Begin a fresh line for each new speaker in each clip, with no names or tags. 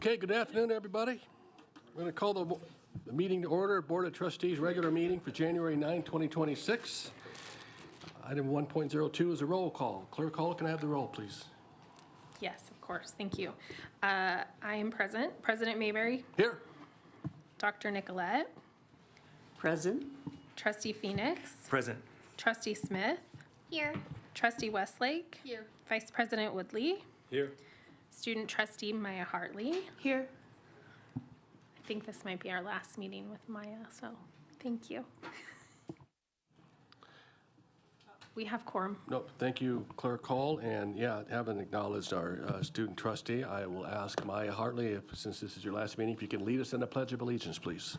Okay, good afternoon, everybody. We're going to call the meeting to order, Board of Trustees regular meeting for January 9, 2026. Item 1.02 is a roll call. Clerk Hall, can I have the roll, please?
Yes, of course. Thank you. I am present. President Mayberry,
Here.
Dr. Nicolette,
Present.
Trustee Phoenix,
Present.
Trustee Smith,
Here.
Trustee Westlake,
Here.
Vice President Woodley,
Here.
Student Trustee Maya Hartley.
Here.
I think this might be our last meeting with Maya, so thank you. We have quorum.
No, thank you, Clerk Hall. And yeah, having acknowledged our student trustee, I will ask Maya Hartley, since this is your last meeting, if you can lead us in the Pledge of Allegiance, please.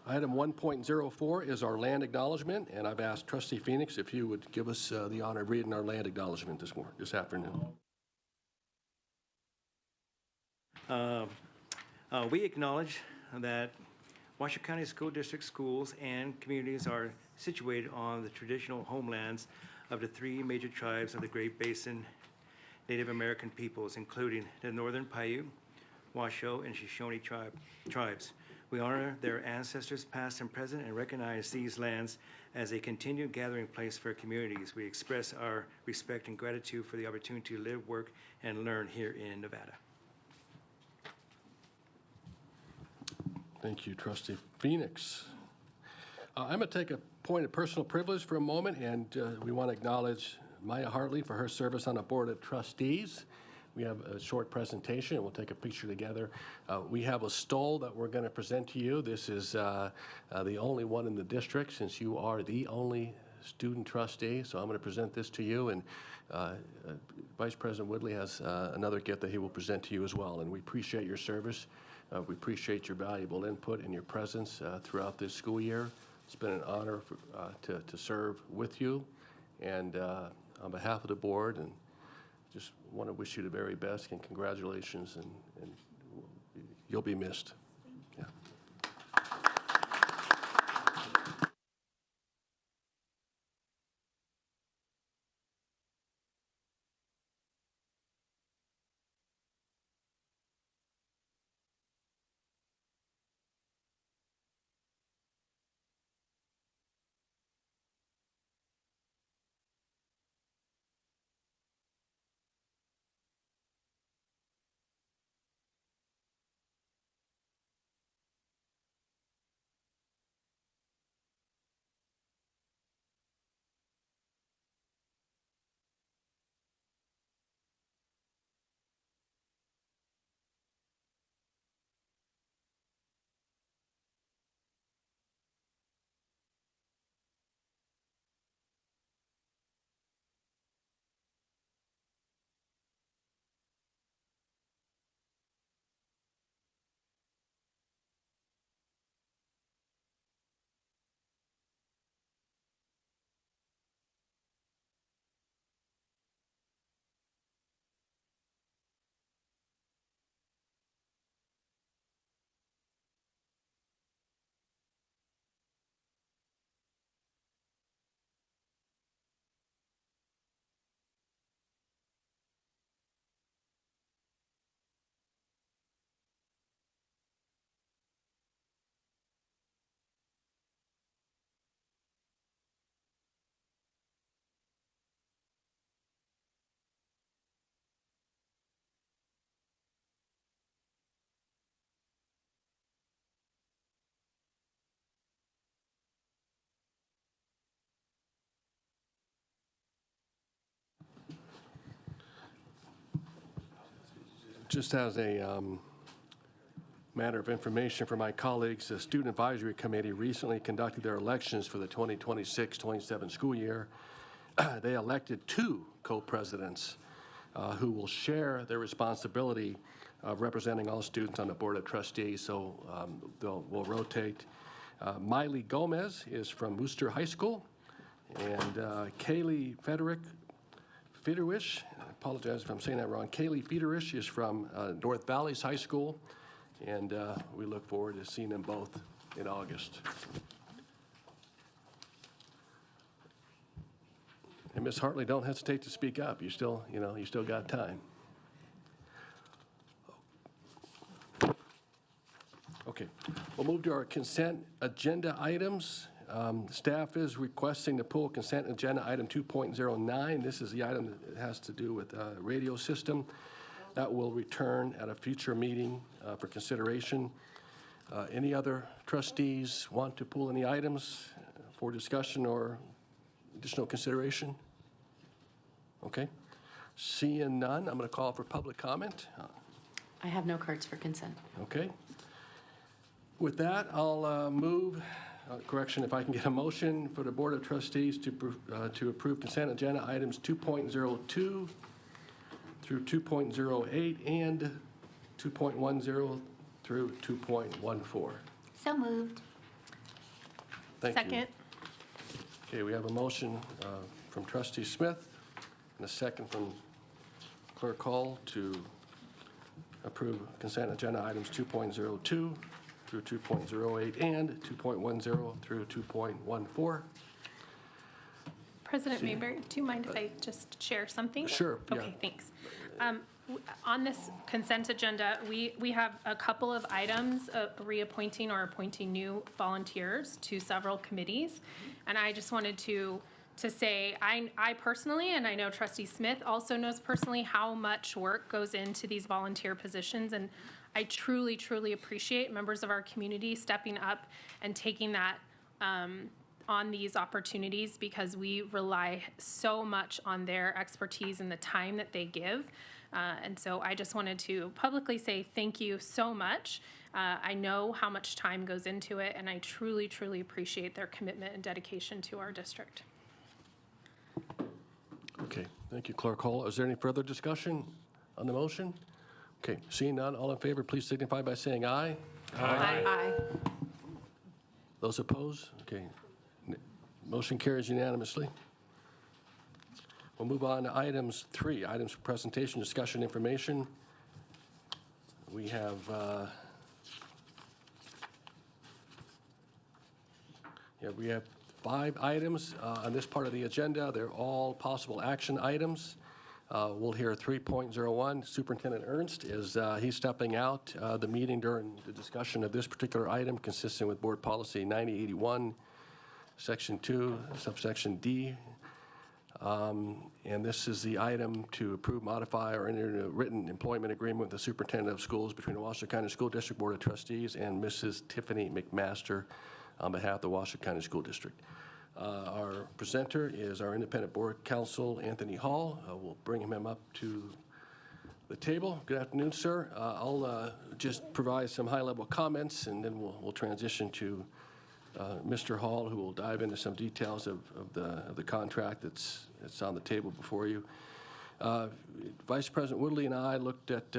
Item 1.04 is our land acknowledgement, and I've asked Trustee Phoenix if you would give us the honor of reading our land acknowledgement this afternoon.
We acknowledge that Washoe County School District schools and communities are situated on the traditional homelands of the three major tribes of the Great Basin Native American peoples, including the Northern Paiute, Washoe, and Shoshone tribes. We honor their ancestors past and present and recognize these lands as a continued gathering place for communities. We express our respect and gratitude for the opportunity to live, work, and learn here in Nevada.
Thank you, Trustee Phoenix. I'm going to take a point of personal privilege for a moment, and we want to acknowledge Maya Hartley for her service on the Board of Trustees. We have a short presentation, and we'll take a picture together. We have a stole that we're going to present to you. This is the only one in the district, since you are the only student trustee. So I'm going to present this to you, and Vice President Woodley has another gift that he will present to you as well. And we appreciate your service. We appreciate your valuable input and your presence throughout this school year. It's been an honor to serve with you, and on behalf of the board, and just want to wish you the very best and congratulations, and you'll be missed. Yeah. Just as a matter of information for my colleagues, the Student Advisory Committee recently conducted their elections for the 2026-27 school year. They elected two co-presidents who will share their responsibility of representing all students on the Board of Trustees. So we'll rotate. Miley Gomez is from Worcester High School, and Kaylee Federwish, I apologize if I'm saying that wrong, Kaylee Federwish is from North Valleys High School, and we look forward to seeing them both in August. And Ms. Hartley, don't hesitate to speak up. You still got time. Okay, we'll move to our consent agenda items. Staff is requesting to pull consent agenda item 2.09. This is the item that has to do with radio system. That will return at a future meeting for consideration. Any other trustees want to pull any items for discussion or additional consideration? Okay. Seeing none, I'm going to call for public comment.
I have no cards for consent.
Okay. With that, I'll move, correction, if I can get a motion for the Board of Trustees to approve consent agenda items 2.02 through 2.08 and 2.10 through 2.14.
So moved.
Thank you.
Second.
Okay, we have a motion from Trustee Smith and a second from Clerk Hall to approve consent agenda items 2.02 through 2.08 and 2.10 through 2.14.
President Mayberry, do you mind if I just share something?
Sure, yeah.
Okay, thanks. On this consent agenda, we have a couple of items reappointing or appointing new volunteers to several committees. And I just wanted to say, I personally, and I know Trustee Smith also knows personally how much work goes into these volunteer positions. And I truly, truly appreciate members of our community stepping up and taking that on these opportunities, because we rely so much on their expertise and the time that they give. And so I just wanted to publicly say thank you so much. I know how much time goes into it, and I truly, truly appreciate their commitment and dedication to our district.
Okay, thank you, Clerk Hall. Is there any further discussion on the motion? Okay, seeing none, all in favor, please signify by saying aye.
Aye.
Those opposed? Okay. Motion carries unanimously. We'll move on to items 3, items for presentation, discussion, information. We have we have 5 items on this part of the agenda. They're all possible action items. We'll hear 3.01. Superintendent Ernst is he's stepping out the meeting during the discussion of this particular item, consistent with Board Policy 9081, Section 2, subsection D. And this is the item to approve, modify, or enter into a written employment agreement with the superintendent of schools between the Washoe County School District Board of Trustees and Mrs. Tiffany McMaster on behalf of the Washoe County School District. Our presenter is our independent board counsel, Anthony Hall. We'll bring him up to the table. Good afternoon, sir. I'll just provide some high-level comments, and then we'll transition to Mr. Hall, who will dive into some details of the contract that's on the table before you. Vice President Woodley and I looked at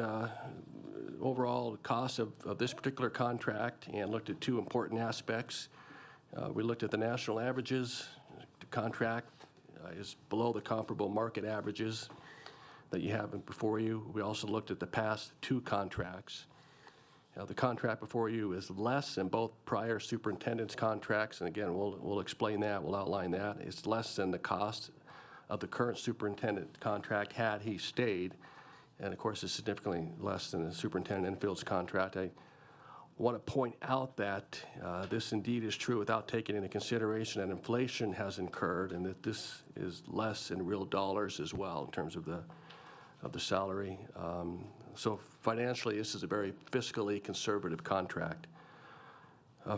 overall cost of this particular contract and looked at 2 important aspects. We looked at the national averages. The contract is below the comparable market averages that you have before you. We also looked at the past 2 contracts. The contract before you is less than both prior superintendent's contracts, and again, we'll explain that, we'll outline that. It's less than the cost of the current superintendent contract had he stayed, and of course, it's significantly less than the superintendent Enfield's contract. I want to point out that this indeed is true without taking into consideration that inflation has incurred, and that this is less in real dollars as well in terms of the salary. So financially, this is a very fiscally conservative contract.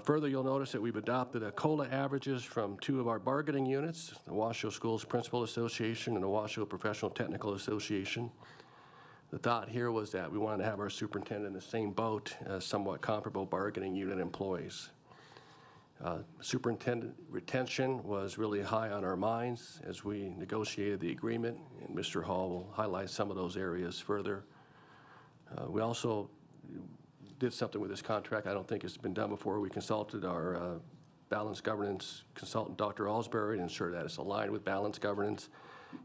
Further, you'll notice that we've adopted a COLA averages from 2 of our bargaining units, the Washoe Schools Principal Association and the Washoe Professional Technical Association. The thought here was that we wanted to have our superintendent in the same boat as somewhat comparable bargaining unit employees. Superintendent retention was really high on our minds as we negotiated the agreement, and Mr. Hall will highlight some of those areas further. We also did something with this contract I don't think has been done before. We consulted our balanced governance consultant, Dr. Alsbury, to ensure that it's aligned with balanced governance.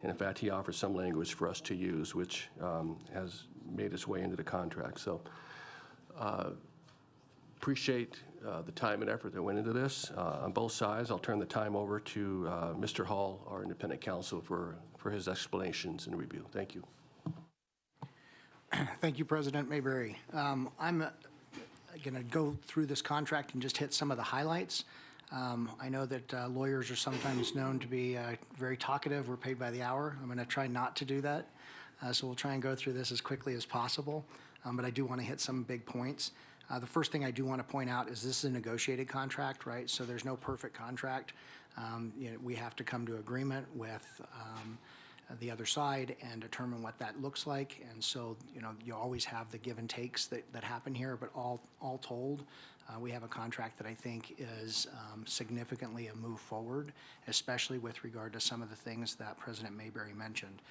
And in fact, he offers some language for us to use, which has made its way into the contract. So appreciate the time and effort that went into this on both sides. I'll turn the time over to Mr. Hall, our independent counsel, for his explanations and review. Thank you.
Thank you, President Mayberry. I'm going to go through this contract and just hit some of the highlights. I know that lawyers are sometimes known to be very talkative. We're paid by the hour. I'm going to try not to do that. So we'll try and go through this as quickly as possible. But I do want to hit some big points. The first thing I do want to point out is this is a negotiated contract, right? So there's no perfect contract. We have to come to agreement with the other side and determine what that looks like. And so, you always have the give and takes that happen here, but all told, we have a contract that I think is significantly a move forward, especially with regard to some of the things that President Mayberry mentioned.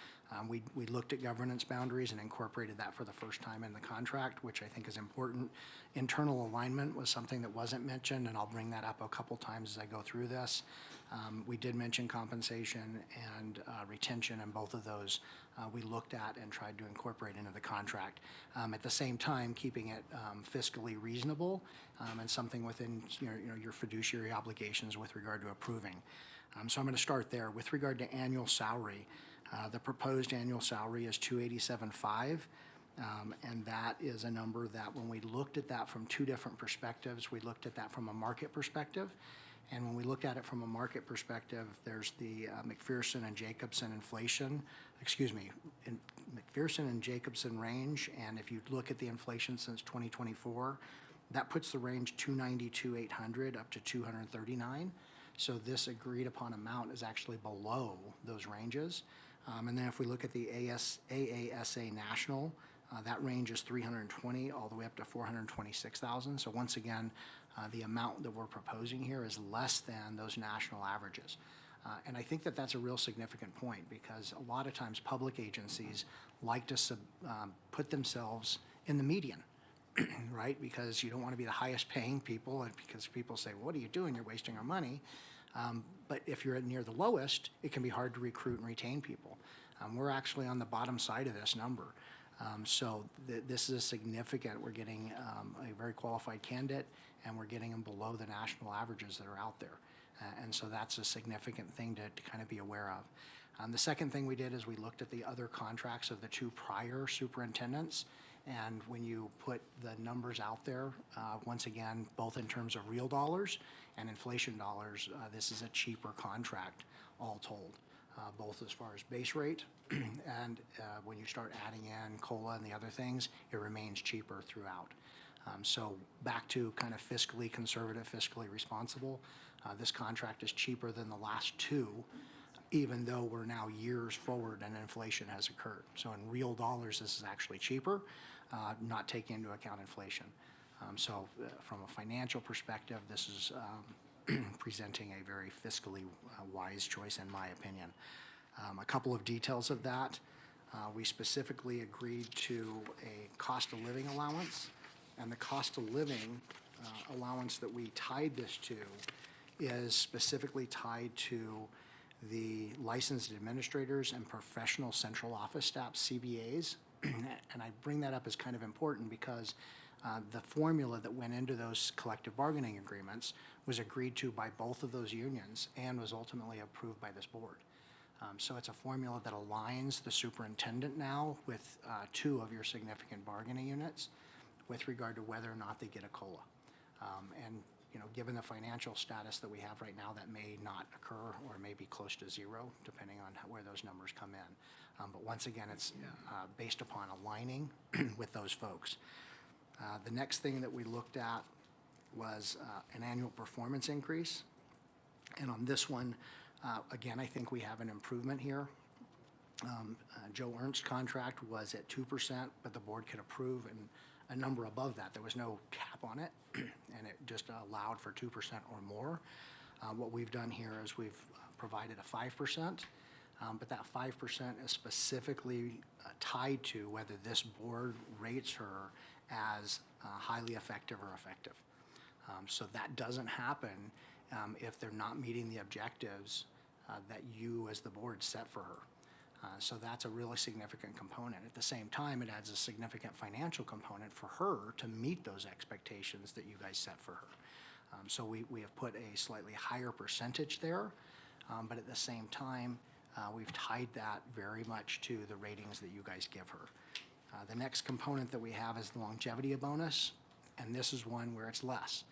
We looked at governance boundaries and incorporated that for the first time in the contract, which I think is important. Internal alignment was something that wasn't mentioned, and I'll bring that up a couple times as I go through this. We did mention compensation and retention, and both of those we looked at and tried to incorporate into the contract. At the same time, keeping it fiscally reasonable and something within your fiduciary obligations with regard to approving. So I'm going to start there. With regard to annual salary, the proposed annual salary is $287,500. And that is a number that when we looked at that from two different perspectives, we looked at that from a market perspective. And when we look at it from a market perspective, there's the McPherson and Jacobson McPherson and Jacobson range. And if you look at the inflation since 2024, that puts the range $292,800 up to $239,000. So this agreed upon amount is actually below those ranges. And then if we look at the AASA National, that range is $320,000 all the way up to $426,000. So once again, the amount that we're proposing here is less than those national averages. And I think that that's a real significant point, because a lot of times public agencies like to put themselves in the median, right? Because you don't want to be the highest paying people, and because people say, well, what are you doing? You're wasting our money. But if you're near the lowest, it can be hard to recruit and retain people. We're actually on the bottom side of this number. So this is significant. We're getting a very qualified candidate, and we're getting them below the national averages that are out there. And so that's a significant thing to kind of be aware of. The second thing we did is we looked at the other contracts of the two prior superintendents. And when you put the numbers out there, once again, both in terms of real dollars and inflation dollars, this is a cheaper contract all told, both as far as base rate and when you start adding in COLA and the other things, it remains cheaper throughout. So back to kind of fiscally conservative, fiscally responsible, this contract is cheaper than the last two, even though we're now years forward and inflation has occurred. So in real dollars, this is actually cheaper, not taking into account inflation. So from a financial perspective, this is presenting a very fiscally wise choice, in my opinion. A couple of details of that. We specifically agreed to a cost of living allowance, and the cost of living allowance that we tied this to is specifically tied to the licensed administrators and professional central office staff, CVAs. And I bring that up as kind of important because the formula that went into those collective bargaining agreements was agreed to by both of those unions and was ultimately approved by this board. So it's a formula that aligns the superintendent now with two of your significant bargaining units with regard to whether or not they get a COLA. And given the financial status that we have right now, that may not occur or may be close to zero, depending on where those numbers come in. But once again, it's based upon aligning with those folks. The next thing that we looked at was an annual performance increase. And on this one, again, I think we have an improvement here. Joe Ernst's contract was at 2%, but the board could approve a number above that. There was no cap on it, and it just allowed for 2% or more. What we've done here is we've provided a 5%, but that 5% is specifically tied to whether this board rates her as highly effective or effective. So that doesn't happen if they're not meeting the objectives that you as the board set for her. So that's a really significant component. At the same time, it adds a significant financial component for her to meet those expectations that you guys set for her. So we have put a slightly higher percentage there, but at the same time, we've tied that very much to the ratings that you guys give her. The next component that we have is the longevity bonus, and this is one where it's less.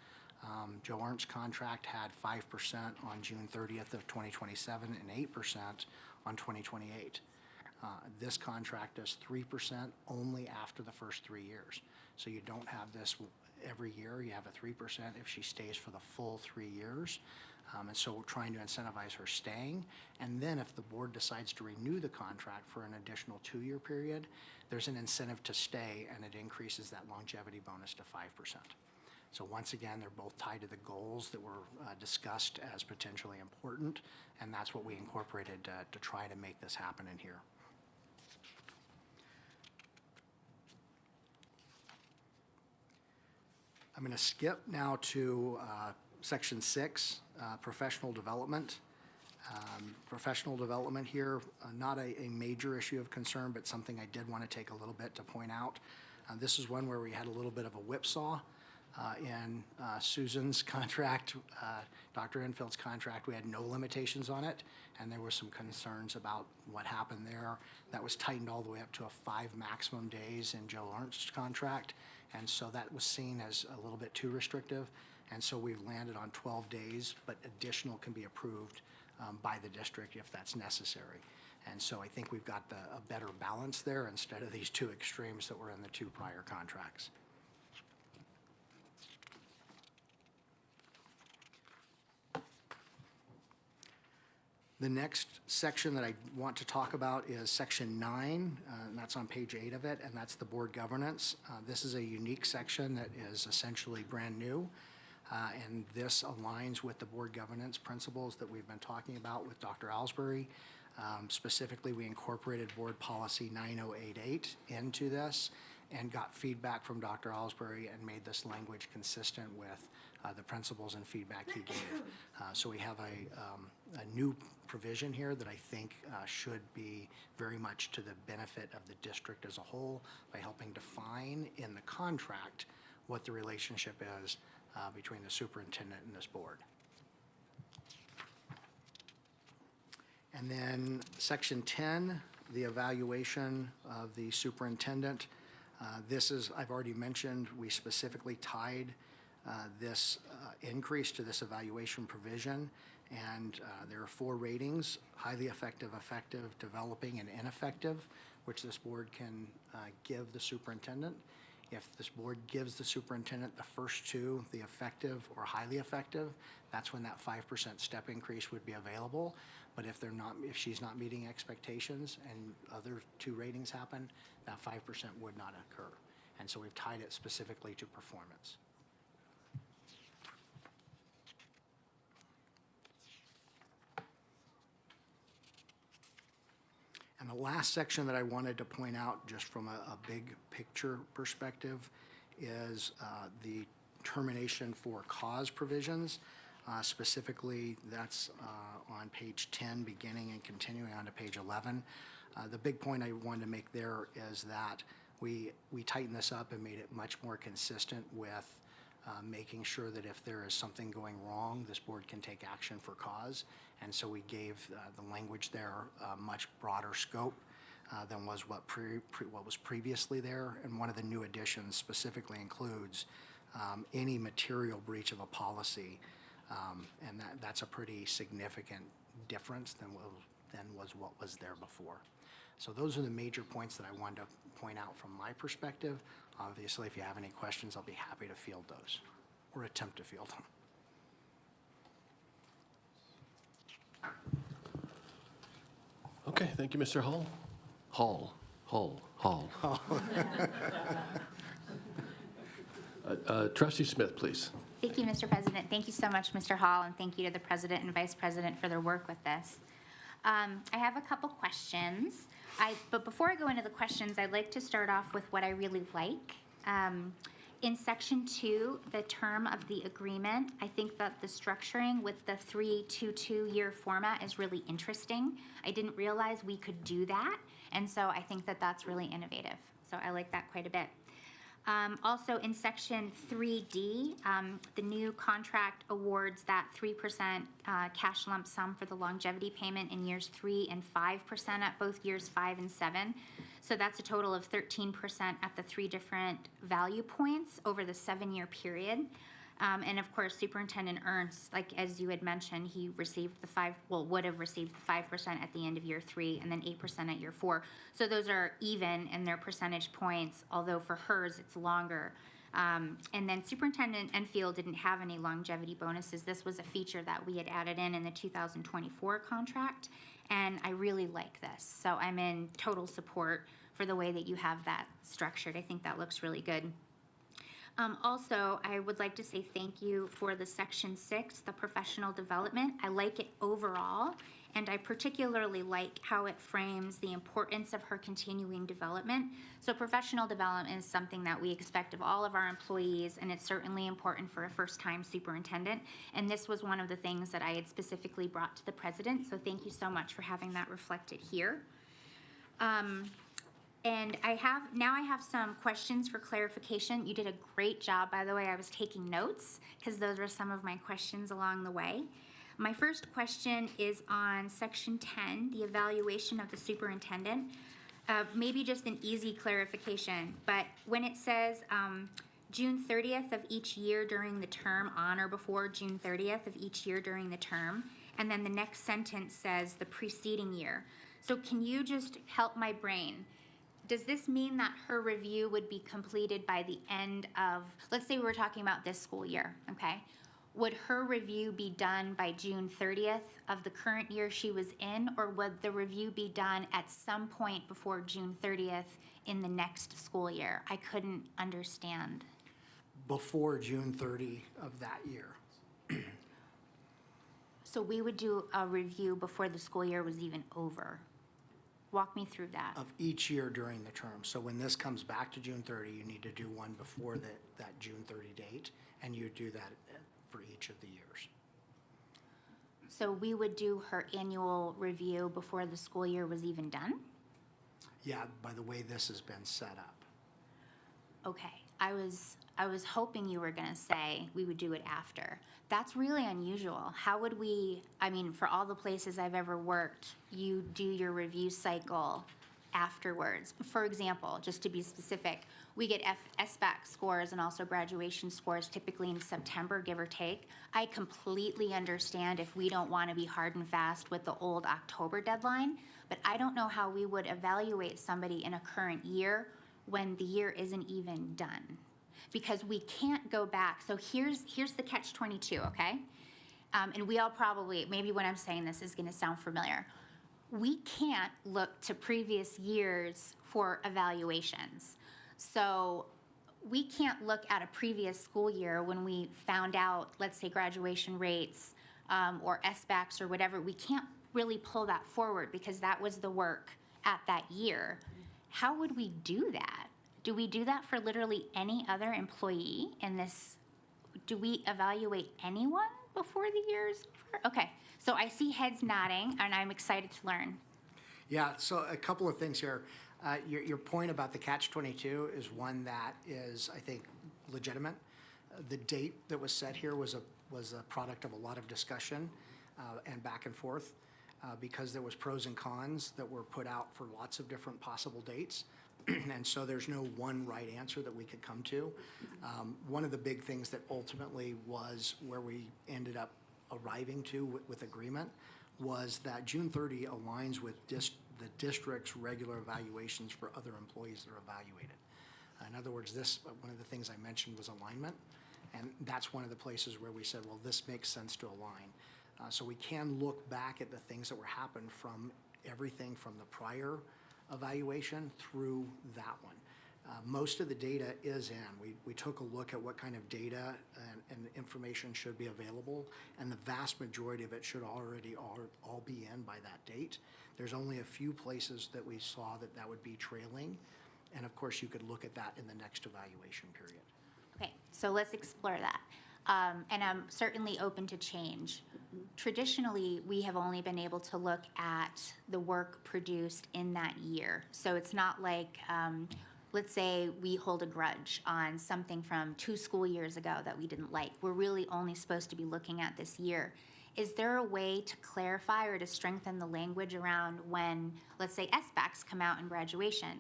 Joe Arndt's contract had 5% on June 30th of 2027 and 8% on 2028. This contract does 3% only after the first 3 years. So you don't have this every year. You have a 3% if she stays for the full 3 years. And so we're trying to incentivize her staying. And then if the board decides to renew the contract for an additional 2-year period, there's an incentive to stay, and it increases that longevity bonus to 5%. So once again, they're both tied to the goals that were discussed as potentially important, and that's what we incorporated to try to make this happen in here. I'm going to skip now to Section 6, professional development. Professional development here, not a major issue of concern, but something I did want to take a little bit to point out. This is one where we had a little bit of a whipsaw. In Susan's contract, Dr. Enfield's contract, we had no limitations on it, and there were some concerns about what happened there. That was tightened all the way up to a 5 maximum days in Joe Arndt's contract, and so that was seen as a little bit too restrictive, and so we've landed on 12 days, but additional can be approved by the district if that's necessary. And so I think we've got a better balance there instead of these two extremes that were in the 2 prior contracts. The next section that I want to talk about is Section 9, and that's on page 8 of it, and that's the board governance. This is a unique section that is essentially brand new, and this aligns with the board governance principles that we've been talking about with Dr. Alsbury. Specifically, we incorporated board policy 9088 into this and got feedback from Dr. Alsbury and made this language consistent with the principles and feedback he gave. So we have a new provision here that I think should be very much to the benefit of the district as a whole by helping define in the contract what the relationship is between the superintendent and this board. And then Section 10, the evaluation of the superintendent. This is, I've already mentioned, we specifically tied this increase to this evaluation provision, and there are 4 ratings: highly effective, effective, developing, and ineffective, which this board can give the superintendent. If this board gives the superintendent the first 2, the effective or highly effective, that's when that 5% step increase would be available. But if she's not meeting expectations and other 2 ratings happen, that 5% would not occur. And so we've tied it specifically to performance. And the last section that I wanted to point out, just from a big picture perspective, is the termination for cause provisions. Specifically, that's on page 10, beginning and continuing on to page 11. The big point I wanted to make there is that we tightened this up and made it much more consistent with making sure that if there is something going wrong, this board can take action for cause. And so we gave the language there a much broader scope than was what was previously there. And one of the new additions specifically includes any material breach of a policy, and that's a pretty significant difference than was what was there before. So those are the major points that I wanted to point out from my perspective. Obviously, if you have any questions, I'll be happy to field those or attempt to field them.
Okay, thank you, Mr. Hall. Trustee Smith, please.
Thank you, Mr. President. Thank you so much, Mr. Hall, and thank you to the President and Vice President for their work with this. I have a couple questions. But before I go into the questions, I'd like to start off with what I really like. In section 2, the term of the agreement, I think that the structuring with the 3-2-2-year format is really interesting. I didn't realize we could do that, and so I think that that's really innovative. So I like that quite a bit. Also, in section 3D, the new contract awards that 3% cash lump sum for the longevity payment in years 3 and 5% at both years 5 and 7. So that's a total of 13% at the 3 different value points over the 7-year period. And of course, Superintendent Ernst, like as you had mentioned, he received would have received the 5% at the end of year 3 and then 8% at year 4. So those are even in their percentage points, although for hers it's longer. And then Superintendent Enfield didn't have any longevity bonuses. This was a feature that we had added in the 2024 contract, and I really like this. So I'm in total support for the way that you have that structured. I think that looks really good. Also, I would like to say thank you for the section 6, the professional development. I like it overall, and I particularly like how it frames the importance of her continuing development. So professional development is something that we expect of all of our employees, and it's certainly important for a first-time superintendent. And this was one of the things that I had specifically brought to the president, so thank you so much for having that reflected here. And I have some questions for clarification. You did a great job, by the way. I was taking notes because those were some of my questions along the way. My first question is on section 10, the evaluation of the superintendent. Maybe just an easy clarification, but when it says June 30th of each year during the term, on or before June 30th of each year during the term, and then the next sentence says the preceding year. So can you just help my brain? Does this mean that her review would be completed by the end of, let's say we were talking about this school year, okay? Would her review be done by June 30th of the current year she was in, or would the review be done at some point before June 30th in the next school year? I couldn't understand.
Before June 30 of that year.
So we would do a review before the school year was even over. Walk me through that.
Of each year during the term. So when this comes back to June 30, you need to do one before that June 30 date, and you do that for each of the years.
So we would do her annual review before the school year was even done?
Yeah, by the way this has been set up.
Okay, I was hoping you were gonna say we would do it after. That's really unusual. How would we, I mean, for all the places I've ever worked, you do your review cycle afterwards. For example, just to be specific, we get SBAC scores and also graduation scores typically in September, give or take. I completely understand if we don't want to be hard and fast with the old October deadline, but I don't know how we would evaluate somebody in a current year when the year isn't even done. Because we can't go back. So here's the catch-22, okay? And we all probably, maybe when I'm saying this is gonna sound familiar. We can't look to previous years for evaluations. So we can't look at a previous school year when we found out, let's say, graduation rates or SBACs or whatever. We can't really pull that forward because that was the work at that year. How would we do that? Do we do that for literally any other employee in this? Do we evaluate anyone before the year's over? Okay, so I see heads nodding, and I'm excited to learn.
Yeah, so a couple of things here. Your point about the catch-22 is one that is, I think, legitimate. The date that was set here was a product of a lot of discussion and back and forth because there was pros and cons that were put out for lots of different possible dates. And so there's no one right answer that we could come to. One of the big things that ultimately was where we ended up arriving to with agreement was that June 30 aligns with the district's regular evaluations for other employees that are evaluated. In other words, one of the things I mentioned was alignment, and that's one of the places where we said, well, this makes sense to align. So we can look back at the things that were happened from everything from the prior evaluation through that one. Most of the data is in. We took a look at what kind of data and information should be available, and the vast majority of it should already all be in by that date. There's only a few places that we saw that would be trailing, and of course you could look at that in the next evaluation period.
Okay, so let's explore that. And I'm certainly open to change. Traditionally, we have only been able to look at the work produced in that year. So it's not like, let's say we hold a grudge on something from 2 school years ago that we didn't like. We're really only supposed to be looking at this year. Is there a way to clarify or to strengthen the language around when, let's say, SBACs come out in graduation?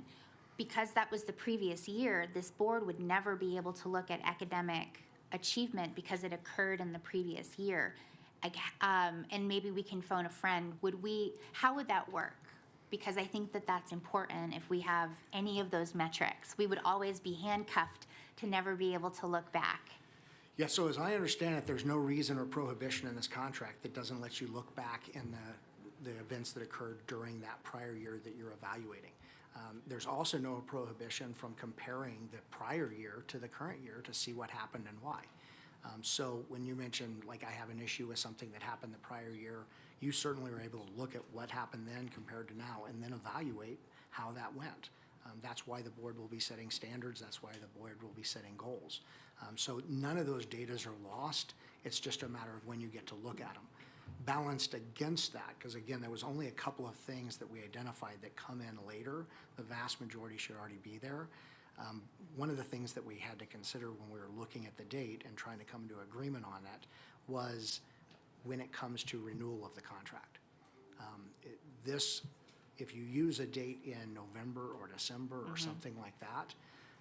Because that was the previous year, this board would never be able to look at academic achievement because it occurred in the previous year. And maybe we can phone a friend. How would that work? Because I think that that's important if we have any of those metrics. We would always be handcuffed to never be able to look back.
Yeah, so as I understand it, there's no reason or prohibition in this contract that doesn't let you look back in the events that occurred during that prior year that you're evaluating. There's also no prohibition from comparing the prior year to the current year to see what happened and why. So when you mentioned, like, I have an issue with something that happened the prior year, you certainly are able to look at what happened then compared to now and then evaluate how that went. That's why the board will be setting standards. That's why the board will be setting goals. So none of those datas are lost. It's just a matter of when you get to look at them. Balanced against that, because again, there was only a couple of things that we identified that come in later. The vast majority should already be there. One of the things that we had to consider when we were looking at the date and trying to come to agreement on it was when it comes to renewal of the contract. If you use a date in November or December or something like that,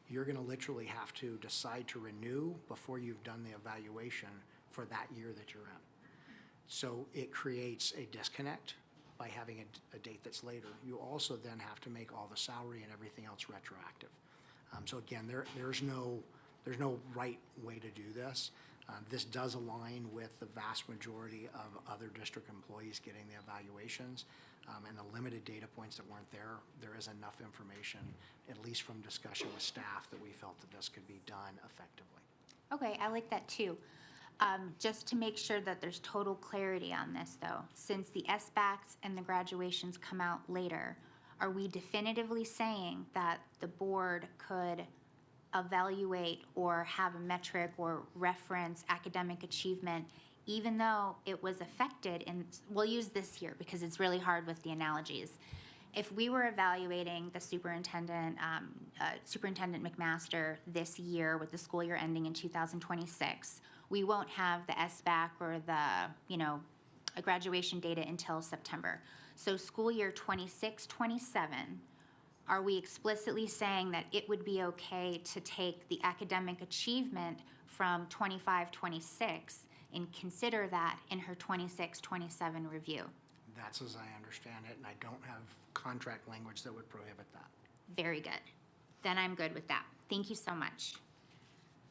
you're going to literally have to decide to renew before you've done the evaluation for that year that you're in. So it creates a disconnect by having a date that's later. You also then have to make all the salary and everything else retroactive. So again, there's no right way to do this. This does align with the vast majority of other district employees getting the evaluations, and the limited data points that weren't there. There is enough information, at least from discussion with staff, that we felt that this could be done effectively.
Okay, I like that too. Just to make sure that there's total clarity on this though, since the SBACs and the graduations come out later, are we definitively saying that the board could evaluate or have a metric or reference academic achievement even though it was affected in, we'll use this year because it's really hard with the analogies. If we were evaluating the Superintendent McMaster this year with the school year ending in 2026, we won't have the SBAC or the, graduation data until September. So school year 26-27, are we explicitly saying that it would be okay to take the academic achievement from 25-26 and consider that in her 26-27 review?
That's as I understand it, and I don't have contract language that would prohibit that.
Very good. Then I'm good with that. Thank you so much.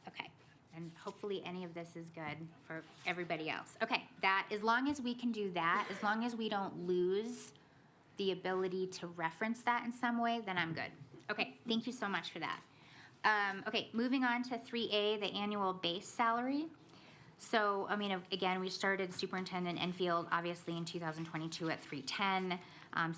Okay, and hopefully any of this is good for everybody else. Okay, that, as long as we can do that, as long as we don't lose the ability to reference that in some way, then I'm good. Okay, thank you so much for that. Okay, moving on to 3A, the annual base salary. So, again, we started Superintendent Enfield, obviously, in 2022 at $310.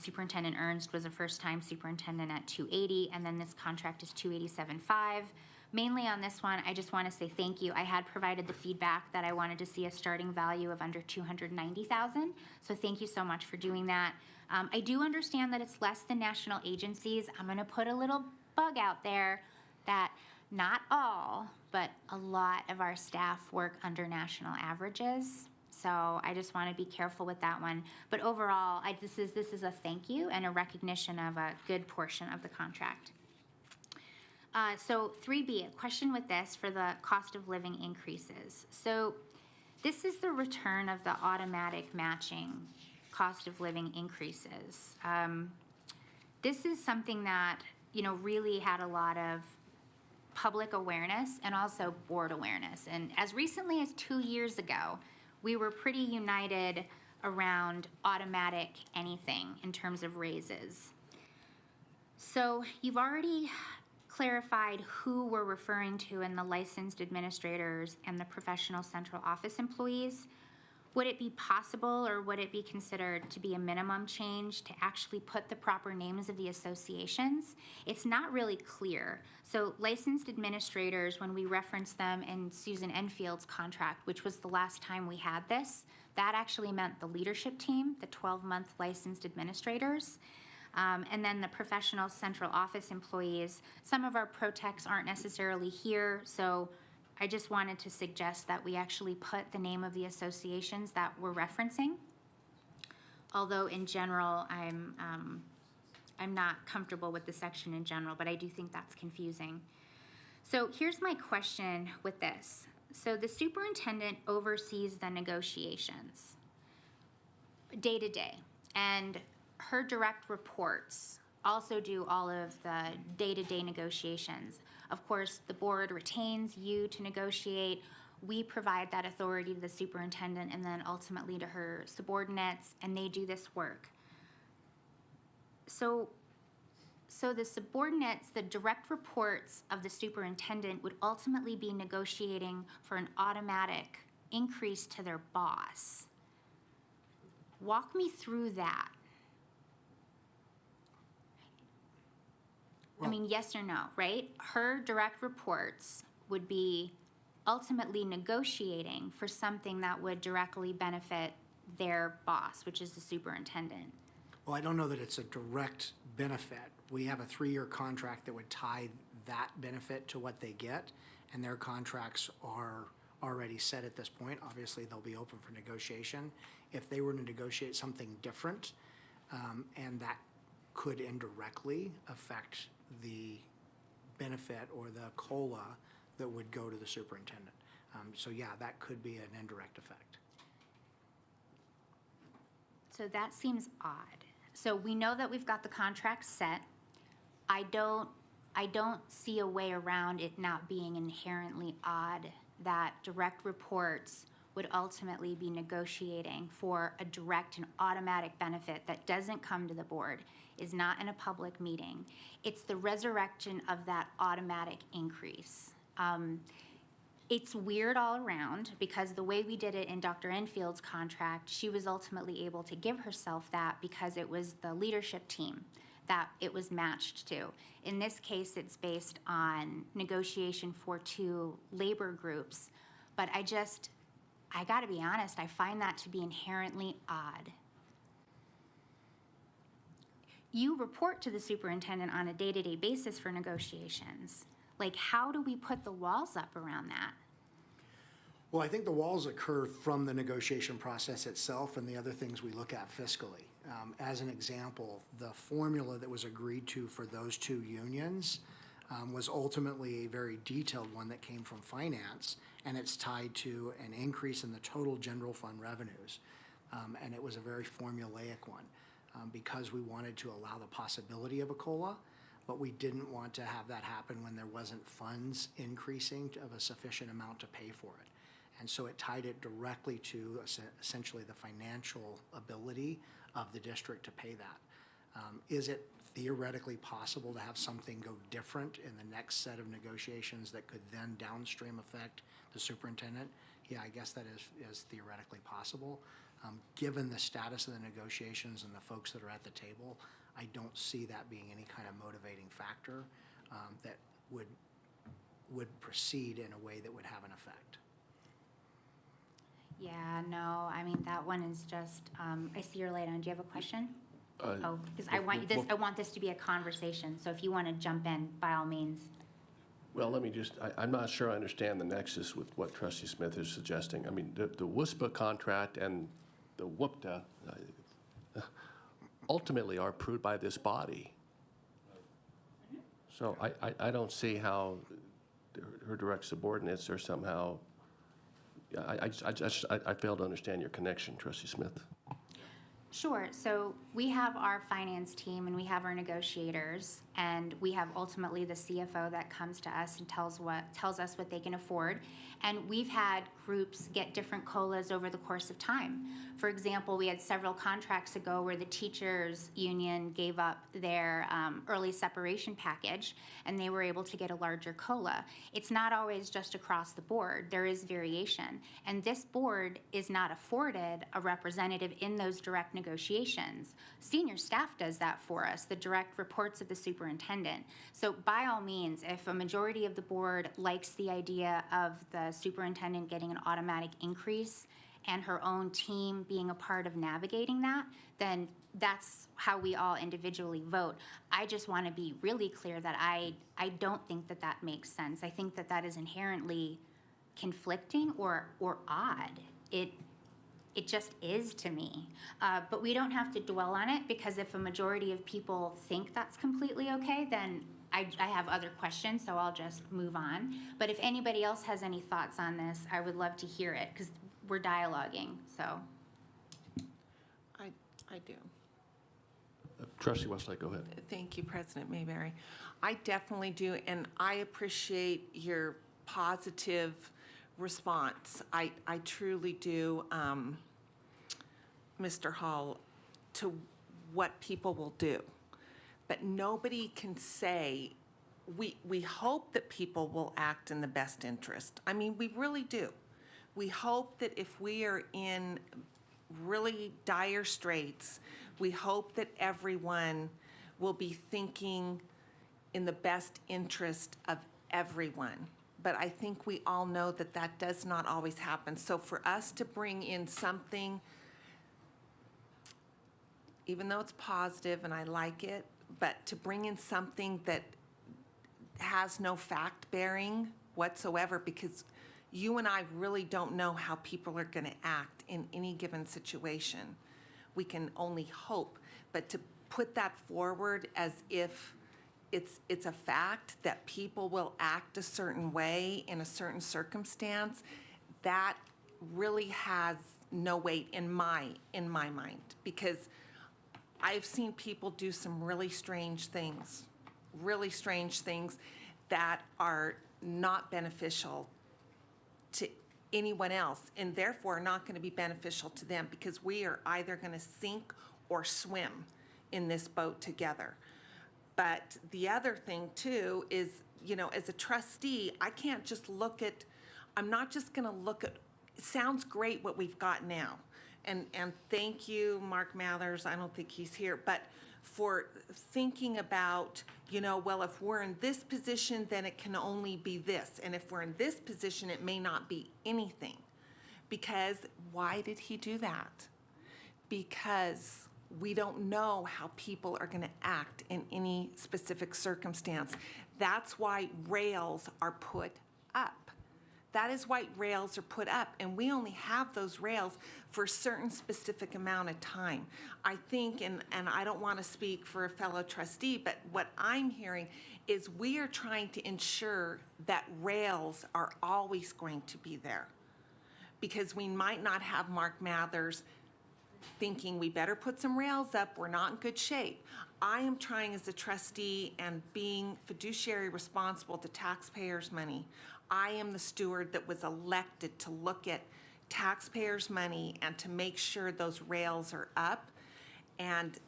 Superintendent Ernst was a first-time superintendent at $280, and then this contract is $287.5. Mainly on this one, I just want to say thank you. I had provided the feedback that I wanted to see a starting value of under $290,000, so thank you so much for doing that. I do understand that it's less than national agencies. I'm going to put a little bug out there that not all, but a lot of our staff work under national averages. So I just want to be careful with that one. But overall, this is a thank you and a recognition of a good portion of the contract. So 3B, a question with this for the cost of living increases. So this is the return of the automatic matching cost of living increases. This is something that, really had a lot of public awareness and also board awareness. And as recently as 2 years ago, we were pretty united around automatic anything in terms of raises. So you've already clarified who we're referring to in the licensed administrators and the professional central office employees. Would it be possible, or would it be considered to be a minimum change to actually put the proper names of the associations? It's not really clear. So licensed administrators, when we reference them in Susan Enfield's contract, which was the last time we had this, that actually meant the leadership team, the 12-month licensed administrators. And then the professional central office employees. Some of our pro-techs aren't necessarily here, so I just wanted to suggest that we actually put the name of the associations that we're referencing. Although in general, I'm not comfortable with the section in general, but I do think that's confusing. So here's my question with this. So the superintendent oversees the negotiations day to day, and her direct reports also do all of the day-to-day negotiations. Of course, the board retains you to negotiate. We provide that authority to the superintendent and then ultimately to her subordinates, and they do this work. So the subordinates, the direct reports of the superintendent would ultimately be negotiating for an automatic increase to their boss. Walk me through that. I mean, yes or no, right? Her direct reports would be ultimately negotiating for something that would directly benefit their boss, which is the superintendent.
Well, I don't know that it's a direct benefit. We have a 3-year contract that would tie that benefit to what they get, and their contracts are already set at this point. Obviously, they'll be open for negotiation. If they were to negotiate something different, and that could indirectly affect the benefit or the COLA that would go to the superintendent. So yeah, that could be an indirect effect.
So that seems odd. So we know that we've got the contract set. I don't see a way around it not being inherently odd that direct reports would ultimately be negotiating for a direct and automatic benefit that doesn't come to the board, is not in a public meeting. It's the resurrection of that automatic increase. It's weird all around because the way we did it in Dr. Enfield's contract, she was ultimately able to give herself that because it was the leadership team that it was matched to. In this case, it's based on negotiation for 2 labor groups, but I gotta be honest, I find that to be inherently odd. You report to the superintendent on a day-to-day basis for negotiations. Like, how do we put the walls up around that?
Well, I think the walls occur from the negotiation process itself and the other things we look at fiscally. As an example, the formula that was agreed to for those 2 unions was ultimately a very detailed one that came from finance, and it's tied to an increase in the total general fund revenues. And it was a very formulaic one because we wanted to allow the possibility of a COLA, but we didn't want to have that happen when there wasn't funds increasing of a sufficient amount to pay for it. And so it tied it directly to essentially the financial ability of the district to pay that. Is it theoretically possible to have something go different in the next set of negotiations that could then downstream affect the superintendent? Yeah, I guess that is theoretically possible. Given the status of the negotiations and the folks that are at the table, I don't see that being any kind of motivating factor that would proceed in a way that would have an effect.
Yeah, no, I mean, that one is just, I see your light on. Do you have a question? Because I want this to be a conversation, so if you want to jump in, by all means.
Well, let me just, I'm not sure I understand the nexus with what Trustee Smith is suggesting. I mean, the WSPA contract and the WPTA ultimately are approved by this body. So I don't see how her direct subordinates are somehow, I fail to understand your connection, Trustee Smith.
Sure. So we have our finance team and we have our negotiators, and we have ultimately the CFO that comes to us and tells us what they can afford. And we've had groups get different COLAs over the course of time. For example, we had several contracts ago where the teachers union gave up their early separation package, and they were able to get a larger COLA. It's not always just across the board. There is variation. And this board is not afforded a representative in those direct negotiations. Senior staff does that for us, the direct reports of the superintendent. So by all means, if a majority of the board likes the idea of the superintendent getting an automatic increase and her own team being a part of navigating that, then that's how we all individually vote. I just want to be really clear that I don't think that that makes sense. I think that that is inherently conflicting or odd. It just is to me. But we don't have to dwell on it, because if a majority of people think that's completely okay, then I have other questions, so I'll just move on. But if anybody else has any thoughts on this, I would love to hear it, because we're dialoguing, so.
I do.
Trustee Westlake, go ahead.
Thank you, President Mayberry. I definitely do, and I appreciate your positive response. I truly do, Mr. Hall, to what people will do. But nobody can say, we hope that people will act in the best interest. I mean, we really do. We hope that if we are in really dire straits, we hope that everyone will be thinking in the best interest of everyone. But I think we all know that that does not always happen. So for us to bring in something, even though it's positive and I like it, but to bring in something that has no fact bearing whatsoever, because you and I really don't know how people are going to act in any given situation. We can only hope, but to put that forward as if it's a fact that people will act a certain way in a certain circumstance, that really has no weight in my mind, because I've seen people do some really strange things that are not beneficial to anyone else, and therefore not going to be beneficial to them, because we are either going to sink or swim in this boat together. But the other thing too is, as a trustee, I can't just I'm not just going to look at, it sounds great what we've got now. And thank you, Mark Mathers, I don't think he's here, but for thinking about, well, if we're in this position, then it can only be this. And if we're in this position, it may not be anything. Because why did he do that? Because we don't know how people are going to act in any specific circumstance. That's why rails are put up. That is why rails are put up, and we only have those rails for a certain specific amount of time. I think, and I don't want to speak for a fellow trustee, but what I'm hearing is we are trying to ensure that rails are always going to be there, because we might not have Mark Mathers thinking we better put some rails up, we're not in good shape. I am trying as a trustee and being fiduciary responsible to taxpayers' money. I am the steward that was elected to look at taxpayers' money and to make sure those rails are up. And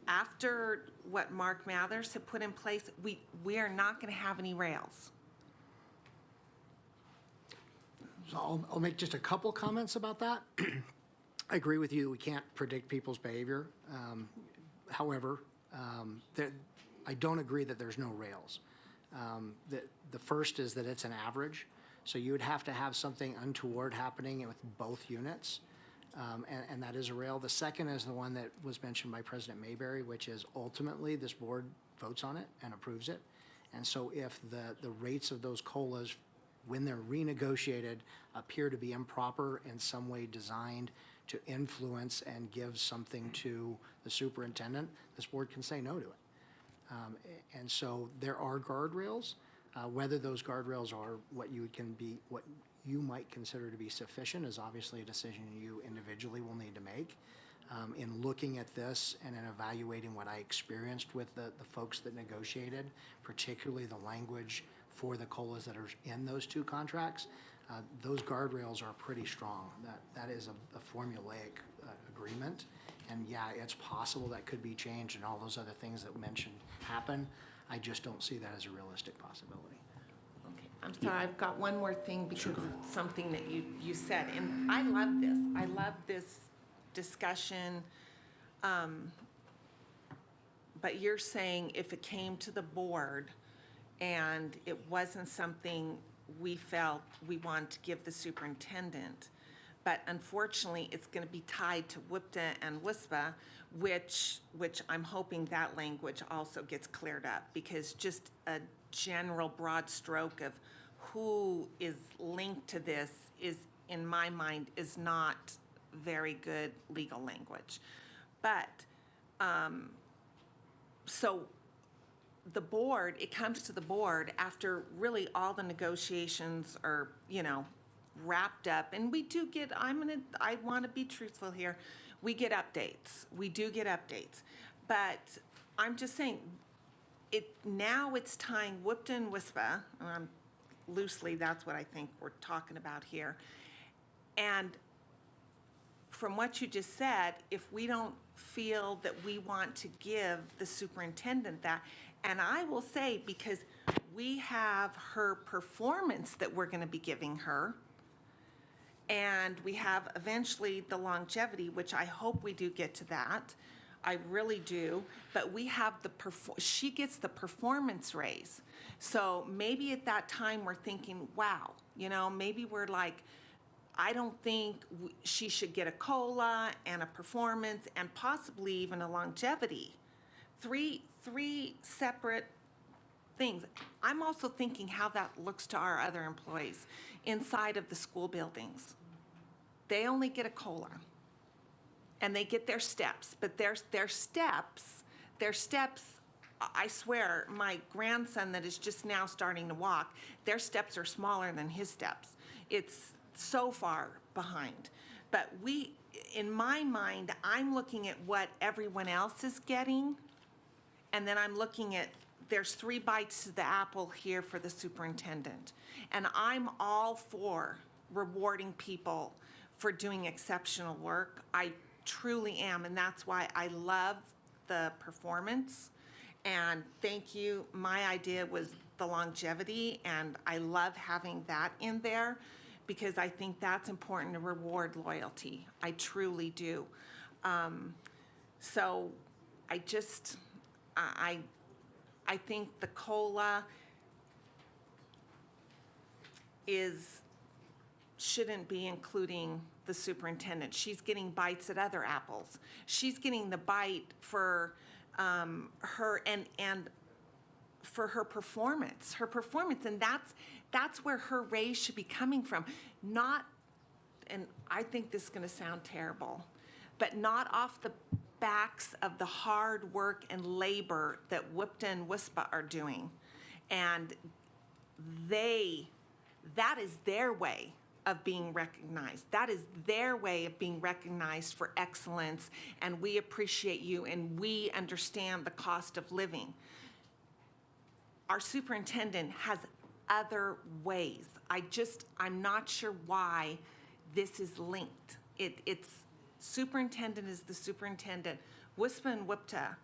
after what Mark Mathers had put in place, we are not going to have any rails.
So I'll make just a couple comments about that. I agree with you, we can't predict people's behavior. However, I don't agree that there's no rails. The first is that it's an average, so you would have to have something untoward happening with both units, and that is a rail. The second is the one that was mentioned by President Mayberry, which is ultimately this board votes on it and approves it. And so if the rates of those COLAs, when they're renegotiated, appear to be improper, in some way designed to influence and give something to the superintendent, this board can say no to it. And so there are guardrails. Whether those guardrails are what you might consider to be sufficient is obviously a decision you individually will need to make. In looking at this and in evaluating what I experienced with the folks that negotiated, particularly the language for the COLAs that are in those two contracts, those guardrails are pretty strong. That is a formulaic agreement. And yeah, it's possible that could be changed and all those other things that mentioned happen. I just don't see that as a realistic possibility.
Okay, I'm sorry, I've got one more thing because of something that you said, and I love this. I love this discussion. But you're saying if it came to the board and it wasn't something we felt we wanted to give the superintendent, but unfortunately, it's going to be tied to WIPTA and WSPA, which I'm hoping that language also gets cleared up, because just a general broad stroke of who is linked to this is, in my mind, is not very good legal language. But, so the board, it comes to the board after really all the negotiations are, wrapped up, and we do get, I want to be truthful here, we get updates. We do get updates. But I'm just saying, now it's tying WIPTA and WSPA, loosely, that's what I think we're talking about here. And from what you just said, if we don't feel that we want to give the superintendent that, and I will say, because we have her performance that we're going to be giving her, and we have eventually the longevity, which I hope we do get to that. I really do. But we have she gets the performance raise. So maybe at that time we're thinking, wow, maybe we're like, I don't think she should get a COLA and a performance and possibly even a longevity. Three separate things. I'm also thinking how that looks to our other employees inside of the school buildings. They only get a COLA, and they get their steps, but their steps, I swear, my grandson that is just now starting to walk, their steps are smaller than his steps. It's so far behind. But in my mind, I'm looking at what everyone else is getting, and then I'm looking at, there's 3 bites to the apple here for the superintendent. And I'm all for rewarding people for doing exceptional work. I truly am, and that's why I love the performance. And thank you. My idea was the longevity, and I love having that in there because I think that's important to reward loyalty. I truly do. So I just, I think the COLA shouldn't be including the superintendent. She's getting bites at other apples. She's getting the bite for her and for her performance, and that's where her raise should be coming from. Not, and I think this is going to sound terrible, but not off the backs of the hard work and labor that WIPTA and WSPA are doing. And that is their way of being recognized. That is their way of being recognized for excellence, and we appreciate you, and we understand the cost of living. Our superintendent has other ways. I'm not sure why this is linked. It's superintendent is the superintendent. WSPA and WIPTA,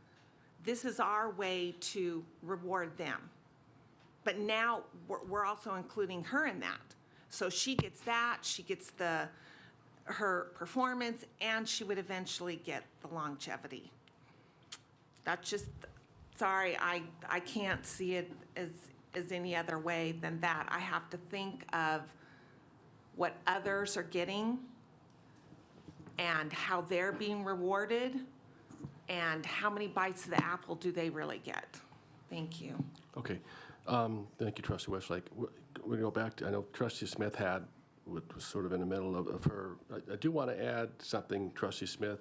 this is our way to reward them. But now we're also including her in that. So she gets that, she gets her performance, and she would eventually get the longevity. That's just, sorry, I can't see it as any other way than that. I have to think of what others are getting and how they're being rewarded and how many bites of the apple do they really get. Thank you.
Okay. Thank you, Trustee Westlake. We go back to, I know Trustee Smith was sort of in the middle of her. I do want to add something, Trustee Smith.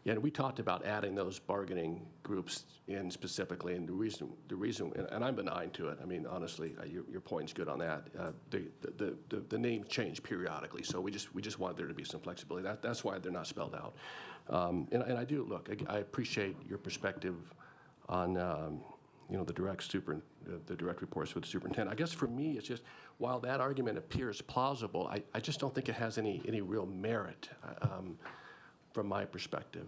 Yeah, and we talked about adding those bargaining groups in specifically, and the reason, and I'm benign to it. I mean, honestly, your point's good on that. The names change periodically, so we just wanted there to be some flexibility. That's why they're not spelled out. And I do, look, I appreciate your perspective on, the direct reports with the superintendent. I guess for me, it's just, while that argument appears plausible, I just don't think it has any real merit from my perspective.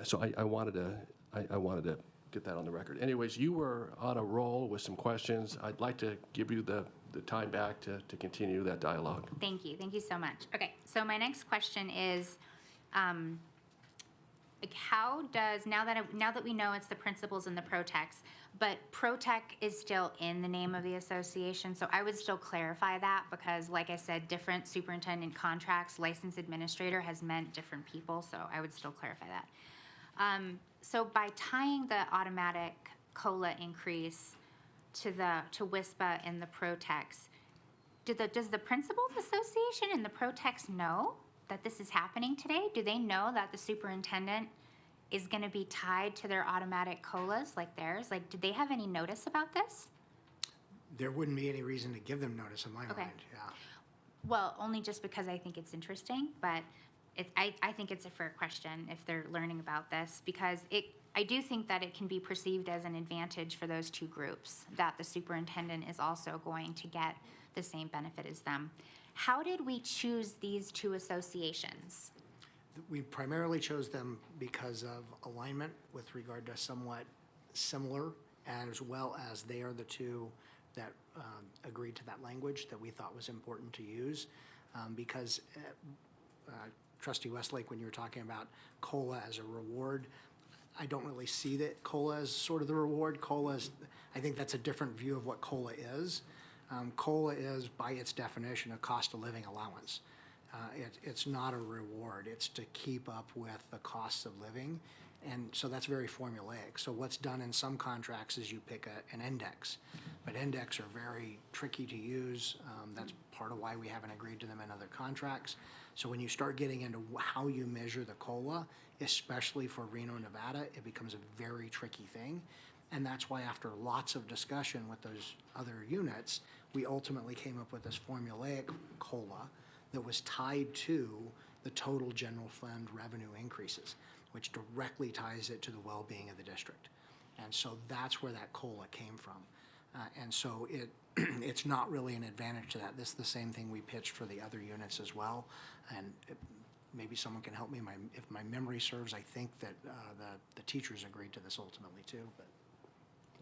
So I wanted to get that on the record. Anyways, you were on a roll with some questions. I'd like to give you the time back to continue that dialogue.
Thank you so much. Okay, so my next question is, like, how does, now that we know it's the principals and the pro-techs, but pro-tech is still in the name of the association, so I would still clarify that, because like I said, different superintendent contracts, licensed administrator has meant different people, so I would still clarify that. So by tying the automatic COLA increase to WISPA and the pro-techs, does the principals association and the pro-techs know that this is happening today? Do they know that the superintendent is going to be tied to their automatic COLAs like theirs? Like, did they have any notice about this?
There wouldn't be any reason to give them notice in my
Okay.
mind, yeah.
Well, only just because I think it's interesting, but I think it's a fair question if they're learning about this, because I do think that it can be perceived as an advantage for those two groups, that the superintendent is also going to get the same benefit as them. How did we choose these two associations?
We primarily chose them because of alignment with regard to somewhat similar, as well as they are the two that agreed to that language that we thought was important to use. Because Trustee Westlake, when you were talking about COLA as a reward, I don't really see that COLA as sort of the reward. I think that's a different view of what COLA is. COLA is, by its definition, a cost of living allowance. It's not a reward. It's to keep up with the costs of living. And so that's very formulaic. So what's done in some contracts is you pick an index. But index are very tricky to use. That's part of why we haven't agreed to them in other contracts. So when you start getting into how you measure the COLA, especially for Reno, Nevada, it becomes a very tricky thing. And that's why after lots of discussion with those other units, we ultimately came up with this formulaic COLA that was tied to the total general fund revenue increases, which directly ties it to the well-being of the district. And so that's where that COLA came from. And so it's not really an advantage to that. This is the same thing we pitched for the other units as well. And maybe someone can help me. If my memory serves, I think that the teachers agreed to this ultimately too, but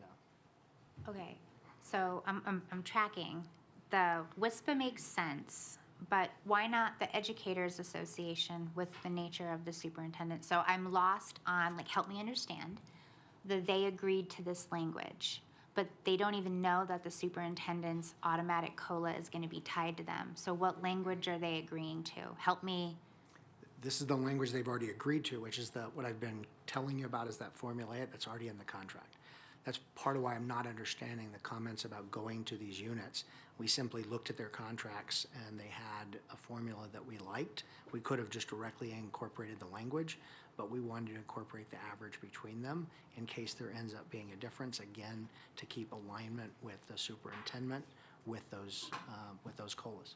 yeah.
Okay, so I'm tracking. The WISPA makes sense, but why not the Educators Association with the nature of the superintendent? So I'm lost on, like, help me understand that they agreed to this language, but they don't even know that the superintendent's automatic COLA is going to be tied to them. So what language are they agreeing to? Help me.
This is the language they've already agreed to, which is what I've been telling you about is that formulaic that's already in the contract. That's part of why I'm not understanding the comments about going to these units. We simply looked at their contracts and they had a formula that we liked. We could have just directly incorporated the language, but we wanted to incorporate the average between them in case there ends up being a difference, again, to keep alignment with the superintendent with those COLAs.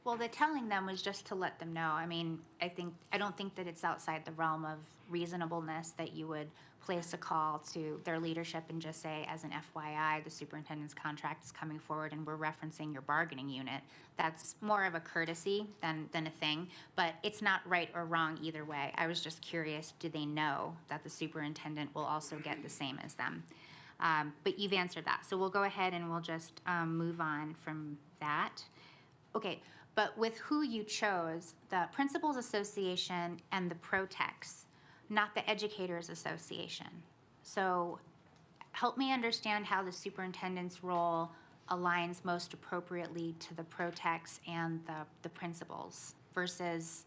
Well, the telling them was just to let them know. I mean, I don't think that it's outside the realm of reasonableness that you would place a call to their leadership and just say, as an FYI, the superintendent's contract is coming forward and we're referencing your bargaining unit. That's more of a courtesy than a thing, but it's not right or wrong either way. I was just curious, do they know that the superintendent will also get the same as them? But you've answered that, so we'll go ahead and we'll just move on from that. Okay, but with who you chose, the Principals Association and the pro-techs, not the Educators Association. So help me understand how the superintendent's role aligns most appropriately to the pro-techs and the principals versus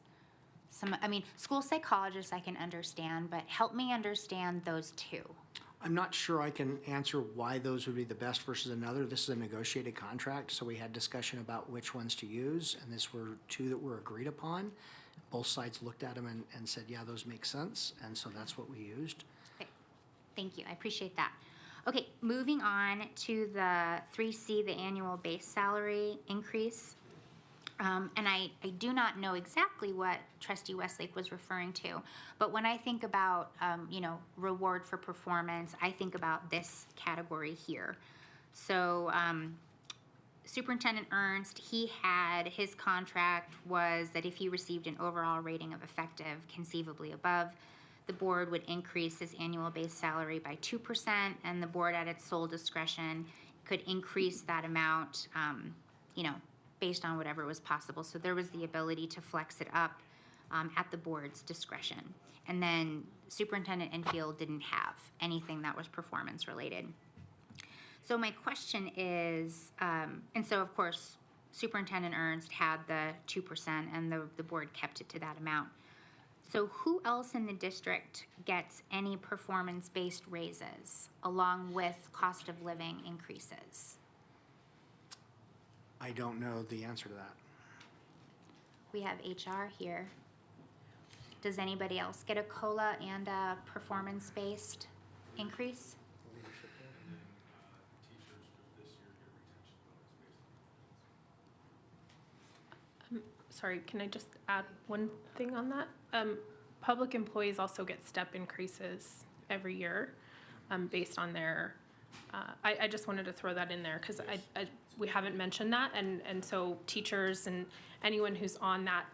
school psychologists I can understand, but help me understand those two.
I'm not sure I can answer why those would be the best versus another. This is a negotiated contract, so we had discussion about which ones to use, and these were two that were agreed upon. both sides looked at them and said, yeah, those make sense, and so that's what we used.
Okay, thank you, I appreciate that. Okay, moving on to the 3C, the annual base salary increase. And I do not know exactly what trustee Westlake was referring to, but when I think about, reward for performance, I think about this category here. So, Superintendent Ernst, his contract was that if he received an overall rating of effective conceivably above, the board would increase his annual base salary by 2%, and the board at its sole discretion could increase that amount, based on whatever was possible. So there was the ability to flex it up at the board's discretion. And then Superintendent Enfield didn't have anything that was performance related. So my question is, and so of course, Superintendent Ernst had the 2% and the board kept it to that amount. So who else in the district gets any performance-based raises along with cost of living increases?
I don't know the answer to that.
We have HR here. Does anybody else get a COLA and a performance-based increase?
Sorry, can I just add one thing on that? Public employees also get step increases every year based on their, I just wanted to throw that in there because we haven't mentioned that. And so teachers and anyone who's on that,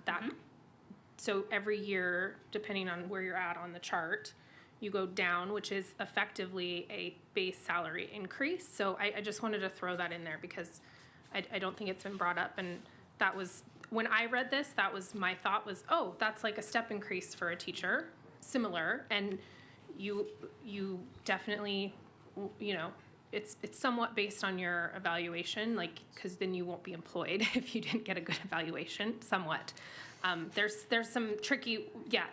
so every year, depending on where you're at on the chart, you go down, which is effectively a base salary increase. So I just wanted to throw that in there because I don't think it's been brought up. And that was, when I read this, that was my thought was, oh, that's like a step increase for a teacher, similar. And you definitely, it's somewhat based on your evaluation, like, because then you won't be employed if you didn't get a good evaluation, somewhat. There's some tricky,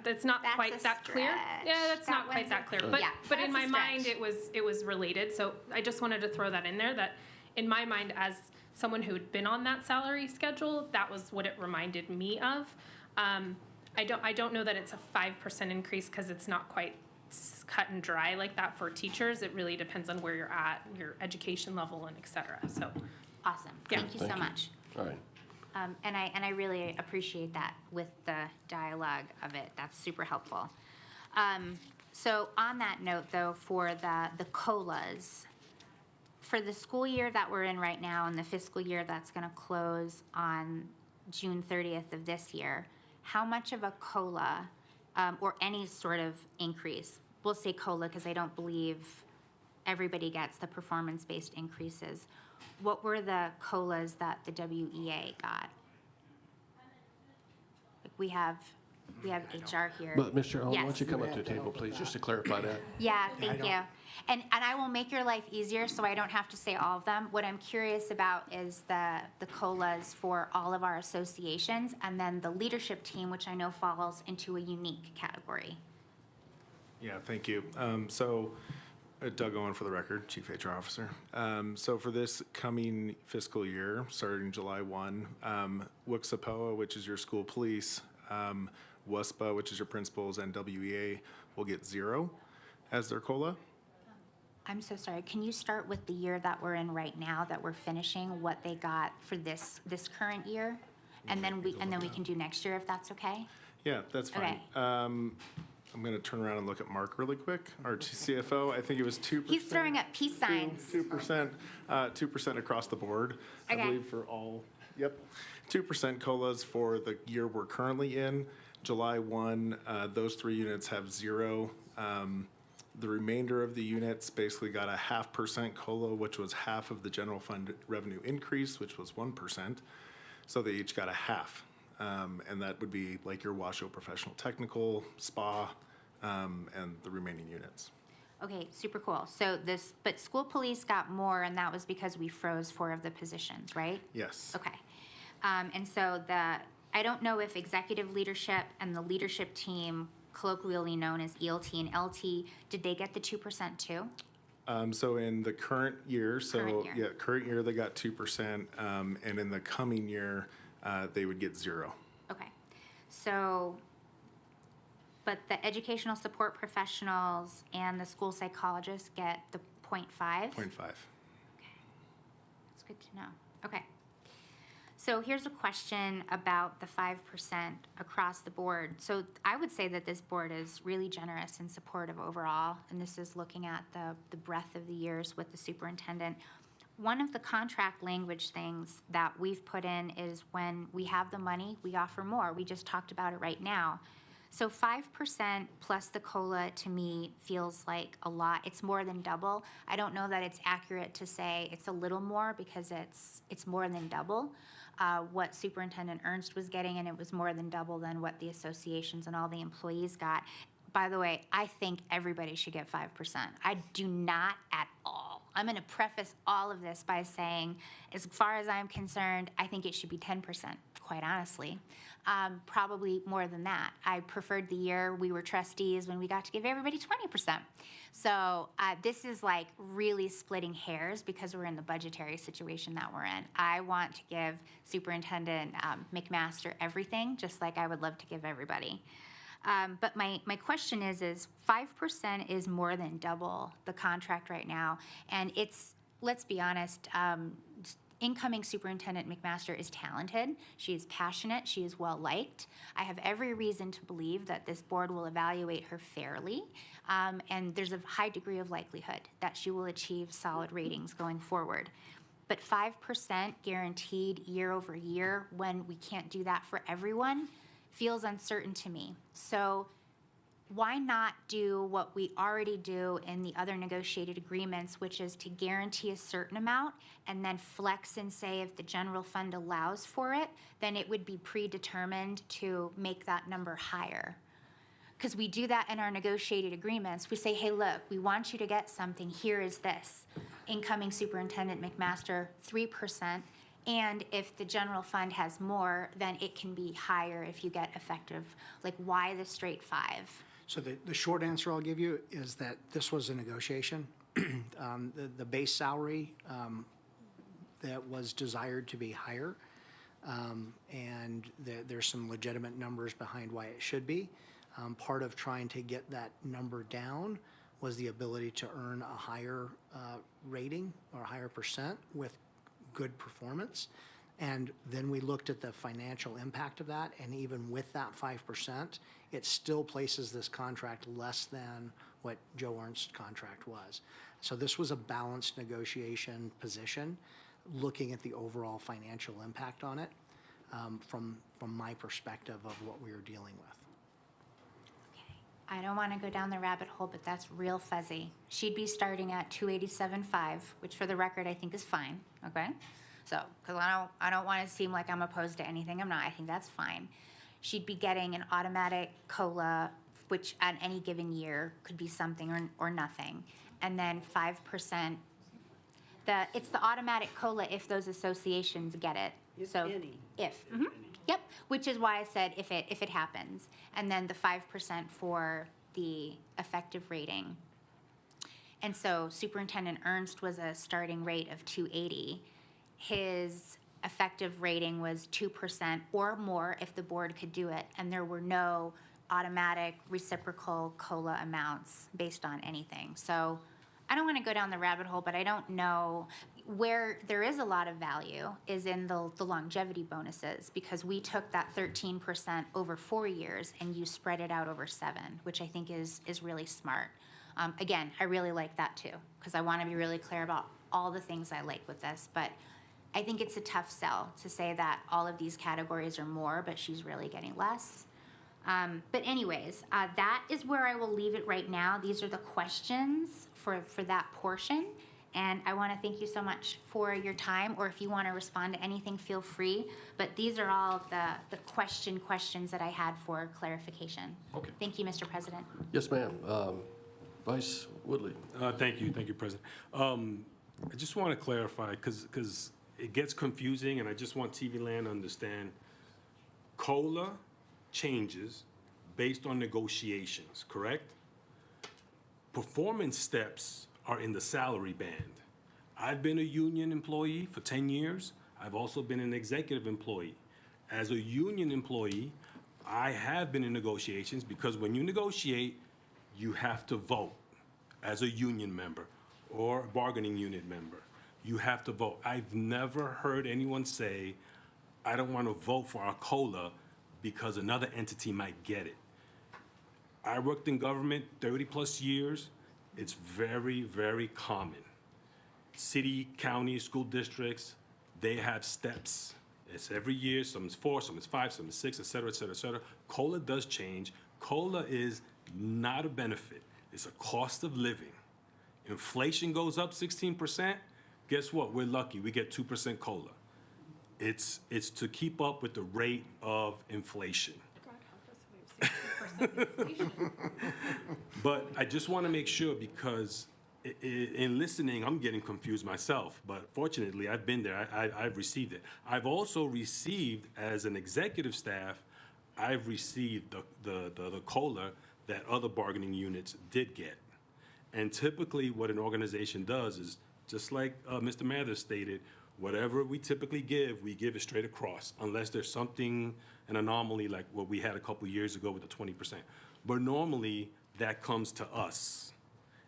that's not
That's
quite
a
that clear.
stretch.
Yeah, that's
That
not quite
one's
that clear.
a-
But
yeah,
but in
that's a
my mind,
stretch.
it was related. So I just wanted to throw that in there. That in my mind, as someone who had been on that salary schedule, that was what it reminded me of. I don't know that it's a 5% increase because it's not quite cut and dry like that for teachers. It really depends on where you're at, your education level, and et cetera. So,
Awesome,
Yeah.
thank you so much.
All right.
And I really appreciate that with the dialogue of it. That's super helpful. So on that note, though, for the COLAs, for the school year that we're in right now and the fiscal year that's going to close on June 30th of this year, how much of a COLA or any sort of increase, we'll say COLA because I don't believe everybody gets the performance-based increases. What were the COLAs that the WEA got? Like we have HR here.
But Mr. Owen, why
Yes.
don't you come up to the table, please, just to clarify that?
Yeah, thank you. And I will make your life easier so I don't have to say all of them. What I'm curious about is the COLAs for all of our associations and then the leadership team, which I know falls into a unique category.
Yeah, thank you. Doug Owen for the record, Chief HR Officer. So for this coming fiscal year, starting July 1, WCSD, which is your school police, WSPA, which is your principals, and WEA will get 0 as their COLA.
I'm so sorry. Can you start with the year that we're in right now, that we're finishing, what they got for this current year? And then we can do next year if that's okay?
Yeah, that's fine.
Okay.
I'm going to turn around and look at Mark really quick, our CFO. I think it was 2%.
He's throwing up peace signs.
2% across the board, I
Okay.
believe, for all. Yep. 2% COLAs for the year we're currently in. July 1, those 3 units have 0. The remainder of the units basically got a 0.5% COLA, which was half of the general fund revenue increase, which was 1%. So they each got a half. And that would be like your Washoe Professional Technical, SPA, and the remaining units.
Okay, super cool. So but school police got more, and that was because we froze 4 of the positions, right?
Yes.
Okay. And so I don't know if executive leadership and the leadership team, colloquially known as ELT and LT, did they get the 2% too?
So in the current year, current year they got 2%, and in the coming year, they would get 0.
Okay. So, but the educational support professionals and the school psychologists get the 0.5?
0.5.
It's good to know. Okay. So here's a question about the 5% across the board. So I would say that this board is really generous and supportive overall, and this is looking at the breadth of the years with the superintendent. One of the contract language things that we've put in is when we have the money, we offer more. We just talked about it right now. So 5% plus the COLA to me feels like a lot. It's more than double. I don't know that it's accurate to say it's a little more because it's more than double what Superintendent Ernst was getting, and it was more than double than what the associations and all the employees got. By the way, I think everybody should get 5%. I do not at all. I'm going to preface all of this by saying, as far as I'm concerned, I think it should be 10%, quite honestly. Probably more than that. I preferred the year we were trustees when we got to give everybody 20%. So this is like really splitting hairs because we're in the budgetary situation that we're in. I want to give Superintendent McMaster everything, just like I would love to give everybody. But my question is 5% is more than double the contract right now. And it's, let's be honest, incoming Superintendent McMaster is talented. She is passionate. She is well-liked. I have every reason to believe that this board will evaluate her fairly. And there's a high degree of likelihood that she will achieve solid ratings going forward. But 5% guaranteed year over year when we can't do that for everyone feels uncertain to me. So why not do what we already do in the other negotiated agreements, which is to guarantee a certain amount and then flex and say if the general fund allows for it, then it would be predetermined to make that number higher. Because we do that in our negotiated agreements. We say, hey, look, we want you to get something. Here is this. Incoming Superintendent McMaster, 3%. And if the general fund has more, then it can be higher if you get effective. Like, why the straight 5?
So the short answer I'll give you is that this was a negotiation. The base salary that was desired to be higher, and there's some legitimate numbers behind why it should be. Part of trying to get that number down was the ability to earn a higher rating or a higher percent with good performance. And then we looked at the financial impact of that, and even with that 5%, it still places this contract less than what Joe Ernst's contract was. So this was a balanced negotiation position, looking at the overall financial impact on it from my perspective of what we were dealing with.
Okay. I don't want to go down the rabbit hole, but that's real fuzzy. She'd be starting at 287.5, which for the record I think is fine, okay? So, because I don't want to seem like I'm opposed to anything. I'm not. I think that's fine. She'd be getting an automatic COLA, which at any given year could be something or nothing. And then 5%. It's the automatic COLA if those associations get it.
If any.
If. Mm-hmm. Yep. Which is why I said if it happens. And then the 5% for the effective rating. And so Superintendent Ernst was a starting rate of 280. His effective rating was 2% or more if the board could do it, and there were no automatic reciprocal COLA amounts based on anything. So I don't want to go down the rabbit hole, but I don't know where there is a lot of value is in the longevity bonuses, because we took that 13% over 4 years and you spread it out over 7, which I think is really smart. Again, I really like that too, because I want to be really clear about all the things I like with this, but I think it's a tough sell to say that all of these categories are more, but she's really getting less. But anyways, that is where I will leave it right now. These are the questions for that portion. And I want to thank you so much for your time, or if you want to respond to anything, feel free. But these are all the questions that I had for clarification.
Okay.
Thank you, Mr. President.
Yes, ma'am. Vice Woodley.
Thank you, President. I just want to clarify, because it gets confusing, and I just want TV Land to understand. COLA changes based on negotiations, correct? Performance steps are in the salary band. I've been a union employee for 10 years. I've also been an executive employee. As a union employee, I have been in negotiations because when you negotiate, you have to vote as a union member or a bargaining unit member. You have to vote. I've never heard anyone say, I don't want to vote for our COLA because another entity might get it. I worked in government 30-plus years. It's very, very common. City, county, school districts, they have steps. It's every year, some is 4, some is 5, some is 6, et cetera, et cetera, et cetera. COLA does change. COLA is not a benefit. It's a cost of living. Inflation goes up 16%. Guess what? We're lucky. We get 2% COLA. It's to keep up with the rate of inflation. But I just want to make sure because in listening, I'm getting confused myself. But fortunately, I've been there. I've received it. I've also received, as an executive staff, I've received the COLA that other bargaining units did get. And typically, what an organization does is, just like Mr. Mathers stated, whatever we typically give, we give it straight across, unless there's something, an anomaly like what we had a couple years ago with the 20%. But normally, that comes to us,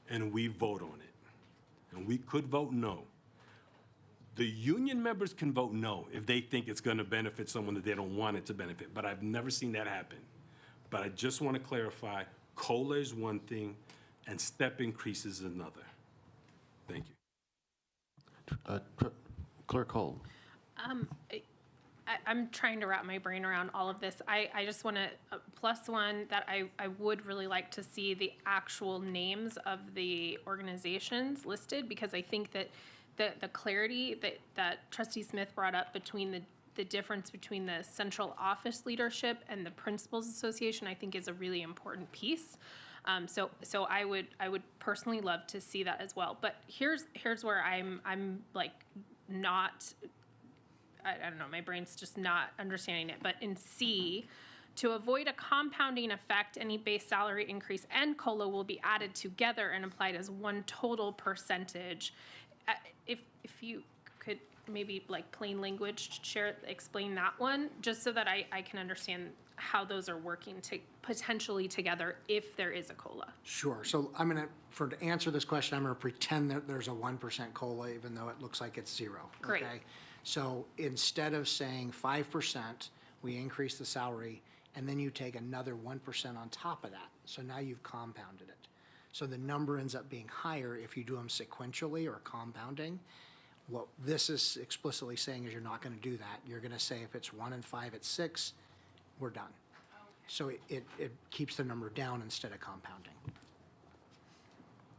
and we vote on it. And we could vote no. The union members can vote no if they think it's going to benefit someone that they don't want it to benefit, but I've never seen that happen. But I just want to clarify, COLA is one thing, and step increase is another. Thank you.
Clerk Hull.
I'm trying to wrap my brain around all of this. I just want to, plus one, that I would really like to see the actual names of the organizations listed, because I think that the clarity that Trustee Smith brought up between the difference between the central office leadership and the Principals Association, I think is a really important piece. So I would personally love to see that as well. But here's where I'm like not, I don't know, my brain's just not understanding it. But in C, to avoid a compounding effect, any base salary increase and COLA will be added together and applied as one total percentage. If you could maybe like plain language explain that one, just so that I can understand how those are working potentially together if there is a COLA.
Sure. So to answer this question, I'm going to pretend that there's a 1% COLA, even though it looks like it's 0.
Great.
Okay? So instead of saying 5%, we increase the salary, and then you take another 1% on top of that. So now you've compounded it. So the number ends up being higher if you do them sequentially or compounding. What this is explicitly saying is you're not going to do that. You're going to say if it's 1 and 5, it's 6, we're done. So it keeps the number down instead of compounding.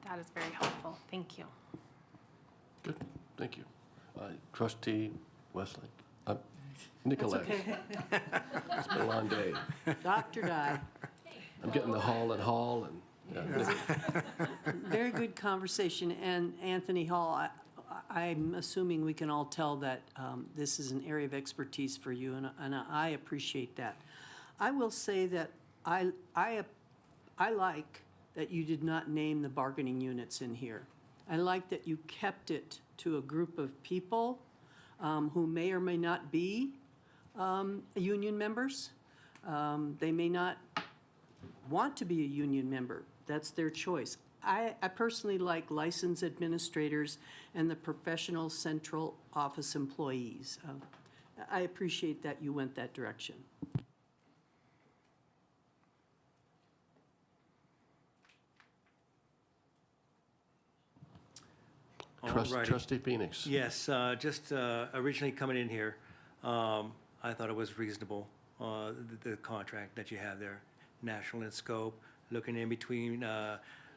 That is very helpful. Thank you.
Good, thank you. Trustee Westlake. Nicolay. It's been a long day.
Dr. Dye.
I'm getting the Hall and Hall and,
Very good conversation. And Anthony Hall, I'm assuming we can all tell that this is an area of expertise for you, and I appreciate that. I will say that I like that you did not name the bargaining units in here. I like that you kept it to a group of people who may or may not be union members. They may not want to be a union member. That's their choice. I personally like licensed administrators and the professional central office employees. I appreciate that you went that direction.
Alrighty.
Trustee Phoenix.
Yes, just originally coming in here, I thought it was reasonable, the contract that you have there, national in scope, looking in between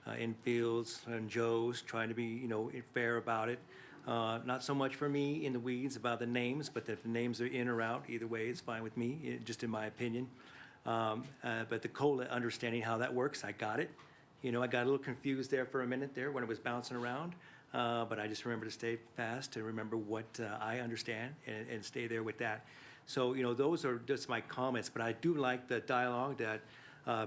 infields and Joes, trying to be, fair about it. Not so much for me in the weeds about the names, but if the names are in or out, either way, it's fine with me, just in my opinion. But the COLA, understanding how that works, I got it. I got a little confused there for a minute there when it was bouncing around. But I just remember to stay fast and remember what I understand and stay there with that. So, those are just my comments. But I do like the dialogue that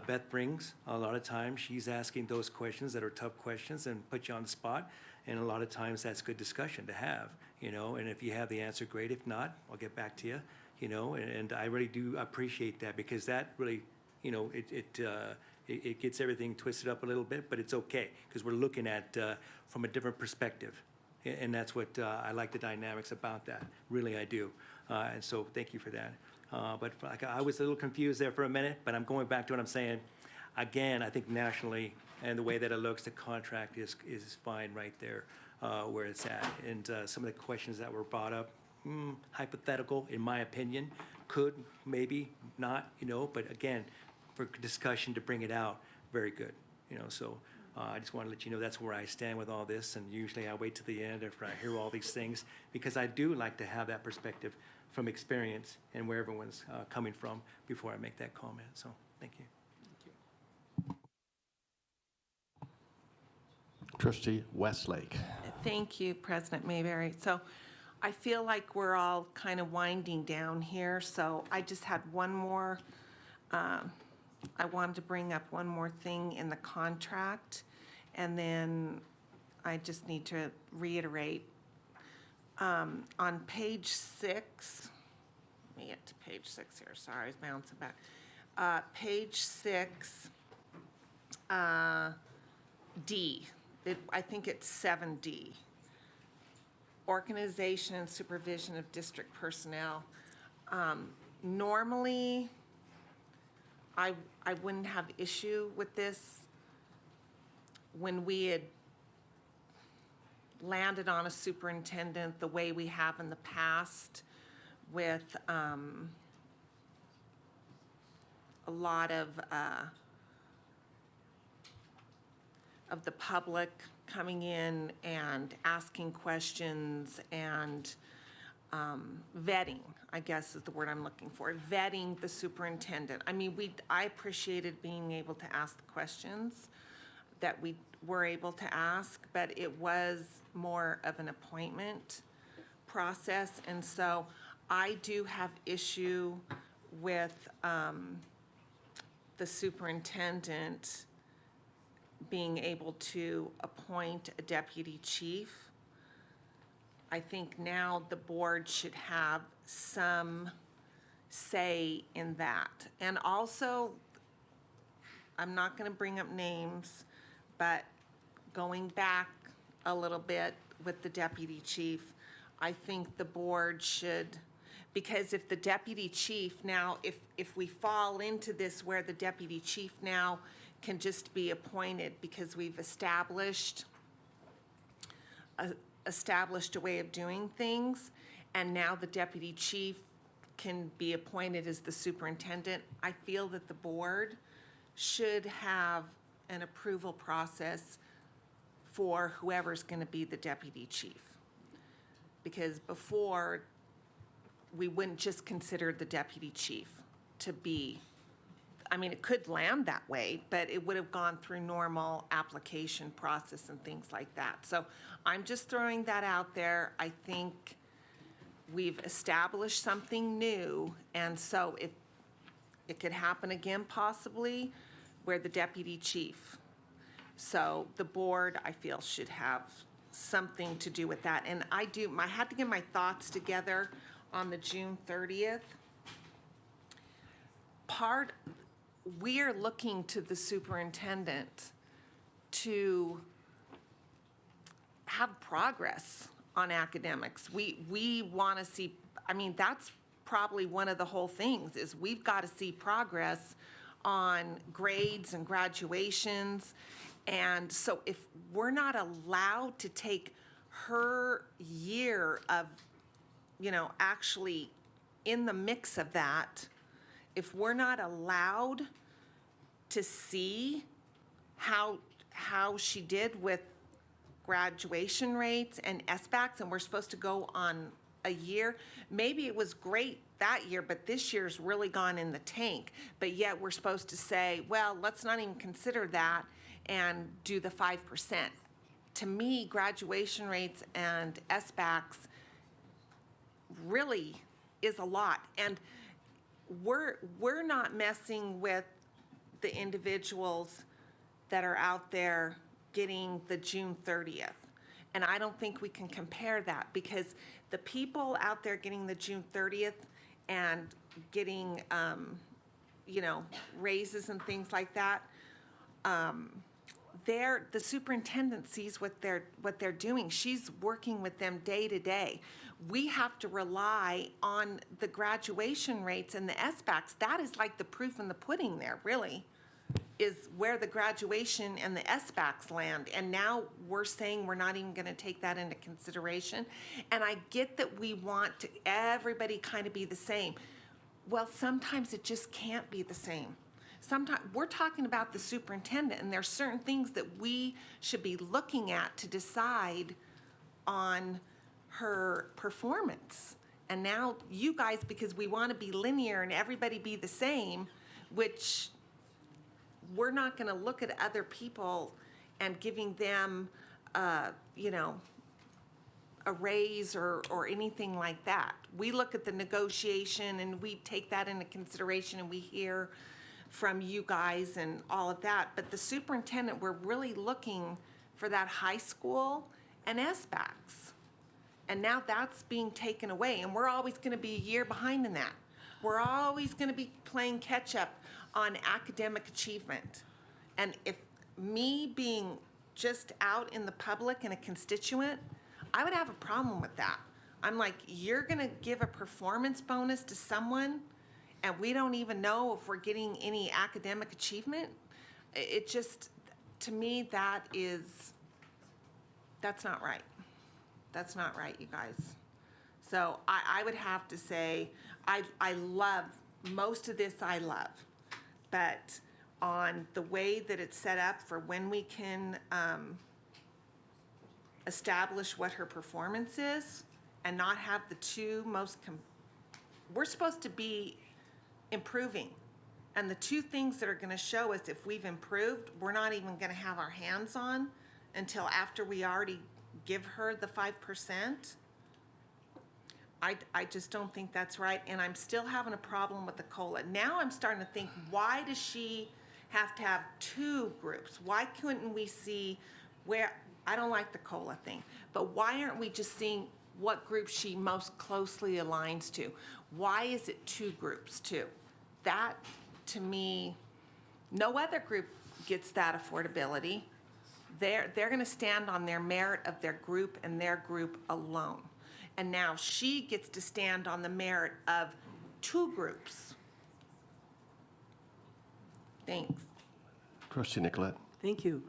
Beth brings. A lot of times she's asking those questions that are tough questions and put you on the spot. And a lot of times that's good discussion to have, And if you have the answer, great. If not, I'll get back to you. you know, and I really do appreciate that, because that really, you know, it gets everything twisted up a little bit, but it's okay, because we're looking at from a different perspective. And that's what I like the dynamics about that. Really, I do. And so thank you for that. But like, I was a little confused there for a minute, but I'm going back to what I'm saying. Again, I think nationally, and the way that it looks, the contract is fine right there where it's at. And some of the questions that were brought up, hypothetical, in my opinion, could, maybe not, you know, but again, for discussion to bring it out, very good, you know, so I just want to let you know that's where I stand with all this, and usually I wait to the end after I hear all these things, because I do like to have that perspective from experience and where everyone's coming from before I make that comment, so thank you.
Trustee Westlake.
Thank you, President Mayberry. So I feel like we're all kind of winding down here, so I just had one more, I wanted to bring up one more thing in the contract, and then I just need to reiterate. On page 6, let me get to page 6 here, sorry, I was bouncing back. Page 6, D, I think it's 7D. Organization and supervision of district personnel. Normally, I wouldn't have issue with this when we had landed on a superintendent the way we have in the past with a lot of the public coming in and asking questions and vetting, I guess is the word I'm looking for, vetting the superintendent. I mean, I appreciated being able to ask the questions that we were able to ask, but it was more of an appointment process. And so I do have issue with the superintendent being able to appoint a deputy chief. I think now the board should have some say in that. And also, I'm not going to bring up names, but going back a little bit with the deputy chief, I think the board should, because if the deputy chief now, if we fall into this where the deputy chief now can just be appointed because we've established a way of doing things, and now the deputy chief can be appointed as the superintendent, I feel that the board should have an approval process for whoever's going to be the deputy chief. Because before, we wouldn't just consider the deputy chief to be, I mean, it could land that way, but it would have gone through normal application process and things like that. So I'm just throwing that out there. I think we've established something new, and so if it could happen again possibly, where the deputy chief. So the board, I feel, should have something to do with that. And I had to get my thoughts together on the June 30th. We are looking to the superintendent to have progress on academics. We want to see, I mean, that's probably one of the whole things, is we've got to see progress on grades and graduations. And so if we're not allowed to take her year of, actually in the mix of that, if we're not allowed to see how she did with graduation rates and SBACs, and we're supposed to go on a year, maybe it was great that year, but this year's really gone in the tank. But yet we're supposed to say, well, let's not even consider that and do the 5%. To me, graduation rates and SBACs really is a lot. And we're not messing with the individuals that are out there getting the June 30th. And I don't think we can compare that, because the people out there getting the June 30th, and getting, raises and things like that, the superintendent sees what they're doing. She's working with them day to day. We have to rely on the graduation rates and the SBACs. That is like the proof in the pudding there, really, is where the graduation and the SBACs land. And now we're saying we're not even going to take that into consideration. And I get that we want to everybody kind of be the same. Well, sometimes it just can't be the same. Sometimes we're talking about the superintendent, and there's certain things that we should be looking at to decide on her performance. And now you guys, because we want to be linear and everybody be the same, which we're not going to look at other people and giving them, a raise or anything like that. We look at the negotiation and we take that into consideration, and we hear from you guys and all of that. But the superintendent, we're really looking for that high school and SBACs. And now that's being taken away, and we're always going to be a year behind in that. We're always going to be playing catch up on academic achievement. And if me being just out in the public and a constituent, I would have a problem with that. I'm like, you're going to give a performance bonus to someone and we don't even know if we're getting any academic achievement? It just, to me, that's not right. That's not right, you guys. So I would have to say, I love, most of this I love, but on the way that it's set up for when we can establish what her performance is and not have the two most, we're supposed to be improving. And the two things that are going to show us if we've improved, we're not even going to have our hands on until after we already give her the 5%. I just don't think that's right. And I'm still having a problem with the COLA. Now I'm starting to think, why does she have to have two groups? Why couldn't we see where, I don't like the COLA thing, but why aren't we just seeing what group she most closely aligns to? Why is it two groups too? That, to me, no other group gets that affordability. They're going to stand on their merit of their group and their group alone. And now she gets to stand on the merit of two groups. Thanks.
Trustee Nicolette.
Thank you.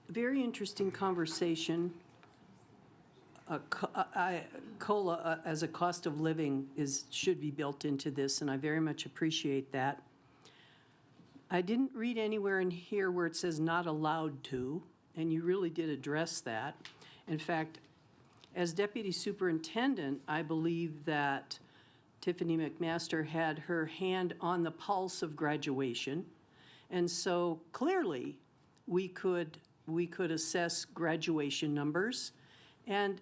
Very interesting conversation. COLA as a cost of living should be built into this, and I very much appreciate that. I didn't read anywhere in here where it says not allowed to, and you really did address that. In fact, as deputy superintendent, I believe that Tiffany McMaster had her hand on the pulse of graduation. And so clearly, we could assess graduation numbers. And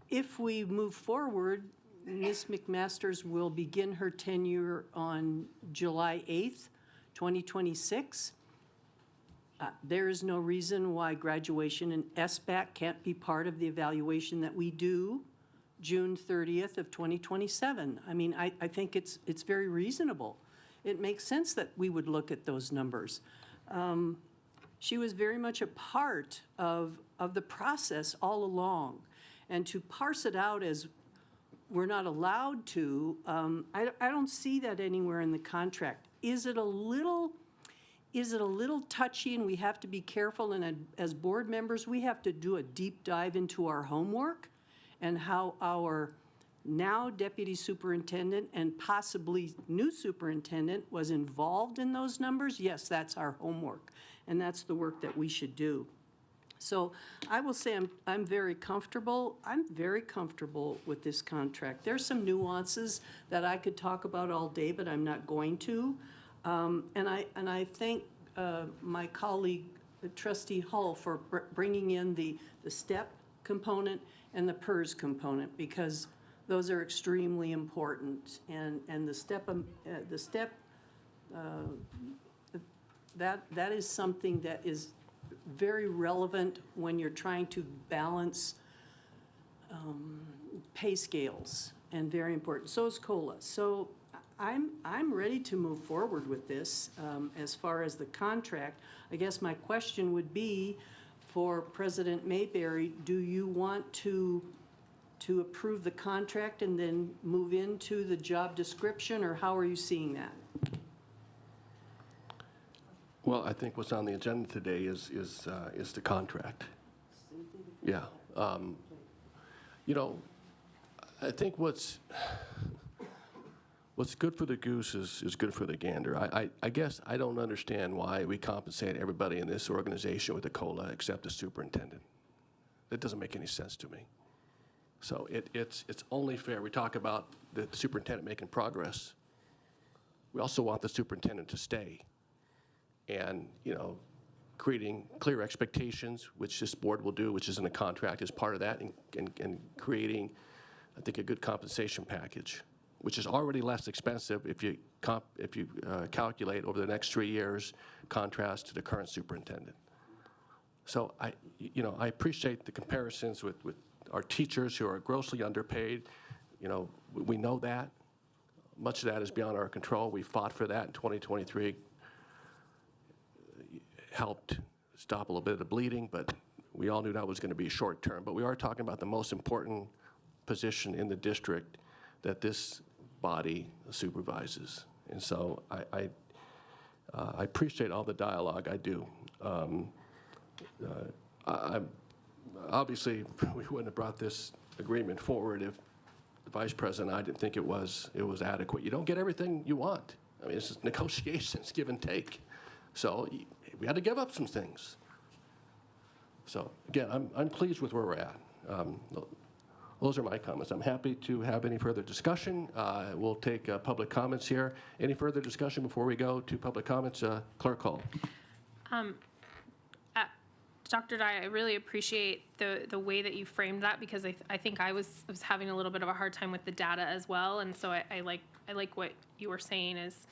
if we move forward, Ms. McMasters will begin her tenure on July 8th, 2026. There is no reason why graduation and SBAC can't be part of the evaluation that we do June 30th of 2027. I mean, I think it's very reasonable. It makes sense that we would look at those numbers. She was very much a part of the process all along. And to parse it out as we're not allowed to, I don't see that anywhere in the contract. Is it a little touchy, and we have to be careful, and as board members, we have to do a deep dive into our homework and how our now deputy superintendent and possibly new superintendent was involved in those numbers? Yes, that's our homework, and that's the work that we should do. So I will say I'm very comfortable. I'm very comfortable with this contract. There's some nuances that I could talk about all day, but I'm not going to. And I thank my colleague, Trustee Hull, for bringing in the STEP component and the PERS component, because those are extremely important. And the STEP that is something that is very relevant when you're trying to balance pay scales and very important. So is COLA. So I'm ready to move forward with this. As far as the contract, I guess my question would be for President Mayberry, do you want to approve the contract and then move into the job description, or how are you seeing that?
Well, I think what's on the agenda today is the contract. Yeah. You know, I think what's good for the goose is good for the gander. I guess I don't understand why we compensate everybody in this organization with a COLA except the superintendent. That doesn't make any sense to me. So it's only fair. We talk about the superintendent making progress. We also want the superintendent to stay. And, you know, creating clear expectations, which this board will do, which is in the contract, is part of that, and creating, I think, a good compensation package, which is already less expensive if you calculate over the next 3 years, contrast to the current superintendent. So I appreciate the comparisons with our teachers who are grossly underpaid. You know, we know that. Much of that is beyond our control. We fought for that in 2023. Helped stop a little bit of the bleeding, but we all knew that was going to be short term. But we are talking about the most important position in the district that this body supervises. And so I appreciate all the dialogue. I do. Obviously, we wouldn't have brought this agreement forward if the vice president, I didn't think it was adequate. You don't get everything you want. I mean, it's just negotiations, give and take. So we had to give up some things. So again, I'm pleased with where we're at. Those are my comments. I'm happy to have any further discussion. We'll take public comments here. Any further discussion before we go to public comments? Clerk call.
Dr. Dye, I really appreciate the way that you framed that, because I think I was having a little bit of a hard time with the data as well. And so I like what you were saying is,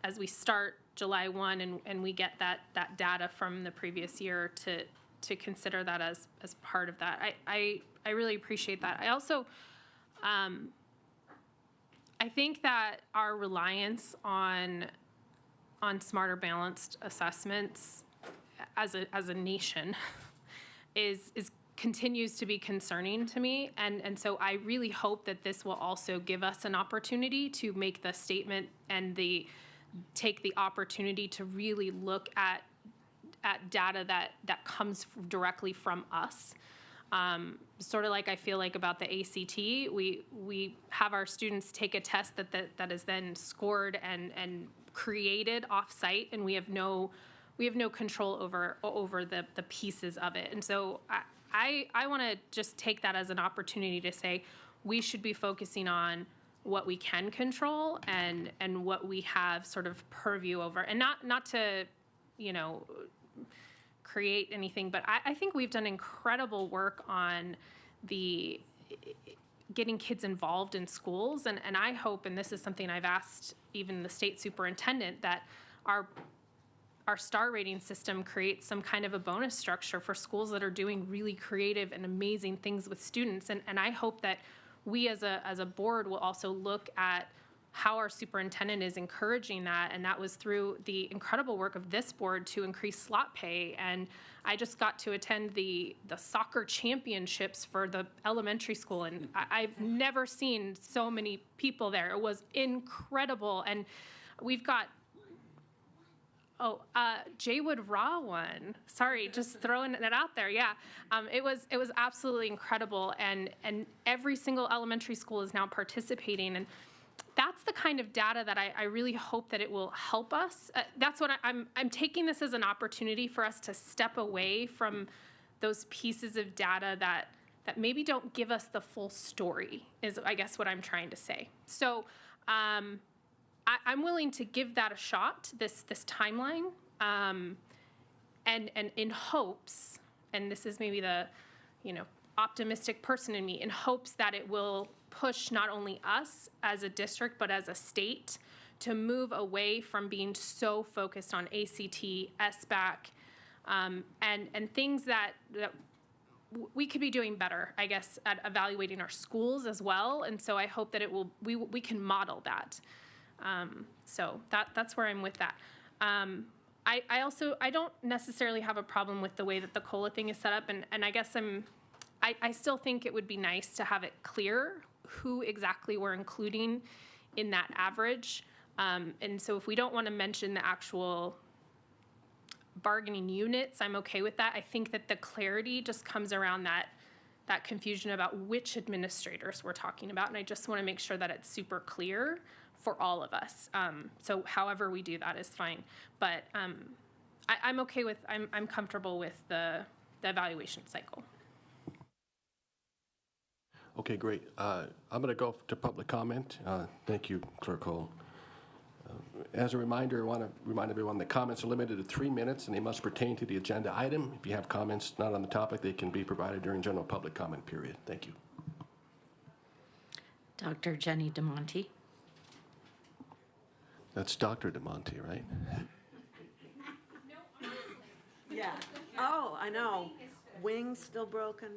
as we start July 1 and we get that data from the previous year to consider that as part of that. I really appreciate that. I also, I think that our reliance on smarter balanced assessments as a nation is continues to be concerning to me. And so I really hope that this will also give us an opportunity to make the statement and take the opportunity to really look at data that comes directly from us. Sort of like I feel like about the ACT, we have our students take a test that is then scored and created off-site, and we have no control over the pieces of it. And so I want to just take that as an opportunity to say we should be focusing on what we can control and what we have sort of purview over, and not to, create anything, but I think we've done incredible work on getting kids involved in schools, and I hope, and this is something I've asked even the state superintendent, that our star rating system creates some kind of a bonus structure for schools that are doing really creative and amazing things with students, and I hope that we as a board will also look at how our superintendent is encouraging that, and that was through the incredible work of this board to increase slot pay. And I just got to attend the soccer championships for the elementary school, and I've never seen so many people there. It was incredible. And we've got Jaywood Raw won. Sorry, just throwing that out there. Yeah, it was absolutely incredible, and every single elementary school is now participating, and that's the kind of data that I really hope that it will help us. That's what I'm taking this as an opportunity for us to step away from those pieces of data that maybe don't give us the full story, is I guess what I'm trying to say. So I'm willing to give that a shot, this timeline, and in hopes, and this is maybe the optimistic person in me, in hopes that it will push not only us as a district but as a state to move away from being so focused on ACT, SBAC, and things that we could be doing better, I guess, at evaluating our schools as well. And so I hope that we can model that. So that's where I'm with that. I don't necessarily have a problem with the way that the COLA thing is set up, and I guess I still think it would be nice to have it clear who exactly we're including in that average. And so if we don't want to mention the actual bargaining units, I'm okay with that. I think that the clarity just comes around that confusion about which administrators we're talking about, and I just want to make sure that it's super clear for all of us. So however we do that is fine. But I'm okay with, I'm comfortable with the evaluation cycle.
Okay, great. I'm going to go to public comment. Thank you, Clerk Hull. As a reminder, I want to remind everyone that comments are limited to 3 minutes and they must pertain to the agenda item. If you have comments not on the topic, they can be provided during general public comment period. Thank you.
Dr. Jenny DeMonte.
That's Dr. DeMonte, right?
Yeah. Oh, I know. Wings still broken.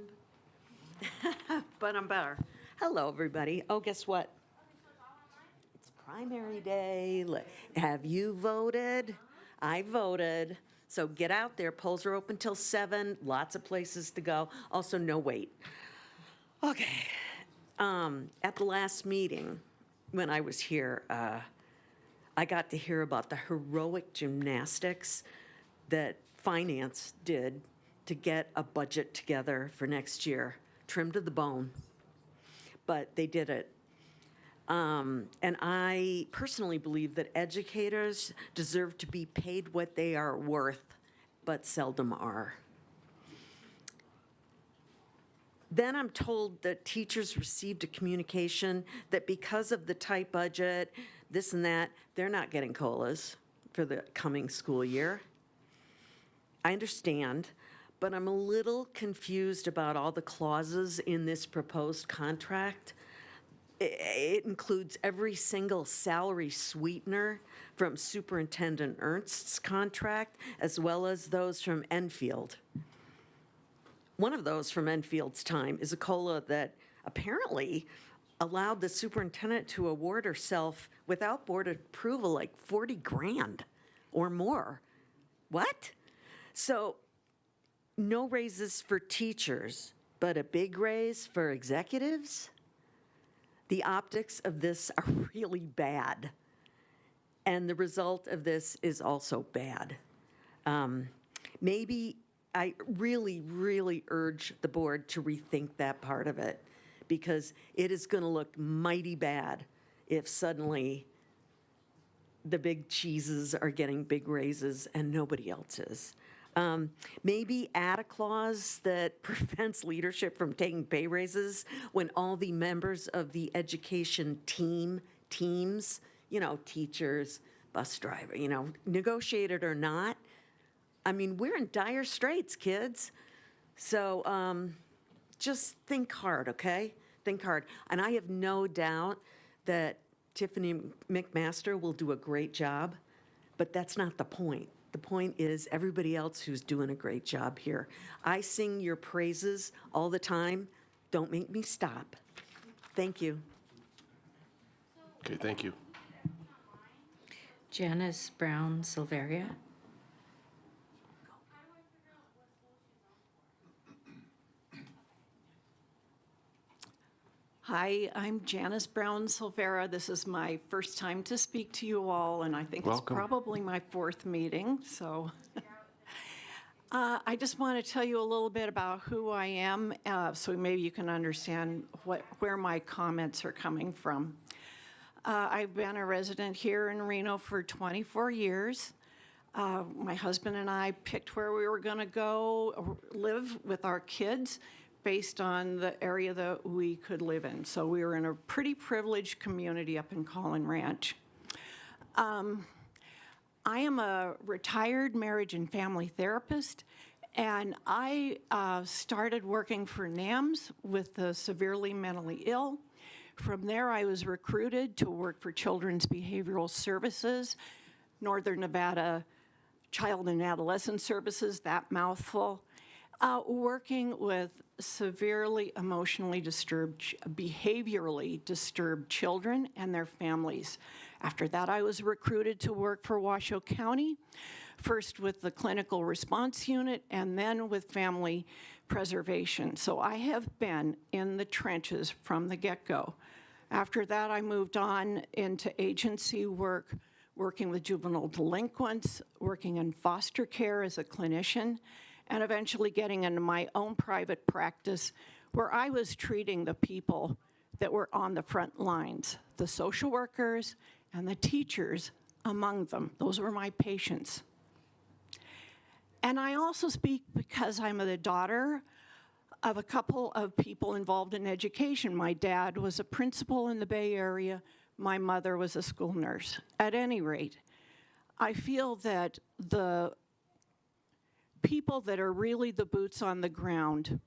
But I'm better. Hello, everybody. Oh, guess what? It's primary day. Have you voted? I voted. So get out there. Polls are open till 7. Lots of places to go. Also, no wait. Okay. At the last meeting, when I was here, I got to hear about the heroic gymnastics that finance did to get a budget together for next year, trimmed to the bone. But they did it. And I personally believe that educators deserve to be paid what they are worth, but seldom are. Then I'm told that teachers received a communication that because of the tight budget, this and that, they're not getting COLAs for the coming school year. I understand, but I'm a little confused about all the clauses in this proposed contract. It includes every single salary sweetener from Superintendent Ernst's contract, as well as those from Enfield. One of those from Enfield's time is a COLA that apparently allowed the superintendent to award herself without board approval like 40 grand or more. What? So no raises for teachers, but a big raise for executives? The optics of this are really bad. And the result of this is also bad. Maybe I really, really urge the board to rethink that part of it, because it is going to look mighty bad if suddenly the big cheeses are getting big raises and nobody else is. Maybe add a clause that prevents leadership from taking pay raises when all the members of the education teams, teachers, bus driver, negotiated or not. I mean, we're in dire straits, kids. So just think hard, okay? Think hard. And I have no doubt that Tiffany McMaster will do a great job, but that's not the point. The point is everybody else who's doing a great job here. I sing your praises all the time. Don't make me stop. Thank you.
Okay, thank you.
Janice Brown Silveria.
Hi, I'm Janice Brown Silvera. This is my first time to speak to you all, and I think
Welcome.
it's probably my 4th meeting, so. I just want to tell you a little bit about who I am, so maybe you can understand where my comments are coming from. I've been a resident here in Reno for 24 years. My husband and I picked where we were going to go live with our kids based on the area that we could live in. So we were in a pretty privileged community up in Collin Ranch. I am a retired marriage and family therapist, and I started working for NAMS with the severely mentally ill. From there, I was recruited to work for Children's Behavioral Services, Northern Nevada Child and Adolescent Services, that mouthful. Working with severely emotionally disturbed, behaviorally disturbed children and their families. After that, I was recruited to work for Washoe County, first with the Clinical Response Unit and then with Family Preservation. So I have been in the trenches from the get-go. After that, I moved on into agency work, working with juvenile delinquents, working in foster care as a clinician, and eventually getting into my own private practice where I was treating the people that were on the front lines, the social workers and the teachers among them. Those were my patients. And I also speak because I'm the daughter of a couple of people involved in education. My dad was a principal in the Bay Area. My mother was a school nurse. At any rate, I feel that the people that are really the boots on the ground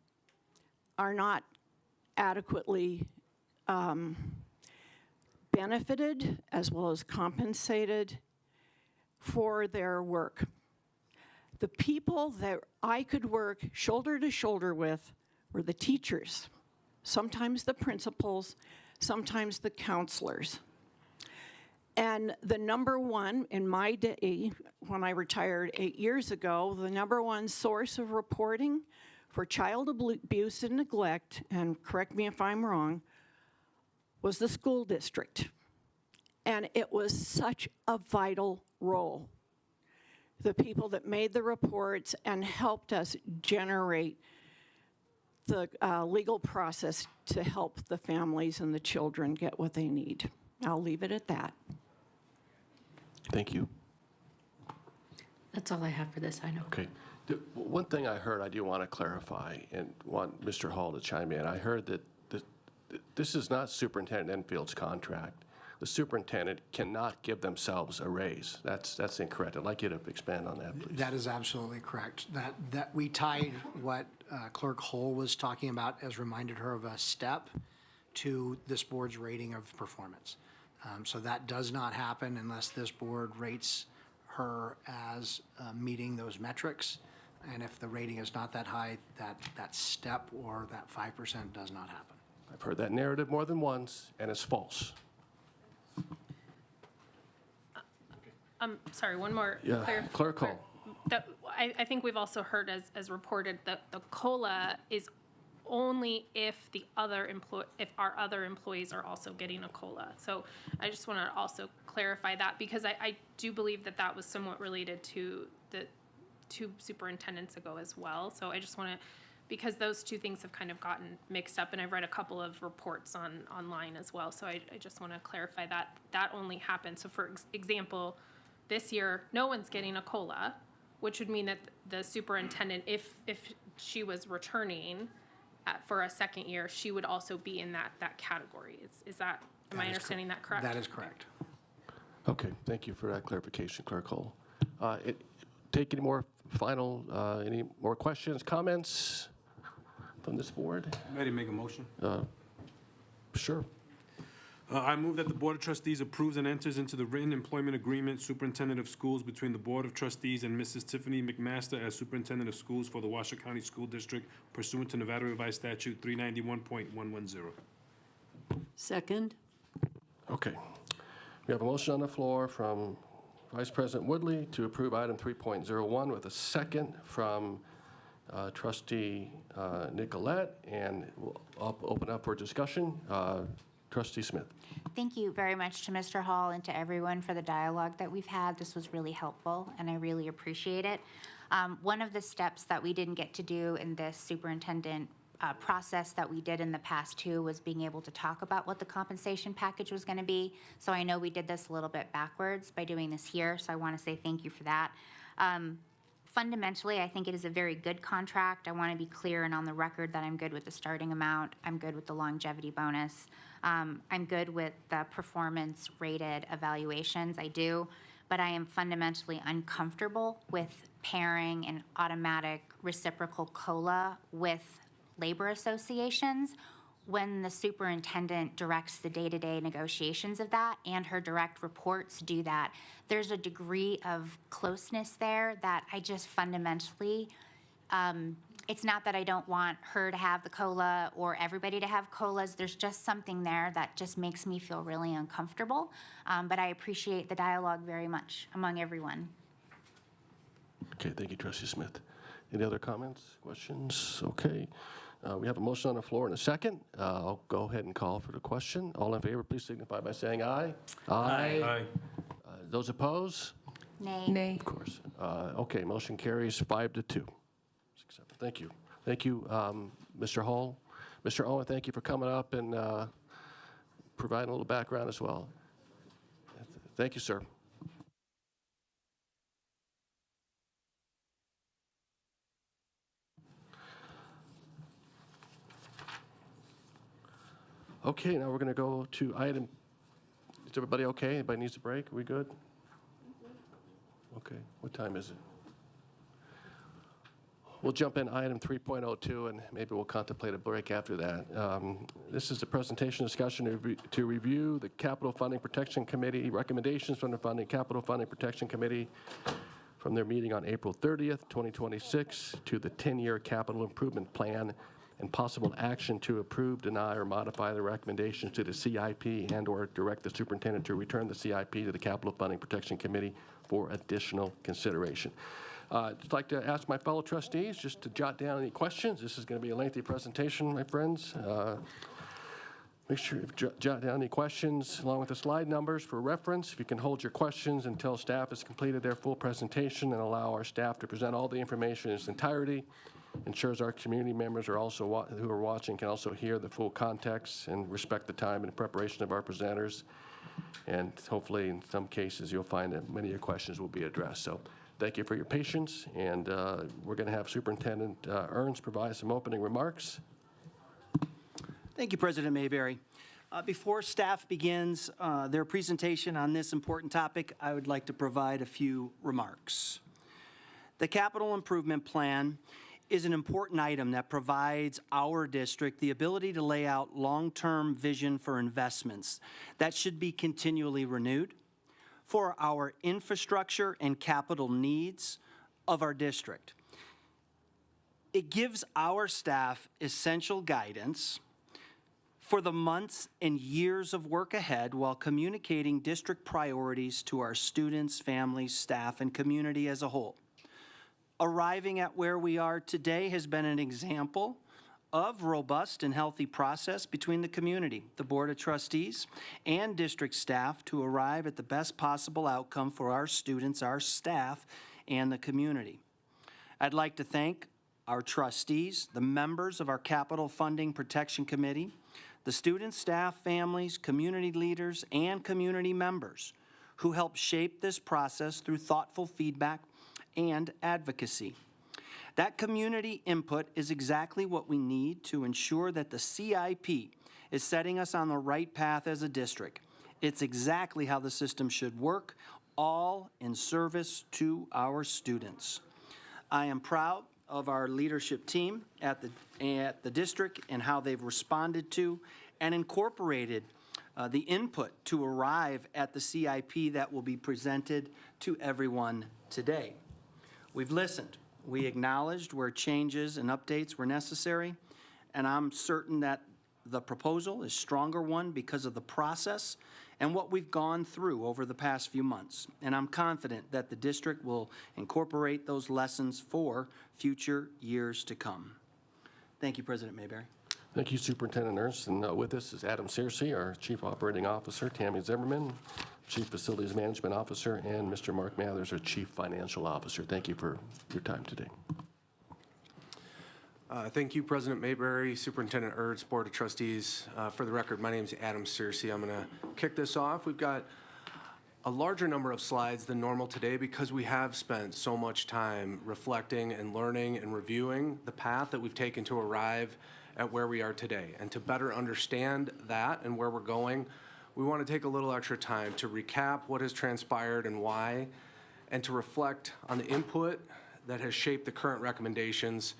are not adequately benefited as well as compensated for their work. The people that I could work shoulder to shoulder with were the teachers, sometimes the principals, sometimes the counselors. And the number one in my day, when I retired 8 years ago, the number one source of reporting for child abuse and neglect, and correct me if I'm wrong, was the school district. And it was such a vital role. The people that made the reports and helped us generate the legal process to help the families and the children get what they need. I'll leave it at that.
Thank you.
That's all I have for this item.
Okay. One thing I heard I do want to clarify and want Mr. Hall to chime in. I heard that this is not Superintendent Enfield's contract. The superintendent cannot give themselves a raise. That's incorrect. I'd like you to expand on that, please.
That is absolutely correct. That we tied what Clerk Hull was talking about as reminded her of a step to this board's rating of performance. So that does not happen unless this board rates her as meeting those metrics. And if the rating is not that high, that step or that 5% does not happen.
I've heard that narrative more than once, and it's false.
Sorry, one more.
Yeah, Clerk Hull.
I think we've also heard as reported that the COLA is only if our other employees are also getting a COLA. So I just want to also clarify that because I do believe that was somewhat related to the two superintendents ago as well. So I just want to, because those two things have kind of gotten mixed up, and I've read a couple of reports online as well. So I just want to clarify that only happened. So for example, this year, no one's getting a COLA, which would mean that the superintendent, if she was returning for a second year, she would also be in that category. Am I understanding that correct?
That is correct.
Okay, thank you for that clarification, Clerk Hull. Take any more questions, comments from this board?
Ready to make a motion?
Sure.
I move that the Board of Trustees approves and enters into the written employment agreement, Superintendent of Schools, between the Board of Trustees and Mrs. Tiffany McMaster as Superintendent of Schools for the Washoe County School District pursuant to Nevada Revised Statute 391.110.
Second?
Okay. We have a motion on the floor from Vice President Woodley to approve item 3.01 with a second from Trustee Nicolette, and we'll open up for discussion. Trustee Smith.
Thank you very much to Mr. Hall and to everyone for the dialogue that we've had. This was really helpful, and I really appreciate it. One of the steps that we didn't get to do in this superintendent process that we did in the past too was being able to talk about what the compensation package was going to be. So I know we did this a little bit backwards by doing this here, so I want to say thank you for that. Fundamentally, I think it is a very good contract. I want to be clear and on the record that I'm good with the starting amount. I'm good with the longevity bonus. I'm good with the performance-rated evaluations. I do. But I am fundamentally uncomfortable with pairing an automatic reciprocal COLA with labor associations when the superintendent directs the day-to-day negotiations of that and her direct reports do that. There's a degree of closeness there that I just fundamentally it's not that I don't want her to have the COLA or everybody to have COLAs. There's just something there that just makes me feel really uncomfortable. But I appreciate the dialogue very much among everyone.
Okay, thank you, Trustee Smith. Any other comments, questions? Okay. We have a motion on the floor in a second. I'll go ahead and call for the question. All in favor, please signify by saying aye.
Aye.
Those opposed?
Nay.
Of course. Okay, motion carries 5-2. Thank you. Thank you, Mr. Hall. Mr. Owen, thank you for coming up and providing a little background as well. Thank you, sir. Okay, now we're going to go to item, is everybody okay? Anybody needs a break? Are we good? Okay, what time is it? We'll jump in item 3.02, and maybe we'll contemplate a break after that. This is a presentation discussion to review the Capital Funding Protection Committee recommendations from the Capital Funding Protection Committee from their meeting on April 30th, 2026, to the 10-year capital improvement plan and possible action to approve, deny, or modify the recommendations to the CIP and/or direct the superintendent to return the CIP to the Capital Funding Protection Committee for additional consideration. I'd just like to ask my fellow trustees just to jot down any questions. This is going to be a lengthy presentation, my friends. Make sure you jot down any questions along with the slide numbers for reference. If you can hold your questions until staff has completed their full presentation and allow our staff to present all the information in its entirety, ensures our community members are also who are watching can also hear the full context and respect the time and preparation of our presenters. And hopefully, in some cases, you'll find that many of your questions will be addressed. So thank you for your patience, and we're going to have Superintendent Ernst provide some opening remarks.
Thank you, President Mayberry. Before staff begins their presentation on this important topic, I would like to provide a few remarks. The Capital Improvement Plan is an important item that provides our district the ability to lay out long-term vision for investments that should be continually renewed for our infrastructure and capital needs of our district. It gives our staff essential guidance for the months and years of work ahead while communicating district priorities to our students, families, staff, and community as a whole. Arriving at where we are today has been an example of robust and healthy process between the community, the Board of Trustees, and district staff to arrive at the best possible outcome for our students, our staff, and the community. I'd like to thank our trustees, the members of our Capital Funding Protection Committee, the students, staff, families, community leaders, and community members who helped shape this process through thoughtful feedback and advocacy. That community input is exactly what we need to ensure that the CIP is setting us on the right path as a district. It's exactly how the system should work, all in service to our students. I am proud of our leadership team at the district and how they've responded to and incorporated the input to arrive at the CIP that will be presented to everyone today. We've listened. We acknowledged where changes and updates were necessary, and I'm certain that the proposal is a stronger one because of the process and what we've gone through over the past few months. And I'm confident that the district will incorporate those lessons for future years to come. Thank you, President Mayberry.
Thank you, Superintendent Ernst. And with us is Adam Searcy, our Chief Operating Officer, Tammy Zimmerman, Chief Facilities Management Officer, and Mr. Mark Mathers, our Chief Financial Officer. Thank you for your time today.
Thank you, President Mayberry, Superintendent Ernst, Board of Trustees. For the record, my name is Adam Searcy. I'm going to kick this off. We've got a larger number of slides than normal today because we have spent so much time reflecting and learning and reviewing the path that we've taken to arrive at where we are today. And to better understand that and where we're going, we want to take a little extra time to recap what has transpired and why, and to reflect on the input that has shaped the current recommendations.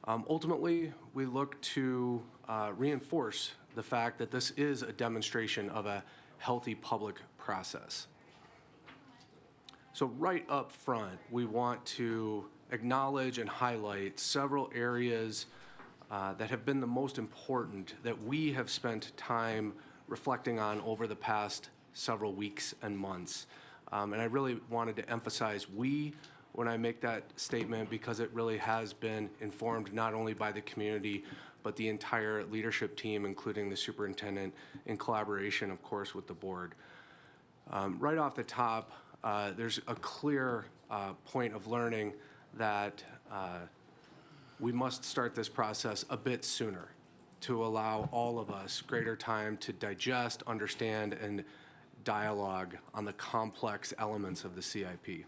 Ultimately, we look to reinforce the fact that this is a demonstration of a healthy public process. So right up front, we want to acknowledge and highlight several areas that have been the most important that we have spent time reflecting on over the past several weeks and months. And I really wanted to emphasize we when I make that statement because it really has been informed not only by the community, but the entire leadership team, including the superintendent, in collaboration, of course, with the board. Right off the top, there's a clear point of learning that we must start this process a bit sooner to allow all of us greater time to digest, understand, and dialogue on the complex elements of the CIP.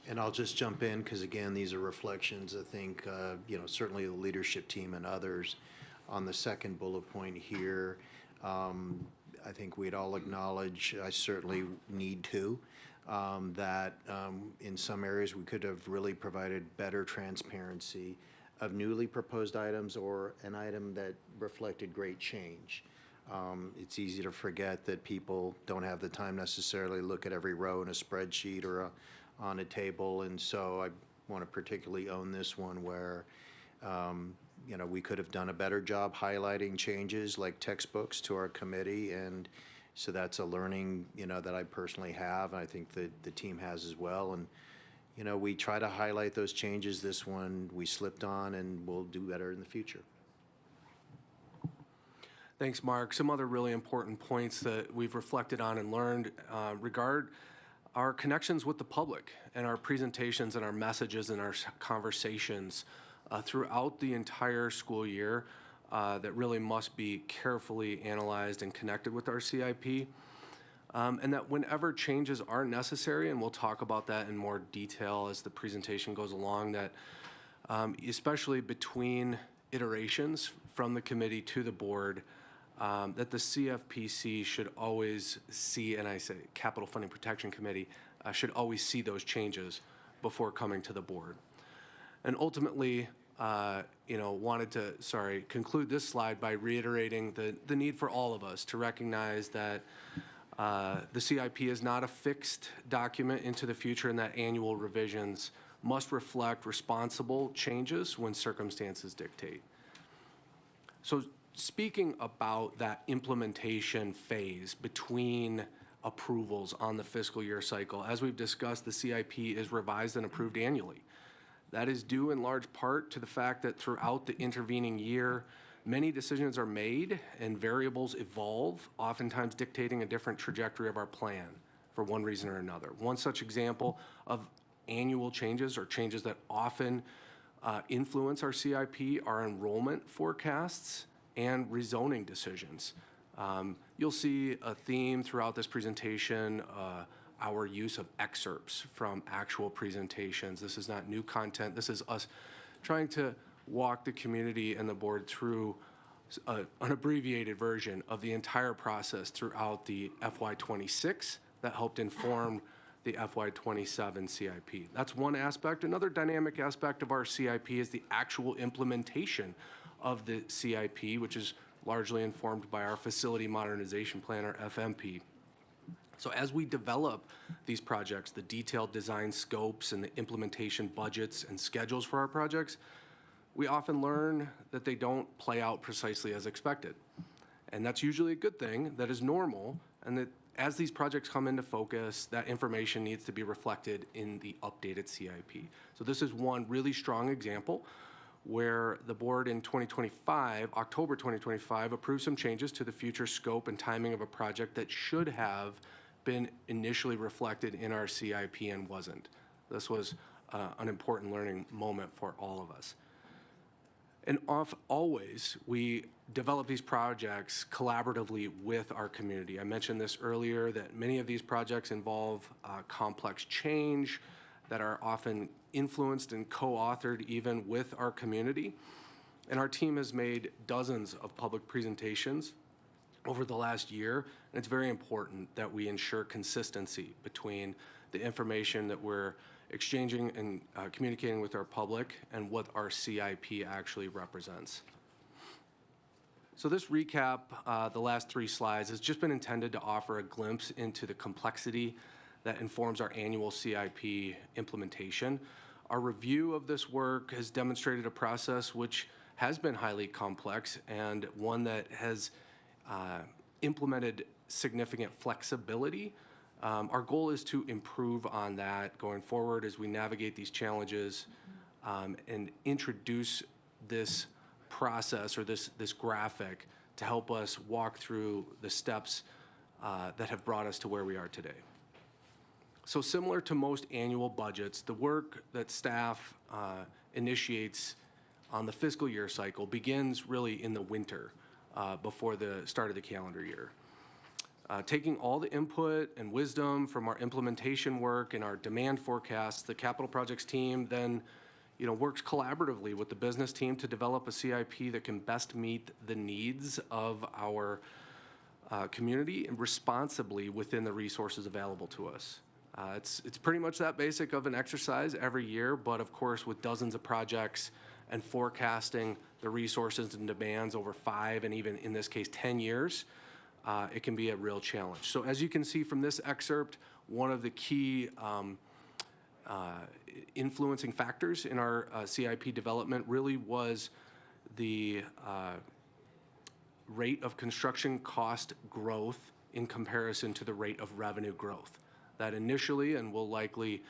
And I'll just jump in, because again, these are reflections, I think, certainly the leadership team and others. On the second bullet point here, I think we'd all acknowledge, I certainly need to, that in some areas we could have really provided better transparency of newly proposed items or an item that reflected great change. It's easy to forget that people don't have the time necessarily to look at every row in a spreadsheet or on a table, and so I want to particularly own this one where we could have done a better job highlighting changes like textbooks to our committee, and so that's a learning that I personally have, and I think that the team has as well. And we try to highlight those changes. This one we slipped on, and we'll do better in the future.
Thanks, Mark. Some other really important points that we've reflected on and learned regard our connections with the public and our presentations and our messages and our conversations throughout the entire school year that really must be carefully analyzed and connected with our CIP. And that whenever changes are necessary, and we'll talk about that in more detail as the presentation goes along, that especially between iterations from the committee to the board, that the CFPC should always see, and I say Capital Funding Protection Committee, should always see those changes before coming to the board. And ultimately, wanted to, conclude this slide by reiterating the need for all of us to recognize that the CIP is not a fixed document into the future, and that annual revisions must reflect responsible changes when circumstances dictate. So speaking about that implementation phase between approvals on the fiscal year cycle, as we've discussed, the CIP is revised and approved annually. That is due in large part to the fact that throughout the intervening year, many decisions are made and variables evolve, oftentimes dictating a different trajectory of our plan for one reason or another. One such example of annual changes or changes that often influence our CIP are enrollment forecasts and rezoning decisions. You'll see a theme throughout this presentation, our use of excerpts from actual presentations. This is not new content. This is us trying to walk the community and the board through an abbreviated version of the entire process throughout the FY26 that helped inform the FY27 CIP. That's one aspect. Another dynamic aspect of our CIP is the actual implementation of the CIP, which is largely informed by our Facility Modernization Plan, or FMP. So as we develop these projects, the detailed design scopes and the implementation budgets and schedules for our projects, we often learn that they don't play out precisely as expected. And that's usually a good thing, that is normal, and that as these projects come into focus, that information needs to be reflected in the updated CIP. So this is one really strong example where the board in 2025, October 2025, approved some changes to the future scope and timing of a project that should have been initially reflected in our CIP and wasn't. This was an important learning moment for all of us. And always, we develop these projects collaboratively with our community. I mentioned this earlier, that many of these projects involve complex change that are often influenced and co-authored even with our community. And our team has made dozens of public presentations over the last year, and it's very important that we ensure consistency between the information that we're exchanging and communicating with our public and what our CIP actually represents. So this recap, the last three slides, has just been intended to offer a glimpse into the complexity that informs our annual CIP implementation. Our review of this work has demonstrated a process which has been highly complex and one that has implemented significant flexibility. Our goal is to improve on that going forward as we navigate these challenges and introduce this process or this graphic to help us walk through the steps that have brought us to where we are today. So similar to most annual budgets, the work that staff initiates on the fiscal year cycle begins really in the winter before the start of the calendar year. Taking all the input and wisdom from our implementation work and our demand forecasts, the capital projects team then works collaboratively with the business team to develop a CIP that can best meet the needs of our community and responsibly within the resources available to us. It's pretty much that basic of an exercise every year, but of course with dozens of projects and forecasting the resources and demands over 5 and even in this case 10 years, it can be a real challenge. So as you can see from this excerpt, one of the key influencing factors in our CIP development really was the rate of construction cost growth in comparison to the rate of revenue growth. That initially and will likely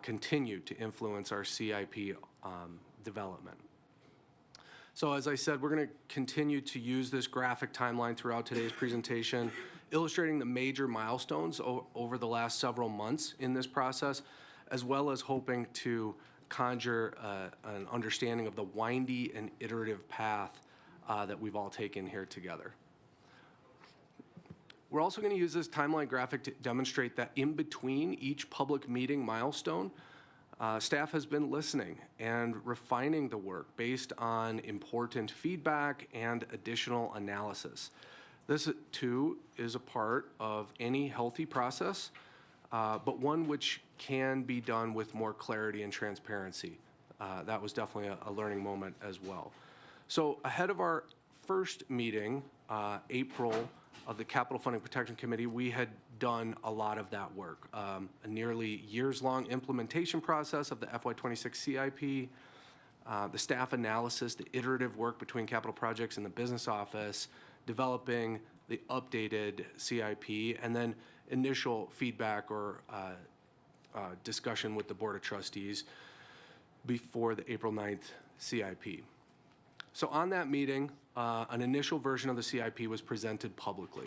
continue to influence our CIP development. So as I said, we're going to continue to use this graphic timeline throughout today's presentation, illustrating the major milestones over the last several months in this process, as well as hoping to conjure an understanding of the windy and iterative path that we've all taken here together. We're also going to use this timeline graphic to demonstrate that in between each public meeting milestone, staff has been listening and refining the work based on important feedback and additional analysis. This, too, is a part of any healthy process, but one which can be done with more clarity and transparency. That was definitely a learning moment as well. So ahead of our first meeting, April, of the Capital Funding Protection Committee, we had done a lot of that work. A nearly years-long implementation process of the FY26 CIP, the staff analysis, the iterative work between capital projects and the business office, developing the updated CIP, and then initial feedback or discussion with the Board of Trustees before the April 9th CIP. So on that meeting, an initial version of the CIP was presented publicly.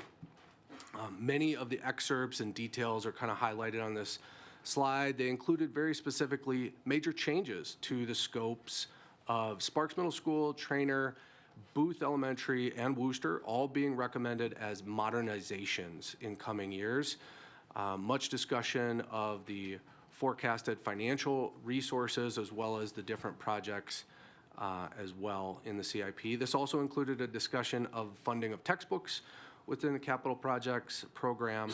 Many of the excerpts and details are kind of highlighted on this slide. They included very specifically major changes to the scopes of Sparks Middle School, Trainer, Booth Elementary, and Wooster, all being recommended as modernizations in coming years. Much discussion of the forecasted financial resources as well as the different projects as well in the CIP. This also included a discussion of funding of textbooks within the capital projects program,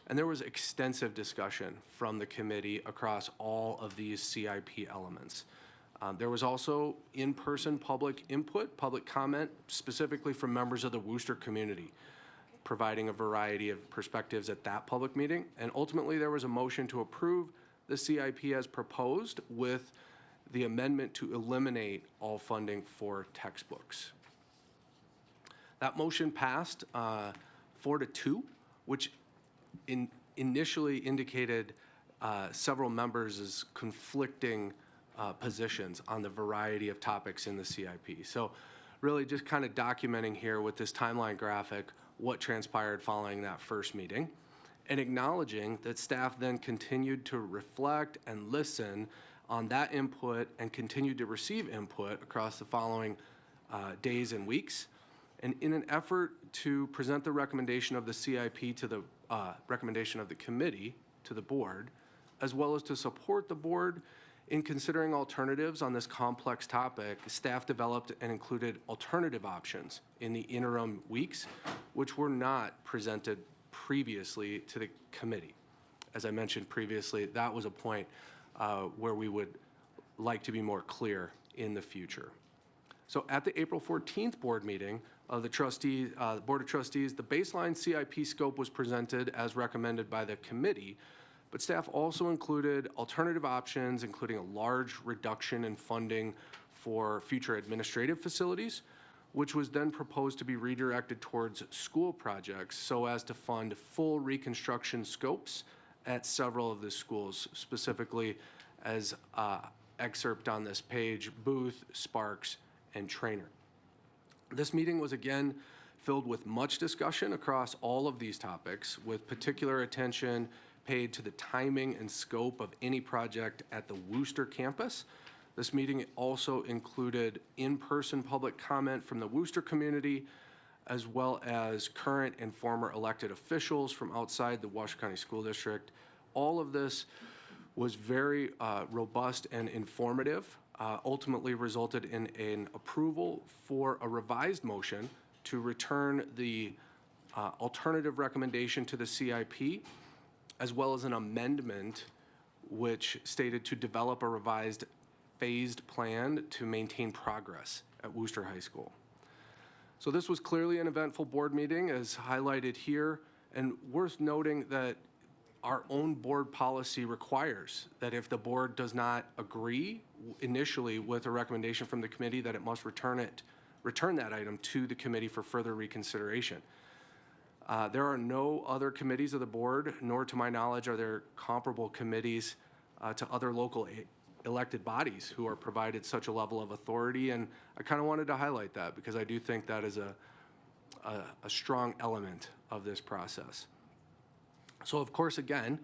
and there was extensive discussion from the committee across all of these CIP elements. There was also in-person public input, public comment, specifically from members of the Wooster community, providing a variety of perspectives at that public meeting. And ultimately, there was a motion to approve the CIP as proposed with the amendment to eliminate all funding for textbooks. That motion passed 4-2, which initially indicated several members as conflicting positions on the variety of topics in the CIP. So really just kind of documenting here with this timeline graphic what transpired following that first meeting, and acknowledging that staff then continued to reflect and listen on that input and continued to receive input across the following days and weeks. And in an effort to present the recommendation of the CIP to the recommendation of the committee to the board, as well as to support the board in considering alternatives on this complex topic, staff developed and included alternative options in the interim weeks, which were not presented previously to the committee. As I mentioned previously, that was a point where we would like to be more clear in the future. So at the April 14th board meeting of the Board of Trustees, the baseline CIP scope was presented as recommended by the committee But staff also included alternative options, including a large reduction in funding for future administrative facilities, which was then proposed to be redirected towards school projects so as to fund full reconstruction scopes at several of the schools, specifically as excerpt on this page, Booth, Sparks, and Trainer. This meeting was again filled with much discussion across all of these topics, with particular attention paid to the timing and scope of any project at the Worcester campus. This meeting also included in-person public comment from the Worcester community, as well as current and former elected officials from outside the Washoe County School District. All of this was very robust and informative, ultimately resulted in an approval for a revised motion to return the alternative recommendation to the CIP, as well as an amendment which stated to develop a revised phased plan to maintain progress at Worcester High School. So this was clearly an eventful board meeting, as highlighted here, and worth noting that our own board policy requires that if the board does not agree initially with a recommendation from the committee, that it must return that item to the committee for further reconsideration. There are no other committees of the board, nor to my knowledge are there comparable committees to other local elected bodies who are provided such a level of authority, and I kind of wanted to highlight that because I do think that is a strong element of this process. So of course, again,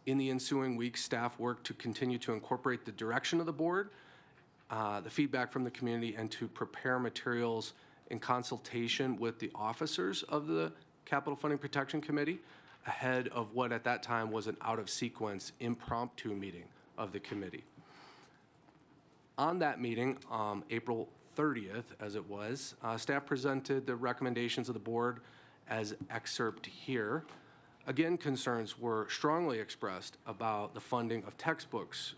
in the ensuing weeks, staff worked to continue to incorporate the direction of the board, the feedback from the community, and to prepare materials in consultation with the officers of the Capital Funding Protection Committee ahead of what at that time was an out-of-sequence impromptu meeting of the committee. On that meeting, April 30th, as it was, staff presented the recommendations of the board as excerpt here. Again, concerns were strongly expressed about the funding of textbooks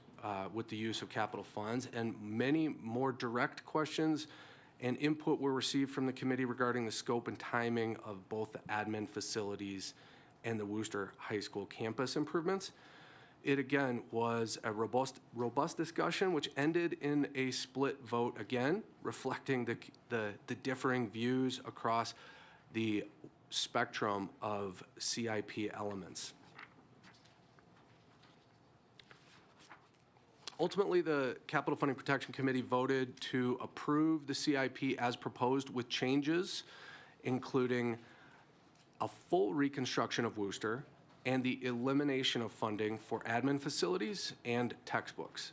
with the use of capital funds, and many more direct questions and input were received from the committee regarding the scope and timing of both the admin facilities and the Worcester High School campus improvements. It again was a robust discussion, which ended in a split vote again, reflecting the differing views across the spectrum of CIP elements. Ultimately, the Capital Funding Protection Committee voted to approve the CIP as proposed with changes, including a full reconstruction of Worcester and the elimination of funding for admin facilities and textbooks.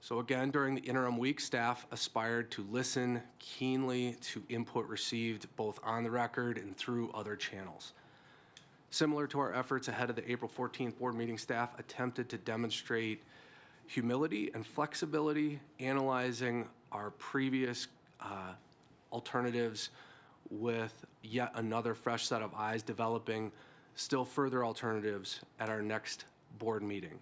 So again, during the interim week, staff aspired to listen keenly to input received both on the record and through other channels. Similar to our efforts ahead of the April 14th board meeting, staff attempted to demonstrate humility and flexibility, analyzing our previous alternatives with yet another fresh set of eyes, developing still further alternatives at our next board meeting.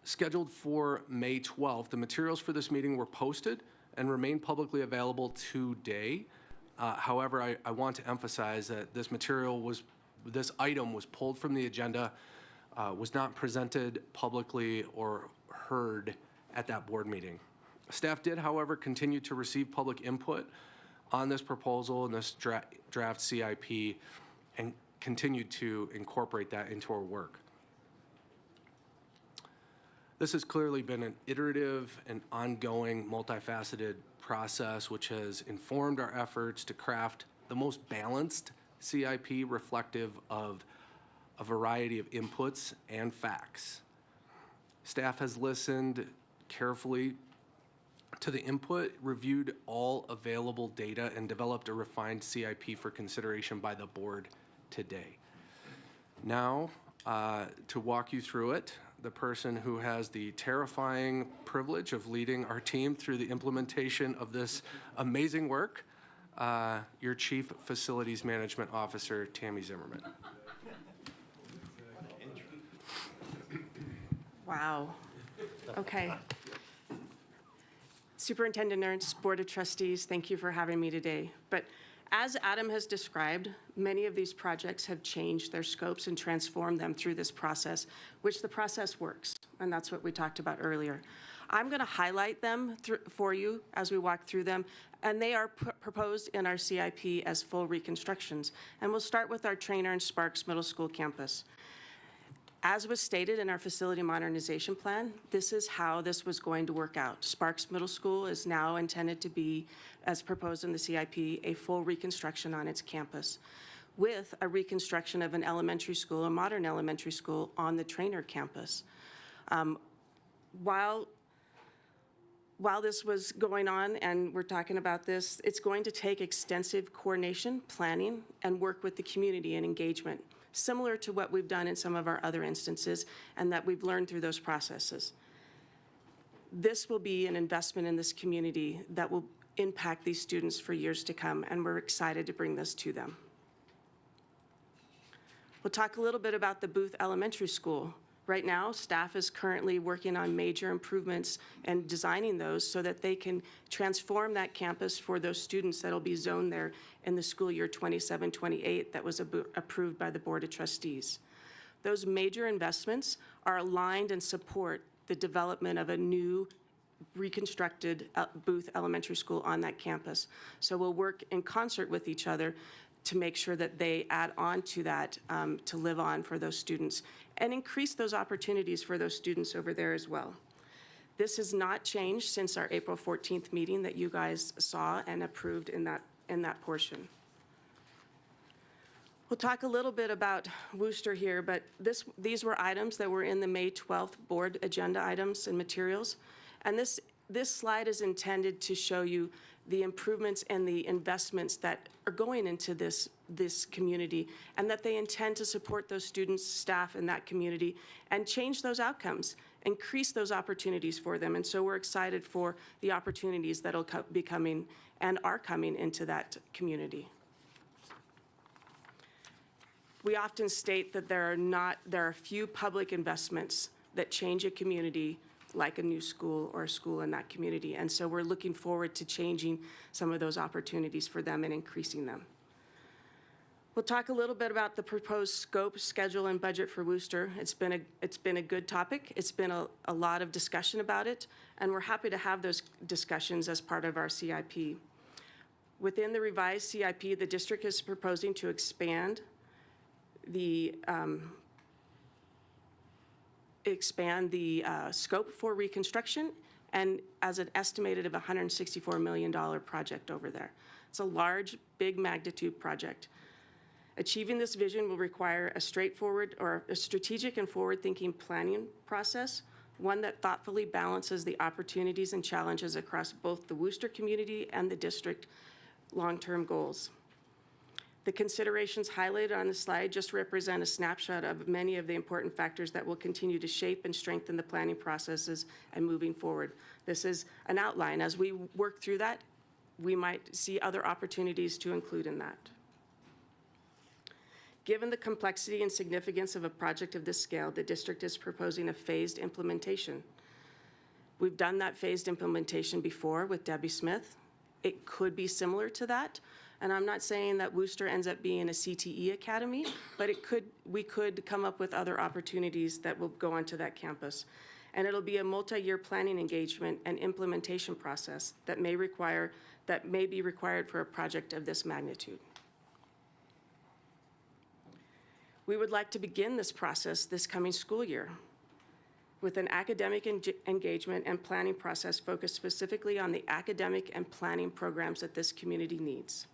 Scheduled for May 12th, the materials for this meeting were posted and remain publicly available today. However, I want to emphasize that this item was pulled from the agenda, was not presented publicly or heard at that board meeting. Staff did, however, continue to receive public input on this proposal and this draft CIP and continued to incorporate that into our work. This has clearly been an iterative and ongoing, multifaceted process which has informed our efforts to craft the most balanced CIP reflective of a variety of inputs and facts. Staff has listened carefully to the input, reviewed all available data, and developed a refined CIP for consideration by the board today. Now, to walk you through it, the person who has the terrifying privilege of leading our team through the implementation of this amazing work, your Chief Facilities Management Officer, Tammy Zimmerman.
Wow. Okay. Superintendent Ernst, Board of Trustees, thank you for having me today. But As Adam has described, many of these projects have changed their scopes and transformed them through this process, which the process works, and that's what we talked about earlier. I'm going to highlight them for you as we walk through them, and they are proposed in our CIP as full reconstructions. And we'll start with our Trainer and Sparks Middle School campus. As was stated in our facility modernization plan, this is how this was going to work out. Sparks Middle School is now intended to be, as proposed in the CIP, a full reconstruction on its campus, with a reconstruction of an elementary school, a modern elementary school, on the Trainer campus. While this was going on and we're talking about this, it's going to take extensive coordination, planning, and work with the community and engagement, similar to what we've done in some of our other instances and that we've learned through those processes. This will be an investment in this community that will impact these students for years to come, and we're excited to bring this to them. We'll talk a little bit about the Booth Elementary School. Right now, staff is currently working on major improvements and designing those so that they can transform that campus for those students that'll be zoned there in the school year 27-28 that was approved by the Board of Trustees. Those major investments are aligned and support the development of a new reconstructed Booth Elementary School on that campus. So we'll work in concert with each other to make sure that they add on to that to live on for those students and increase those opportunities for those students over there as well. This has not changed since our April 14th meeting that you guys saw and approved in that portion. We'll talk a little bit about Wooster here, but these were items that were in the May 12th board agenda items and materials. And this slide is intended to show you the improvements and the investments that are going into this community, and that they intend to support those students, staff in that community, and change those outcomes, increase those opportunities for them. And so we're excited for the opportunities that'll be coming and are coming into that community. We often state that there are few public investments that change a community like a new school or a school in that community. And so we're looking forward to changing some of those opportunities for them and increasing them. We'll talk a little bit about the proposed scope, schedule, and budget for Wooster. It's been a good topic. It's been a lot of discussion about it, and we're happy to have those discussions as part of our CIP. Within the revised CIP, the district is proposing to expand the scope for reconstruction, and as an estimated of $164 million project over there. It's a large, big magnitude project. Achieving this vision will require a straightforward or a strategic and forward-thinking planning process, one that thoughtfully balances the opportunities and challenges across both the Wooster community and the district long-term goals. The considerations highlighted on the slide just represent a snapshot of many of the important factors that will continue to shape and strengthen the planning processes and moving forward. This is an outline. As we work through that, we might see other opportunities to include in that. Given the complexity and significance of a project of this scale, the district is proposing a phased implementation. We've done that phased implementation before with Debbie Smith. It could be similar to that. And I'm not saying that Wooster ends up being a CTE academy, but we could come up with other opportunities that will go onto that campus. And it'll be a multi-year planning engagement and implementation process that may be required for a project of this magnitude. We would like to begin this process this coming school year with an academic engagement and planning process focused specifically on the academic and planning programs that this community needs.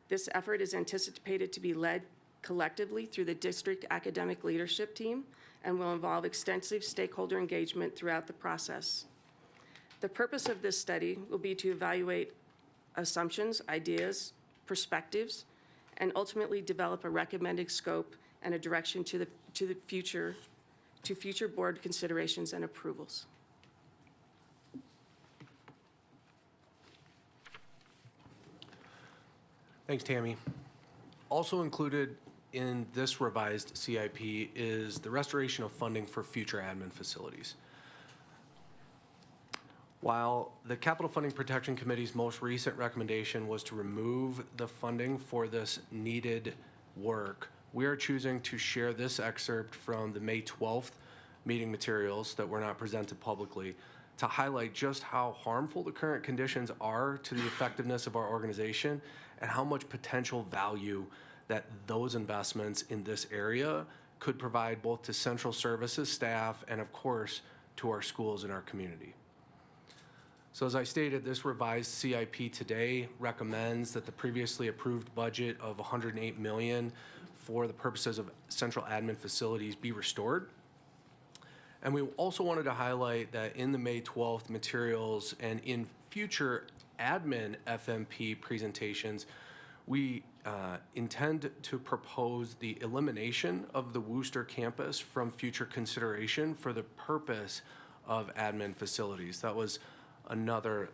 This effort is anticipated to be led collectively through the district academic leadership team and will involve extensive stakeholder engagement throughout the process. The purpose of this study will be to evaluate assumptions, ideas, perspectives, and ultimately develop a recommended scope and a direction to future board considerations and approvals.
Thanks, Tammy. Also included in this revised CIP is the restoration of funding for future admin facilities. While the Capital Funding Protection Committee's most recent recommendation was to remove the funding for this needed work, we are choosing to share this excerpt from the May 12th meeting materials that were not presented publicly to highlight just how harmful the current conditions are to the effectiveness of our organization and how much potential value that those investments in this area could provide both to central services staff and, of course, to our schools and our community. So as I stated, this revised CIP today recommends that the previously approved budget of $108 million for the purposes of central admin facilities be restored. And we also wanted to highlight that in the May 12th materials and in future admin FMP presentations, we intend to propose the elimination of the Worcester campus from future consideration for the purpose of admin facilities. That was another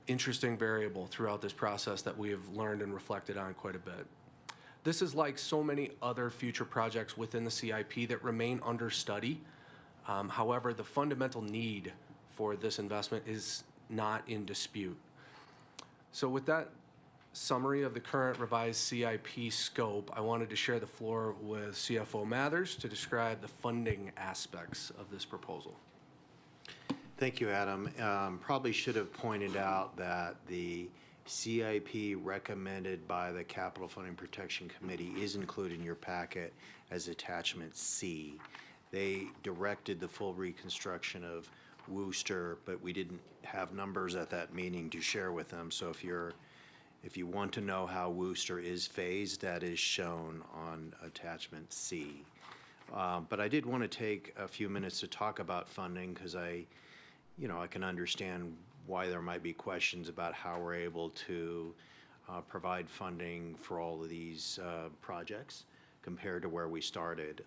interesting variable throughout this process that we have learned and reflected on quite a bit. This is like so many other future projects within the CIP that remain under study. However, the fundamental need for this investment is not in dispute. So with that summary of the current revised CIP scope, I wanted to share the floor with CFO Mathers to describe the funding aspects of this proposal.
Thank you, Adam. Probably should have pointed out that the CIP recommended by the Capital Funding Protection Committee is included in your packet as attachment C. They directed the full reconstruction of Worcester, but we didn't have numbers at that meeting to share with them. So if you want to know how Worcester is phased, that is shown on attachment C. But I did want to take a few minutes to talk about funding because I can understand why there might be questions about how we're able to provide funding for all of these projects compared to where we started.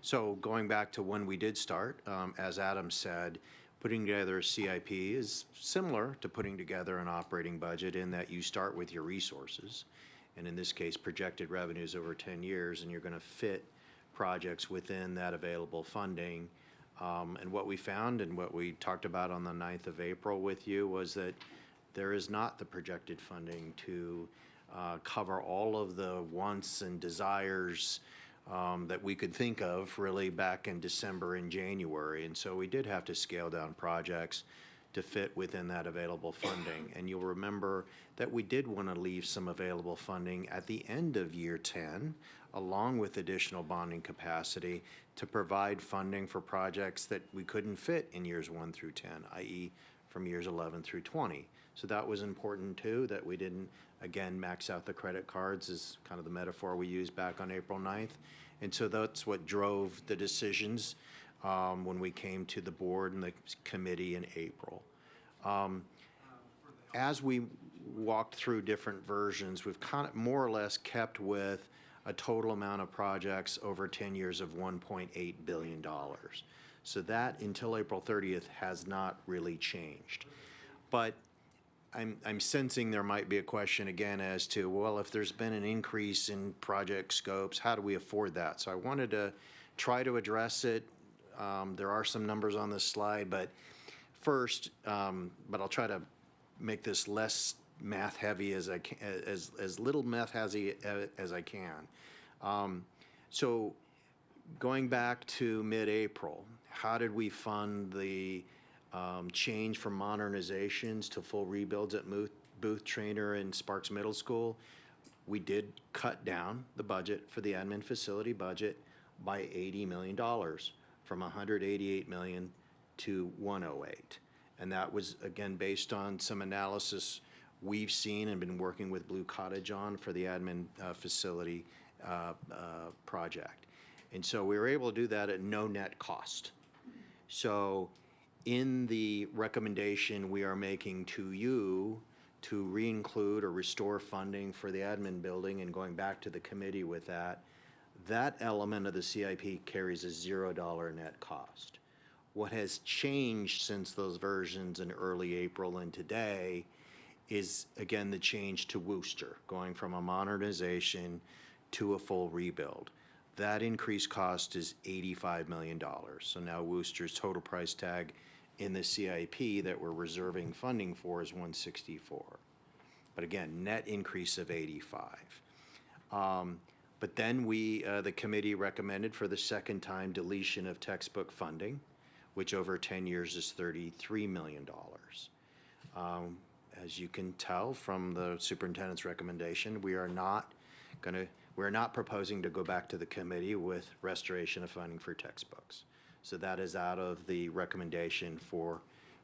So going back to when we did start, as Adam said, putting together a CIP is similar to putting together an operating budget in that you start with your resources, and in this case, projected revenues over 10 years, and you're going to fit projects within that available funding. And what we found and what we talked about on the 9th of April with you was that there is not the projected funding to cover all of the wants and desires that we could think of really back in December and January. And so we did have to scale down projects to fit within that available funding. And you'll remember that we did want to leave some available funding at the end of year 10, along with additional bonding capacity to provide funding for projects that we couldn't fit in years 1 through 10, i.e. from years 11 through 20. So that was important too, that we didn't, again, max out the credit cards is kind of the metaphor we used back on April 9th. And so that's what drove the decisions when we came to the board and the committee in April. As we walked through different versions, we've kind of more or less kept with a total amount of projects over 10 years of $1.8 billion. So that, until April 30th, has not really changed. But I'm sensing there might be a question again as to, well, if there's been an increase in project scopes, how do we afford that? So I wanted to try to address it. There are some numbers on this slide, but first, but I'll try to make this less math heavy as I can, as little math heavy as I can. So going back to mid-April, how did we fund the change from modernizations to full rebuilds at Booth, Trainer, and Sparks Middle School? We did cut down the budget for the admin facility budget by $80 million, from $188 million to $108. And that was, again, based on some analysis we've seen and been working with Blue Cottage on for the admin facility project. And so we were able to do that at no net cost. So in the recommendation we are making to you to re-include or restore funding for the admin building and going back to the committee with that, that element of the CIP carries a $0 net cost. What has changed since those versions in early April and today is, again, the change to Worcester, going from a modernization to a full rebuild. That increased cost is $85 million. So now Worcester's total price tag in the CIP that we're reserving funding for is 164. But again, net increase of 85. But then the committee recommended for the second time deletion of textbook funding, which over 10 years is $33 million. As you can tell from the superintendent's recommendation, we are not proposing to go back to the committee with restoration of funding for textbooks. So that is out of the recommendation for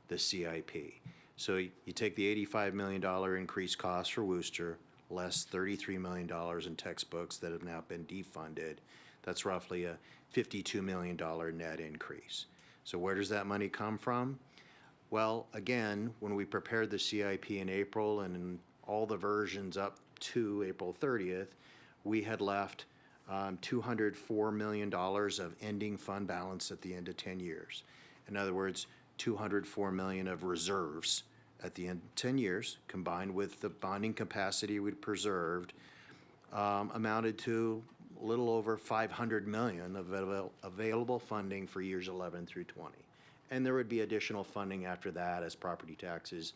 the CIP. So you take the $85 million increased cost for Worcester, less $33 million in textbooks that have now been defunded. That's roughly a $52 million net increase. So where does that money come from? Well, again, when we prepared the CIP in April and in all the versions up to April 30th, we had left $204 million of ending fund balance at the end of 10 years. In other words, $204 million of reserves at the end of 10 years, combined with the bonding capacity we'd preserved, amounted to a little over $500 million of available funding for years 11 through 20. And there would be additional funding after that as property taxes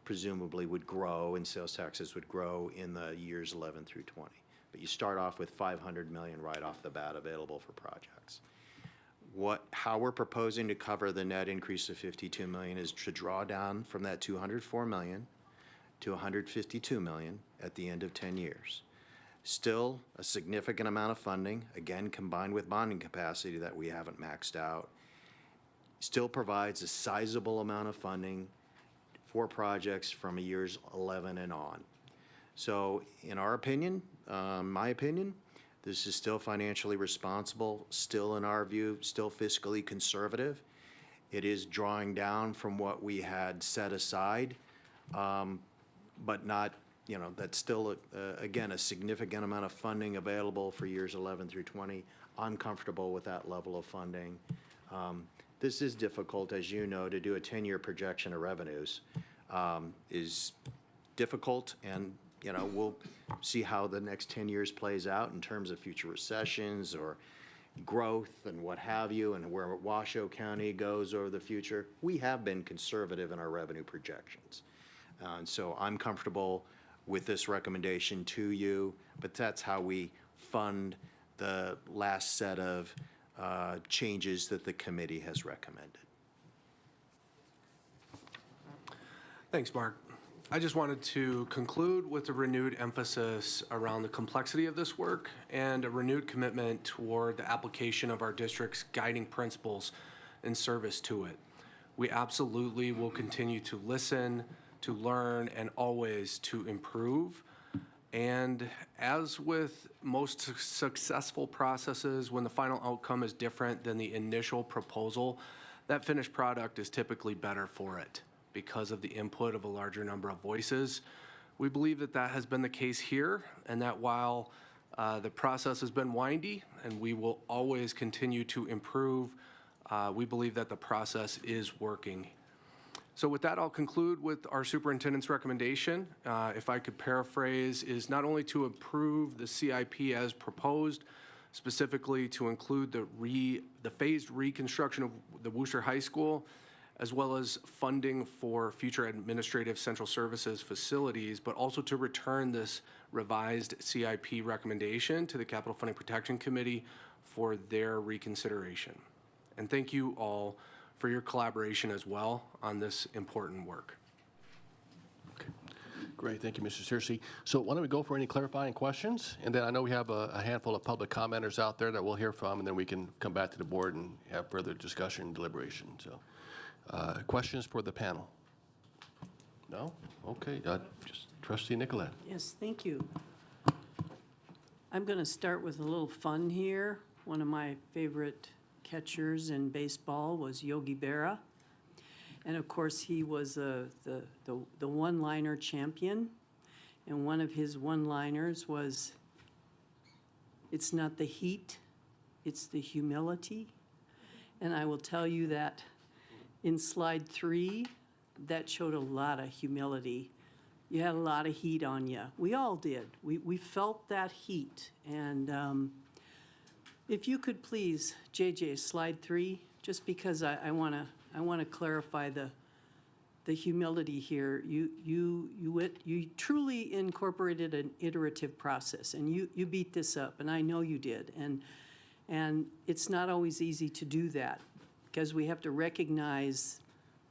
presumably would grow and sales taxes would grow in the years 11 through 20. But you start off with $500 million right off the bat available for projects. How we're proposing to cover the net increase of $52 million is to draw down from that $204 million to $152 million at the end of 10 years. Still a significant amount of funding, again, combined with bonding capacity that we haven't maxed out, still provides a sizable amount of funding for projects from years 11 and on. So in our opinion, my opinion, this is still financially responsible, still in our view, still fiscally conservative. It is drawing down from what we had set aside, but not, that's still, again, a significant amount of funding available for years 11 through 20. I'm comfortable with that level of funding. This is difficult, as you know, to do a 10-year projection of revenues is difficult, and we'll see how the next 10 years plays out in terms of future recessions or growth and what have you, and where Washoe County goes over the future. We have been conservative in our revenue projections. And so I'm comfortable with this recommendation to you, but that's how we fund the last set of changes that the committee has recommended.
Thanks, Mark. I just wanted to conclude with a renewed emphasis around the complexity of this work and a renewed commitment toward the application of our district's guiding principles in service to it. We absolutely will continue to listen, to learn, and always to improve. And as with most successful processes, when the final outcome is different than the initial proposal, that finished product is typically better for it because of the input of a larger number of voices. We believe that that has been the case here, and that while the process has been windy and we will always continue to improve, we believe that the process is working. So with that, I'll conclude with our superintendent's recommendation, if I could paraphrase, is not only to approve the CIP as proposed, specifically to include the phased reconstruction of the Worcester High School, as well as funding for future administrative central services facilities, but also to return this revised CIP recommendation to the Capital Funding Protection Committee for their reconsideration. And thank you all for your collaboration as well on this important work.
Okay. Great, thank you, Mr. Searcy. So why don't we go for any clarifying questions? And then I know we have a handful of public commenters out there that we'll hear from, and then we can come back to the board and have further discussion and deliberation. So questions for the panel? No? Okay, just Trustee Nicolette.
Yes, thank you. I'm going to start with a little fun here. One of my favorite catchers in baseball was Yogi Berra. And of course, he was the one-liner champion. And one of his one-liners was, "It's not the heat, it's the humility." And I will tell you that in slide 3, that showed a lot of humility. You had a lot of heat on you. We all did. We felt that heat. And if you could please, JJ, slide 3, just because I want to I want to clarify the humility here. You truly incorporated an iterative process, and you beat this up, and I know you did. And it's not always easy to do that, because we have to recognize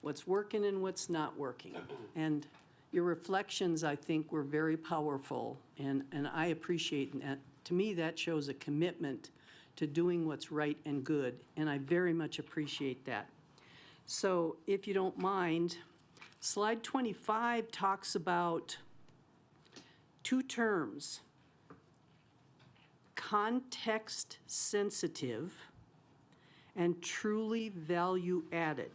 what's working and what's not working. And your reflections, I think, were very powerful, and I appreciate that. To me, that shows a commitment to doing what's right and good, and I very much appreciate that. So if you don't mind, slide 25 talks about two terms: context sensitive and truly value added.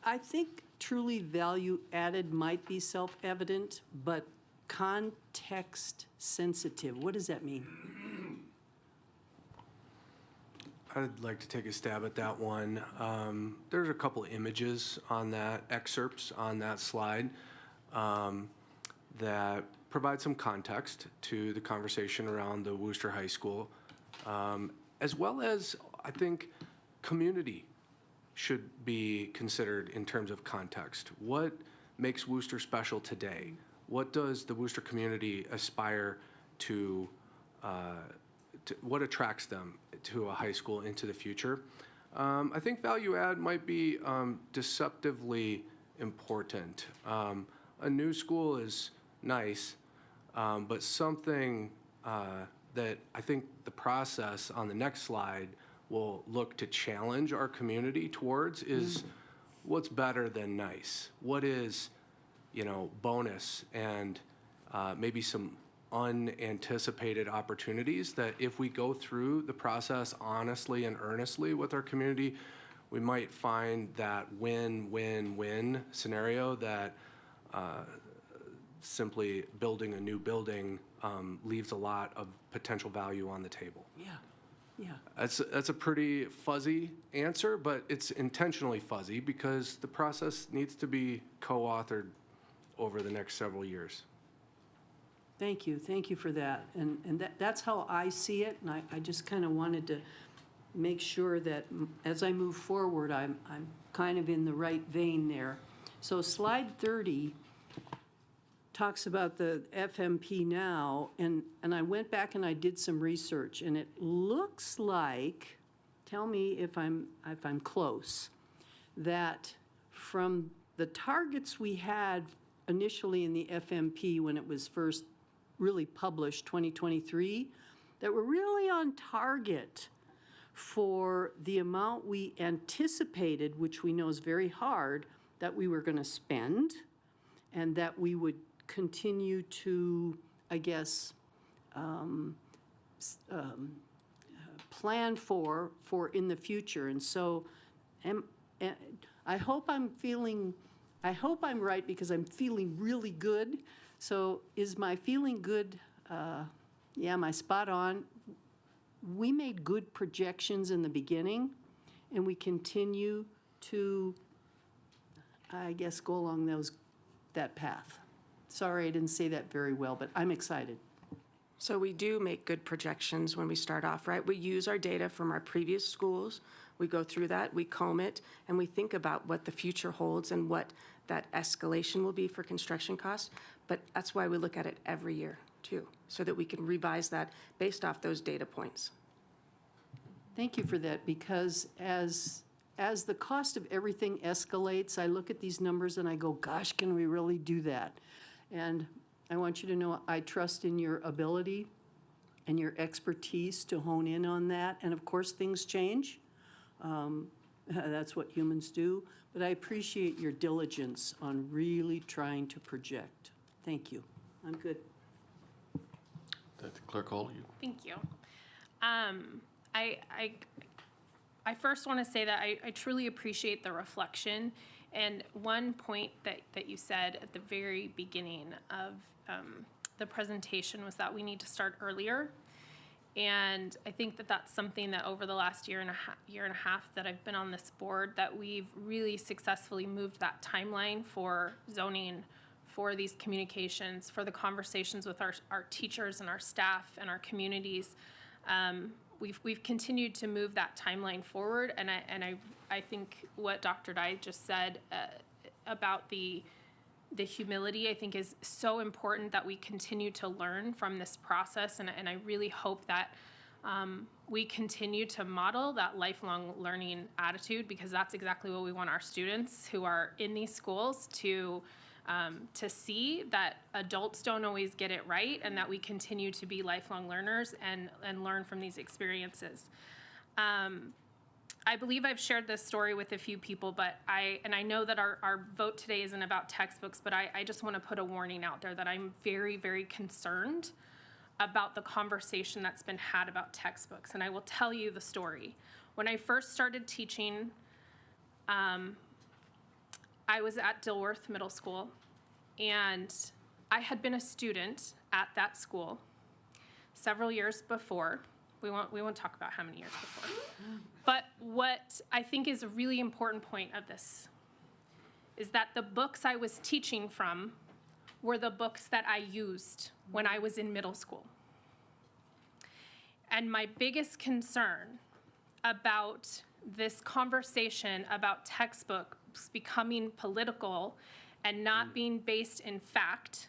I think truly value added might be self-evident, but context sensitive, what does that mean?
I'd like to take a stab at that one. There's a couple images on that, excerpts on that slide that provide some context to the conversation around the Worcester High School, as well as, I think, community should be considered in terms of context. What makes Worcester special today? What does the Worcester community aspire to what attracts them to a high school into the future? I think value add might be deceptively important. A new school is nice, but something that I think the process on the next slide will look to challenge our community towards is what's better than nice? What is, bonus and maybe some unanticipated opportunities that if we go through the process honestly and earnestly with our community, we might find that win-win-win scenario that simply building a new building leaves a lot of potential value on the table.
Yeah.
That's a pretty fuzzy answer, but it's intentionally fuzzy because the process needs to be co-authored over the next several years.
Thank you for that. And that's how I see it, and I just kind of wanted to make sure that as I move forward, I'm kind of in the right vein there. So slide 30 talks about the FMP now, and I went back and I did some research, and it looks like, tell me if I'm close, that from the targets we had initially in the FMP when it was first really published, 2023, that were really on target for the amount we anticipated, which we know is very hard, that we were going to spend, and that we would continue to, I guess, plan for in the future. And so I hope I'm right, because I'm feeling really good. So is my feeling good? Am I spot on? We made good projections in the beginning, and we continue to, I guess, go along that path. Sorry, I didn't say that very well, but I'm excited.
So we do make good projections when we start off, right? We use our data from our previous schools. We go through that, we comb it, and we think about what the future holds and what that escalation will be for construction costs. But that's why we look at it every year, too, so that we can revise that based off those data points.
Thank you for that, because as the cost of everything escalates, I look at these numbers and I go, gosh, can we really do that? And I want you to know I trust in your ability and your expertise to hone in on that. And of course, things change. That's what humans do. But I appreciate your diligence on really trying to project. Thank you. I'm good.
Clerk Hall, you.
Thank you. I first want to say that I truly appreciate the reflection. And one point that you said at the very beginning of the presentation was that we need to start earlier. And I think that that's something that over the last year and a half that I've been on this board, that we've really successfully moved that timeline for zoning, for these communications, for the conversations with our teachers and our staff and our communities. we've continued to move that timeline forward, and I think what Dr. Dye just said about the humility, I think, is so important, that we continue to learn from this process, and I really hope that we continue to model that lifelong learning attitude, because that's exactly what we want our students who are in these schools to see, that adults don't always get it right, and that we continue to be lifelong learners and learn from these experiences. I believe I've shared this story with a few people, but I know that our vote today isn't about textbooks, but I just want to put a warning out there that I'm very, very concerned about the conversation that's been had about textbooks. And I will tell you the story. When I first started teaching, I was at Dilworth Middle School, and I had been a student at that school several years before. We won't talk about how many years before. But what I think is a really important point of this is that the books I was teaching from were the books that I used when I was in middle school. And my biggest concern about this conversation about textbooks becoming political and not being based in fact,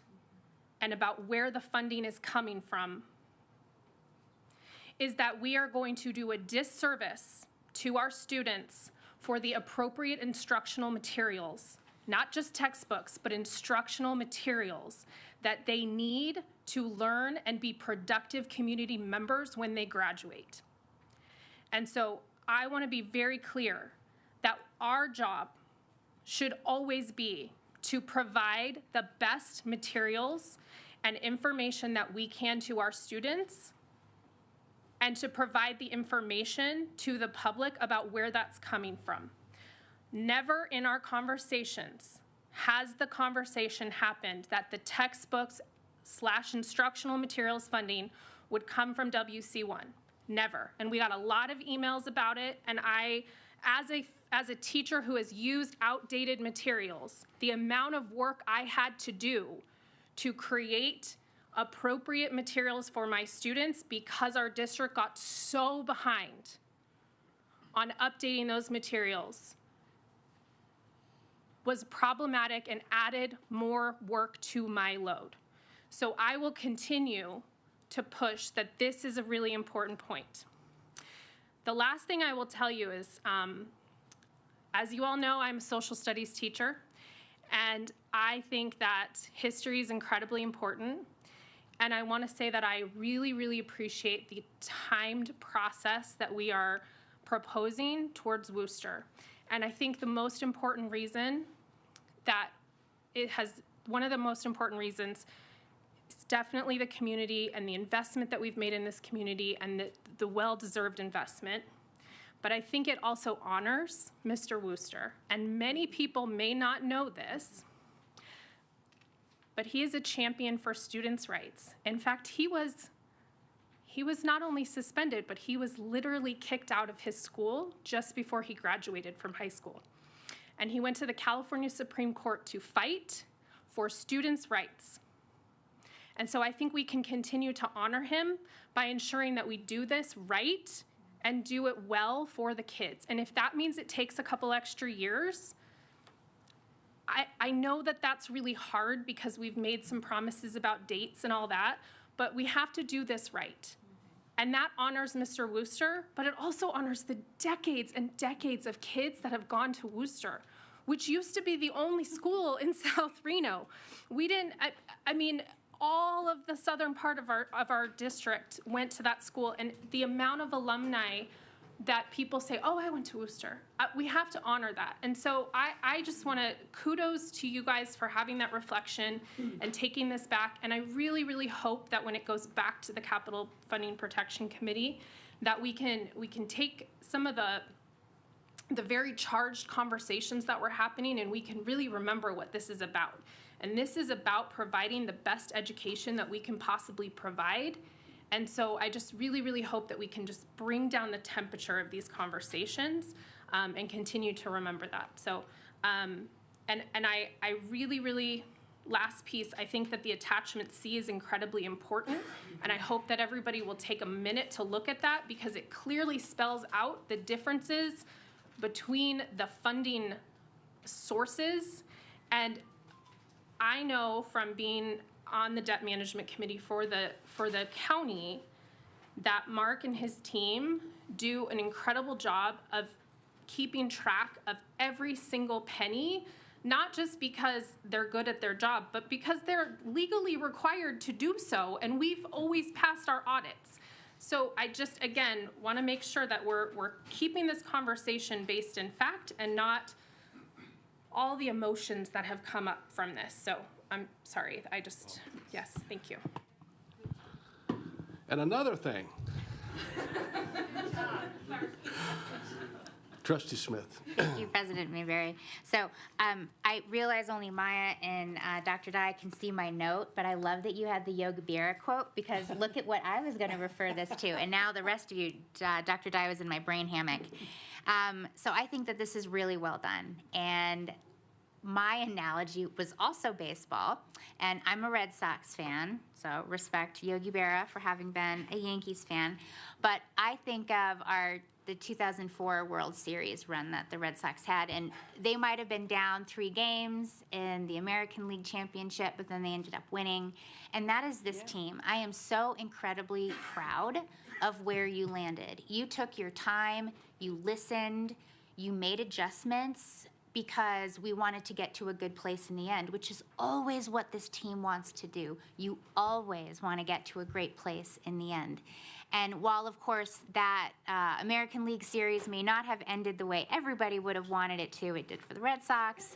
and about where the funding is coming from, is that we are going to do a disservice to our students for the appropriate instructional materials, not just textbooks, but instructional materials that they need to learn and be productive community members when they graduate. And so I want to be very clear that our job should always be to provide the best materials and information that we can to our students, and to provide the information to the public about where that's coming from. Never in our conversations has the conversation happened that the textbooks/instructional materials funding would come from WC1. Never. And we got a lot of emails about it, and I, as a teacher who has used outdated materials, the amount of work I had to do to create appropriate materials for my students, because our district got so behind on updating those materials, was problematic and added more work to my load. So I will continue to push that this is a really important point. The last thing I will tell you is, as you all know, I'm a social studies teacher, and I think that history is incredibly important. And I want to say that I really, really appreciate the timed process that we are proposing towards Worcester. And I think the most important reason that one of the most important reasons is definitely the community and the investment that we've made in this community, and the well-deserved investment. But I think it also honors Mr. Worcester. And many people may not know this, but he is a champion for students' rights. In fact, he was not only suspended, but he was literally kicked out of his school just before he graduated from high school. And he went to the California Supreme Court to fight for students' rights. And so I think we can continue to honor him by ensuring that we do this right and do it well for the kids. And if that means it takes a couple extra years, I know that that's really hard, because we've made some promises about dates and all that, but we have to do this right. And that honors Mr. Worcester, but it also honors the decades and decades of kids that have gone to Worcester, which used to be the only school in South Reno. We didn't, I mean, all of the southern part of our district went to that school, and the amount of alumni that people say, oh, I went to Worcester. We have to honor that. And so I just want to kudos to you guys for having that reflection and taking this back. And I really, really hope that when it goes back to the Capital Funding Protection Committee, that we can take some of the very charged conversations that were happening, and we can really remember what this is about. And this is about providing the best education that we can possibly provide. And so I just really, really hope that we can just bring down the temperature of these conversations and continue to remember that. So, and I really, really last piece, I think that the attachment C is incredibly important, and I hope that everybody will take a minute to look at that because it clearly spells out the differences between the funding sources. And I know from being on the debt management committee for the county that Mark and his team do an incredible job of keeping track of every single penny, not just because they're good at their job, but because they're legally required to do so, and we've always passed our audits. So I just, again, want to make sure that we're keeping this conversation based in fact and not all the emotions that have come up from this. So I'm sorry, yes, thank you.
And another thing. Trustee Smith.
Thank you, President Mayberry. So I realize only Maya and Dr. Dye can see my note, but I love that you had the Yogi Berra quote because look at what I was going to refer this to. And now the rest of you, Dr. Dye was in my brain hammock. So I think that this is really well done. And my analogy was also baseball, and I'm a Red Sox fan, so respect Yogi Berra for having been a Yankees fan. But I think of the 2004 World Series run that the Red Sox had, and they might have been down 3 games in the American League Championship, but then they ended up winning. And that is this team. I am so incredibly proud of where you landed. You took your time, you listened, you made adjustments, because we wanted to get to a good place in the end, which is always what this team wants to do. You always want to get to a great place in the end. And while, of course, that American League Series may not have ended the way everybody would have wanted it to, it did for the Red Sox,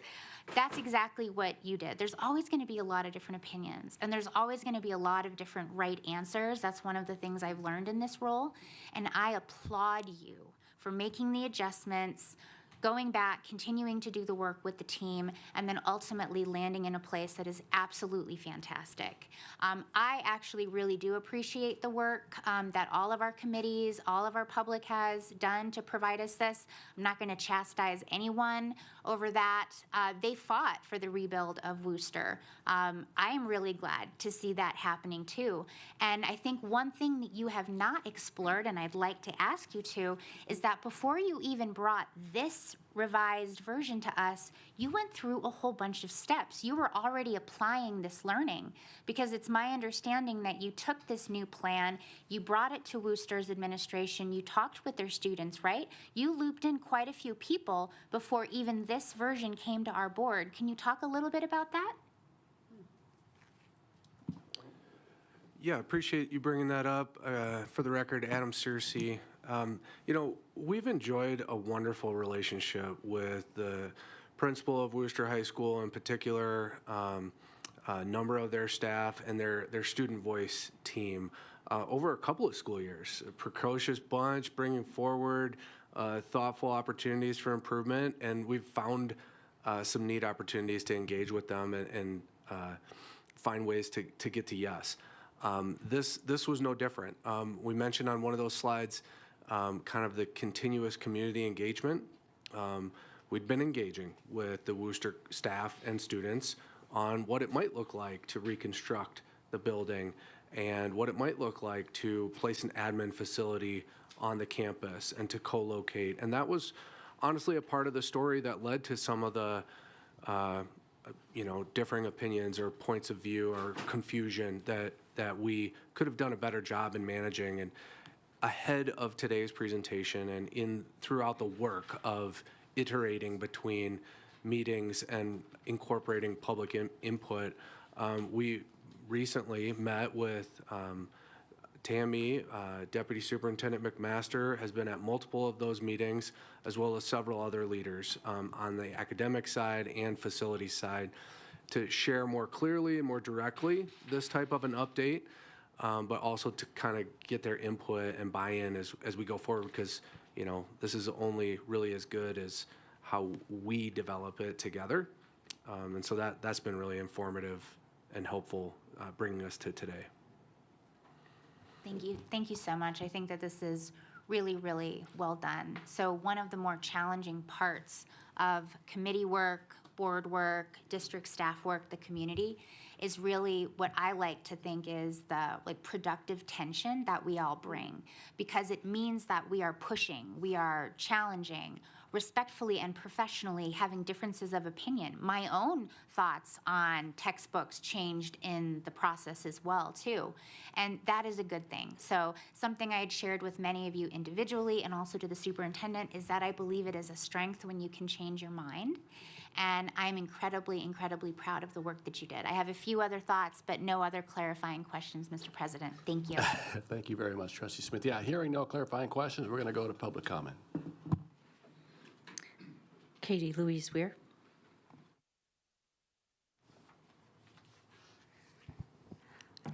that's exactly what you did. There's always going to be a lot of different opinions, and there's always going to be a lot of different right answers. That's one of the things I've learned in this role, and I applaud you for making the adjustments, going back, continuing to do the work with the team, and then ultimately landing in a place that is absolutely fantastic. I actually really do appreciate the work that all of our committees, all of our public has done to provide us this. I'm not going to chastise anyone over that. They fought for the rebuild of Worcester. I am really glad to see that happening too. And I think one thing that you have not explored, and I'd like to ask you to, is that before you even brought this revised version to us, you went through a whole bunch of steps. You were already applying this learning, because it's my understanding that you took this new plan, you brought it to Worcester's administration, you talked with their students, right? You looped in quite a few people before even this version came to our board. Can you talk a little bit about that?
Yeah, appreciate you bringing that up. For the record, Adam Searcy. We've enjoyed a wonderful relationship with the principal of Worcester High School, in particular, a number of their staff and their student voice team over a couple of school years. A precocious bunch, bringing forward thoughtful opportunities for improvement, and we've found some neat opportunities to engage with them and find ways to get to yes. This was no different. We mentioned on one of those slides kind of the continuous community engagement. We'd been engaging with the Worcester staff and students on what it might look like to reconstruct the building and what it might look like to place an admin facility on the campus and to co-locate. And that was honestly a part of the story that led to some of the differing opinions or points of view or confusion that we could have done a better job in managing. And ahead of today's presentation and throughout the work of iterating between meetings and incorporating public input, we recently met with Tammy, Deputy Superintendent McMaster has been at multiple of those meetings, as well as several other leaders on the academic side and facility side, to share more clearly and more directly this type of an update, but also to kind of get their input and buy-in as we go forward, because this is only really as good as how we develop it together. And so that's been really informative and helpful bringing us to today.
Thank you. Thank you so much. I think that this is really, really well done. So one of the more challenging parts of committee work, board work, district staff work, the community, is really what I like to think is the like productive tension that we all bring, because it means that we are pushing, we are challenging, respectfully and professionally having differences of opinion. My own thoughts on textbooks changed in the process as well, too. And that is a good thing. So something I had shared with many of you individually and also to the superintendent is that I believe it is a strength when you can change your mind. And I'm incredibly, incredibly proud of the work that you did. I have a few other thoughts, but no other clarifying questions, Mr. President. Thank you.
Thank you very much, Trustee Smith. Yeah, hearing no clarifying questions, we're going to go to public comment.
Katie Louise Weir.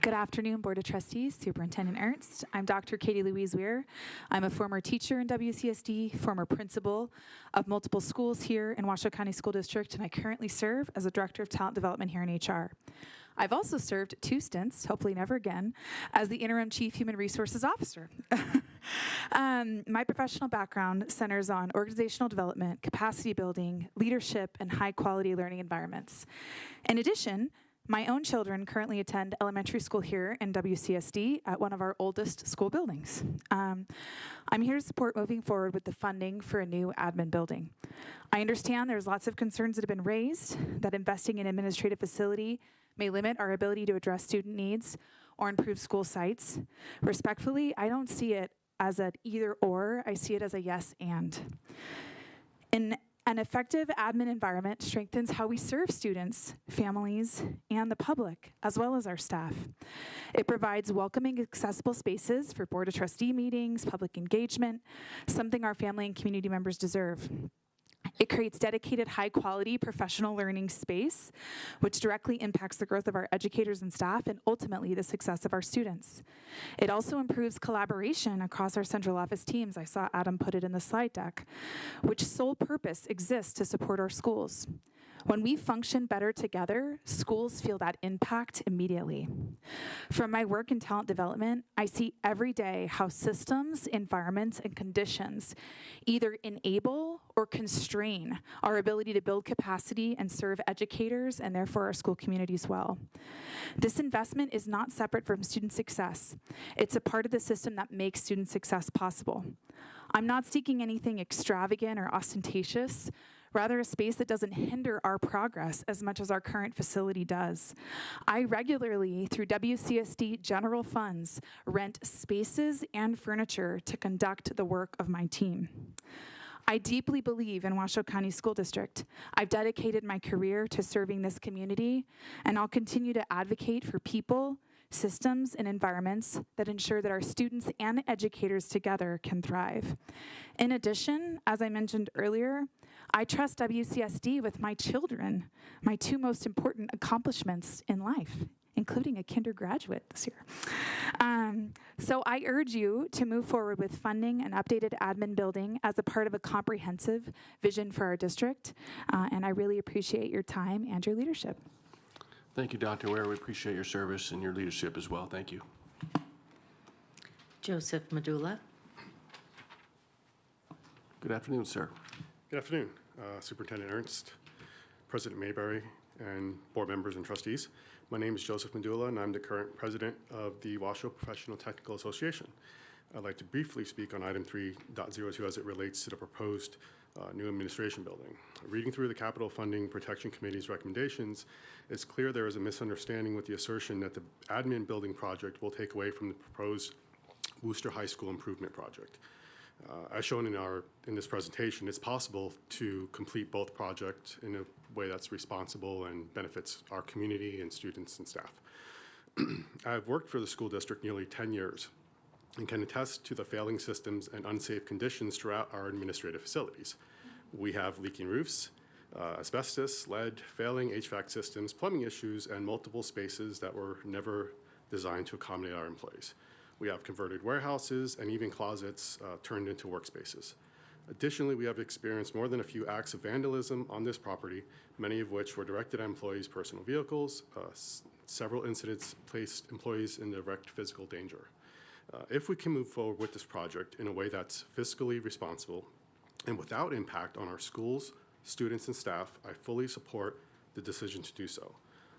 Good afternoon, Board of Trustees, Superintendent Ernst. I'm Dr. Katie Louise Weir. I'm a former teacher in WCSD, former principal of multiple schools here in Washoe County School District, and I currently serve as a Director of Talent Development here in HR. I've also served 2 stints, hopefully never again, as the Interim Chief Human Resources Officer. My professional background centers on organizational development, capacity building, leadership, and high-quality learning environments. In addition, my own children currently attend elementary school here in WCSD at one of our oldest school buildings. I'm here to support moving forward with the funding for a new admin building. I understand there's lots of concerns that have been raised, that investing in administrative facility may limit our ability to address student needs or improve school sites. Respectfully, I don't see it as an either or, I see it as a yes and. An effective admin environment strengthens how we serve students, families, and the public, as well as our staff. It provides welcoming, accessible spaces for Board of Trustee meetings, public engagement, something our family and community members deserve. It creates dedicated, high-quality professional learning space, which directly impacts the growth of our educators and staff and ultimately the success of our students. It also improves collaboration across our central office teams. I saw Adam put it in the slide deck, which sole purpose exists to support our schools. When we function better together, schools feel that impact immediately. From my work in talent development, I see every day how systems, environments, and conditions either enable or constrain our ability to build capacity and serve educators and therefore our school communities well. This investment is not separate from student success. It's a part of the system that makes student success possible. I'm not seeking anything extravagant or ostentatious, rather a space that doesn't hinder our progress as much as our current facility does. I regularly, through WCSD general funds, rent spaces and furniture to conduct the work of my team. I deeply believe in Washoe County School District. I've dedicated my career to serving this community, and I'll continue to advocate for people, systems, and environments that ensure that our students and educators together can thrive. In addition, as I mentioned earlier, I trust WCSD with my children, my 2 most important accomplishments in life, including a kinder graduate this year. So I urge you to move forward with funding an updated admin building as a part of a comprehensive vision for our district, and I really appreciate your time and your leadership.
Thank you, Dr. Ware. We appreciate your service and your leadership as well. Thank you.
Joseph Madula.
Good afternoon, sir.
Good afternoon, Superintendent Ernst, President Mayberry, and board members and trustees. My name is Joseph Madula, and I'm the current president of the Washoe Professional Technical Association. I'd like to briefly speak on item 3.02 as it relates to the proposed new administration building. Reading through the Capital Funding Protection Committee's recommendations, it's clear there is a misunderstanding with the assertion that the admin building project will take away from the proposed Worcester High School improvement project. As shown in this presentation, it's possible to complete both projects in a way that's responsible and benefits our community and students and staff. I've worked for the school district nearly 10 years and can attest to the failing systems and unsafe conditions throughout our administrative facilities. We have leaking roofs, asbestos, lead, failing HVAC systems, plumbing issues, and multiple spaces that were never designed to accommodate our employees. We have converted warehouses and even closets turned into workspaces. Additionally, we have experienced more than a few acts of vandalism on this property, many of which were directed at employees' personal vehicles. Several incidents placed employees in direct physical danger. If we can move forward with this project in a way that's fiscally responsible and without impact on our schools, students, and staff, I fully support the decision to do so.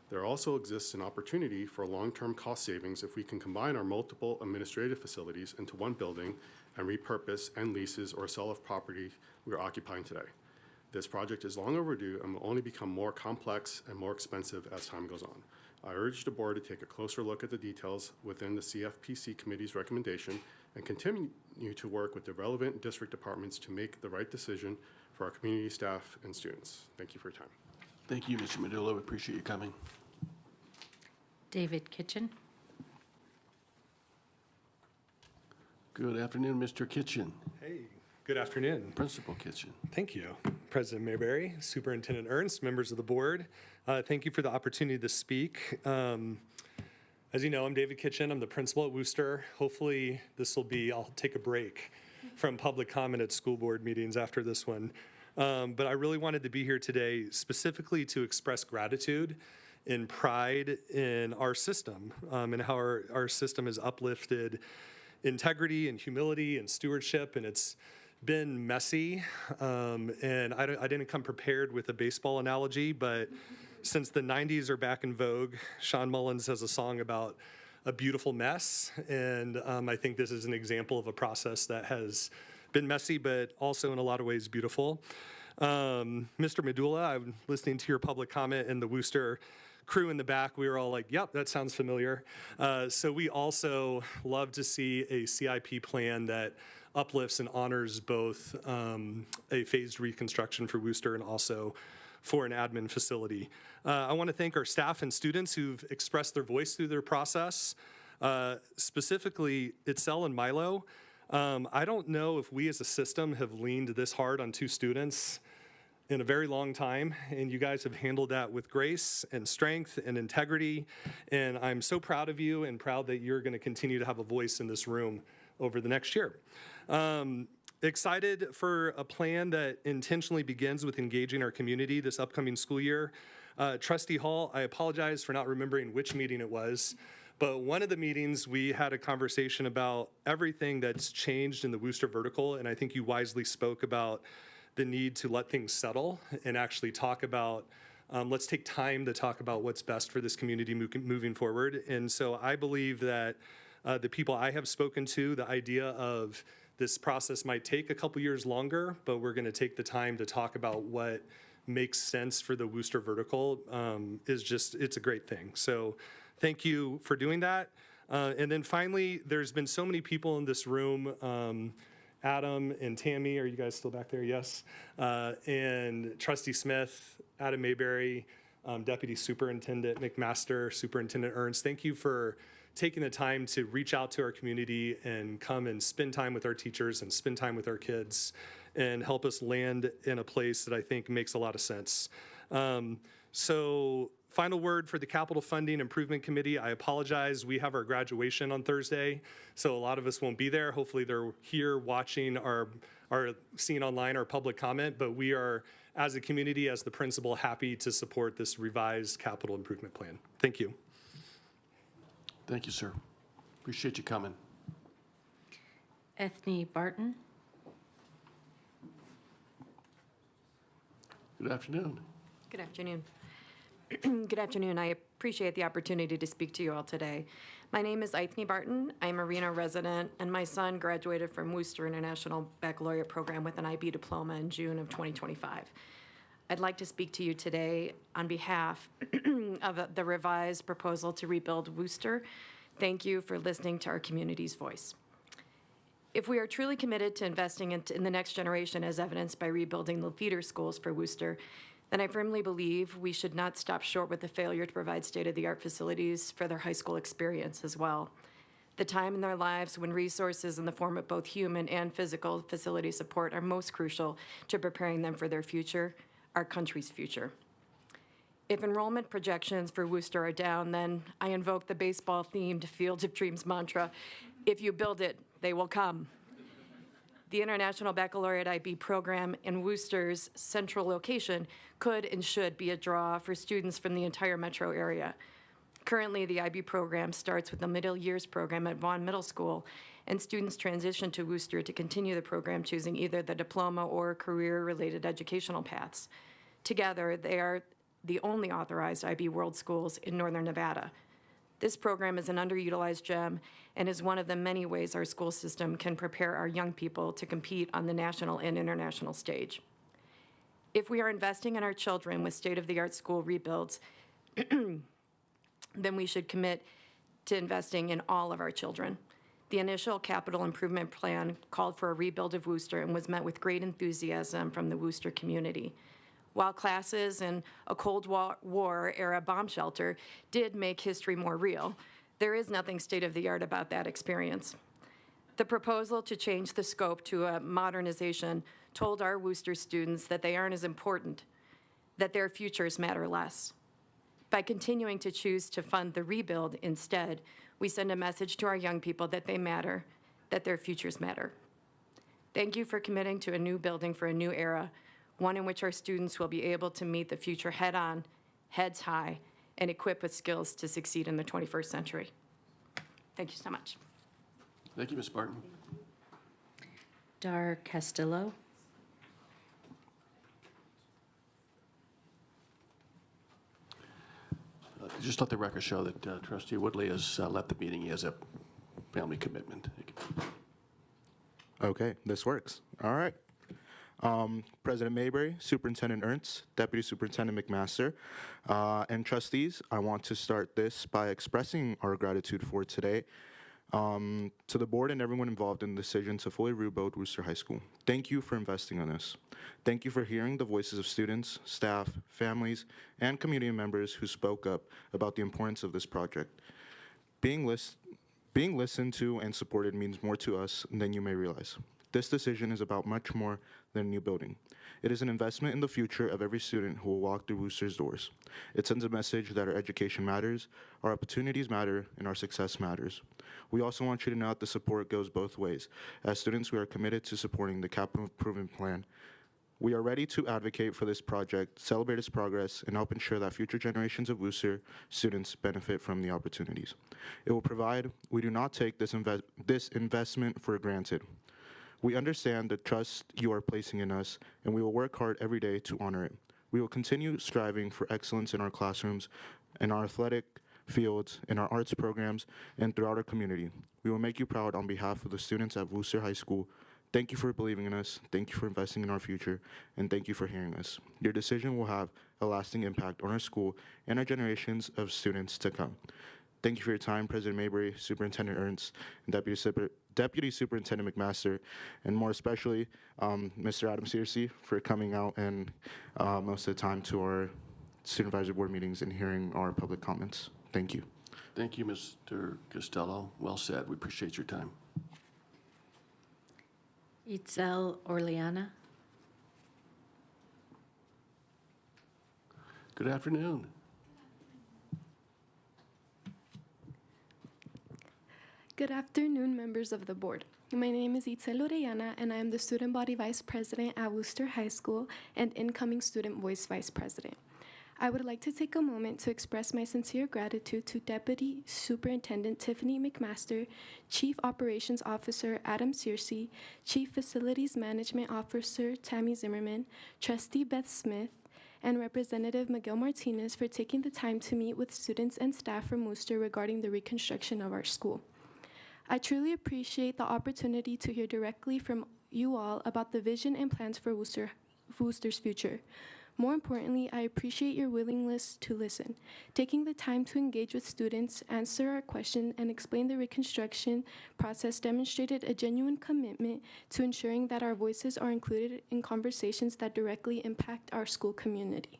There also exists an opportunity for long-term cost savings if we can combine our multiple administrative facilities into one building and repurpose end leases or sell off property we are occupying today. This project is long overdue and will only become more complex and more expensive as time goes on. I urge the board to take a closer look at the details within the CFPC committee's recommendation and continue to work with the relevant district departments to make the right decision for our community, staff, and students. Thank you for your time.
Thank you, Mr. Medulla. We appreciate you coming.
David Kitchen.
Good afternoon, Mr. Kitchen,
Hey, good afternoon.
Principal Kitchen.
Thank you, President Mayberry, Superintendent Ernst, members of the board. Thank you for the opportunity to speak. As you know, I'm David Kitchen. I'm the principal at Worcester. Hopefully, I'll take a break from public comment at school board meetings after this one. But I really wanted to be here today specifically to express gratitude and pride in our system and how our system has uplifted integrity and humility and stewardship, and it's been messy. And I didn't come prepared with a baseball analogy, but since the 90s are back in vogue, Sean Mullins has a song about a beautiful mess, and I think this is an example of a process that has been messy, but also in a lot of ways beautiful. Mr. Medulla, I'm listening to your public comment, and the Worcester crew in the back, we were all like, yep, that sounds familiar. So we also love to see a CIP plan that uplifts and honors both a phased reconstruction for Worcester and also for an admin facility. I want to thank our staff and students who've expressed their voice through their process, specifically Itzel and Milo. I don't know if we as a system have leaned this hard on two students in a very long time, and you guys have handled that with grace and strength and integrity, and I'm so proud of you and proud that you're going to continue to have a voice in this room over the next year. Excited for a plan that intentionally begins with engaging our community this upcoming school year. Trustee Hall, I apologize for not remembering which meeting it was, but one of the meetings we had a conversation about everything that's changed in the Worcester vertical, and I think you wisely spoke about the need to let things settle and actually talk about, let's take time to talk about what's best for this community moving forward. And so I believe that the people I have spoken to, the idea of this process might take a couple years longer, but we're going to take the time to talk about what makes sense for the Worcester vertical it's a great thing. So thank you for doing that. And then finally, there's been so many people in this room, Adam and Tammy, are you guys still back there? Yes. And Trustee Smith, Adam Mayberry, Deputy Superintendent McMaster, Superintendent Ernst, thank you for taking the time to reach out to our community and come and spend time with our teachers and spend time with our kids and help us land in a place that I think makes a lot of sense. So final word for the Capital Funding Improvement Committee. I apologize. We have our graduation on Thursday, so a lot of us won't be there. Hopefully they're here watching or seeing online our public comment, but we are, as a community, as the principal, happy to support this revised capital improvement plan. Thank you.
Thank you, sir. Appreciate you coming.
Ethne Barton.
Good afternoon.
Good afternoon. Good afternoon. I appreciate the opportunity to speak to you all today. My name is Ethne Barton. I'm a Reno resident, and my son graduated from Worcester International Baccalaureate Program with an IB diploma in June of 2025. I'd like to speak to you today on behalf of the revised proposal to rebuild Worcester. Thank you for listening to our community's voice. If we are truly committed to investing in the next generation, as evidenced by rebuilding the feeder schools for Worcester, then I firmly believe we should not stop short with the failure to provide state-of-the-art facilities for their high school experience as well. The time in their lives when resources in the form of both human and physical facility support are most crucial to preparing them for their future, our country's future. If enrollment projections for Worcester are down, then I invoke the baseball-themed Field of Dreams mantra, if you build it, they will come. The International Baccalaureate IB program in Worcester's central location could and should be a draw for students from the entire metro area. Currently, the IB program starts with the middle years program at Vaughan Middle School and students transition to Worcester to continue the program choosing either the diploma or career-related educational paths. Together, they are the only authorized IB World schools in Northern Nevada. This program is an underutilized gem and is one of the many ways our school system can prepare our young people to compete on the national and international stage. If we are investing in our children with state-of-the-art school rebuilds, then we should commit to investing in all of our children. The initial capital improvement plan called for a rebuild of Worcester and was met with great enthusiasm from the Worcester community. While classes and a Cold War-era bomb shelter did make history more real, there is nothing state-of-the-art about that experience. The proposal to change the scope to a modernization told our Worcester students that they aren't as important, that their futures matter less. By continuing to choose to fund the rebuild instead, we send a message to our young people that they matter, that their futures matter. Thank you for committing to a new building for a new era, one in which our students will be able to meet the future head-on, heads high, and equipped with skills to succeed in the 21st century. Thank you so much.
Thank you, Ms. Barton.
Dar Castillo.
Just let the record show that Trustee Woodley has left the meeting. He has a family commitment.
Okay, this works. All right. President Mayberry, Superintendent Ernst, Deputy Superintendent McMaster, and trustees, I want to start this by expressing our gratitude for today to the board and everyone involved in the decision to fully rebuild Worcester High School. Thank you for investing in us. Thank you for hearing the voices of students, staff, families, and community members who spoke up about the importance of this project. Being listened to and supported means more to us than you may realize. This decision is about much more than a new building. It is an investment in the future of every student who will walk through Worcester's doors. It sends a message that our education matters, our opportunities matter, and our success matters. We also want you to know that the support goes both ways. As students, we are committed to supporting the capital improvement plan. We are ready to advocate for this project, celebrate its progress, and help ensure that future generations of Worcester students benefit from the opportunities it will provide. We do not take this investment for granted. We understand the trust you are placing in us, and we will work hard every day to honor it. We will continue striving for excellence in our classrooms, in our athletic fields, in our arts programs, and throughout our community. We will make you proud on behalf of the students at Worcester High School. Thank you for believing in us, thank you for investing in our future, and thank you for hearing us. Your decision will have a lasting impact on our school and our generations of students to come. Thank you for your time, President Mayberry, Superintendent Ernst, and Deputy Superintendent McMaster, and more especially, Mr. Adam Searcy for coming out and most of the time to our Student Advisory Board meetings and hearing our public comments. Thank you.
Thank you, Mr. Costello. Well said. We appreciate your time.
Itzel Orleana.
Good afternoon.
Good afternoon, members of the board. My name is Itzel Orellana, and I am the Student Body Vice President at Worcester High School and incoming Student Voice Vice President. I would like to take a moment to express my sincere gratitude to Deputy Superintendent Tiffany McMaster, Chief Operations Officer Adam Searcy, Chief Facilities Management Officer Tammy Zimmerman, Trustee Beth Smith, and Representative Miguel Martinez for taking the time to meet with students and staff from Worcester regarding the reconstruction of our school. I truly appreciate the opportunity to hear directly from you all about the vision and plans for Worcester's future. More importantly, I appreciate your willingness to listen, taking the time to engage with students, answer our questions, and explain the reconstruction process demonstrated a genuine commitment to ensuring that our voices are included in conversations that directly impact our school community.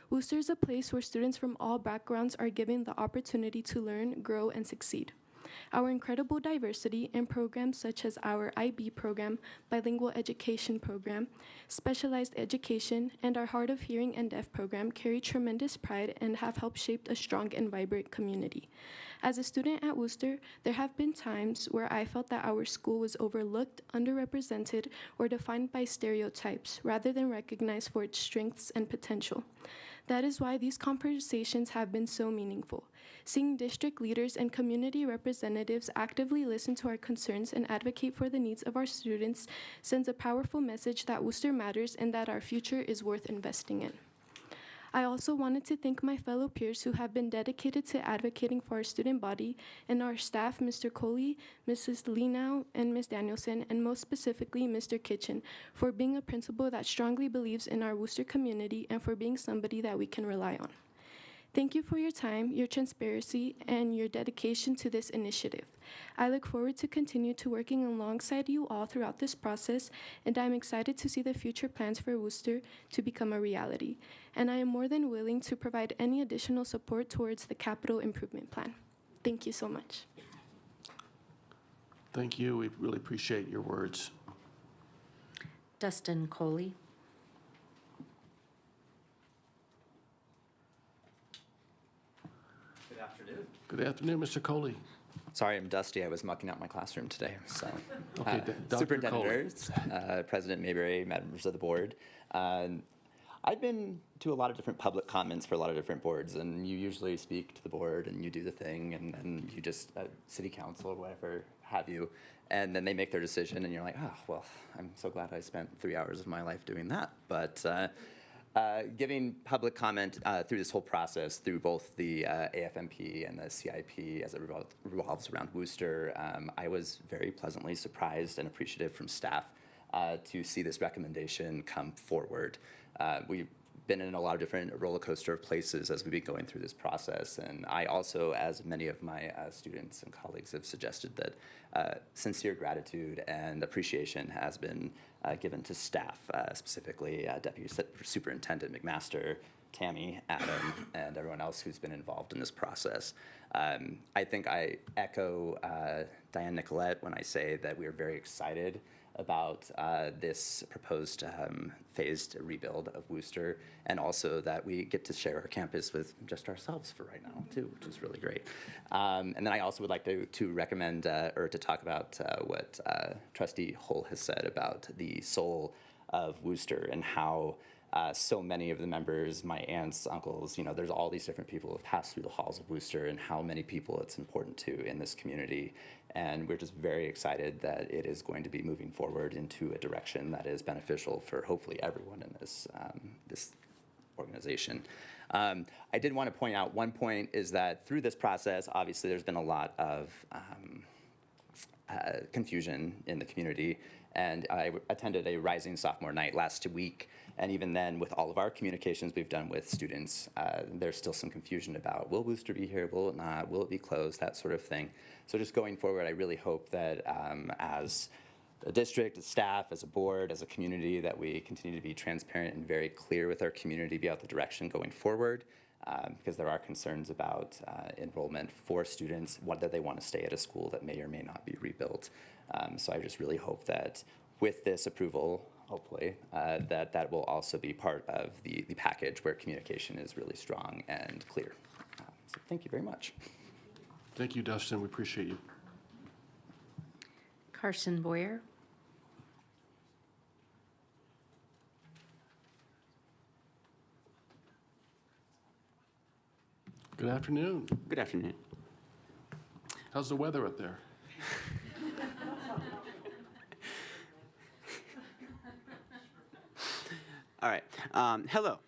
Worcester is a place where students from all backgrounds are given the opportunity to learn, grow, and succeed. Our incredible diversity in programs such as our IB program, bilingual education program, specialized education, and our hard of hearing and deaf program carry tremendous pride and have helped shape a strong and vibrant community. As a student at Worcester, there have been times where I felt that our school was overlooked, underrepresented, or defined by stereotypes rather than recognized for its strengths and potential. That is why these conversations have been so meaningful. Seeing district leaders and community representatives actively listen to our concerns and advocate for the needs of our students sends a powerful message that Worcester matters and that our future is worth investing in. I also wanted to thank my fellow peers who have been dedicated to advocating for our student body and our staff, Mr. Coley, Mrs. Lenow, and Ms. Danielson, and most specifically, Mr. Kitchen, for being a principal that strongly believes in our Worcester community and for being somebody that we can rely on. Thank you for your time, your transparency, and your dedication to this initiative. I look forward to continue to working alongside you all throughout this process, and I'm excited to see the future plans for Worcester to become a reality. And I am more than willing to provide any additional support towards the capital improvement plan. Thank you so much.
Thank you. We really appreciate your words.
Dustin Coley.
Good afternoon.
Good afternoon, Mr. Coley.
Sorry, I'm dusty. I was mucking out my classroom today. So,
Okay, Dr.
Superintendent
Coley.
Ernst, President Mayberry, members of the board. I've been to a lot of different public comments for a lot of different boards, and you usually speak to the board and you do the thing, and then you just, city council or whatever have you, and then they make their decision, and you're like, oh, well, I'm so glad I spent 3 hours of my life doing that. But giving public comment through this whole process, through both the AFMP and the CIP as it revolves around Worcester, I was very pleasantly surprised and appreciative from staff to see this recommendation come forward. We've been in a lot of different roller coaster of places as we've been going through this process, and I also, as many of my students and colleagues have suggested, that sincere gratitude and appreciation has been given to staff, specifically Deputy Superintendent McMaster, Tammy, Adam, and everyone else who's been involved in this process. I think I echo Diane Nicolette when I say that we are very excited about this proposed phased rebuild of Worcester, and also that we get to share our campus with just ourselves for right now, too, which is really great. And then I also would like to recommend or to talk about what Trustee Hull has said about the soul of Worcester and how so many of the members, my aunts, uncles, there's all these different people who have passed through the halls of Worcester, and how many people it's important to in this community. And we're just very excited that it is going to be moving forward into a direction that is beneficial for hopefully everyone in this, this organization. I did want to point out one point is that through this process, obviously there's been a lot of confusion in the community. And I attended a Rising Sophomore Night last week, and even then, with all of our communications we've done with students, there's still some confusion about, will Worcester be here, will it not, will it be closed, that sort of thing. So just going forward, I really hope that as a district, as staff, as a board, as a community, that we continue to be transparent and very clear with our community about the direction going forward, because there are concerns about enrollment for students, whether they want to stay at a school that may or may not be rebuilt. So I just really hope that with this approval, hopefully, that will also be part of the package where communication is really strong and clear. So thank you very much.
Thank you, Dustin. We appreciate you.
Carson Boyer.
Good afternoon.
Good afternoon.
How's the weather up there?
All right. Hello.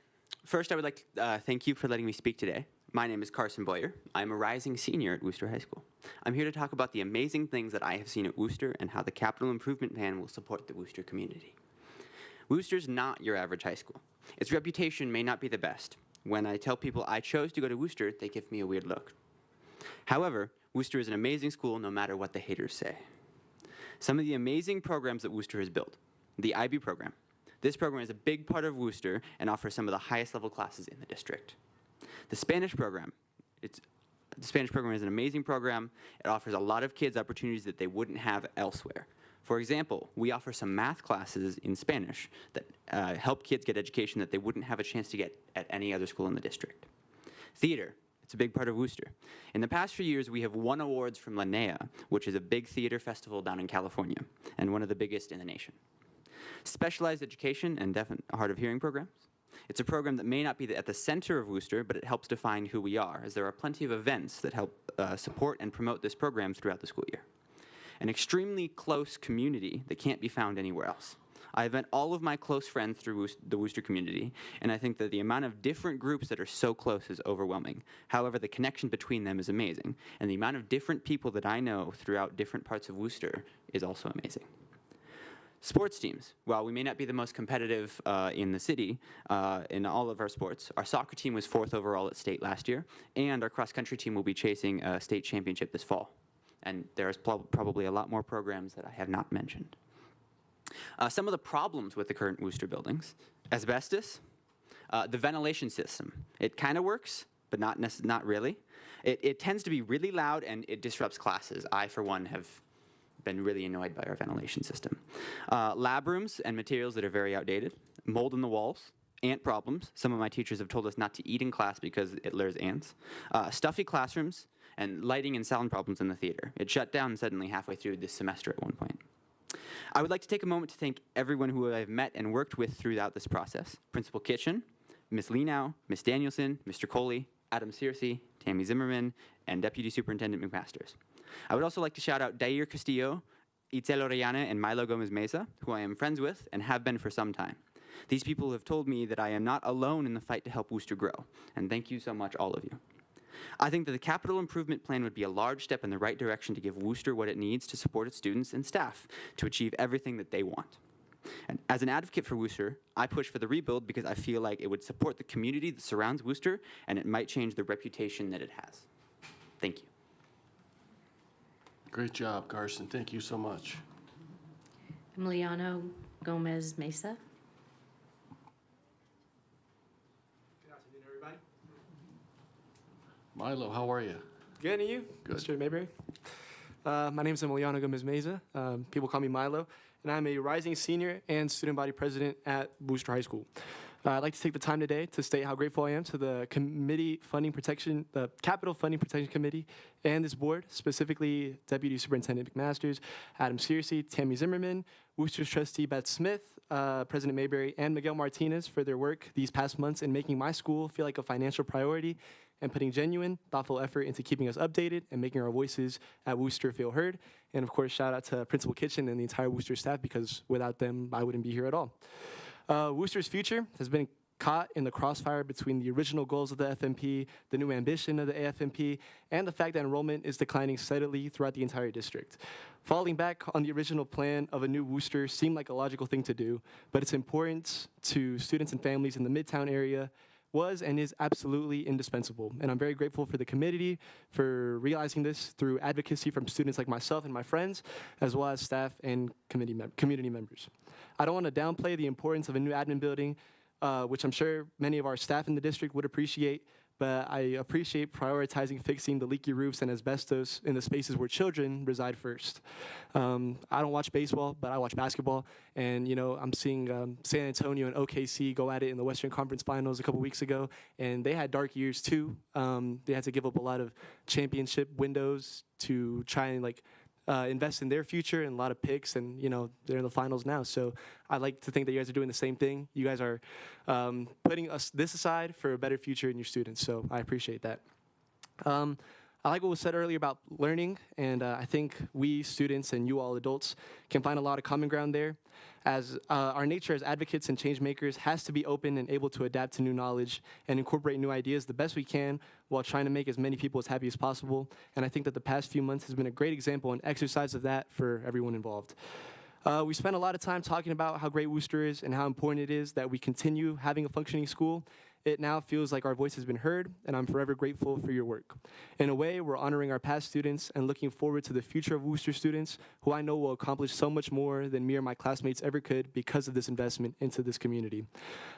First, I would like to thank you for letting me speak today. My name is Carson Boyer. I'm a rising senior at Worcester High School. I'm here to talk about the amazing things that I have seen at Worcester and how the capital improvement plan will support the Worcester community. Worcester's not your average high school. Its reputation may not be the best. When I tell people I chose to go to Worcester, they give me a weird look. However, Worcester is an amazing school no matter what the haters say. Some of the amazing programs that Worcester has built. The IB program. This program is a big part of Worcester and offers some of the highest level classes in the district. The Spanish program. The Spanish program is an amazing program. It offers a lot of kids opportunities that they wouldn't have elsewhere. For example, we offer some math classes in Spanish that help kids get education that they wouldn't have a chance to get at any other school in the district. Theater. It's a big part of Worcester. In the past few years, we have won awards from Linnea, which is a big theater festival down in California, and one of the biggest in the nation. Specialized education and deaf and hard of hearing programs. It's a program that may not be at the center of Worcester, but it helps define who we are, as there are plenty of events that help support and promote this program throughout the school year. An extremely close community that can't be found anywhere else. I've met all of my close friends through the Worcester community, and I think that the amount of different groups that are so close is overwhelming. However, the connection between them is amazing, and the amount of different people that I know throughout different parts of Worcester is also amazing. Sports teams. While we may not be the most competitive in the city in all of our sports, our soccer team was 4th overall at state last year, and our cross-country team will be chasing a state championship this fall. And there's probably a lot more programs that I have not mentioned. Some of the problems with the current Worcester buildings: asbestos, the ventilation system. It kind of works, but not really. It tends to be really loud and it disrupts classes. I, for one, have been really annoyed by our ventilation system. Lab rooms and materials that are very outdated, mold in the walls, ant problems. Some of my teachers have told us not to eat in class because it lures ants. Stuffy classrooms, and lighting and sound problems in the theater. It shut down suddenly halfway through this semester at one point. I would like to take a moment to thank everyone who I've met and worked with throughout this process. Principal Kitchen, Ms. Lenow, Ms. Danielson, Mr. Coley, Adam Searcy, Tammy Zimmerman, and Deputy Superintendent McMasters. I would also like to shout out Dair Castillo, Itzel Orellana, and Milo Gomez Meza, who I am friends with and have been for some time. These people have told me that I am not alone in the fight to help Worcester grow, and thank you so much, all of you. I think that the capital improvement plan would be a large step in the right direction to give Worcester what it needs to support its students and staff to achieve everything that they want. And as an advocate for Worcester, I push for the rebuild because I feel like it would support the community that surrounds Worcester, and it might change the reputation that it has. Thank you.
Great job, Carson. Thank you so much.
Emiliano Gomez Mesa.
Good afternoon, everybody.
Milo, how are you?
Good, and you?
Good.
Mr. Mayberry. My name is Emiliano Gomez Meza. People call me Milo, and I'm a rising senior and student body president at Worcester High School. I'd like to take the time today to state how grateful I am to the the Capital Funding Protection Committee, and this board, specifically Deputy Superintendent McMasters, Adam Searcy, Tammy Zimmerman, Worcester's trustee Beth Smith, President Mayberry, and Miguel Martinez for their work these past months in making my school feel like a financial priority and putting genuine, thoughtful effort into keeping us updated and making our voices at Worcester feel heard. And of course, shout out to Principal Kitchen and the entire Worcester staff, because without them, I wouldn't be here at all. Worcester's future has been caught in the crossfire between the original goals of the FMP, the new ambition of the AFMP, and the fact that enrollment is declining steadily throughout the entire district. Falling back on the original plan of a new Worcester seemed like a logical thing to do, but its importance to students and families in the Midtown area was and is absolutely indispensable. And I'm very grateful for the committee for realizing this through advocacy from students like myself and my friends, as well as staff and community members. I don't want to downplay the importance of a new admin building, which I'm sure many of our staff in the district would appreciate, but I appreciate prioritizing fixing the leaky roofs and asbestos in the spaces where children reside first. I don't watch baseball, but I watch basketball, and I'm seeing San Antonio and OKC go at it in the Western Conference Finals a couple weeks ago, and they had dark years too. They had to give up a lot of championship windows to try and invest in their future, and a lot of picks, and they're in the finals now. So I'd like to think that you guys are doing the same thing. You guys are putting this aside for a better future in your students, so I appreciate that. I like what was said earlier about learning, and I think we students and you all adults can find a lot of common ground there, as our nature as advocates and change makers has to be open and able to adapt to new knowledge and incorporate new ideas the best we can while trying to make as many people as happy as possible. And I think that the past few months has been a great example and exercise of that for everyone involved. We spent a lot of time talking about how great Worcester is and how important it is that we continue having a functioning school. It now feels like our voice has been heard, and I'm forever grateful for your work. In a way, we're honoring our past students and looking forward to the future of Worcester students, who I know will accomplish so much more than me or my classmates ever could because of this investment into this community.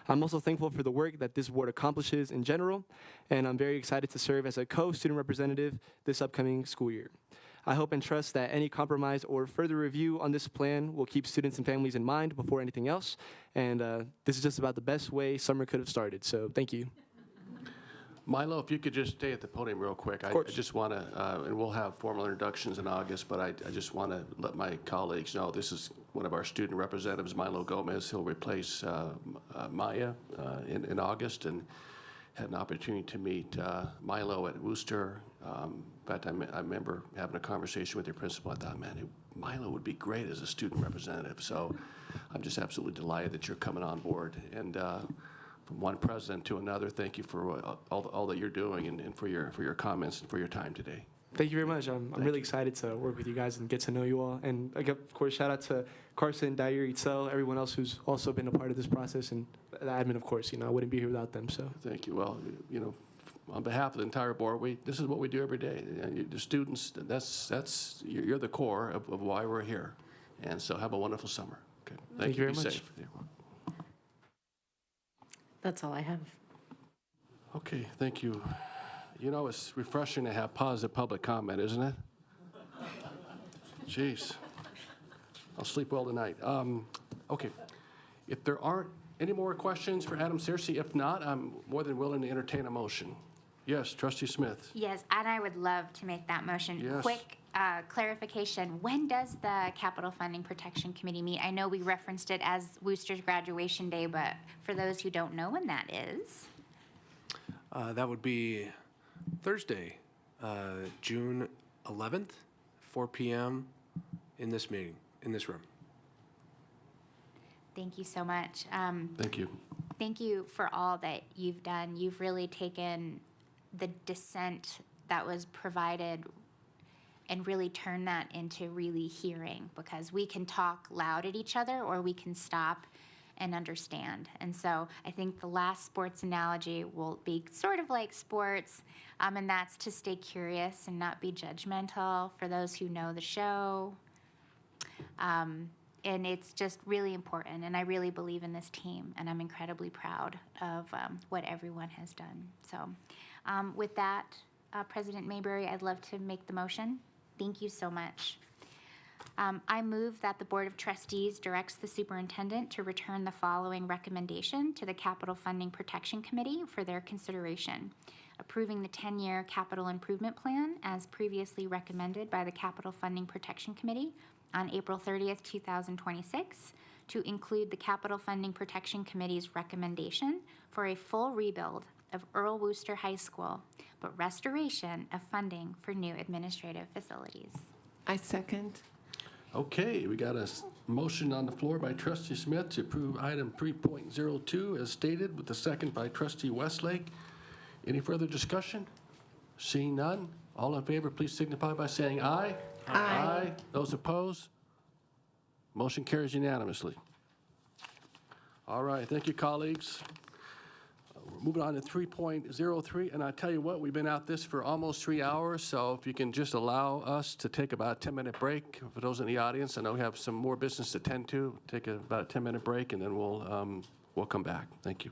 I'm also thankful for the work that this board accomplishes in general, and I'm very excited to serve as a co-student representative this upcoming school year. I hope and trust that any compromise or further review on this plan will keep students and families in mind before anything else. And this is just about the best way summer could have started. So thank you.
Milo, if you could just stay at the podium real quick. I just want to, and we'll have formal introductions in August, but I just want to let my colleagues know this is one of our student representatives, Milo Gomez. He'll replace Maya in August, and had an opportunity to meet Milo at Worcester. In fact, I remember having a conversation with your principal. I thought, man, Milo would be great as a student representative. So I'm just absolutely delighted that you're coming on board. And from one president to another, thank you for all that you're doing and for your comments and for your time today.
Thank you very much. I'm really excited to work with you guys and get to know you all. And of course, shout out to Carson, Dyer, Itzel, everyone else who's also been a part of this process, and the admin, of course. I wouldn't be here without them. So
thank you. Well, on behalf of the entire board, this is what we do every day. And the students, you're the core of why we're here. And so have a wonderful summer. Okay.
Thank you very
Be
much.
safe.
That's all I have.
Okay, thank you. It's refreshing to have positive public comment, isn't it? Jeez. I'll sleep well tonight. Okay. If there aren't any more questions for Adam Searcy, if not, I'm more than willing to entertain a motion. Yes, Trustee Smith.
Yes, and I would love to make that motion.
Yes.
Quick clarification, when does the Capital Funding Protection Committee meet? I know we referenced it as Worcester's graduation day, but for those who don't know when that is.
That would be Thursday, June 11th, 4 p.m. in this meeting, in this room.
Thank you so much.
Thank you.
Thank you for all that you've done. You've really taken the dissent that was provided and really turned that into really hearing, because we can talk loud at each other or we can stop and understand. And so I think the last sports analogy will be sort of like sports, and that's to stay curious and not be judgmental for those who know the show. And it's just really important, and I really believe in this team, and I'm incredibly proud of what everyone has done. So with that, President Mayberry, I'd love to make the motion. Thank you so much. I move that the Board of Trustees directs the superintendent to return the following recommendation to the Capital Funding Protection Committee for their consideration. Approving the 10-year capital improvement plan as previously recommended by the Capital Funding Protection Committee on April 30th, 2026, to include the Capital Funding Protection Committee's recommendation for a full rebuild of Earl Worcester High School, but restoration of funding for new administrative facilities.
I second.
Okay, we got a motion on the floor by Trustee Smith to approve item 3.02 as stated, with the second by Trustee Westlake. Any further discussion? Seeing none, all in favor, please signify by saying aye. Aye. Those opposed? Motion carries unanimously. All right, thank you, colleagues. We're moving on to 3.03, and I tell you what, we've been at this for almost 3 hours, so if you can just allow us to take about a 10-minute break. For those in the audience, I know we have some more business to tend to. Take about a 10-minute break, and then we'll come back. Thank you.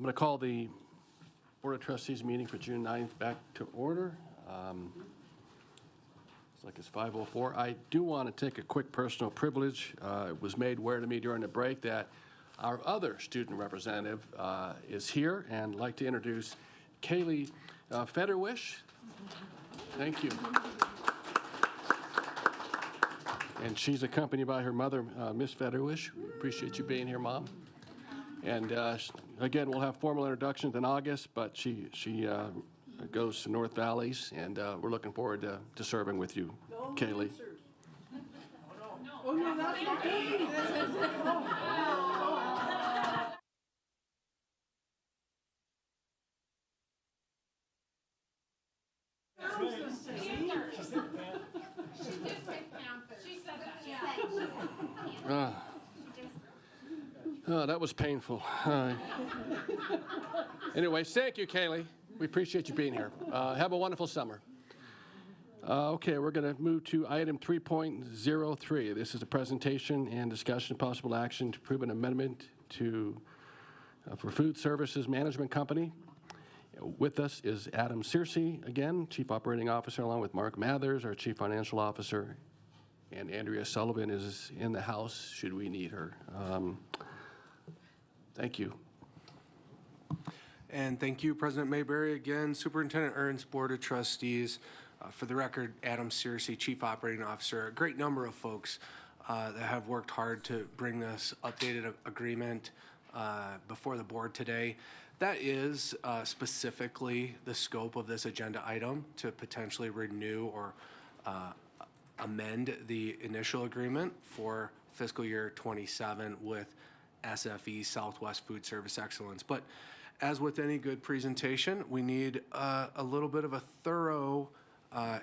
I'm going to call the Board of Trustees meeting for June 9th back to order. It's like it's 5:04. I do want to take a quick personal privilege. It was made aware to me during the break that our other student representative is here, and I'd like to introduce Kaylee Federwish. Thank you. And she's accompanied by her mother, Miss Federwish. We appreciate you being here, Mom. And again, we'll have formal introductions in August, but she goes to North Valleys, and we're looking forward to serving with you, Kaylee.
Oh, no, that's okay.
Oh, that was painful. Anyways, thank you, Kaylee. We appreciate you being here. Have a wonderful summer. Okay, we're going to move to item 3.03. This is a presentation and discussion of possible action to approve an amendment to for Food Services Management Company. With us is Adam Searcy, again, Chief Operating Officer, along with Mark Mathers, our Chief Financial Officer, and Andrea Sullivan is in the house should we need her. Thank you.
And thank you, President Mayberry. Again, Superintendent Ernst, Board of Trustees. For the record, Adam Searcy, Chief Operating Officer. A great number of folks that have worked hard to bring this updated agreement before the board today. That is specifically the scope of this agenda item, to potentially renew or amend the initial agreement for fiscal year 27 with SFE, Southwest Food Service Excellence. But as with any good presentation, we need a little bit of a thorough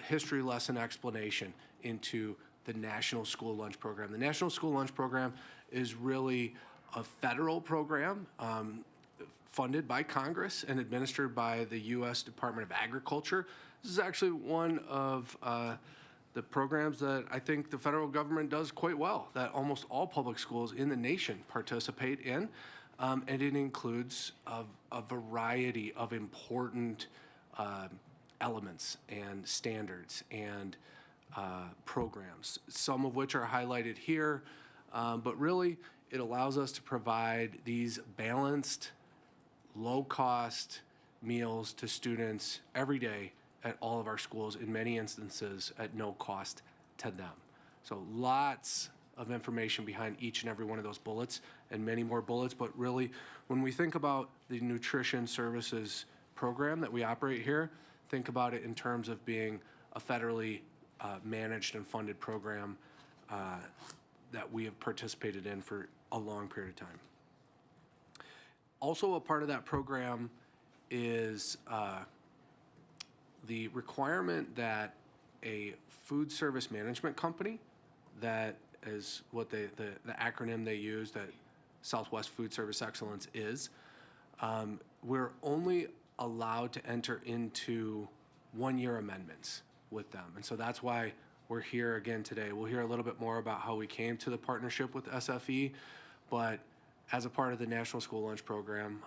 history lesson explanation into the National School Lunch Program. The National School Lunch Program is really a federal program funded by Congress and administered by the U.S. Department of Agriculture. This is actually one of the programs that I think the federal government does quite well, that almost all public schools in the nation participate in. And it includes a variety of important elements and standards and programs, some of which are highlighted here. But really, it allows us to provide these balanced, low-cost meals to students every day at all of our schools, in many instances at no cost to them. So lots of information behind each and every one of those bullets, and many more bullets. But really, when we think about the nutrition services program that we operate here, think about it in terms of being a federally managed and funded program that we have participated in for a long period of time. Also, a part of that program is the requirement that a food service management company, that is what the acronym they use, that Southwest Food Service Excellence is, we're only allowed to enter into one-year amendments with them. And so that's why we're here again today. We'll hear a little bit more about how we came to the partnership with SFE, but as a part of the National School Lunch Program,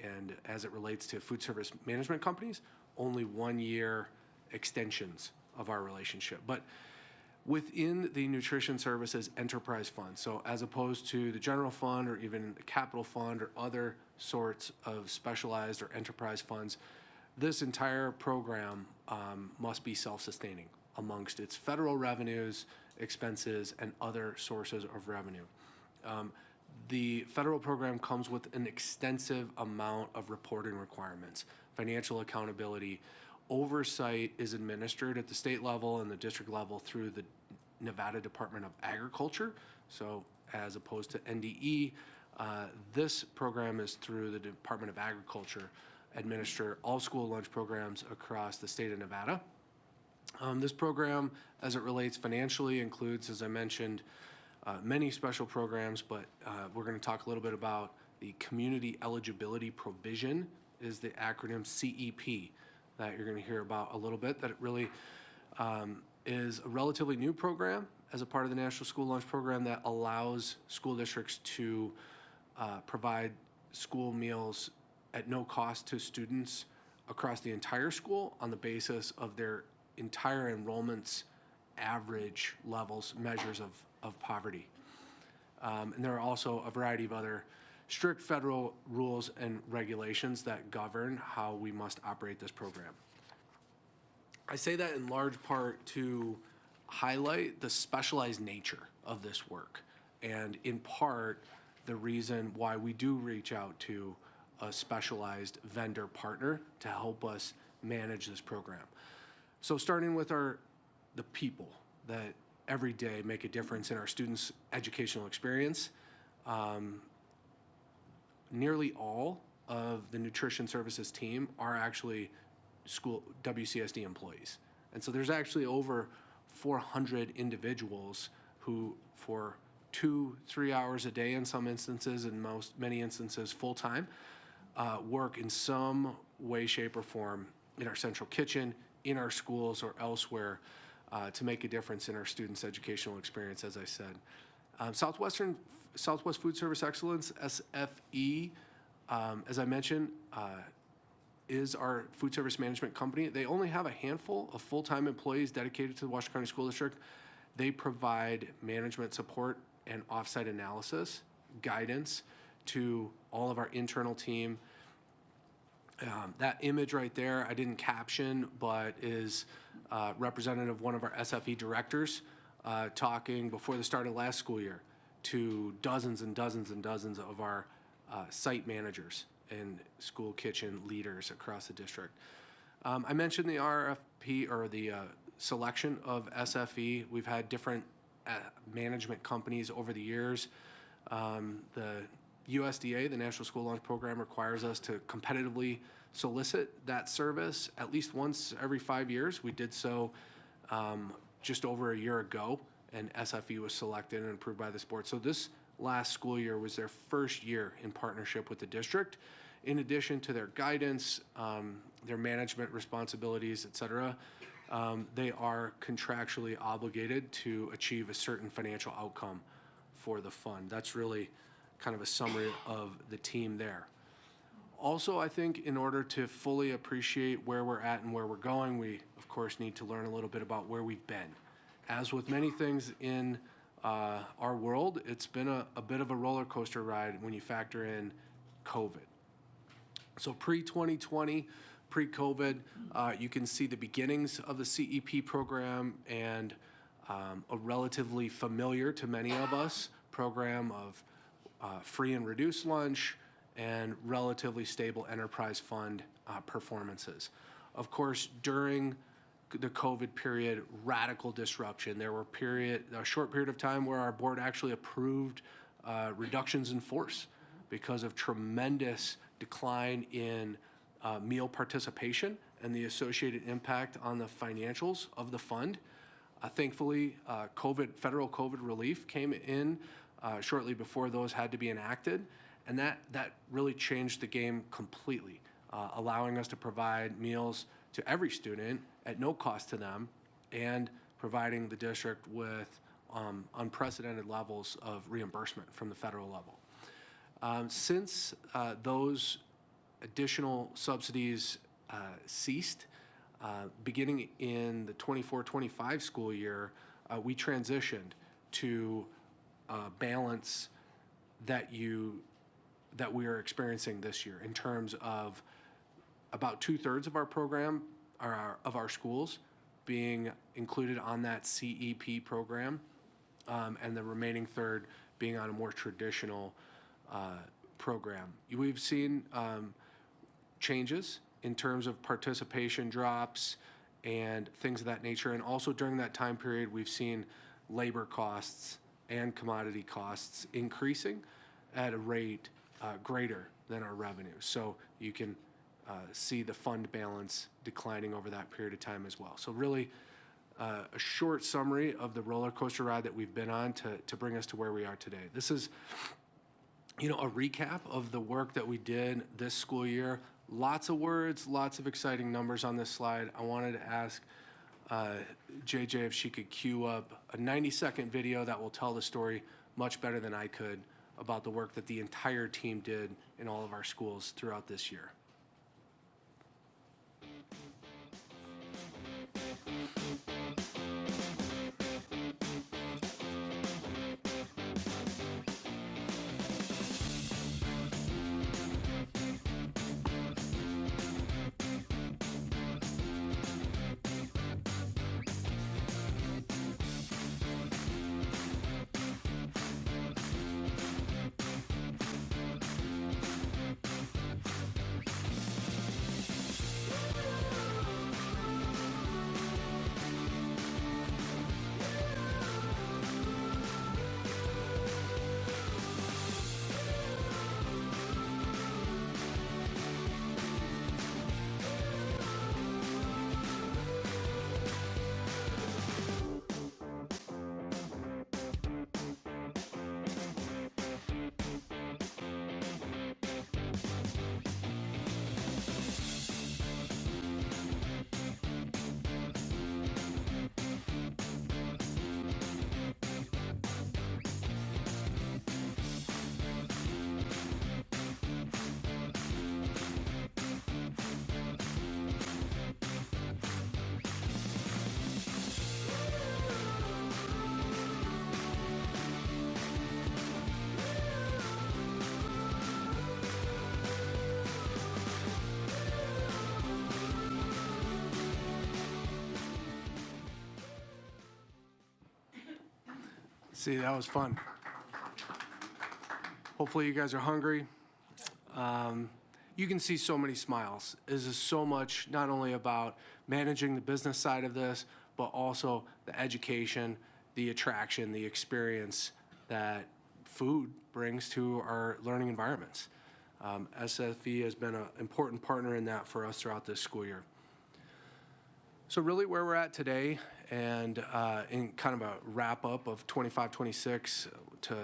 and as it relates to food service management companies, only one-year extensions of our relationship. But within the Nutrition Services Enterprise Fund, so as opposed to the general fund or even the capital fund or other sorts of specialized or enterprise funds, this entire program must be self-sustaining amongst its federal revenues, expenses, and other sources of revenue. The federal program comes with an extensive amount of reporting requirements, financial accountability. Oversight is administered at the state level and the district level through the Nevada Department of Agriculture. So as opposed to NDE, this program is through the Department of Agriculture, administer all school lunch programs across the state of Nevada. This program, as it relates financially, includes, as I mentioned, many special programs, but we're going to talk a little bit about the Community Eligibility Provision, is the acronym CEP that you're going to hear about a little bit, that it really is a relatively new program as a part of the National School Lunch Program that allows school districts to provide school meals at no cost to students across the entire school on the basis of their entire enrollment's average levels, measures of poverty. And there are also a variety of other strict federal rules and regulations that govern how we must operate this program. I say that in large part to highlight the specialized nature of this work, and in part, the reason why we do reach out to a specialized vendor partner to help us manage this program. So starting with the people that every day make a difference in our students' educational experience, nearly all of the nutrition services team are actually school WCSD employees. And so there's actually over 400 individuals who, for 2-3 hours a day in some instances, and many instances full-time, work in some way, shape, or form in our central kitchen, in our schools, or elsewhere to make a difference in our students' educational experience, as I said. Southwest Food Service Excellence, SFE, as I mentioned, is our food service management company. They only have a handful of full-time employees dedicated to the Washoe County School District. They provide management support and offsite analysis, guidance to all of our internal team. That image right there, I didn't caption, but is representative of one of our SFE directors talking before the start of last school year to dozens and dozens and dozens of our site managers and school kitchen leaders across the district. I mentioned the RFP, or the selection of SFE. We've had different management companies over the years. The USDA, the National School Lunch Program, requires us to competitively solicit that service at least once every 5 years. We did so just over a year ago, and SFE was selected and approved by this board. So this last school year was their first year in partnership with the district. In addition to their guidance, their management responsibilities, et cetera, they are contractually obligated to achieve a certain financial outcome for the fund. That's really kind of a summary of the team there. Also, I think in order to fully appreciate where we're at and where we're going, we, of course, need to learn a little bit about where we've been. As with many things in our world, it's been a bit of a roller coaster ride when you factor in COVID. So pre-2020, pre-COVID, you can see the beginnings of the CEP program and a relatively familiar to many of us program of free and reduced lunch and relatively stable enterprise fund performances. Of course, during the COVID period, radical disruption. There were a short period of time where our board actually approved reductions in force because of tremendous decline in meal participation and the associated impact on the financials of the fund. Thankfully, federal COVID relief came in shortly before those had to be enacted, and that really changed the game completely, allowing us to provide meals to every student at no cost to them, and providing the district with unprecedented levels of reimbursement from the federal level. Since those additional subsidies ceased, beginning in the 24-25 school year, we transitioned to balance that we are experiencing this year in terms of about 2/3 of our program, of our schools, being included on that CEP program, and the remaining third being on a more traditional program. We've seen changes in terms of participation drops and things of that nature, and also during that time period, we've seen labor costs and commodity costs increasing at a rate greater than our revenue. So you can see the fund balance declining over that period of time as well. So really a short summary of the roller coaster ride that we've been on to bring us to where we are today. This is, a recap of the work that we did this school year. Lots of words, lots of exciting numbers on this slide. I wanted to ask JJ if she could cue up a 90-second video that will tell the story much better than I could about the work that the entire team did in all of our schools throughout this year. See, that was fun. Hopefully you guys are hungry. You can see so many smiles. This is so much not only about managing the business side of this, but also the education, the attraction, the experience that food brings to our learning environments. SFE has been an important partner in that for us throughout this school year. So really where we're at today, and in kind of a wrap up of 25-26 to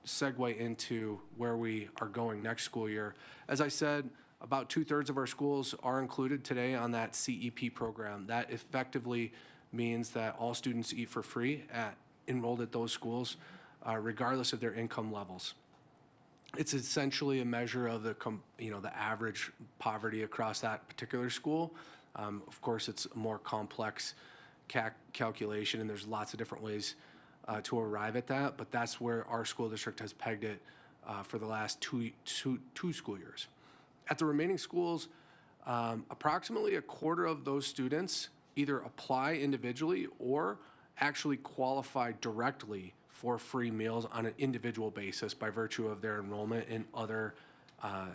segue into where we are going next school year. As I said, about 2/3 of our schools are included today on that CEP program. That effectively means that all students eat for free enrolled at those schools, regardless of their income levels. It's essentially a measure of the average poverty across that particular school. Of course, it's a more complex calculation, and there's lots of different ways to arrive at that, but that's where our school district has pegged it for the last two school years. At the remaining schools, approximately a quarter of those students either apply individually or actually qualify directly for free meals on an individual basis by virtue of their enrollment in other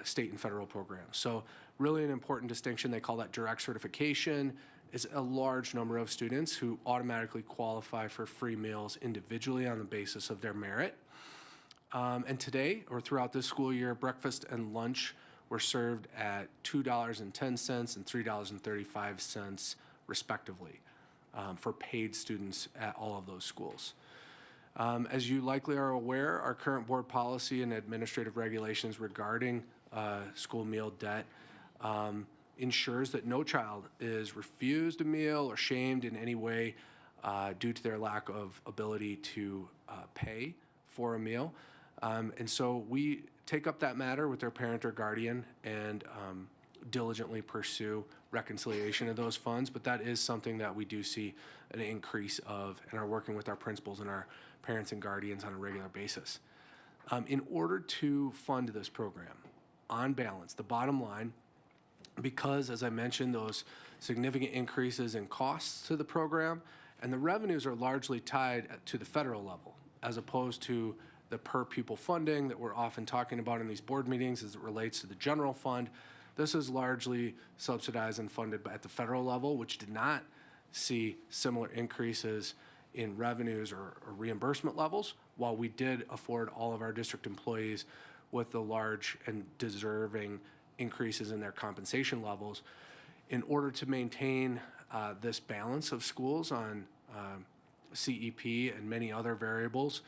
state and federal programs. So really an important distinction. They call that direct certification. It's a large number of students who automatically qualify for free meals individually on the basis of their merit. And today, or throughout this school year, breakfast and lunch were served at $2.10 and $3.35 respectively for paid students at all of those schools. As you likely are aware, our current board policy and administrative regulations regarding school meal debt ensures that no child is refused a meal or shamed in any way due to their lack of ability to pay for a meal. And so we take up that matter with their parent or guardian and diligently pursue reconciliation of those funds, but that is something that we do see an increase of and are working with our principals and our parents and guardians on a regular basis. In order to fund this program, on balance, the bottom line, because, as I mentioned, those significant increases in costs to the program and the revenues are largely tied to the federal level, as opposed to the per pupil funding that we're often talking about in these board meetings as it relates to the general fund. This is largely subsidized and funded at the federal level, which did not see similar increases in revenues or reimbursement levels, while we did afford all of our district employees with the large and deserving increases in their compensation levels. In order to maintain this balance of schools on CEP and many other variables,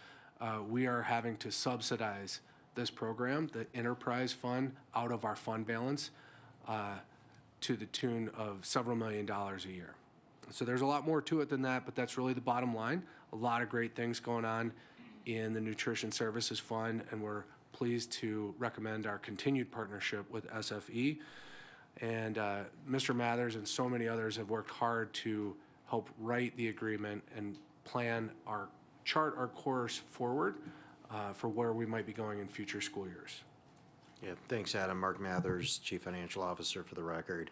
we are having to subsidize this program, the enterprise fund, out of our fund balance to the tune of several $1 million a year. So there's a lot more to it than that, but that's really the bottom line. A lot of great things going on in the Nutrition Services Fund, and we're pleased to recommend our continued partnership with SFE. And Mr. Mathers and so many others have worked hard to help write the agreement and chart our course forward for where we might be going in future school years.
Yeah, thanks, Adam. Mark Mathers, Chief Financial Officer for the record.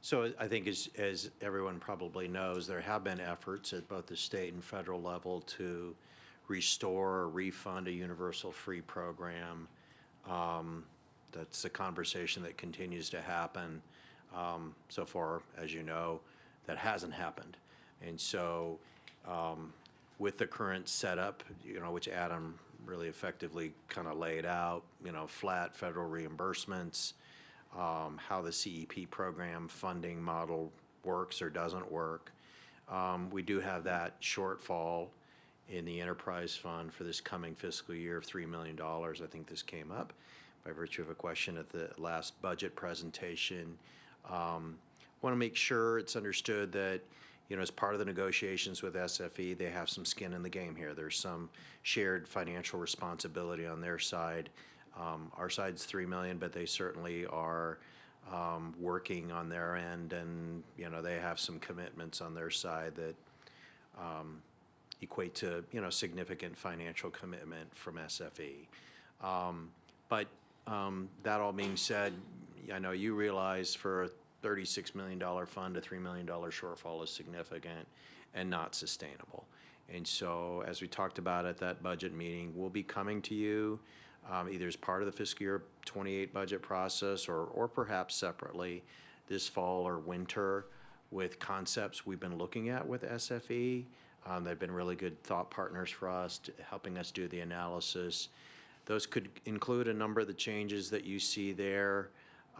So I think as everyone probably knows, there have been efforts at both the state and federal level to restore or refund a universal free program. That's a conversation that continues to happen. So far, as you know, that hasn't happened. And so with the current setup, which Adam really effectively kind of laid out, flat federal reimbursements, how the CEP program funding model works or doesn't work. We do have that shortfall in the enterprise fund for this coming fiscal year of $3 million. I think this came up by virtue of a question at the last budget presentation. Want to make sure it's understood that, as part of the negotiations with SFE, they have some skin in the game here. There's some shared financial responsibility on their side. Our side's $3 million, but they certainly are working on their end, and they have some commitments on their side that equate to significant financial commitment from SFE. But that all being said, I know you realize for a $36 million fund, a $3 million shortfall is significant and not sustainable. And so, as we talked about at that budget meeting, we'll be coming to you either as part of the fiscal year 28 budget process or perhaps separately this fall or winter with concepts we've been looking at with SFE. They've been really good thought partners for us, helping us do the analysis. Those could include a number of the changes that you see there.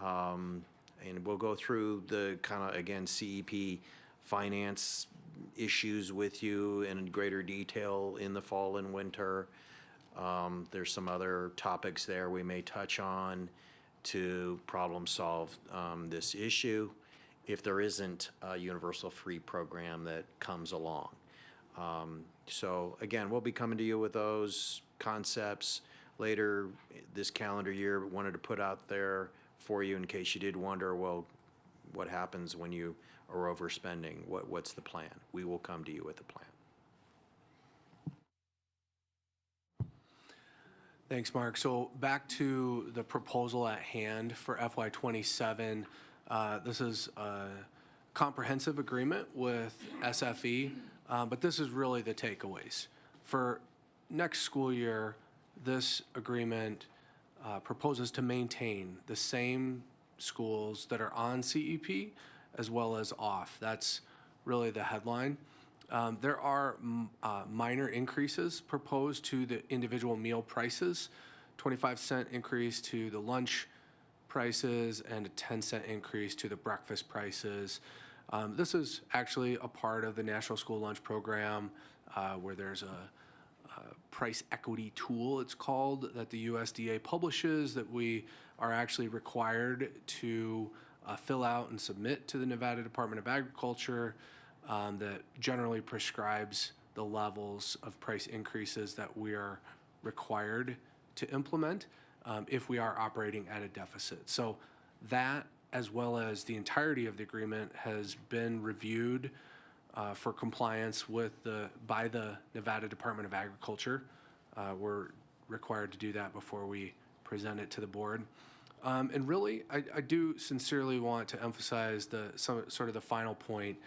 And we'll go through the kind of, again, CEP finance issues with you in greater detail in the fall and winter. There's some other topics there we may touch on to problem solve this issue if there isn't a universal free program that comes along. So again, we'll be coming to you with those concepts later this calendar year. Wanted to put out there for you in case you did wonder, well, what happens when you are overspending? What's the plan? We will come to you with a plan.
Thanks, Mark. So back to the proposal at hand for FY27. This is a comprehensive agreement with SFE, but this is really the takeaways. For next school year, this agreement proposes to maintain the same schools that are on CEP as well as off. That's really the headline. There are minor increases proposed to the individual meal prices, 25-cent increase to the lunch prices and a 10-cent increase to the breakfast prices. This is actually a part of the National School Lunch Program where there's a price equity tool, it's called, that the USDA publishes that we are actually required to fill out and submit to the Nevada Department of Agriculture that generally prescribes the levels of price increases that we are required to implement if we are operating at a deficit. So that, as well as the entirety of the agreement, has been reviewed for compliance by the Nevada Department of Agriculture. We're required to do that before we present it to the board. And really, I do sincerely want to emphasize sort of the final point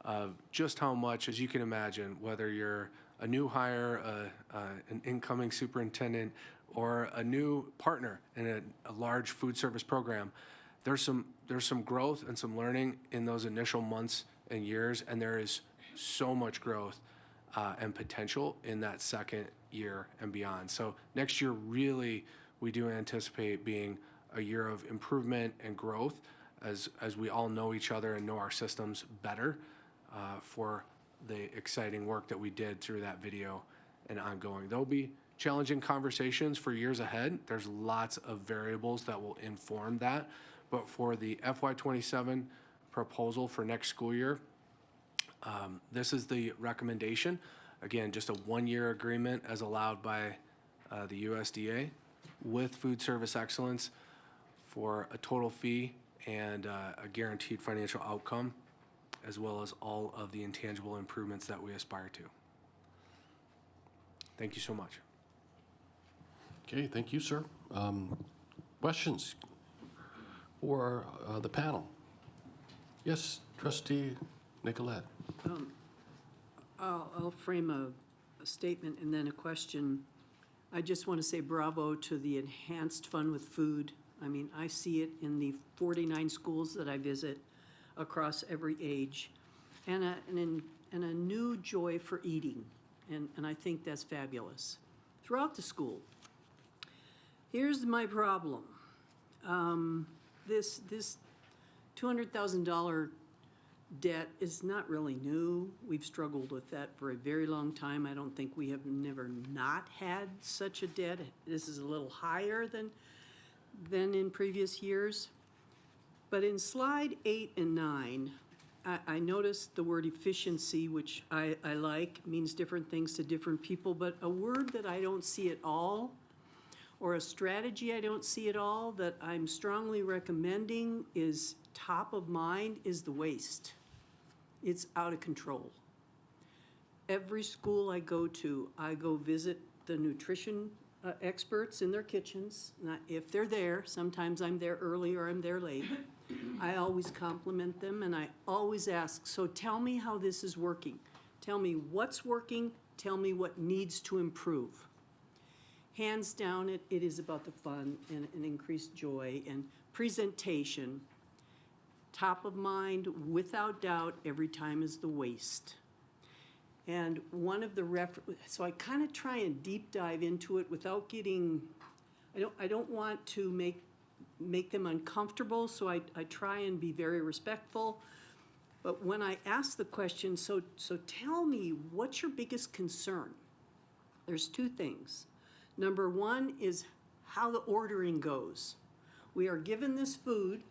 of just how much, as you can imagine, whether you're a new hire, an incoming superintendent, or a new partner in a large food service program, there's some growth and some learning in those initial months and years, and there is so much growth and potential in that second year and beyond. So next year, really, we do anticipate being a year of improvement and growth as we all know each other and know our systems better for the exciting work that we did through that video and ongoing. There'll be challenging conversations for years ahead. There's lots of variables that will inform that. But for the FY27 proposal for next school year, this is the recommendation. Again, just a one-year agreement as allowed by the USDA with food service excellence for a total fee and a guaranteed financial outcome, as well as all of the intangible improvements that we aspire to. Thank you so much.
Okay, thank you, sir. Questions for the panel? Yes, Trustee Nicolette.
I'll frame a statement and then a question. I just want to say bravo to the enhanced fun with food. I mean, I see it in the 49 schools that I visit across every age, and a new joy for eating, and I think that's fabulous throughout the school. Here's my problem. This $200,000 debt is not really new. We've struggled with that for a very long time. I don't think we have never not had such a debt. This is a little higher than in previous years. But in slide 8 and 9, I noticed the word efficiency, which I like, means different things to different people, but a word that I don't see at all, or a strategy I don't see at all, that I'm strongly recommending is top of mind, is the waste. It's out of control. Every school I go to, I go visit the nutrition experts in their kitchens. If they're there, sometimes I'm there early or I'm there late. I always compliment them and I always ask, so tell me how this is working. Tell me what's working, tell me what needs to improve. Hands down, it is about the fun and increased joy and presentation. Top of mind, without doubt, every time is the waste. And one of the so I kind of try and deep dive into it without getting, I don't want to make them uncomfortable, so I try and be very respectful. But when I ask the question, so tell me, what's your biggest concern? There's two things. Number one is how the ordering goes. We are given this food,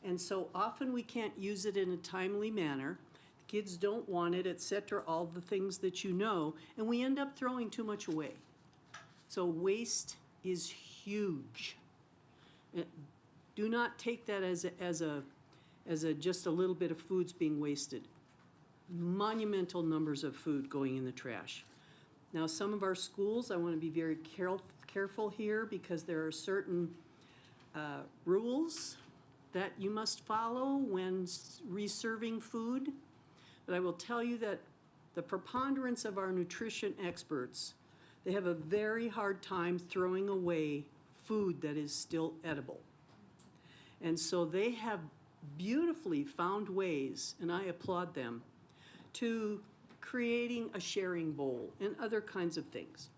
and so often we can't use it in a timely manner. Kids don't want it, et cetera, all the things that you know, and we end up throwing too much away. So waste is huge. Do not take that as a just a little bit of food's being wasted. Monumental numbers of food going in the trash. Now, some of our schools, I want to be very careful here because there are certain rules that you must follow when reserving food. But I will tell you that the preponderance of our nutrition experts, they have a very hard time throwing away food that is still edible. And so they have beautifully found ways, and I applaud them, to creating a sharing bowl and other kinds of things.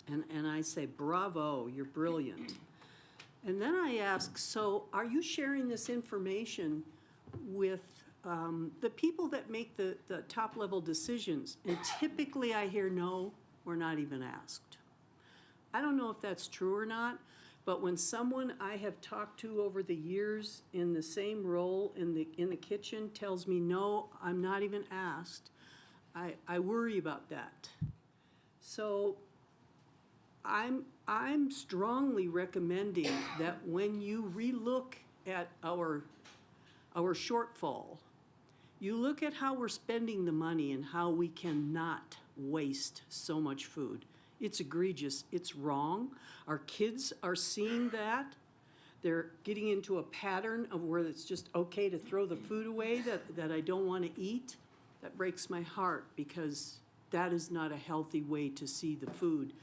And I say, bravo, you're brilliant. And then I ask, so are you sharing this information with the people that make the top level decisions? And typically I hear, no, we're not even asked. I don't know if that's true or not, but when someone I have talked to over the years in the same role in the kitchen tells me, no, I'm not even asked, I worry about that. So I'm strongly recommending that when you relook at our shortfall, you look at how we're spending the money and how we cannot waste so much food. It's egregious, it's wrong. Our kids are seeing that. They're getting into a pattern of where it's just okay to throw the food away that I don't want to eat. That breaks my heart because that is not a healthy way to see the food.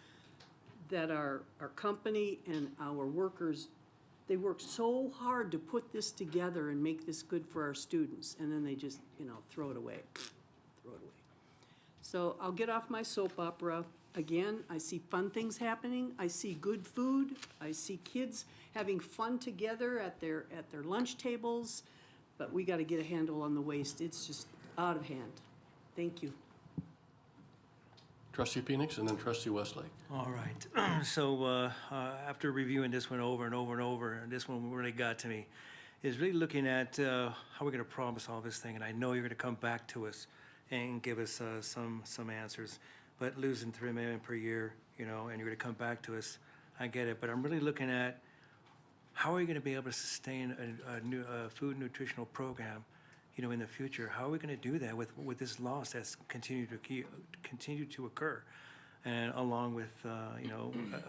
That our company and our workers, they work so hard to put this together and make this good for our students, and then they just, throw it away. So I'll get off my soap opera. Again, I see fun things happening. I see good food. I see kids having fun together at their lunch tables, but we got to get a handle on the waste. It's just out of hand. Thank you.
Trustee Phoenix and then Trustee Westlake.
All right. So after reviewing this one over and over and over, and this one really got to me, is really looking at how we're going to problem solve this thing. And I know you're going to come back to us and give us some answers. But losing $3 million per year, and you're going to come back to us, I get it. But I'm really looking at how are we going to be able to sustain a new food nutritional program, in the future? How are we going to do that with this loss that's continued to occur? And along with,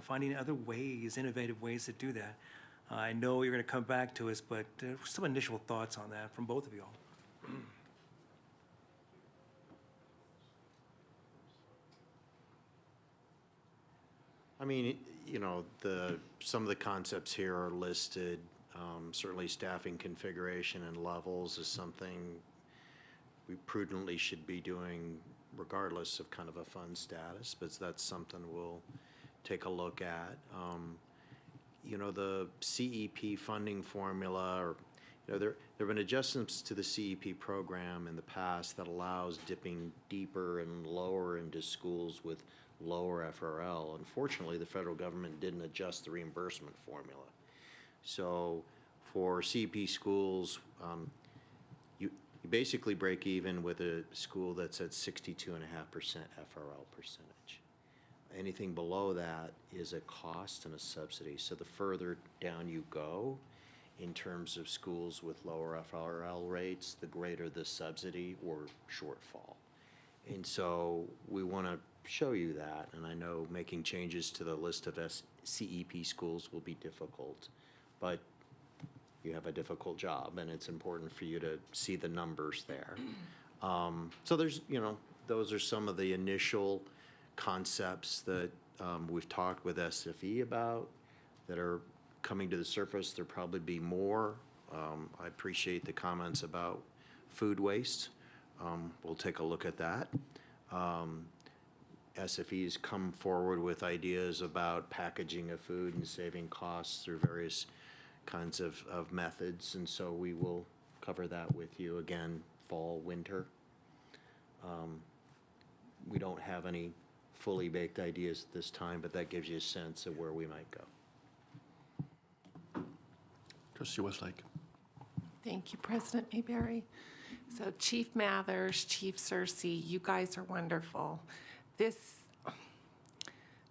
finding other ways, innovative ways to do that. I know you're going to come back to us, but some initial thoughts on that from both of y'all.
I mean, some of the concepts here are listed. Certainly staffing configuration and levels is something we prudently should be doing regardless of kind of a fund status, but that's something we'll take a look at. The CEP funding formula, or there have been adjustments to the CEP program in the past that allows dipping deeper and lower into schools with lower FRL. Unfortunately, the federal government didn't adjust the reimbursement formula. So for CEP schools, you basically break even with a school that's at 62.5% FRL percentage. Anything below that is a cost and a subsidy. So the further down you go in terms of schools with lower FRL rates, the greater the subsidy or shortfall. And so we want to show you that, and I know making changes to the list of CEP schools will be difficult, but you have a difficult job, and it's important for you to see the numbers there. So there's, those are some of the initial concepts that we've talked with SFE about that are coming to the surface. There'll probably be more. I appreciate the comments about food waste. We'll take a look at that. SFE's come forward with ideas about packaging of food and saving costs through various kinds of methods, and so we will cover that with you again, fall, winter. We don't have any fully baked ideas at this time, but that gives you a sense of where we might go.
Trustee Westlake.
Thank you, President Mayberry. So Chief Mathers, Chief Searcy, you guys are wonderful. This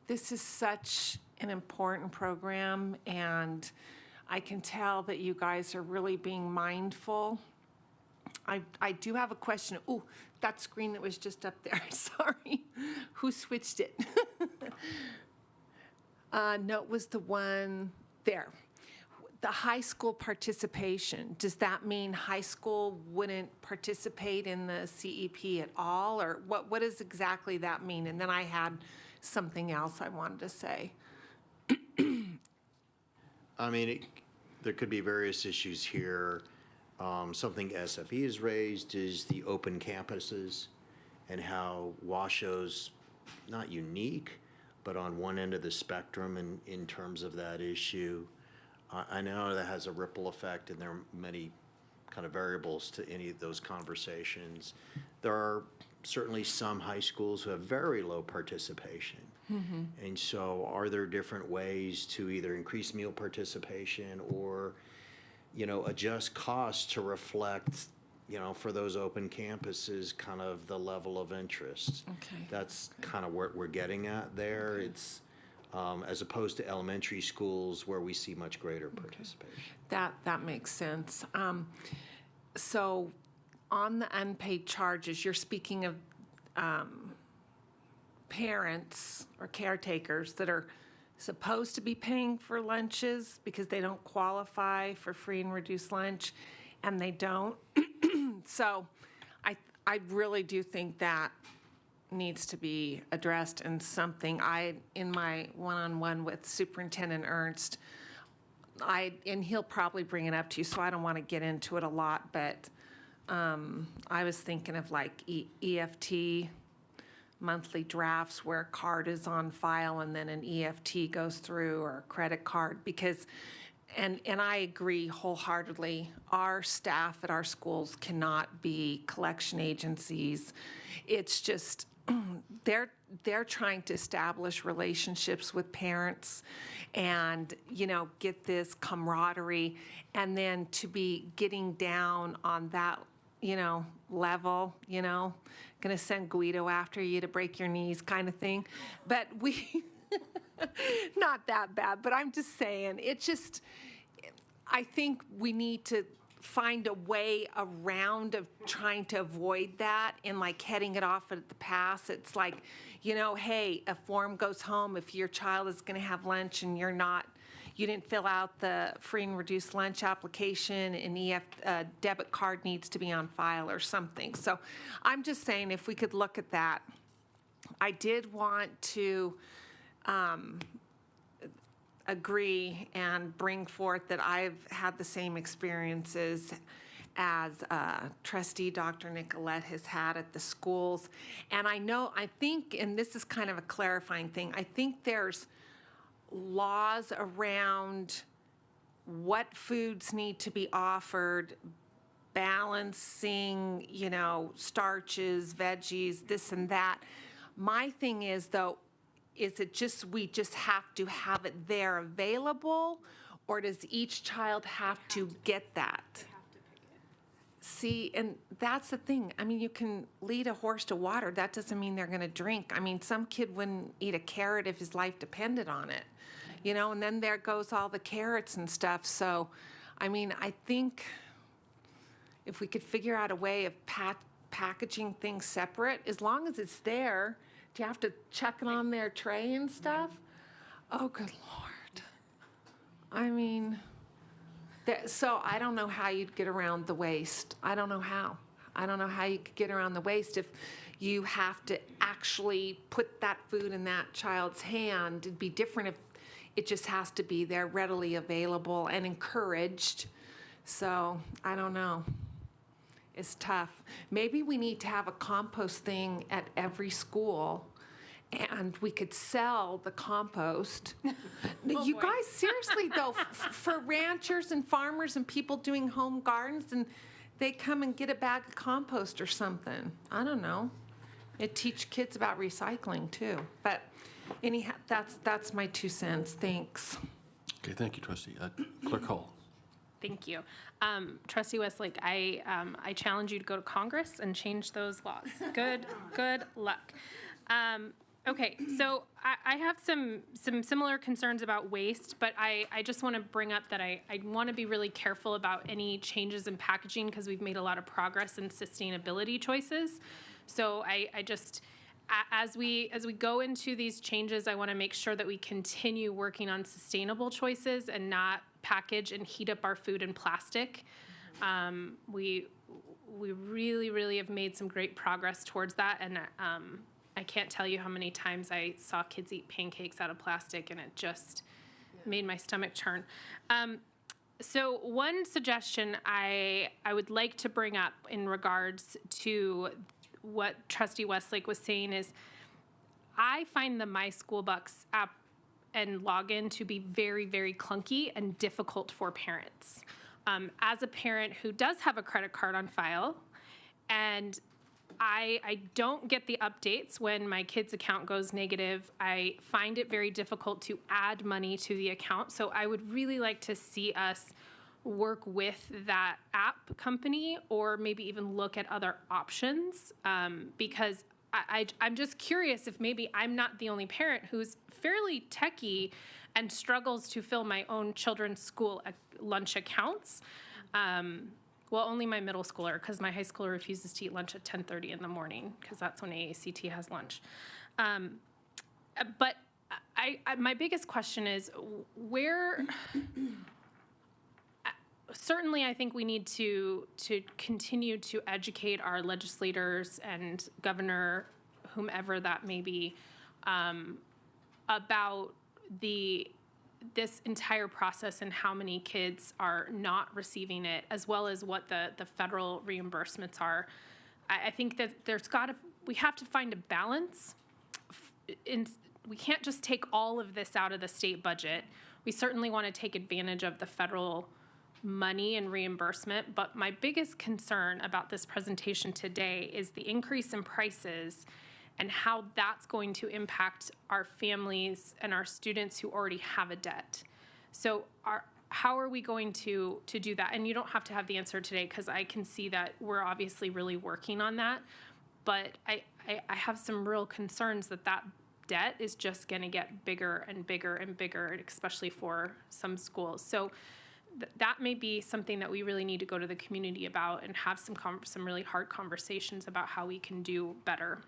is such an important program, and I can tell that you guys are really being mindful. I do have a question. Oh, that screen that was just up there, sorry. Who switched it? No, it was the one there. The high school participation, does that mean high school wouldn't participate in the CEP at all? Or what does exactly that mean? And then I had something else I wanted to say.
I mean, there could be various issues here. Something SFE has raised is the open campuses and how Washoe's not unique, but on one end of the spectrum in terms of that issue. I know that has a ripple effect, and there are many kind of variables to any of those conversations. There are certainly some high schools who have very low participation. Mm-hmm. And so are there different ways to either increase meal participation or, adjust costs to reflect, for those open campuses, kind of the level of interest?
Okay.
That's kind of what we're getting at there. Okay. It's as opposed to elementary schools where we see much greater participation.
That makes sense. So on the unpaid charges, you're speaking of parents or caretakers that are supposed to be paying for lunches because they don't qualify for free and reduced lunch, and they don't. So I really do think that needs to be addressed, and something in my one-on-one with Superintendent Ernst, and he'll probably bring it up to you, so I don't want to get into it a lot, but I was thinking of like EFT monthly drafts where a card is on file and then an EFT goes through, or a credit card, because and I agree wholeheartedly, our staff at our schools cannot be collection agencies. It's just they're trying to establish relationships with parents and, get this camaraderie, and then to be getting down on that, level, gonna send Guido after you to break your knees kind of thing. But not that bad, but I'm just saying, I think we need to find a way around of trying to avoid that and like heading it off at the pass. It's like, hey, a form goes home if your child is going to have lunch and you didn't fill out the free and reduced lunch application, and debit card needs to be on file or something. So I'm just saying if we could look at that. I did want to agree and bring forth that I've had the same experiences as trustee Dr. Nicolette has had at the schools. And I think, and this is kind of a clarifying thing, I think there's laws around what foods need to be offered, balancing, starches, veggies, this and that. My thing is, though, is it just we just have to have it there available, or does each child have to get that? See, and that's the thing. I mean, you can lead a horse to water. That doesn't mean they're going to drink. I mean, some kid wouldn't eat a carrot if his life depended on it, and then there goes all the carrots and stuff. So, I mean, I think if we could figure out a way of packaging things separate, as long as it's there, do you have to chuck it on their tray and stuff? Oh, good Lord. I mean, so I don't know how you'd get around the waste. I don't know how. I don't know how you could get around the waste if you have to actually put that food in that child's hand. It'd be different if it just has to be there readily available and encouraged. So I don't know. It's tough. Maybe we need to have a compost thing at every school, and we could sell the compost. You guys, seriously though, for ranchers and farmers and people doing home gardens, and they come and get a bag of compost or something. I don't know. It teach kids about recycling too. But anyhow, that's my 2 cents. Thanks.
Okay, thank you, Trustee. Clerk Hall.
Thank you. Trustee Westlake, I challenge you to go to Congress and change those laws. Good luck. Okay, so I have some similar concerns about waste, but I just want to bring up that I want to be really careful about any changes in packaging because we've made a lot of progress in sustainability choices. So I just, as we go into these changes, I want to make sure that we continue working on sustainable choices and not package and heat up our food in plastic. We really have made some great progress towards that, and I can't tell you how many times I saw kids eat pancakes out of plastic, and it just made my stomach churn. So one suggestion I would like to bring up in regards to what Trustee Westlake was saying is I find the My School Bucks app and login to be very clunky and difficult for parents. As a parent who does have a credit card on file, and I don't get the updates when my kid's account goes negative, I find it very difficult to add money to the account. So I would really like to see us work with that app company or maybe even look at other options because I'm just curious if maybe I'm not the only parent who's fairly techie and struggles to fill my own children's school lunch accounts. Well, only my middle schooler, because my high schooler refuses to eat lunch at 10:30 in the morning, because that's when AACT has lunch. But my biggest question is where... Certainly, I think we need to continue to educate our legislators and governor, whomever that may be, about this entire process and how many kids are not receiving it, as well as what the federal reimbursements are. I think that we have to find a balance. We can't just take all of this out of the state budget. We certainly want to take advantage of the federal money and reimbursement, but my biggest concern about this presentation today is the increase in prices and how that's going to impact our families and our students who already have a debt. So how are we going to do that? And you don't have to have the answer today, because I can see that we're obviously really working on that. But I have some real concerns that debt is just going to get bigger and bigger and bigger, especially for some schools. So that may be something that we really need to go to the community about and have some really hard conversations about how we can do better.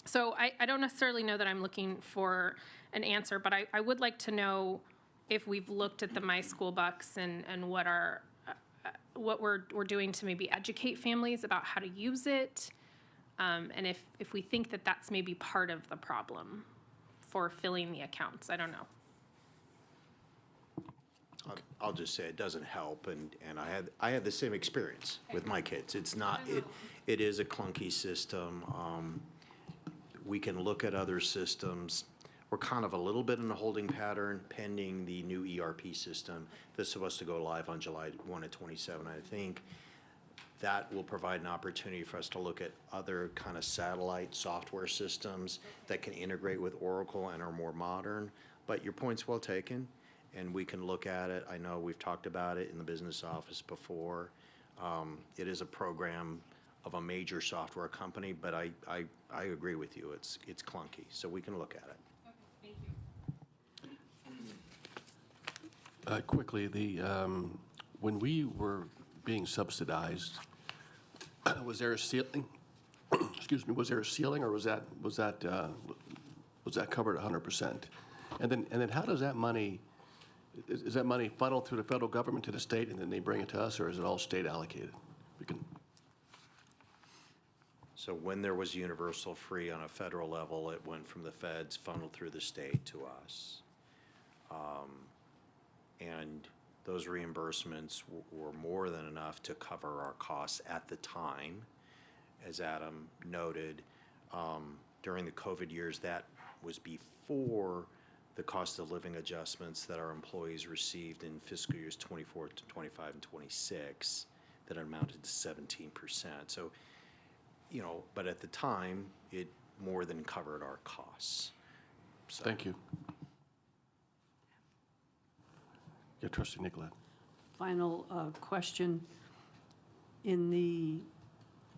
So I don't necessarily know that I'm looking for an answer, but I would like to know if we've looked at the My School Bucks and what we're doing to maybe educate families about how to use it, and if we think that that's maybe part of the problem for filling the accounts. I don't know.
I'll just say it doesn't help, and I had the same experience with my kids. It's not, it is a clunky system. We can look at other systems. We're kind of a little bit in a holding pattern pending the new ERP system that's supposed to go live on July 1 of 27. I think that will provide an opportunity for us to look at other kind of satellite software systems that can integrate with Oracle and are more modern. But your point's well taken, and we can look at it. I know we've talked about it in the business office before. It is a program of a major software company, but I agree with you. It's clunky, so we can look at it.
Quickly, when we were being subsidized, was there a ceiling? Excuse me. Was there a ceiling, or was that covered 100%? And then how does that money? Is that money funneled through the federal government to the state, and then they bring it to us, or is it all state allocated?
So when there was universal free on a federal level, it went from the feds, funneled through the state to us. And those reimbursements were more than enough to cover our costs at the time. As Adam noted, during the COVID years, that was before the cost of living adjustments that our employees received in fiscal years 24 to 25 and 26 that amounted to 17%. So, but at the time, it more than covered our costs. So.
Thank you. Yeah, Trustee Nicolette.
Final question. In the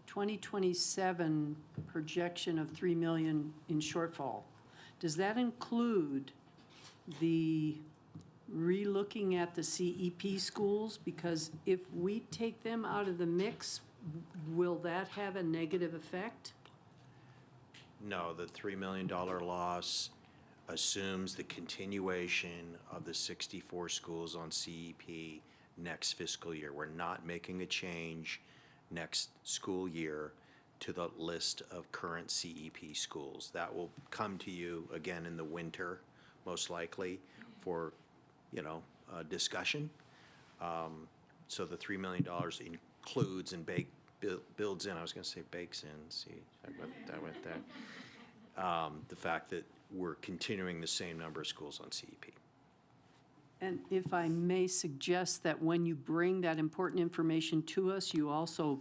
2027 projection of 3 million in shortfall, does that include the relooking at the CEP schools? Because if we take them out of the mix, will that have a negative effect?
No, the $3 million loss assumes the continuation of the 64 schools on CEP next fiscal year. We're not making a change next school year to the list of current CEP schools. That will come to you again in the winter, most likely, for, discussion. So the $3 million includes and builds in, I was going to say bakes in, see, I went there. The fact that we're continuing the same number of schools on CEP.
And if I may suggest that when you bring that important information to us, you also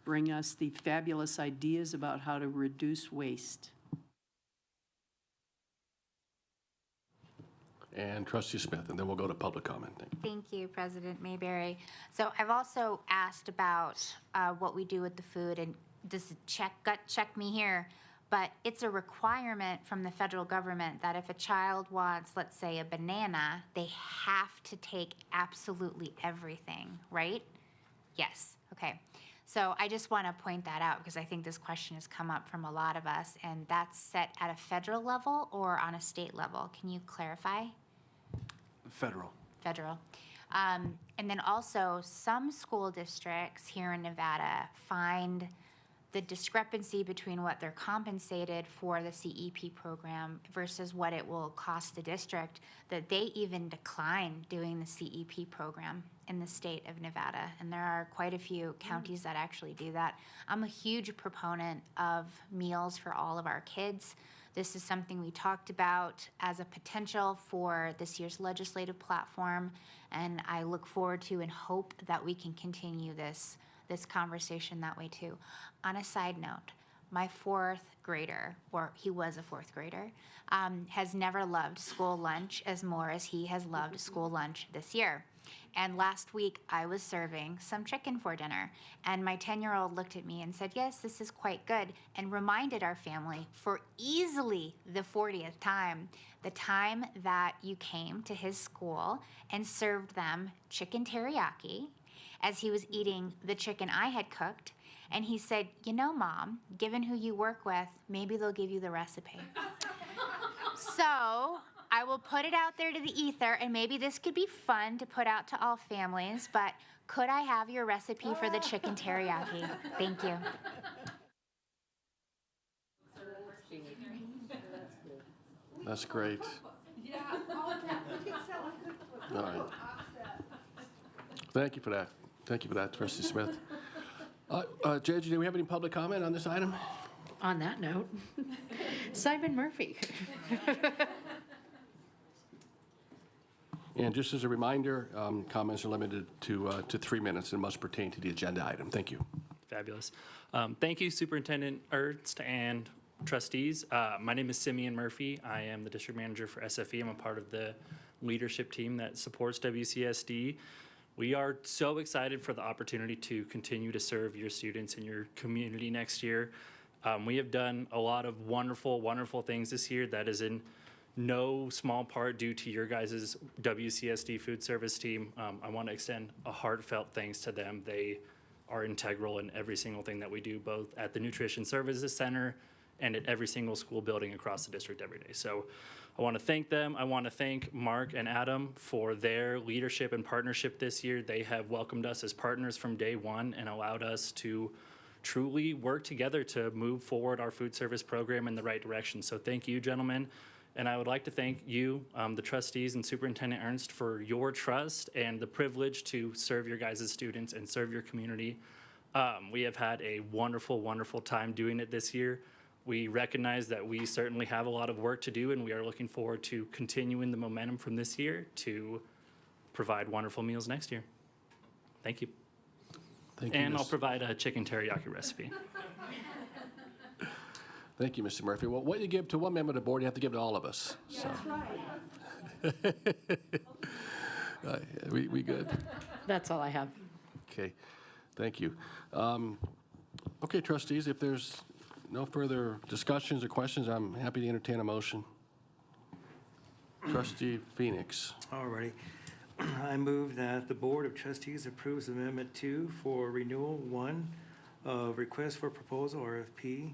bring us the fabulous ideas about how to reduce waste.
And Trustee Smith, and then we'll go to public comment.
Thank you, President Mayberry. So I've also asked about what we do with the food, and this is gut check me here, but it's a requirement from the federal government that if a child wants, let's say, a banana, they have to take absolutely everything, right? Yes, okay. So I just want to point that out because I think this question has come up from a lot of us, and that's set at a federal level or on a state level. Can you clarify?
Federal.
Federal. And then also, some school districts here in Nevada find the discrepancy between what they're compensated for the CEP program versus what it will cost the district, that they even decline doing the CEP program in the state of Nevada. And there are quite a few counties that actually do that. I'm a huge proponent of meals for all of our kids. This is something we talked about as a potential for this year's legislative platform, and I look forward to and hope that we can continue this conversation that way too. On a side note, my fourth grader, or he was a fourth grader, has never loved school lunch as more as he has loved school lunch this year. And last week, I was serving some chicken for dinner, and my 10-year-old looked at me and said, "Yes, this is quite good," and reminded our family for easily the 40th time, the time that you came to his school and served them chicken teriyaki as he was eating the chicken I had cooked. And he said, "You know, Mom, given who you work with, maybe they'll give you the recipe." So I will put it out there to the ether, and maybe this could be fun to put out to all families, but could I have your recipe for the chicken teriyaki? Thank you.
That's great. All right. Thank you for that. Thank you for that, Trustee Smith. JJ, do we have any public comment on this item?
On that note, Simon Murphy.
And just as a reminder, comments are limited to 3 minutes and must pertain to the agenda item. Thank you.
Fabulous. Thank you, Superintendent Ernst and trustees. My name is Simeon Murphy. I am the district manager for SFE. I'm a part of the leadership team that supports WCSD. We are so excited for the opportunity to continue to serve your students in your community next year. We have done a lot of wonderful, wonderful things this year that is in no small part due to your guys' WCSD food service team. I want to extend a heartfelt thanks to them. They are integral in every single thing that we do, both at the Nutrition Services Center and at every single school building across the district every day. So I want to thank them. I want to thank Mark and Adam for their leadership and partnership this year. They have welcomed us as partners from day one and allowed us to truly work together to move forward our food service program in the right direction. So thank you, gentlemen. And I would like to thank you, the trustees and Superintendent Ernst, for your trust and the privilege to serve your guys' students and serve your community. We have had a wonderful, wonderful time doing it this year. We recognize that we certainly have a lot of work to do, and we are looking forward to continuing the momentum from this year to provide wonderful meals next year. Thank you.
Thank you,
And I'll
Ms.
provide a chicken teriyaki recipe.
Thank you, Mr. Murphy. Well, what you give to one member of the board, you have to give to all of us. So. We good?
That's all I have.
Okay, thank you. Okay, trustees, if there's no further discussions or questions, I'm happy to entertain a motion. Trustee Phoenix.
All righty. I move that the Board of Trustees approves Amendment 2 for Renewal 1 of Request for Proposal, RFP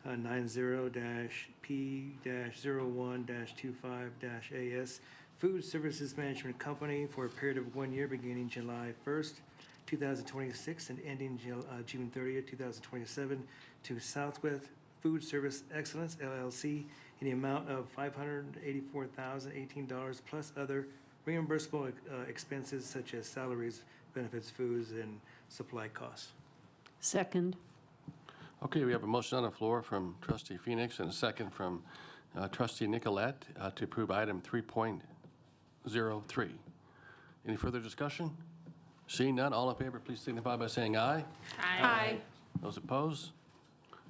90-P-01-25-AS Food Services Management Company for a period of 1 year beginning July 1st, 2026 and ending June 30th, 2027 to Southwest Food Service Excellence, LLC, in the amount of $584,018 plus other reimbursable expenses such as salaries, benefits, foods, and supply costs.
Second.
Okay, we have a motion on the floor from Trustee Phoenix and a second from Trustee Nicolette to approve item 3.03. Any further discussion? Seeing none, all in favor, please signify by saying aye.
Aye.
Those opposed?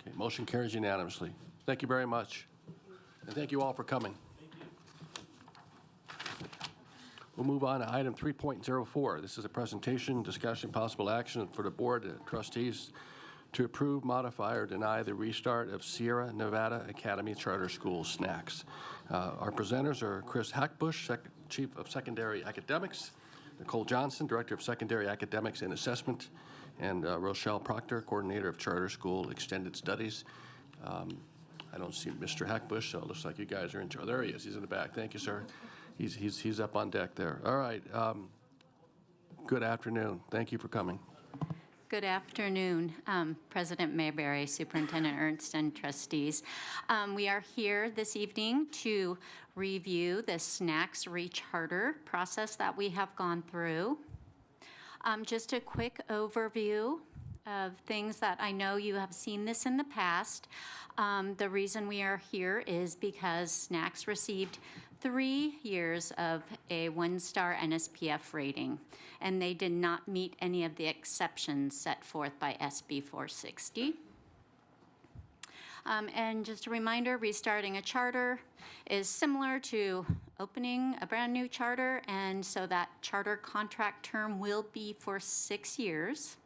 Okay, motion carries unanimously. Thank you very much. And thank you all for coming. We'll move on to item 3.04. This is a presentation, discussion, possible action for the Board of Trustees to approve, modify, or deny the restart of Sierra Nevada Academy Charter School snacks. Our presenters are Chris Hackbush, Chief of Secondary Academics, Nicole Johnson, Director of Secondary Academics and Assessment, and Rochelle Proctor, Coordinator of Charter School Extended Studies. I don't see Mr. Hackbush, so it looks like you guys are in charge. There he is. He's in the back. Thank you, sir. He's up on deck there. All right. Good afternoon. Thank you for coming.
Good afternoon, President Mayberry, Superintendent Ernst, and trustees. We are here this evening to review the snacks recharter process that we have gone through. Just a quick overview of things that I know you have seen this in the past. The reason we are here is because snacks received 3 years of a 1-star NSPF rating, and they did not meet any of the exceptions set forth by SB 460. And just a reminder, restarting a charter is similar to opening a brand-new charter, and so that charter contract term will be for 6 years.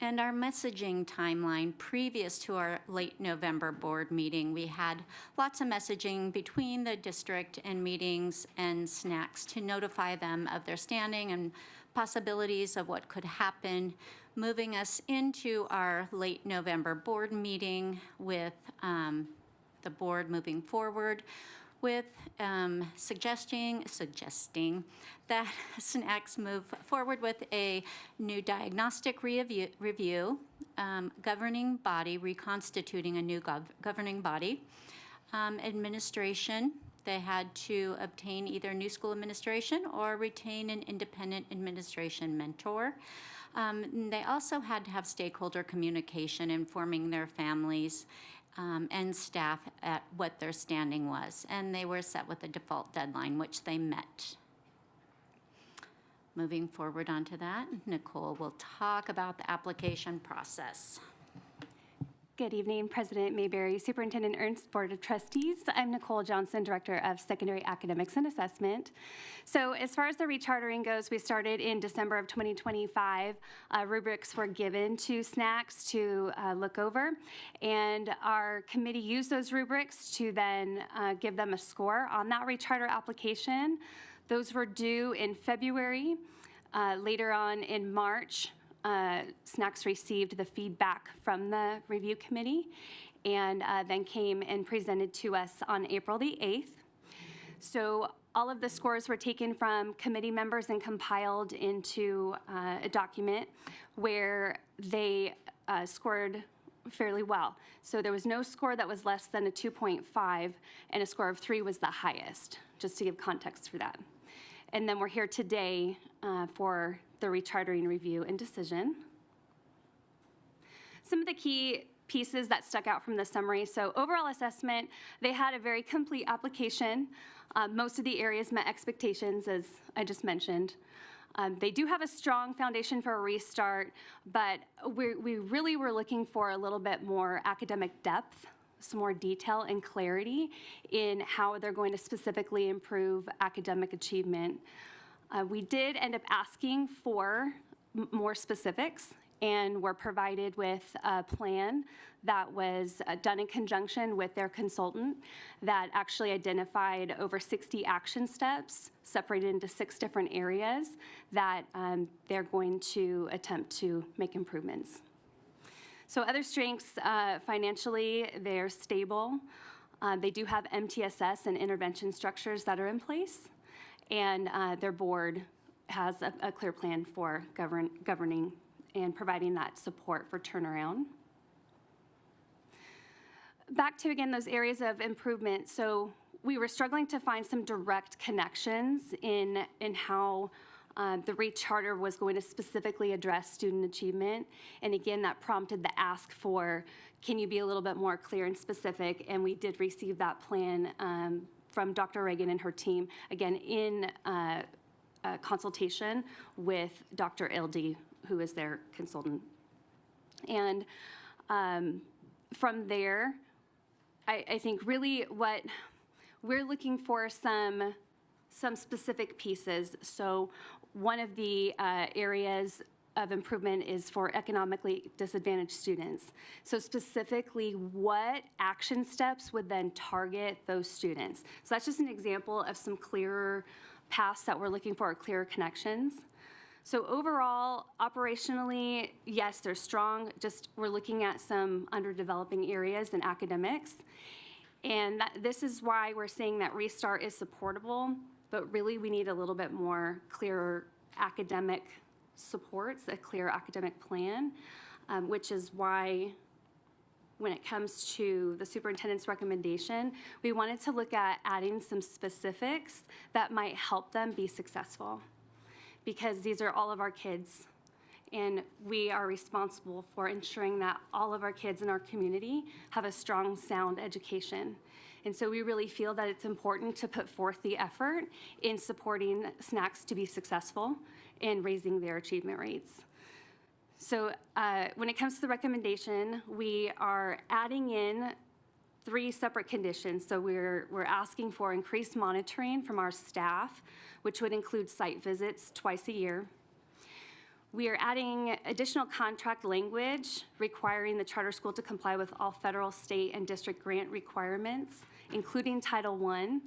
And our messaging timeline, previous to our late November board meeting, we had lots of messaging between the district and meetings and snacks to notify them of their standing and possibilities of what could happen, moving us into our late November board meeting with the board moving forward with suggesting that snacks move forward with a new diagnostic review, governing body, reconstituting a new governing body, administration. They had to obtain either new school administration or retain an independent administration mentor. They also had to have stakeholder communication, informing their families and staff at what their standing was. And they were set with a default deadline, which they met. Moving forward onto that, Nicole will talk about the application process.
Good evening, President Mayberry, Superintendent Ernst, Board of Trustees. I'm Nicole Johnson, Director of Secondary Academics and Assessment. So as far as the rechartering goes, we started in December of 2025. Rubrics were given to snacks to look over, and our committee used those rubrics to then give them a score on that recharter application. Those were due in February. Later on in March, snacks received the feedback from the review committee and then came and presented to us on April the 8th. So all of the scores were taken from committee members and compiled into a document where they scored fairly well. So there was no score that was less than a 2.5, and a score of 3 was the highest, just to give context for that. And then we're here today for the rechartering review and decision. Some of the key pieces that stuck out from the summary. So overall assessment, they had a very complete application. Most of the areas met expectations, as I just mentioned. They do have a strong foundation for a restart, but we really were looking for a little bit more academic depth, some more detail and clarity in how they're going to specifically improve academic achievement. We did end up asking for more specifics, and were provided with a plan that was done in conjunction with their consultant that actually identified over 60 action steps separated into 6 different areas that they're going to attempt to make improvements. So other strengths, financially, they're stable. They do have MTSS and intervention structures that are in place, and their board has a clear plan for governing and providing that support for turnaround. Back to, again, those areas of improvement. So we were struggling to find some direct connections in how the recharter was going to specifically address student achievement. And again, that prompted the ask for, can you be a little bit more clear and specific? And we did receive that plan from Dr. Reagan and her team, again, in consultation with Dr. Ildy, who is their consultant. And from there, I think really what we're looking for some specific pieces. So one of the areas of improvement is for economically disadvantaged students. So specifically, what action steps would then target those students? So that's just an example of some clearer paths that we're looking for, clearer connections. So overall, operationally, yes, they're strong. Just we're looking at some underdeveloping areas in academics. And this is why we're saying that restart is supportable, but really we need a little bit more clearer academic supports, a clear academic plan, which is why when it comes to the superintendent's recommendation, we wanted to look at adding some specifics that might help them be successful. Because these are all of our kids, and we are responsible for ensuring that all of our kids in our community have a strong, sound education. And so we really feel that it's important to put forth the effort in supporting snacks to be successful in raising their achievement rates. So when it comes to the recommendation, we are adding in 3 separate conditions. So we're asking for increased monitoring from our staff, which would include site visits twice a year. We are adding additional contract language requiring the charter school to comply with all federal, state, and district grant requirements, including Title I,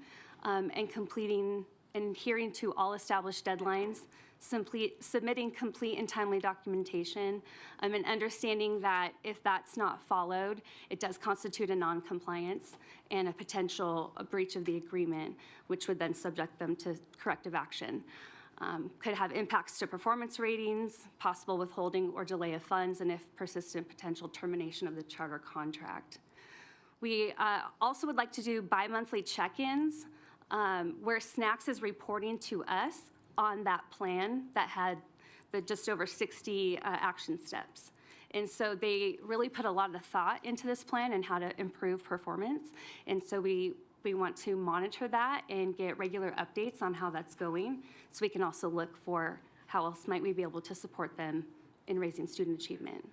and completing and adhering to all established deadlines, simply submitting complete and timely documentation, and understanding that if that's not followed, it does constitute a non-compliance and a potential breach of the agreement, which would then subject them to corrective action. Could have impacts to performance ratings, possible withholding or delay of funds, and if persistent, potential termination of the charter contract. We also would like to do bi-monthly check-ins where Snacks is reporting to us on that plan that had the just over 60 action steps. And so they really put a lot of thought into this plan and how to improve performance. And so we want to monitor that and get regular updates on how that's going, so we can also look for how else might we be able to support them in raising student achievement.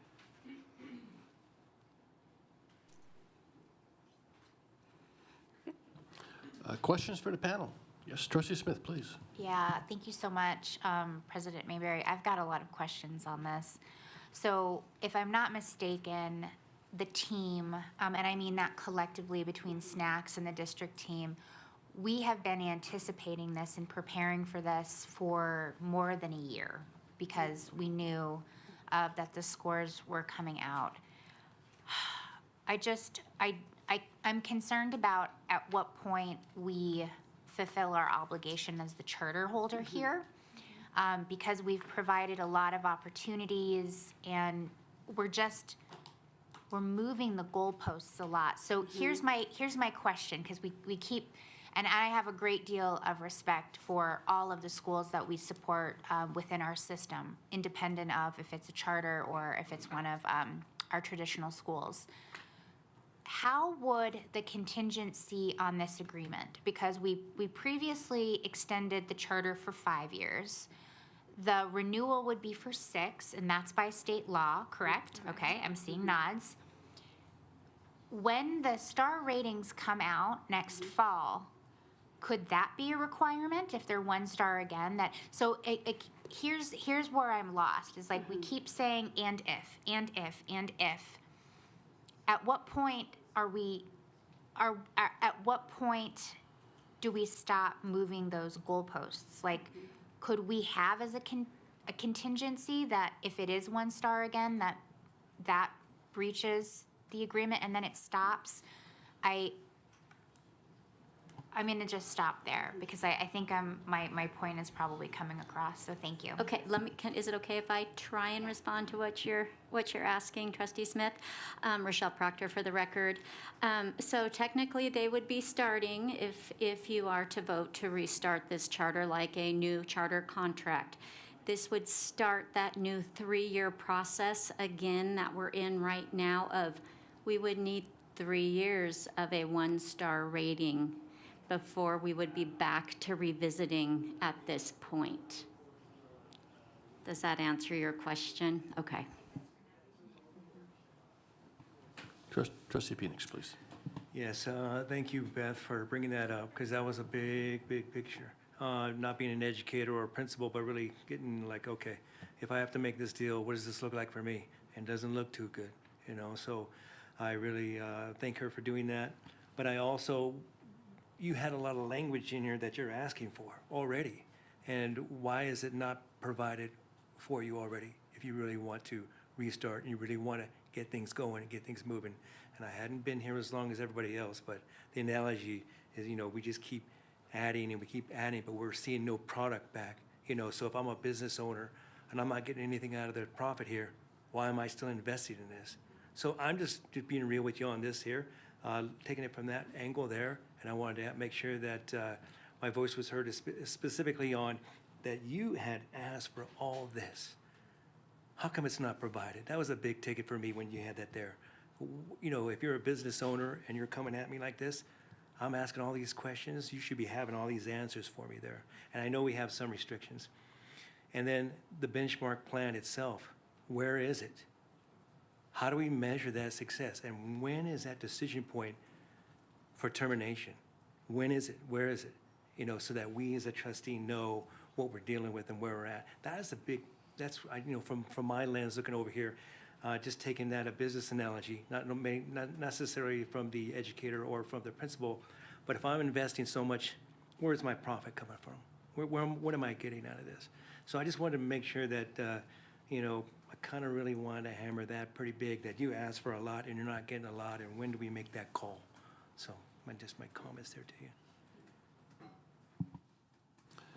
Questions for the panel? Yes, Trustee Smith, please.
Yeah, thank you so much, President Mayberry. I've got a lot of questions on this. So if I'm not mistaken, the team, and I mean that collectively between Snacks and the district team, we have been anticipating this and preparing for this for more than a year because we knew that the scores were coming out. I'm concerned about at what point we fulfill our obligation as the charter holder here, because we've provided a lot of opportunities and we're moving the goalposts a lot. So here's my question, because we keep, and I have a great deal of respect for all of the schools that we support within our system, independent of if it's a charter or if it's one of our traditional schools. How would the contingency on this agreement, because we previously extended the charter for 5 years, the renewal would be for 6, and that's by state law, correct? Okay, I'm seeing nods. When the star ratings come out next fall, could that be a requirement if they're 1 star again? Here's where I'm lost. Is like we keep saying and if, and if, and if. At what point at what point do we stop moving those goalposts? Like, could we have as a contingency that if it is 1 star again, that breaches the agreement and then it stops? I'm going to just stop there because I think my point is probably coming across. So thank you.
Okay, is it okay if I try and respond to what you're asking, Trustee Smith? Rochelle Proctor for the record. So technically, they would be starting if you are to vote to restart this charter like a new charter contract. This would start that new 3-year process again that we're in right now of we would need 3 years of a 1-star rating before we would be back to revisiting at this point. Does that answer your question? Okay.
Trustee Phoenix, please.
Yes, thank you, Beth, for bringing that up, because that was a big, big picture. Not being an educator or a principal, but really getting like, okay, if I have to make this deal, what does this look like for me? And it doesn't look too good, so I really thank her for doing that. But I also, you had a lot of language in here that you're asking for already. And why is it not provided for you already if you really want to restart and you really want to get things going and get things moving? And I hadn't been here as long as everybody else, but the analogy is, we just keep adding and we keep adding, but we're seeing no product back. So if I'm a business owner and I'm not getting anything out of the profit here, why am I still investing in this? So I'm just being real with you on this here, taking it from that angle there. And I wanted to make sure that my voice was heard specifically on that you had asked for all this. How come it's not provided? That was a big ticket for me when you had that there. If you're a business owner and you're coming at me like this, I'm asking all these questions. You should be having all these answers for me there. And I know we have some restrictions. And then the benchmark plan itself. Where is it? How do we measure that success? And when is that decision point for termination? When is it? Where is it? You know, so that we as a trustee know what we're dealing with and where we're at. That is a big, from my lens looking over here, just taking that a business analogy, not necessarily from the educator or from the principal, but if I'm investing so much, where's my profit coming from? What am I getting out of this? So I just wanted to make sure that, I kind of really wanted to hammer that pretty big, that you ask for a lot and you're not getting a lot, and when do we make that call? So just my comments there to you.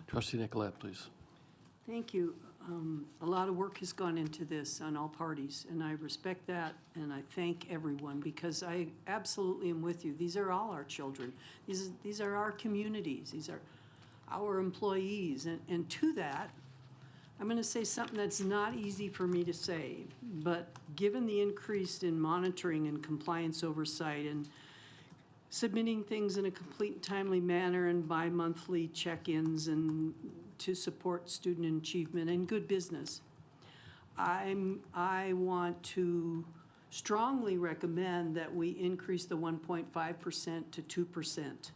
Trustee Nicolette, please.
Thank you. A lot of work has gone into this on all parties, and I respect that, and I thank everyone, because I absolutely am with you. These are all our children. These are our communities. These are our employees. And to that, I'm going to say something that's not easy for me to say, but given the increase in monitoring and compliance oversight and submitting things in a complete and timely manner and bi-monthly check-ins and to support student achievement and good business, I want to strongly recommend that we increase the 1.5% to 2%.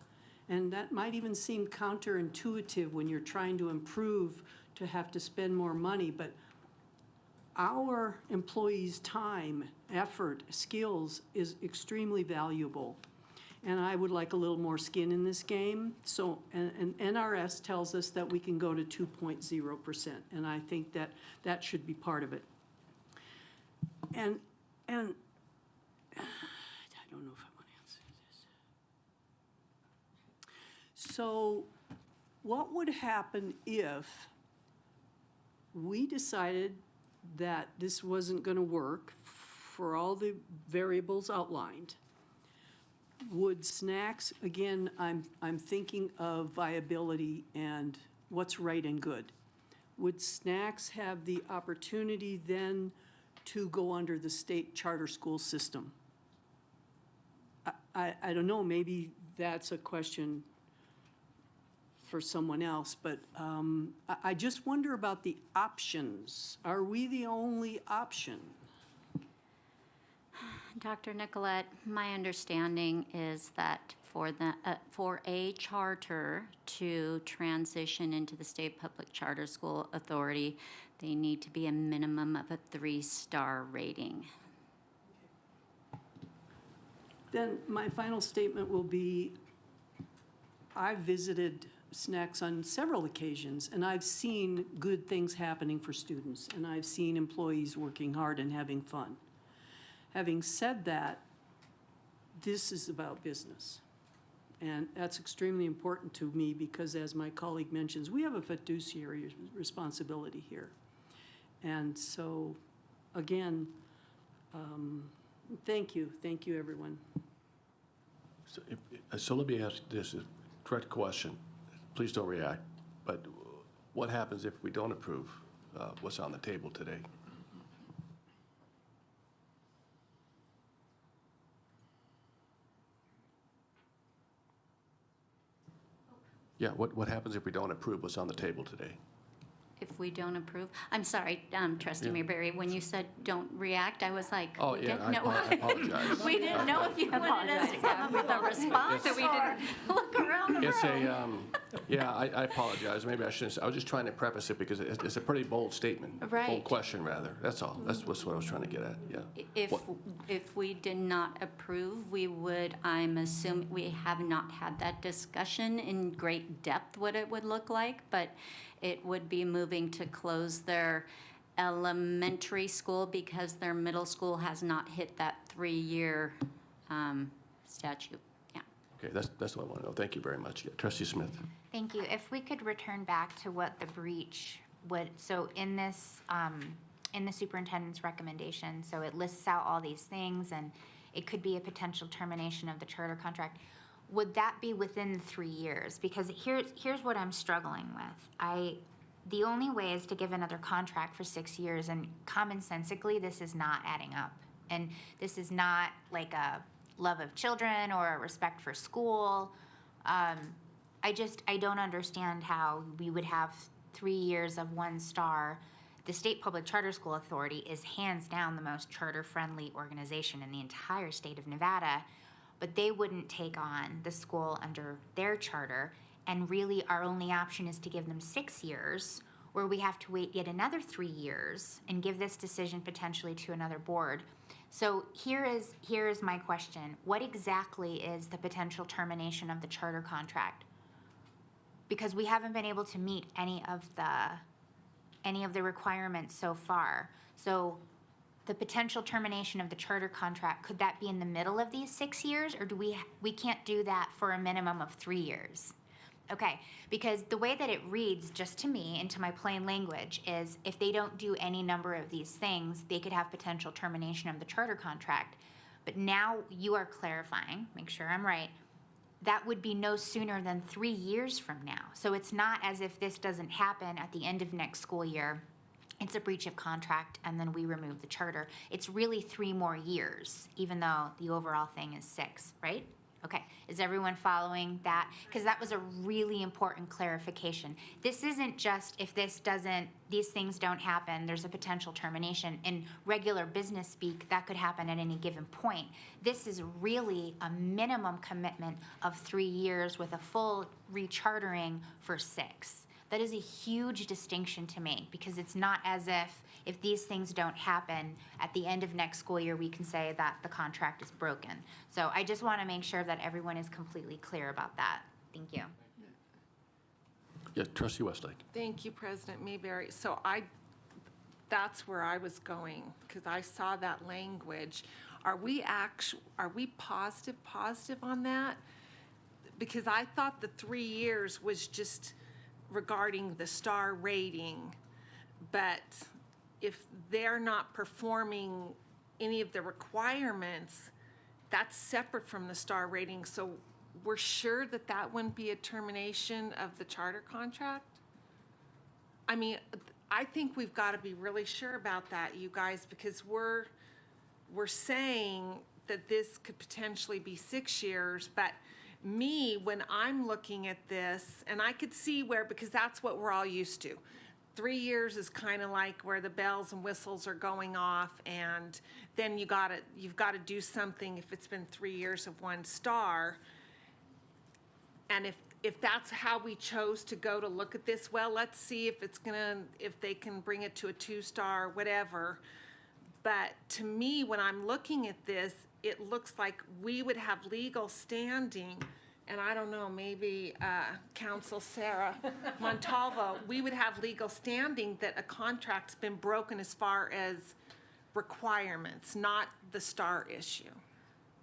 And that might even seem counterintuitive when you're trying to improve, to have to spend more money, but our employees' time, effort, skills is extremely valuable. And I would like a little more skin in this game. So, and NRS tells us that we can go to 2.0%, and I think that that should be part of it. And I don't know if I want to answer this. So what would happen if we decided that this wasn't going to work for all the variables outlined? Would snacks, again, I'm thinking of viability and what's right and good. Would snacks have the opportunity then to go under the state charter school system? I don't know, maybe that's a question for someone else, but I just wonder about the options. Are we the only option?
Dr. Nicolette, my understanding is that for a charter to transition into the State Public Charter School Authority, they need to be a minimum of a 3-star rating.
Then my final statement will be, I've visited snacks on several occasions, and I've seen good things happening for students, and I've seen employees working hard and having fun. Having said that, this is about business. And that's extremely important to me because, as my colleague mentions, we have a fiduciary responsibility here. And so, again, thank you. Thank you, everyone.
So let me ask this, a direct question. Please don't react. But what happens if we don't approve what's on the table today? Yeah, what happens if we don't approve what's on the table today?
If we don't approve, I'm sorry, Trustee
Yeah.
Mayberry, when you said don't react, I was like,
Oh,
we
yeah,
didn't know.
I apologize.
We didn't know if you wanted us to come up with a response, so we didn't look around the
It's
room.
I apologize. Maybe I shouldn't. I was just trying to preface it because it's a pretty bold statement.
Right.
Bold question, rather. That's all. That's what I was trying to get at, yeah.
If we did not approve, we would, I'm assuming, we have not had that discussion in great depth what it would look like, but it would be moving to close their elementary school because their middle school has not hit that 3-year statute. Yeah.
Okay, that's what I want to know. Thank you very much. Yeah, Trustee Smith.
Thank you. If we could return back to what the breach would, so in this, in the superintendent's recommendation, so it lists out all these things and it could be a potential termination of the charter contract. Would that be within 3 years? Because here's what I'm struggling with. The only way is to give another contract for 6 years, and commonsensically, this is not adding up. And this is not like a love of children or a respect for school. I don't understand how we would have 3 years of 1 star the State Public Charter School Authority is hands down the most charter-friendly organization in the entire state of Nevada, but they wouldn't take on the school under their charter, and really our only option is to give them 6 years, where we have to wait yet another 3 years and give this decision potentially to another board. So here is my question. What exactly is the potential termination of the charter contract? Because we haven't been able to meet any of the requirements so far. So the potential termination of the charter contract, could that be in the middle of these 6 years, or do we can't do that for a minimum of 3 years? Okay, because the way that it reads, just to me, into my plain language, is if they don't do any number of these things, they could have potential termination of the charter contract. But now you are clarifying, make sure I'm right, that would be no sooner than 3 years from now. So it's not as if this doesn't happen at the end of next school year, it's a breach of contract, and then we remove the charter. It's really 3 more years, even though the overall thing is 6, right? Okay, is everyone following that? Because that was a really important clarification. This isn't just if these things don't happen, there's a potential termination. In regular business speak, that could happen at any given point. This is really a minimum commitment of 3 years with a full rechartering for 6. That is a huge distinction to me, because it's not as if these things don't happen at the end of next school year, we can say that the contract is broken. So I just want to make sure that everyone is completely clear about that. Thank you.
Yeah, Trustee Westlake.
Thank you, President Mayberry. So that's where I was going, because I saw that language. Are we positive on that? Because I thought the 3 years was just regarding the star rating, but if they're not performing any of the requirements, that's separate from the star rating. So we're sure that that wouldn't be a termination of the charter contract? I mean, I think we've got to be really sure about that, you guys, because we're saying that this could potentially be 6 years, but when I'm looking at this, and I could see because that's what we're all used to. 3 years is kind of like where the bells and whistles are going off, and then you've got to do something if it's been 3 years of 1 star. And if that's how we chose to go to look at this, well, let's see if they can bring it to a 2-star, whatever. But to me, when I'm looking at this, it looks like we would have legal standing, and I don't know, maybe Council Sarah Montalvo, we would have legal standing that a contract's been broken as far as requirements, not the star issue.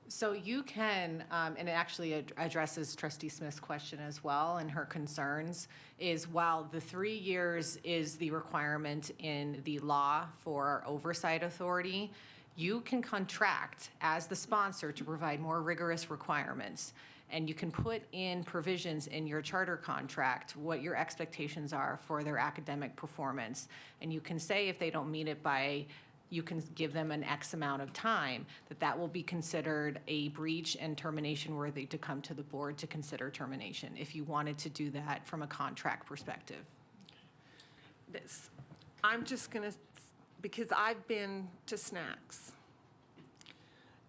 So you can, and it actually addresses Trustee Smith's question as well, and her concerns, is while the 3 years is the requirement in the law for our oversight authority, you can contract as the sponsor to provide more rigorous requirements. And you can put in provisions in your charter contract what your expectations are for their academic performance. And you can say if they don't meet it you can give them an X amount of time, that will be considered a breach and termination worthy to come to the board to consider termination, if you wanted to do that from a contract perspective.
I'm just going to, because I've been to Snacks,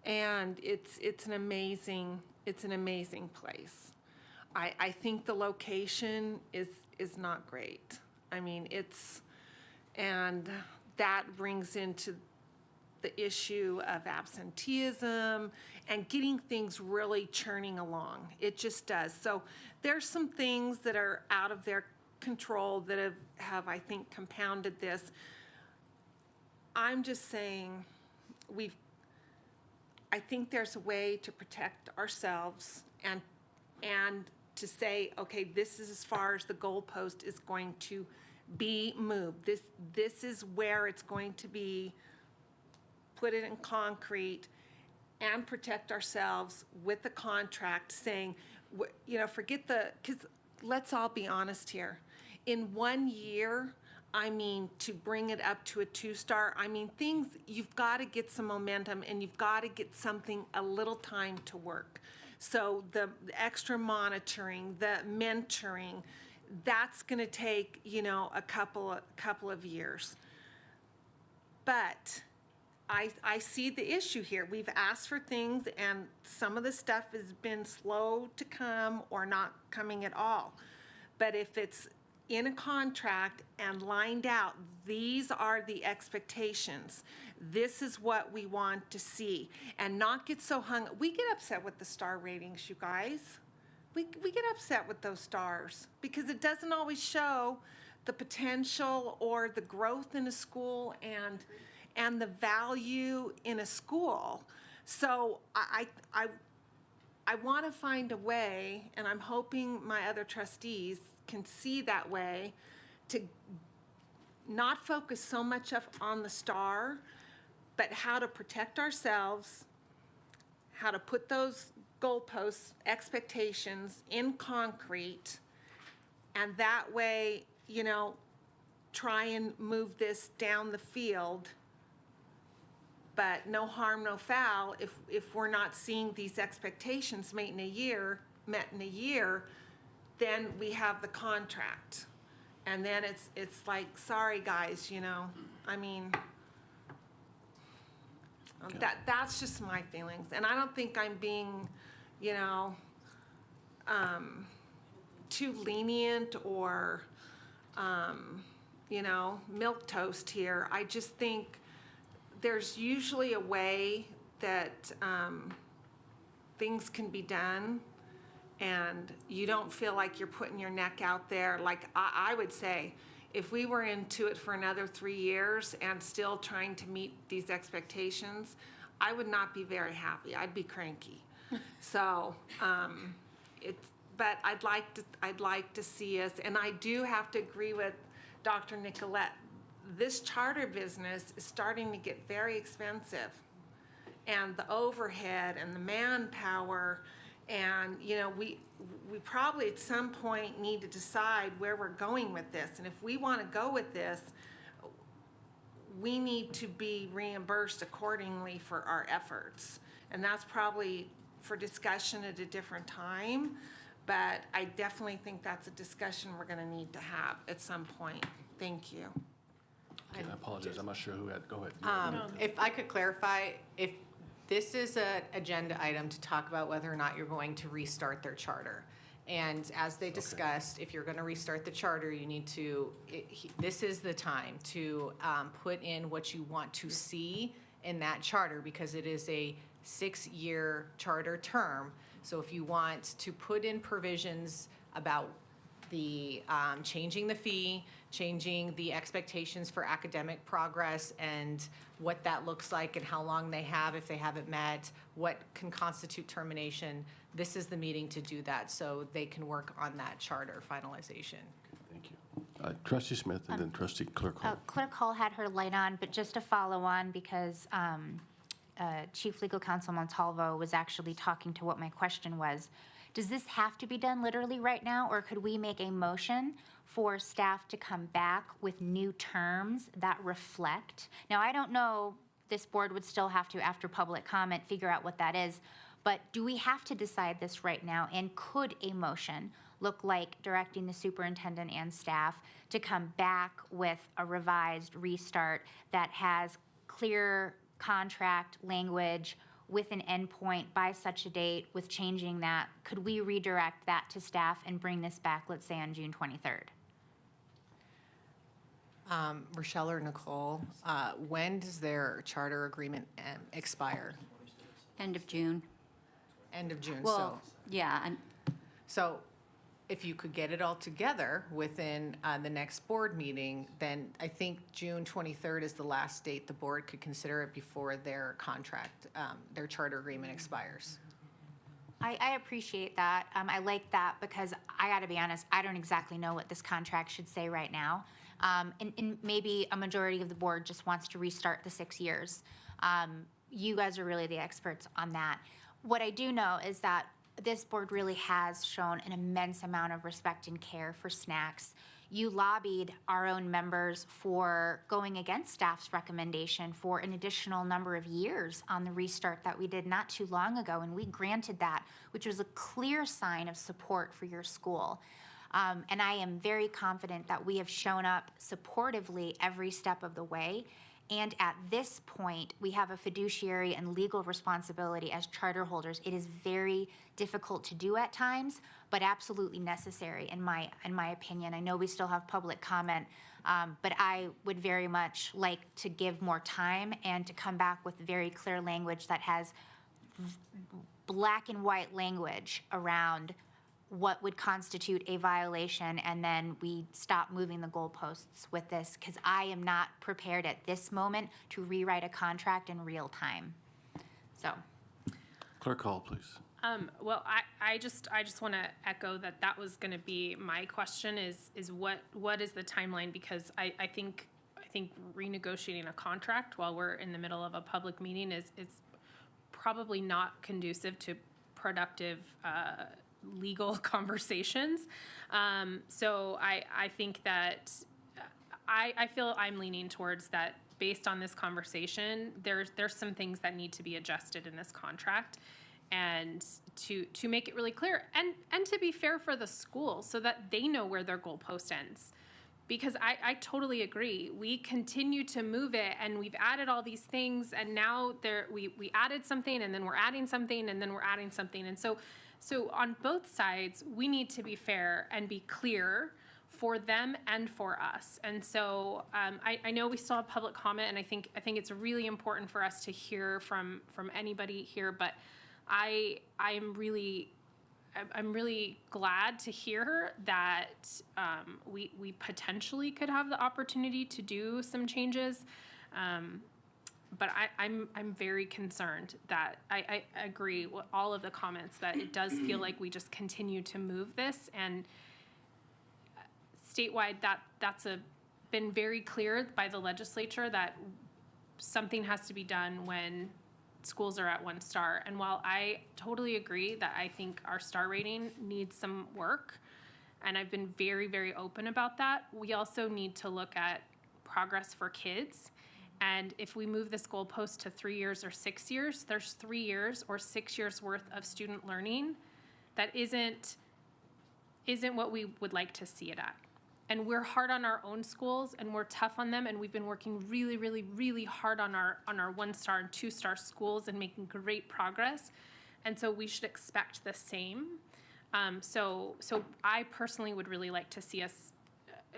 and it's an amazing place. I think the location is not great. I mean, and that brings into the issue of absenteeism and getting things really churning along. It just does. So there's some things that are out of their control that have I think, compounded this. I'm just saying I think there's a way to protect ourselves and to say, okay, this is as far as the goalpost is going to be moved. This is where it's going to be, put it in concrete, and protect ourselves with the contract saying, because let's all be honest here. In 1 year, to bring it up to a 2-star, you've got to get some momentum, and you've got to get a little time to work. So the extra monitoring, the mentoring, that's going to take, a couple of years. But I see the issue here. We've asked for things, and some of the stuff has been slow to come or not coming at all. But if it's in a contract and lined out, these are the expectations. This is what we want to see, and not get so we get upset with the star ratings, you guys. We get upset with those stars because it doesn't always show the potential or the growth in a school and the value in a school. So I want to find a way, and I'm hoping my other trustees can see that way, to not focus so much on the star, but how to protect ourselves, how to put those goalposts, expectations in concrete, and that way, you know, try and move this down the field. But no harm, no foul. If we're not seeing these expectations met in a year, then we have the contract. And then it's like, sorry guys, you know, I mean, that's just my feelings. And I don't think I'm being, you know, too lenient or, you know, milquetoast here. I just think there's usually a way that things can be done, and you don't feel like you're putting your neck out there. Like I would say, if we were into it for another 3 years and still trying to meet these expectations, I would not be very happy. I'd be cranky. So but I'd like to see us, and I do have to agree with Dr. Nicolette. This charter business is starting to get very expensive, and the overhead and the manpower, and you know, we probably at some point need to decide where we're going with this. And if we want to go with this, we need to be reimbursed accordingly for our efforts. And that's probably for discussion at a different time, but I definitely think that's a discussion we're going to need to have at some point. Thank you.
Okay, I apologize, I'm not sure who had, go ahead.
If I could clarify, if this is an agenda item to talk about whether or not you're going to restart their charter. And as they discussed, if you're going to restart the charter, you need to, this is the time to put in what you want to see in that charter, because it is a 6-year charter term. So if you want to put in provisions about the changing the fee, changing the expectations for academic progress and what that looks like and how long they have if they haven't met, what can constitute termination, this is the meeting to do that so they can work on that charter finalization.
Thank you. Trustee Smith and then Trustee Clerk Hall.
Clerk Hall had her light on, but just to follow on, because Chief Legal Counsel Montalvo was actually talking to what my question was. Does this have to be done literally right now, or could we make a motion for staff to come back with new terms that reflect? Now, I don't know, this board would still have to, after public comment, figure out what that is, but do we have to decide this right now? And could a motion look like directing the superintendent and staff to come back with a revised restart that has clear contract language with an endpoint by such a date, with changing that? Could we redirect that to staff and bring this back, let's say, on June 23rd?
Rochelle or Nicole, when does their charter agreement expire?
End of June.
End of June.
Well, yeah,
So if you could get it all together within the next board meeting, then I think June 23rd is the last date the board could consider it before their contract, their charter agreement expires.
I appreciate that. I like that, because I got to be honest, I don't exactly know what this contract should say right now. And maybe a majority of the board just wants to restart the 6 years. You guys are really the experts on that. What I do know is that this board really has shown an immense amount of respect and care for snacks. You lobbied our own members for going against staff's recommendation for an additional number of years on the restart that we did not too long ago, and we granted that, which was a clear sign of support for your school. And I am very confident that we have shown up supportively every step of the way. And at this point, we have a fiduciary and legal responsibility as charter holders. It is very difficult to do at times, but absolutely necessary in my opinion. I know we still have public comment, but I would very much like to give more time and to come back with very clear language that has black and white language around what would constitute a violation, and then we stop moving the goalposts with this, because I am not prepared at this moment to rewrite a contract in real time. So.
Clerk Hall, please.
Well, I just want to echo that was going to be my question is what is the timeline? Because I think renegotiating a contract while we're in the middle of a public meeting is probably not conducive to productive legal conversations. So I think that I feel I'm leaning towards that based on this conversation. There's some things that need to be adjusted in this contract, and to make it really clear and to be fair for the school so that they know where their goalpost ends. Because I totally agree. We continue to move it, and we've added all these things, and now we added something, and then we're adding something, and then we're adding something. And so on both sides, we need to be fair and be clear for them and for us. And so I know we still have public comment, and I think it's really important for us to hear from anybody here. But I'm really glad to hear that we potentially could have the opportunity to do some changes. But I'm very concerned that I agree with all of the comments that it does feel like we just continue to move this, and statewide that's been very clear by the legislature that something has to be done when schools are at 1 star. And while I totally agree that I think our star rating needs some work, and I've been very, very open about that, we also need to look at progress for kids. And if we move this goalpost to 3 years or 6 years, there's 3 years or 6 years worth of student learning that isn't what we would like to see it at. And we're hard on our own schools, and we're tough on them, and we've been working really, really, really hard on our 1 star and 2 star schools and making great progress. And so we should expect the same. So I personally would really like to see us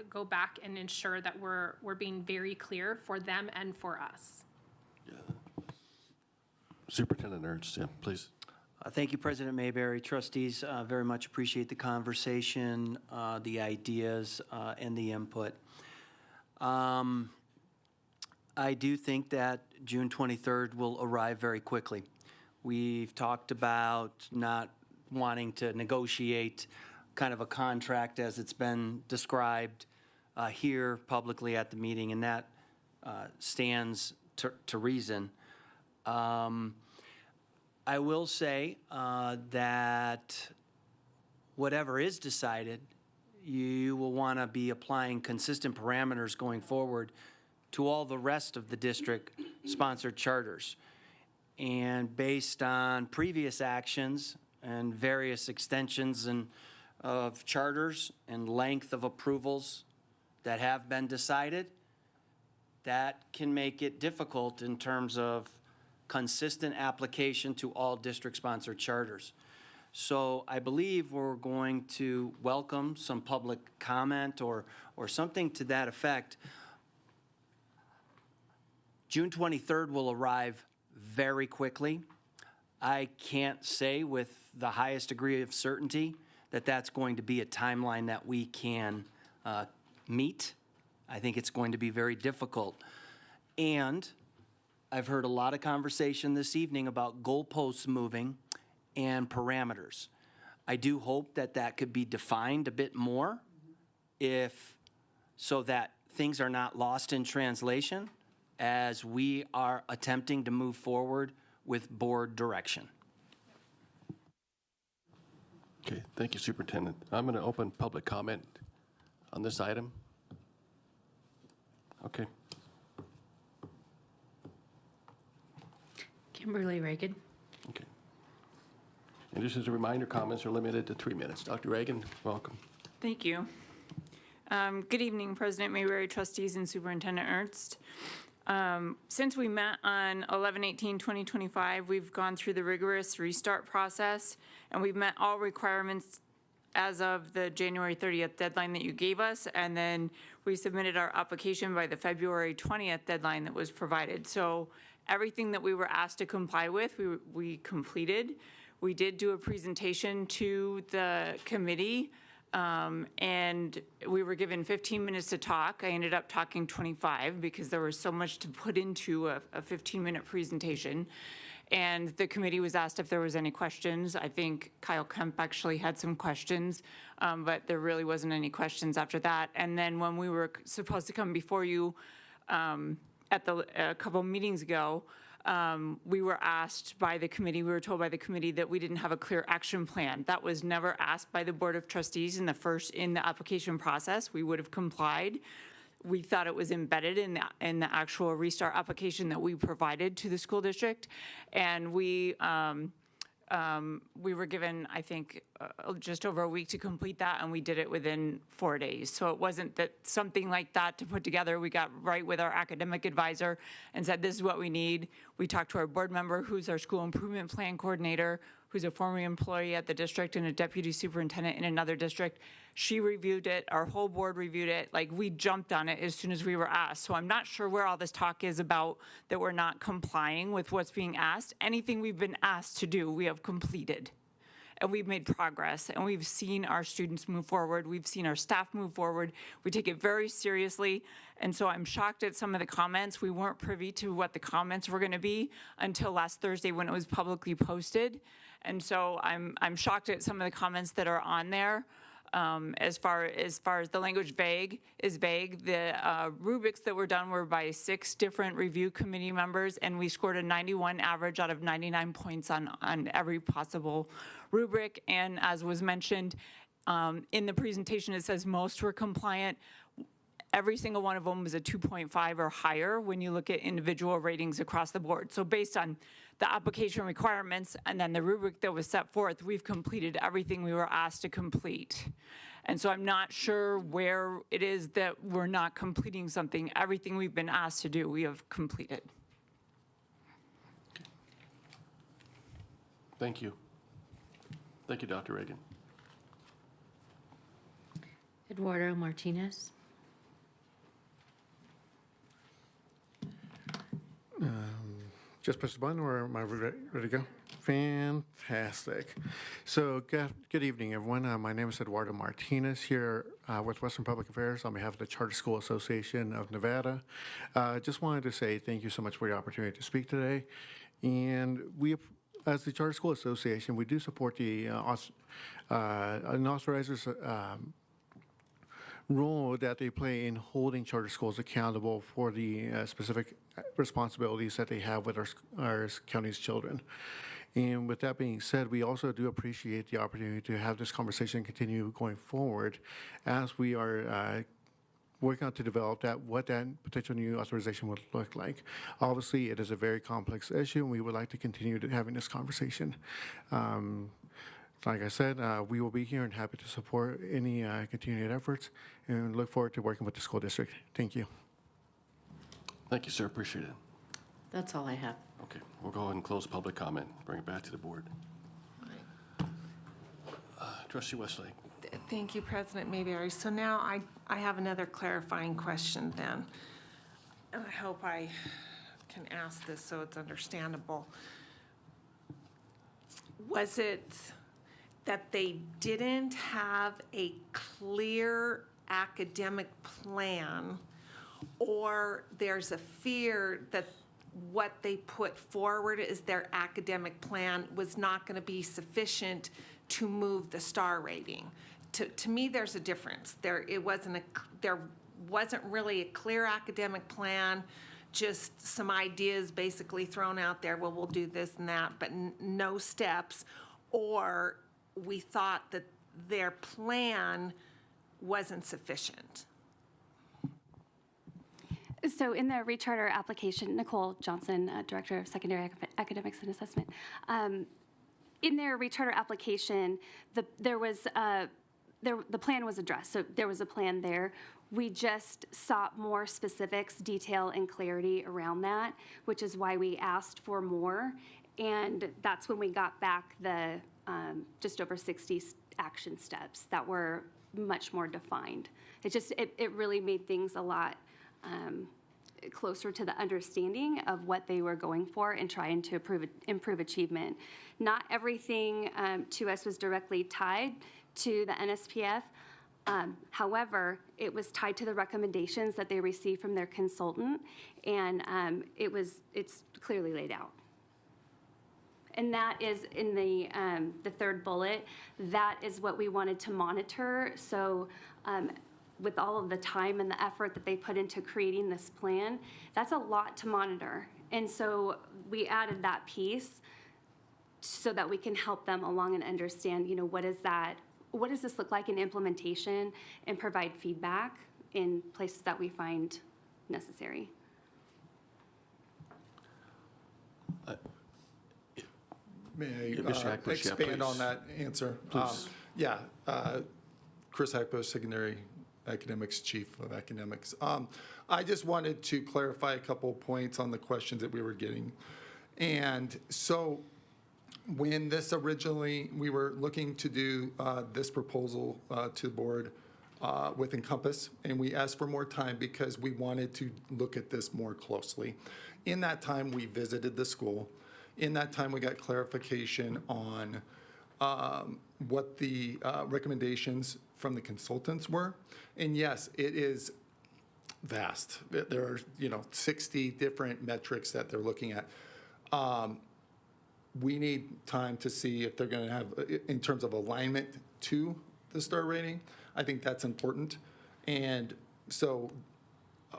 go back and ensure that we're being very clear for them and for us.
Superintendent Ernst, yeah, please.
Thank you, President Mayberry. Trustees, very much appreciate the conversation, the ideas, and the input. I do think that June 23rd will arrive very quickly. We've talked about not wanting to negotiate kind of a contract as it's been described here publicly at the meeting, and that stands to reason. I will say that whatever is decided, you will want to be applying consistent parameters going forward to all the rest of the district-sponsored charters. And based on previous actions and various extensions of charters and length of approvals that have been decided, that can make it difficult in terms of consistent application to all district-sponsored charters. So I believe we're going to welcome some public comment or something to that effect. June 23rd will arrive very quickly. I can't say with the highest degree of certainty that that's going to be a timeline that we can meet. I think it's going to be very difficult. And I've heard a lot of conversation this evening about goalposts moving and parameters. I do hope that that could be defined a bit more so that things are not lost in translation as we are attempting to move forward with board direction.
Okay, thank you, Superintendent. I'm going to open public comment on this item. Okay.
Kimberly Reagan.
Okay. And just as a reminder, comments are limited to 3 minutes. Dr. Reagan, welcome.
Thank you. Good evening, President Mayberry, trustees, and Superintendent Ernst. Since we met on 11/18/2025, we've gone through the rigorous restart process, and we've met all requirements as of the January 30th deadline that you gave us, and then we submitted our application by the February 20th deadline that was provided. So everything that we were asked to comply with, we completed. We did do a presentation to the committee, and we were given 15 minutes to talk. I ended up talking 25 because there was so much to put into a 15-minute presentation. And the committee was asked if there was any questions. I think Kyle Kemp actually had some questions, but there really wasn't any questions after that. And then when we were supposed to come before you at a couple meetings ago, we were asked by the committee, we were told by the committee that we didn't have a clear action plan. That was never asked by the Board of Trustees in the application process. We would have complied. We thought it was embedded in the actual restart application that we provided to the school district. And we were given, I think, just over a week to complete that, and we did it within 4 days. So it wasn't that something like that to put together. We got right with our academic advisor and said, this is what we need. We talked to our board member, who's our school improvement plan coordinator, who's a former employee at the district and a deputy superintendent in another district. She reviewed it, our whole board reviewed it, like we jumped on it as soon as we were asked. So I'm not sure where all this talk is about that we're not complying with what's being asked. Anything we've been asked to do, we have completed. And we've made progress, and we've seen our students move forward. We've seen our staff move forward. We take it very seriously, and so I'm shocked at some of the comments. We weren't privy to what the comments were gonna be until last Thursday when it was publicly posted. And so I'm shocked at some of the comments that are on there. As far as the language is vague. The rubrics that were done were by 6 different review committee members, and we scored a 91 average out of 99 points on every possible rubric. And as was mentioned in the presentation, it says most were compliant. Every single one of them was a 2.5 or higher when you look at individual ratings across the board. So based on the application requirements and then the rubric that was set forth, we've completed everything we were asked to complete. And so I'm not sure where it is that we're not completing something. Everything we've been asked to do, we have completed.
Thank you. Thank you, Dr. Reagan.
Eduardo Martinez.
Just press the button, or am I ready to go? Fantastic. So good evening, everyone. My name is Eduardo Martinez here with Western Public Affairs on behalf of the Charter School Association of Nevada. Just wanted to say thank you so much for the opportunity to speak today. And we, as the Charter School Association, we do support the authorizer's role that they play in holding charter schools accountable for the specific responsibilities that they have with our county's children. And with that being said, we also do appreciate the opportunity to have this conversation continue going forward as we are working on to develop what that potential new authorization would look like. Obviously, it is a very complex issue, and we would like to continue having this conversation. Like I said, we will be here and happy to support any continued efforts and look forward to working with the school district. Thank you.
Thank you, sir. Appreciate it.
That's all I have.
Okay, we'll go ahead and close public comment, bring it back to the board. Trustee Westlake.
Thank you, President Mayberry. So now I have another clarifying question then. And I hope I can ask this so it's understandable. Was it that they didn't have a clear academic plan, or there's a fear that what they put forward as their academic plan was not going to be sufficient to move the star rating? To me, there's a difference. There wasn't really a clear academic plan, just some ideas basically thrown out there. Well, we'll do this and that, but no steps. Or we thought that their plan wasn't sufficient.
So in the recharter application, Nicole Johnson, Director of Secondary Academics and Assessment, in their recharter application, the plan was addressed. So there was a plan there. We just sought more specifics, detail, and clarity around that, which is why we asked for more. And that's when we got back the just over 60 action steps that were much more defined. It really made things a lot closer to the understanding of what they were going for and trying to improve achievement. Not everything to us was directly tied to the NSPF. However, it was tied to the recommendations that they received from their consultant, and it's clearly laid out. And that is in the third bullet. That is what we wanted to monitor. So with all of the time and the effort that they put into creating this plan, that's a lot to monitor. And so we added that piece so that we can help them along and understand, what does this look like in implementation, and provide feedback in places that we find necessary.
May
Yeah,
I
Mr. Hackbush, yeah,
expand on
please.
that answer?
Please.
Chris Hackbush, Secondary Academics Chief of Academics. I just wanted to clarify a couple of points on the questions that we were getting. And so when this originally, we were looking to do this proposal to the board with Encompass, and we asked for more time because we wanted to look at this more closely. In that time, we visited the school. In that time, we got clarification on what the recommendations from the consultants were. And yes, it is vast. There are, 60 different metrics that they're looking at. We need time to see if they're going to have, in terms of alignment to the star rating. I think that's important. And so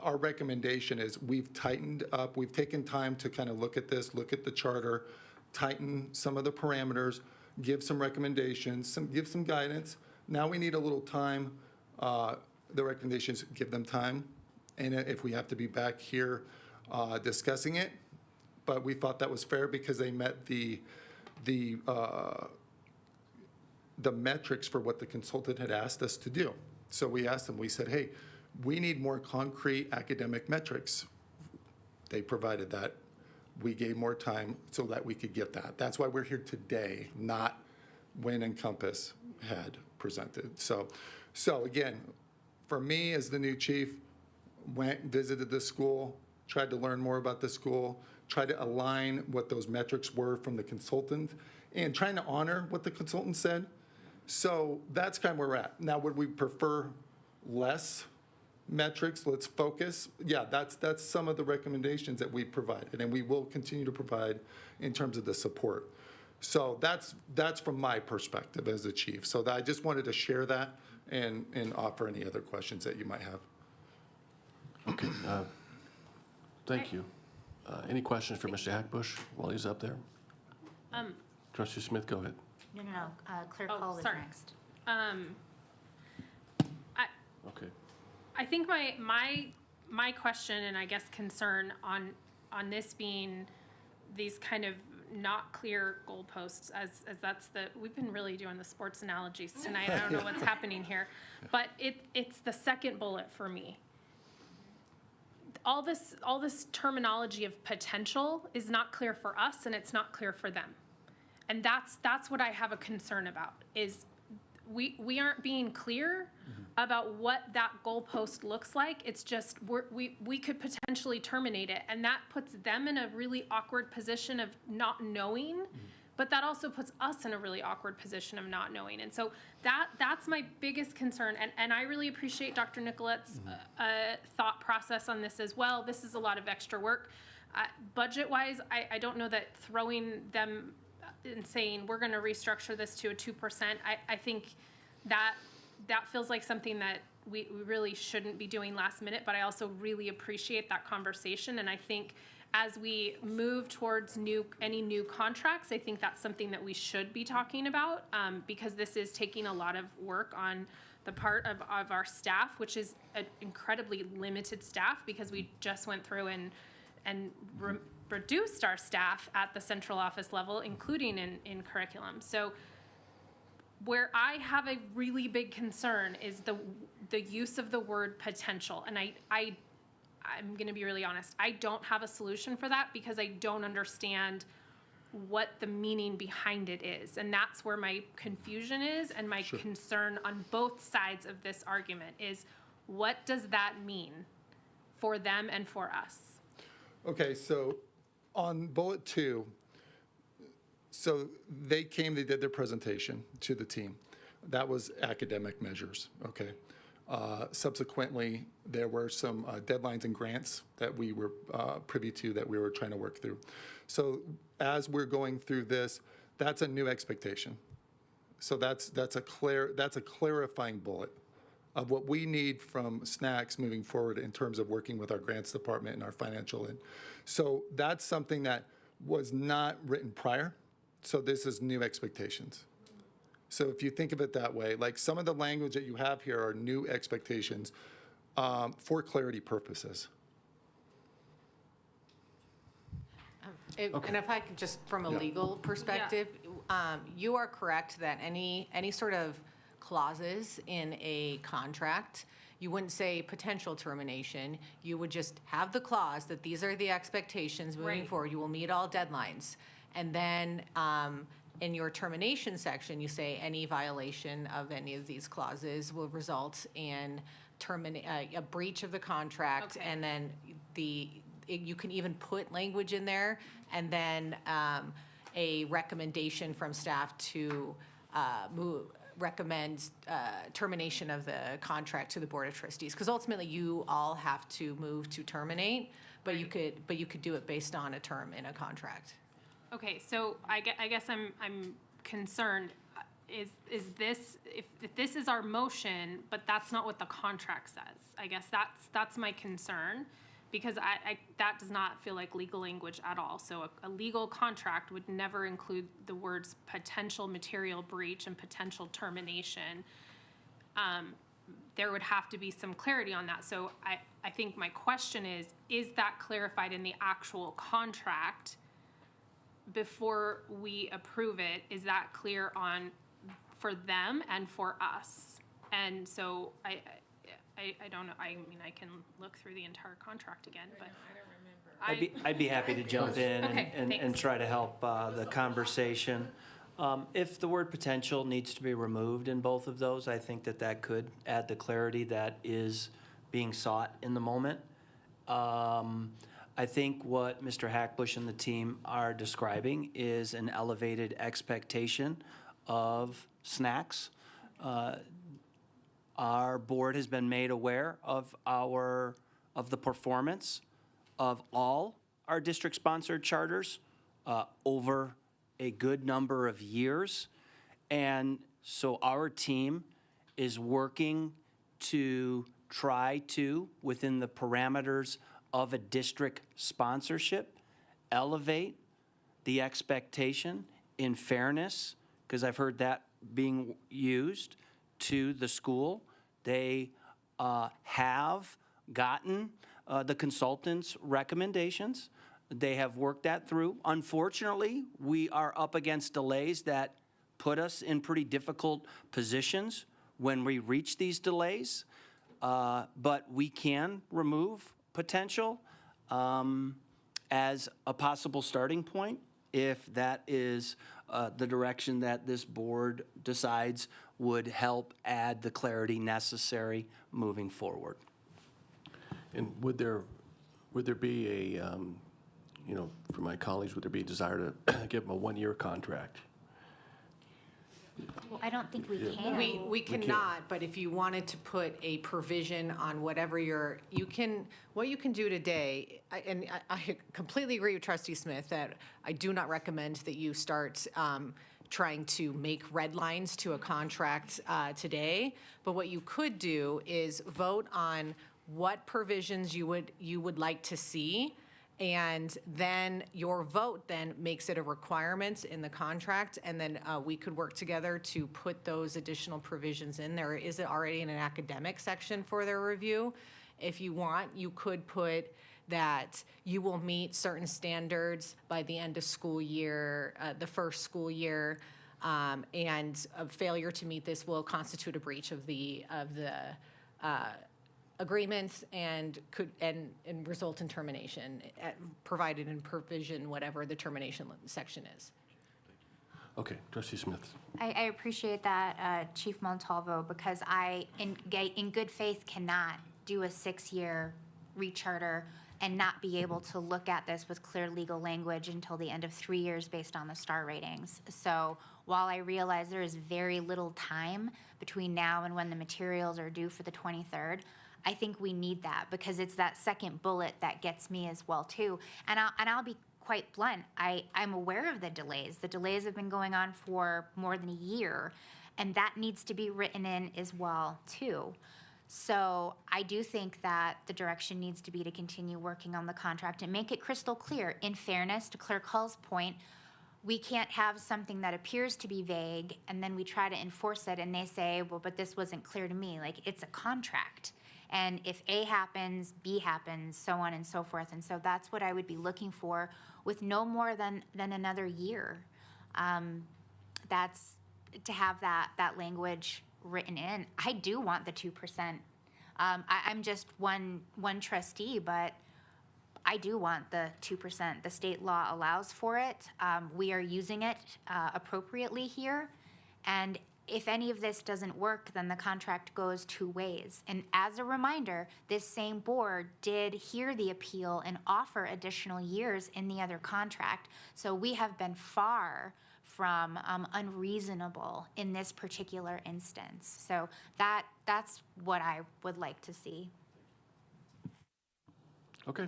our recommendation is we've tightened up, we've taken time to kind of look at this, look at the charter, tighten some of the parameters, give some recommendations, give some guidance. Now we need a little time. The recommendations, give them time. And if we have to be back here discussing it, but we thought that was fair because they met the metrics for what the consultant had asked us to do. So we asked them, we said, hey, we need more concrete academic metrics. They provided that. We gave more time so that we could get that. That's why we're here today, not when Encompass had presented. So again, for me as the new chief, went, visited the school, tried to learn more about the school, tried to align what those metrics were from the consultant, and trying to honor what the consultant said. So that's kind of where we're at. Now, would we prefer less metrics? Let's focus. Yeah, that's some of the recommendations that we provided, and we will continue to provide in terms of the support. So that's from my perspective as the chief. So I just wanted to share that and offer any other questions that you might have.
Okay, thank you. Any questions for Mr. Hackbush while he's up there? Trustee Smith, go ahead.
No. Clerk Hall is
sorry.
next.
Okay.
I think my question and I guess concern on this being these kind of not clear goalposts, as that's we've been really doing the sports analogies tonight. I don't know what's happening here, but it's the second bullet for me. All this terminology of potential is not clear for us, and it's not clear for them, and that's what I have a concern about. Is we aren't being clear about what that goalpost looks like. It's just we could potentially terminate it, and that puts them in a really awkward position of not knowing, but that also puts us in a really awkward position of not knowing. And so that's my biggest concern, and I really appreciate Dr. Nicolette's thought process on this as well. This is a lot of extra work. Budget-wise, I don't know that throwing them and saying we're going to restructure this to a 2%, I think that feels like something that we really shouldn't be doing last minute, but I also really appreciate that conversation. And I think as we move towards any new contracts, I think that's something that we should be talking about, because this is taking a lot of work on the part of our staff, which is an incredibly limited staff, because we just went through and reduced our staff at the central office level, including in curriculum. So where I have a really big concern is the use of the word potential. And I'm going to be really honest. I don't have a solution for that because I don't understand what the meaning behind it is. And that's where my confusion is, and my concern on both sides of this argument is, what does that mean for them and for us?
Okay, so on bullet 2, so they did their presentation to the team. That was academic measures, okay? Subsequently, there were some deadlines and grants that we were privy to that we were trying to work through. So as we're going through this, that's a new expectation. So that's a clarifying bullet of what we need from SNACS moving forward in terms of working with our grants department and our financial. And so that's something that was not written prior. So this is new expectations. So if you think of it that way, like some of the language that you have here are new expectations for clarity purposes.
And if I could just, from a
Yeah.
legal perspective, you are correct that any sort of clauses in a contract, you wouldn't say potential termination. You would just have the clause that these are the expectations moving
Right.
forward. You will meet all deadlines. And then in your termination section, you say any violation of any of these clauses will result in a breach of the contract.
Okay.
And then you can even put language in there, and then a recommendation from staff to recommend termination of the contract to the Board of Trustees. Because ultimately, you all have to move to terminate, but you could do it based on a term in a contract.
Okay, so I guess I'm concerned. Is this, if this is our motion, but that's not what the contract says? I guess that's my concern, because that does not feel like legal language at all. So a legal contract would never include the words potential material breach and potential termination. There would have to be some clarity on that. So I think my question is that clarified in the actual contract before we approve it? Is that clear for them and for us? And so I don't know. I mean, I can look through the entire contract again, but
I'd be happy to jump in
Okay,
and
thanks.
try to help the conversation. If the word potential needs to be removed in both of those, I think that could add the clarity that is being sought in the moment. I think what Mr. Hackbush and the team are describing is an elevated expectation of SNACS. Our board has been made aware of the performance of all our district-sponsored charters over a good number of years. And so our team is working to try to, within the parameters of a district sponsorship, elevate the expectation in fairness, because I've heard that being used, to the school. They have gotten the consultants' recommendations. They have worked that through. Unfortunately, we are up against delays that put us in pretty difficult positions when we reach these delays. But we can remove potential as a possible starting point if that is the direction that this board decides would help add the clarity necessary moving forward.
And would there be a, for my colleagues, would there be a desire to give them a one-year contract?
Well, I don't think we can.
We cannot, but if you wanted to put a provision on whatever what you can do today, and I completely agree with Trustee Smith that I do not recommend that you start trying to make red lines to a contract today, but what you could do is vote on what provisions you would like to see, and then your vote then makes it a requirement in the contract, and then we could work together to put those additional provisions in. There is already in an academic section for their review. If you want, you could put that you will meet certain standards by the end of school year, the first school year. And a failure to meet this will constitute a breach of the agreements and result in termination, provided in provision, whatever the termination section is.
Okay, Trustee Smith.
I appreciate that, Chief Montalvo, because I, in good faith, cannot do a 6-year recharter and not be able to look at this with clear legal language until the end of 3 years based on the star ratings. So while I realize there is very little time between now and when the materials are due for the 23rd, I think we need that because it's that second bullet that gets me as well too. And I'll be quite blunt. I'm aware of the delays. The delays have been going on for more than a year, and that needs to be written in as well too. So I do think that the direction needs to be to continue working on the contract and make it crystal clear. In fairness, to Clerk Hull's point, we can't have something that appears to be vague and then we try to enforce it and they say, well, but this wasn't clear to me. Like, it's a contract. And if A happens, B happens, so on and so forth. And so that's what I would be looking for with no more than another year. That's to have that language written in. I do want the 2%. I'm just one trustee, but I do want the 2%. The state law allows for it. We are using it appropriately here. And if any of this doesn't work, then the contract goes 2 ways. And as a reminder, this same board did hear the appeal and offer additional years in the other contract. So we have been far from unreasonable in this particular instance. So that's what I would like to see.
Okay.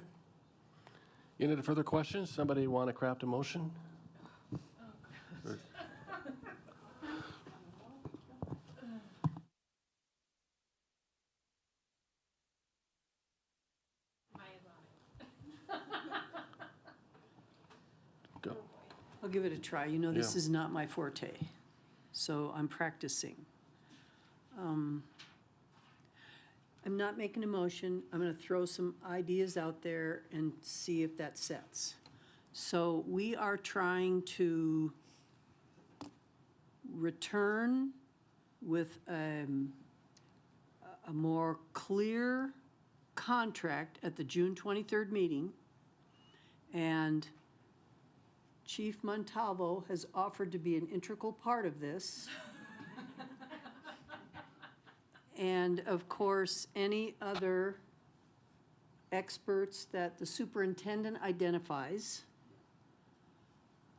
Any further questions? Somebody want to craft a motion? Or- Go.
I'll give it a try. You know, this
Yeah.
is not my forte, so I'm practicing. I'm not making a motion. I'm going to throw some ideas out there and see if that sets. So we are trying to return with a more clear contract at the June 23rd meeting, and Chief Montalvo has offered to be an integral part of this. And of course, any other experts that the superintendent identifies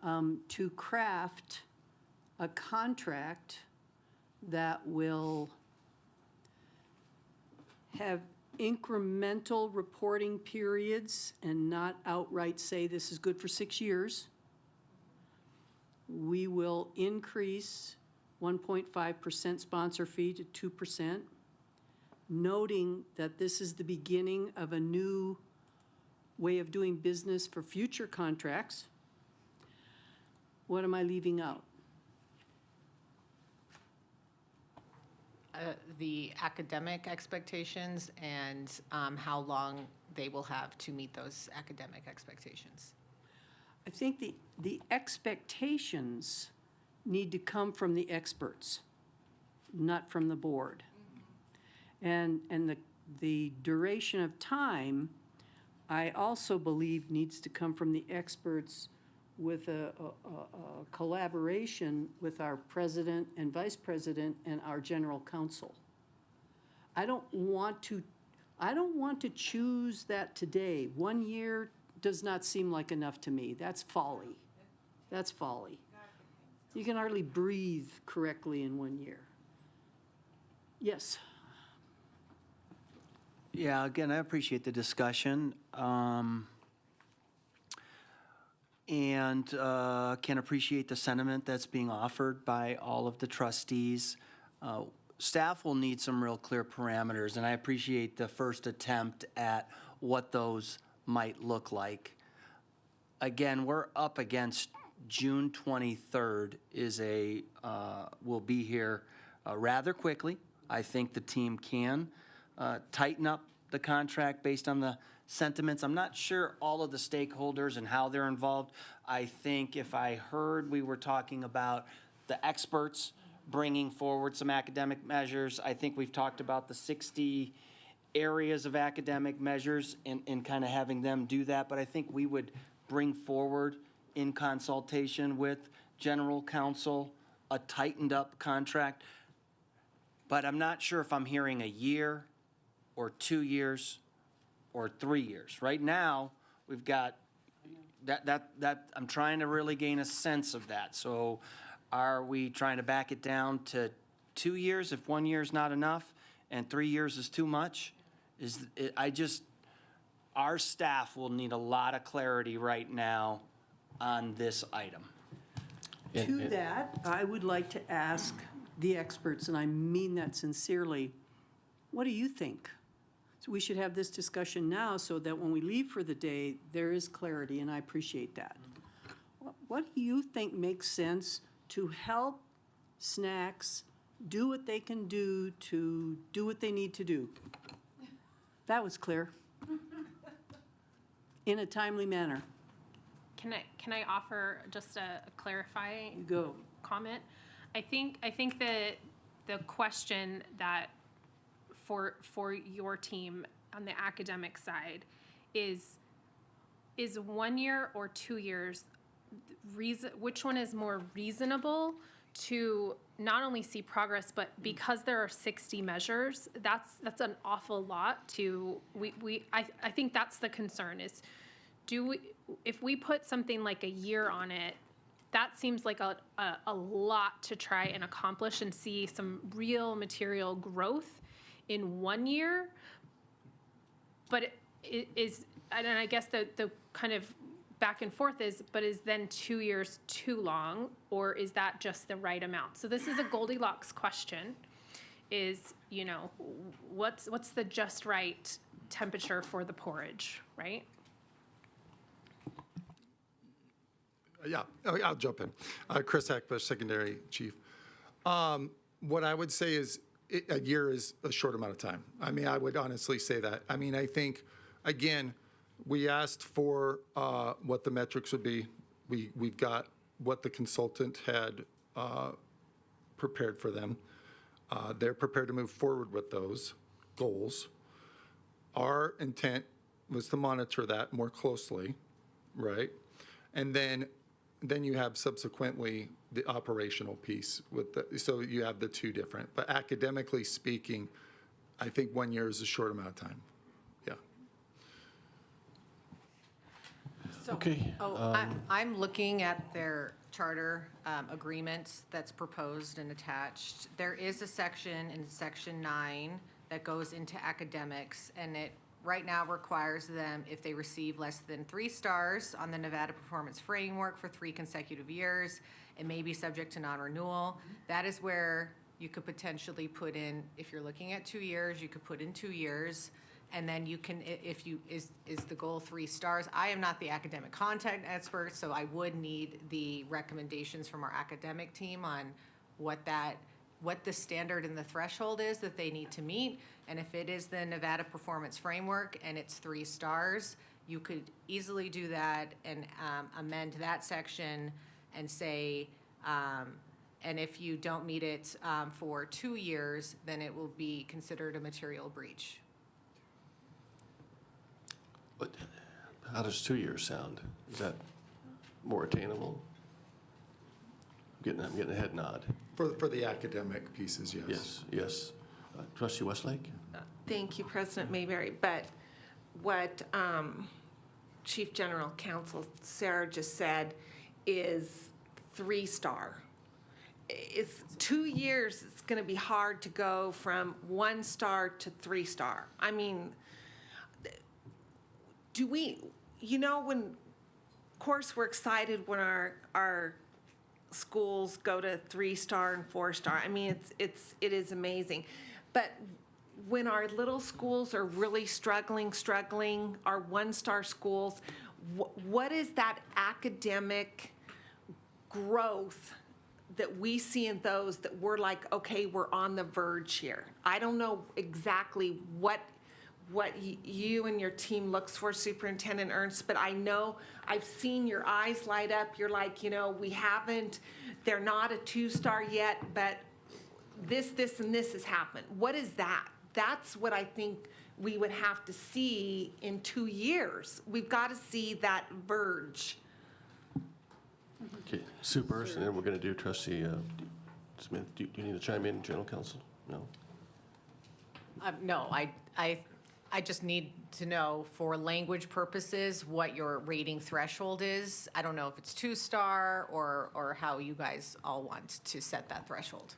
to craft a contract that will have incremental reporting periods and not outright say this is good for 6 years. We will increase 1.5% sponsor fee to 2%, noting that this is the beginning of a new way of doing business for future contracts. What am I leaving out?
The academic expectations and how long they will have to meet those academic expectations.
I think the expectations need to come from the experts, not from the board. And the duration of time, I also believe needs to come from the experts with a collaboration with our president and vice president and our general counsel. I don't want to choose that today. 1 year does not seem like enough to me. That's folly. That's folly. You can hardly breathe correctly in 1 year. Yes.
Yeah, again, I appreciate the discussion. And can appreciate the sentiment that's being offered by all of the trustees. Staff will need some real clear parameters, and I appreciate the first attempt at what those might look like. Again, we're up against June 23rd will be here rather quickly. I think the team can tighten up the contract based on the sentiments. I'm not sure all of the stakeholders and how they're involved. I think if I heard we were talking about the experts bringing forward some academic measures. I think we've talked about the 60 areas of academic measures and kind of having them do that. But I think we would bring forward in consultation with general counsel a tightened up contract. But I'm not sure if I'm hearing a year or 2 years or 3 years. Right now, we've got that I'm trying to really gain a sense of that. So are we trying to back it down to 2 years if 1 year is not enough and 3 years is too much? Our staff will need a lot of clarity right now on this item.
To that, I would like to ask the experts, and I mean that sincerely, what do you think? So we should have this discussion now so that when we leave for the day, there is clarity, and I appreciate that. What do you think makes sense to help snacks do what they can do to do what they need to do? That was clear. In a timely manner.
Can I offer just a clarifying
Go.
comment? I think that the question that for your team on the academic side is 1 year or 2 years, which one is more reasonable to not only see progress, but because there are 60 measures, that's an awful lot to, I think that's the concern is, if we put something like a year on it, that seems like a lot to try and accomplish and see some real material growth in 1 year. But it is, and I guess the kind of back and forth is then 2 years too long, or is that just the right amount? So this is a Goldilocks question, is, what's the just right temperature for the porridge, right?
Yeah, I'll jump in. Chris Hackbush, Secondary Chief. What I would say is a year is a short amount of time. I mean, I would honestly say that. I mean, I think, again, we asked for what the metrics would be. We've got what the consultant had prepared for them. They're prepared to move forward with those goals. Our intent was to monitor that more closely, right? And then you have subsequently the operational piece so you have the two different. But academically speaking, I think 1 year is a short amount of time. Yeah.
Okay.
I'm looking at their charter agreements that's proposed and attached. There is a section in Section 9 that goes into academics, and it right now requires them, if they receive less than 3 stars on the Nevada Performance Framework for 3 consecutive years, it may be subject to non-renewal. That is where you could potentially put in, if you're looking at 2 years, you could put in 2 years. And then you can, is the goal 3 stars? I am not the academic content expert, so I would need the recommendations from our academic team on what the standard and the threshold is that they need to meet. And if it is the Nevada Performance Framework and it's 3 stars, you could easily do that and amend that section and say, and if you don't meet it for 2 years, then it will be considered a material breach.
But how does 2 years sound? Is that more attainable? I'm getting a head nod.
For the academic pieces, yes.
Yes. Trustee Westlake?
Thank you, President Mayberry. But what Chief General Counsel Sarah just said is 3-star. It's 2 years, it's going to be hard to go from 1 star to 3-star. I mean, do we, when, of course, we're excited when our schools go to 3-star and 4-star. I mean, it is amazing. But when our little schools are really struggling, our 1-star schools, what is that academic growth that we see in those that we're like, okay, we're on the verge here? I don't know exactly what what you and your team looks for, Superintendent Ernst, but I know I've seen your eyes light up. You're like, we haven't, they're not a 2-star yet, but this, and this has happened. What is that? That's what I think we would have to see in 2 years. We've got to see that verge.
Okay, Sue Burst, and then we're going to do Trustee Smith. Do you need to chime in, General Counsel? No?
No, I just need to know for language purposes what your rating threshold is. I don't know if it's 2-star or how you guys all want to set that threshold.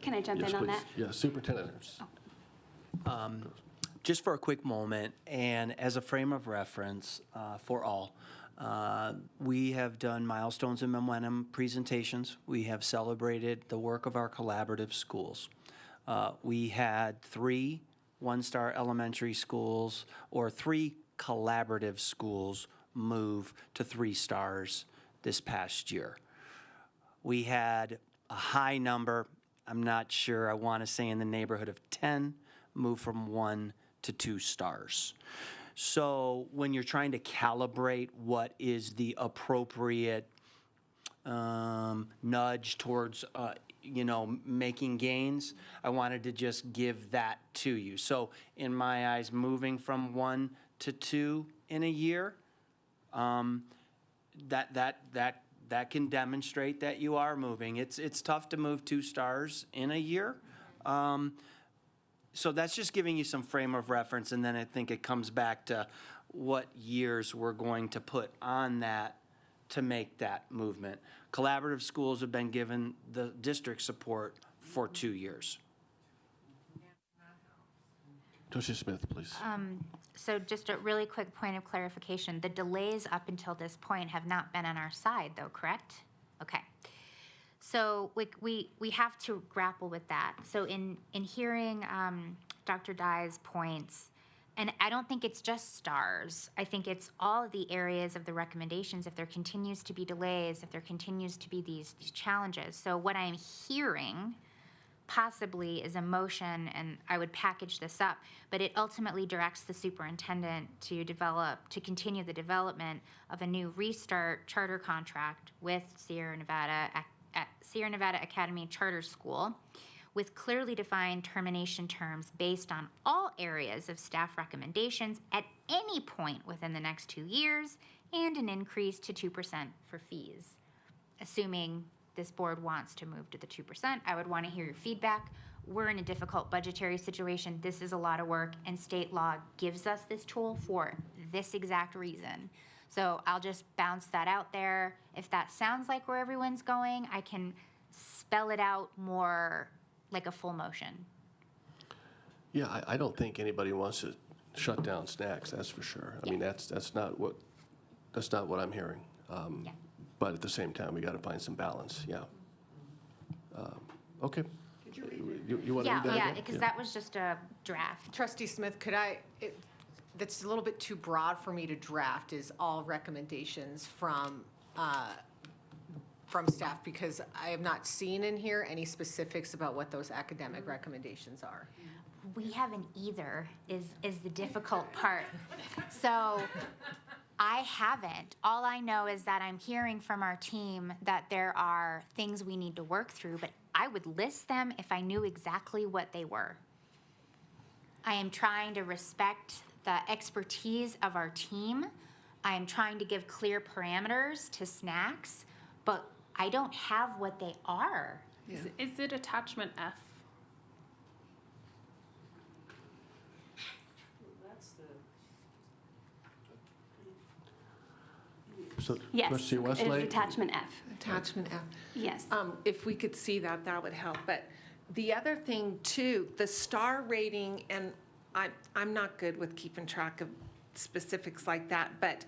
Can I jump
Yes,
in on
please.
that?
Yeah, Superintendent Ernst.
Just for a quick moment, and as a frame of reference for all, we have done milestones and momentum presentations. We have celebrated the work of our collaborative schools. We had 3 one-star elementary schools or 3 collaborative schools move to 3 stars this past year. We had a high number, I'm not sure, I want to say in the neighborhood of 10, move from 1 to 2 stars. So when you're trying to calibrate what is the appropriate nudge towards making gains, I wanted to just give that to you. So in my eyes, moving from 1 to 2 in a year, that can demonstrate that you are moving. It's tough to move 2 stars in a year. So that's just giving you some frame of reference, and then I think it comes back to what years we're going to put on that to make that movement. Collaborative schools have been given the district support for 2 years.
Trustee Smith, please.
So just a really quick point of clarification. The delays up until this point have not been on our side, though, correct? Okay. So we have to grapple with that. So in hearing Dr. Dye's points, and I don't think it's just stars. I think it's all of the areas of the recommendations. If there continues to be delays, if there continues to be these challenges. So what I'm hearing possibly is a motion, and I would package this up, but it ultimately directs the superintendent to continue the development of a new restart charter contract with Sierra Nevada Academy Charter School with clearly defined termination terms based on all areas of staff recommendations at any point within the next 2 years, and an increase to 2% for fees. Assuming this board wants to move to the 2%, I would want to hear your feedback. We're in a difficult budgetary situation. This is a lot of work, and state law gives us this tool for this exact reason. So I'll just bounce that out there. If that sounds like where everyone's going, I can spell it out more like a full motion.
Yeah, I don't think anybody wants to shut down snacks, that's for sure. I mean, that's not what I'm hearing. But at the same time, we got to find some balance, yeah. Okay. You want to read that
Yeah,
again?
because that was just a draft.
Trustee Smith, that's a little bit too broad for me to draft, is all recommendations from staff, because I have not seen in here any specifics about what those academic recommendations are.
We haven't either, is the difficult part. So I haven't. All I know is that I'm hearing from our team that there are things we need to work through, but I would list them if I knew exactly what they were. I am trying to respect the expertise of our team. I am trying to give clear parameters to snacks, but I don't have what they are.
Is it attachment F?
So,
Yes,
Trustee
it's
Westlake?
attachment F.
Attachment F.
Yes.
If we could see that, that would help. But the other thing too, the star rating, and I'm not good with keeping track of specifics like that, but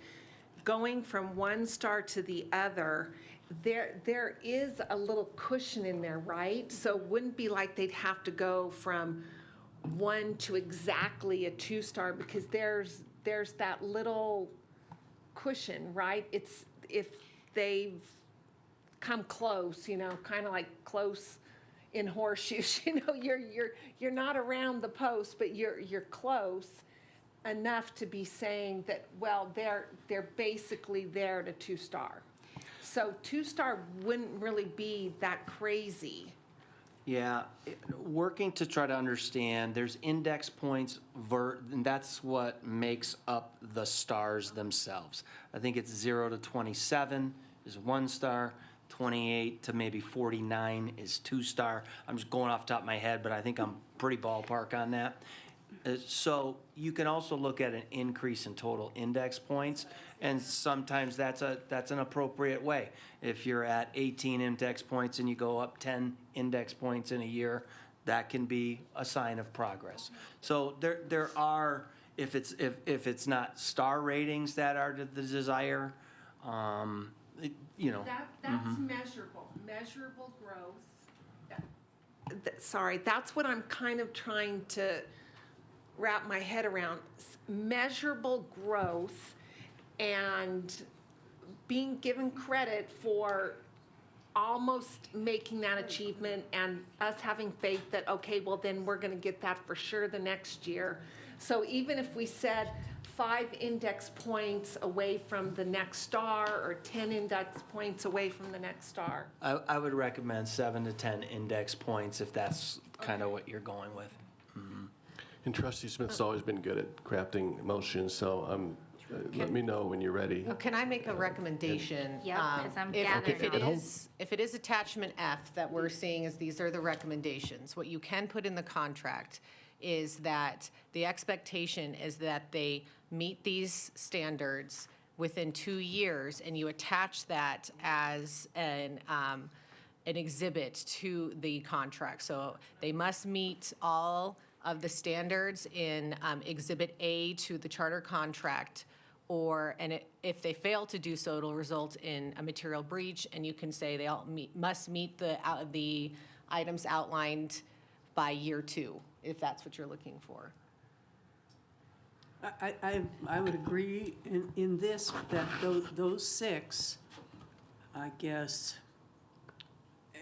going from 1 star to the other, there is a little cushion in there, right? So it wouldn't be like they'd have to go from 1 to exactly a 2-star, because there's that little cushion, right? It's if they've come close, kind of like close in horseshoes. You're not around the post, but you're close enough to be saying that, well, they're basically there to 2-star. So 2-star wouldn't really be that crazy.
Yeah, working to try to understand, there's index points, and that's what makes up the stars themselves. I think it's 0 to 27 is 1-star, 28 to maybe 49 is 2-star. I'm just going off the top of my head, but I think I'm pretty ballpark on that. So you can also look at an increase in total index points, and sometimes that's an appropriate way. If you're at 18 index points and you go up 10 index points in a year, that can be a sign of progress. So there are, if it's not star ratings that are the desire,
That's measurable growth. Sorry, that's what I'm kind of trying to wrap my head around. Measurable growth and being given credit for almost making that achievement and us having faith that, okay, well, then we're going to get that for sure the next year. So even if we said 5 index points away from the next star or 10 index points away from the next star.
I would recommend 7 to 10 index points if that's kind of what you're going with.
And Trustee Smith's always been good at crafting motions, so let me know when you're ready.
Can I make a recommendation?
Yep, 'cause I'm
If
gathering
it
all
if it is attachment F that we're seeing as these are the recommendations, what you can put in the contract is that the expectation is that they meet these standards within 2 years, and you attach that as an exhibit to the contract. So they must meet all of the standards in Exhibit A to the charter contract, if they fail to do so, it'll result in a material breach, and you can say they all must meet the items outlined by year 2, if that's what you're looking for.
I would agree in this, that those 6, I guess,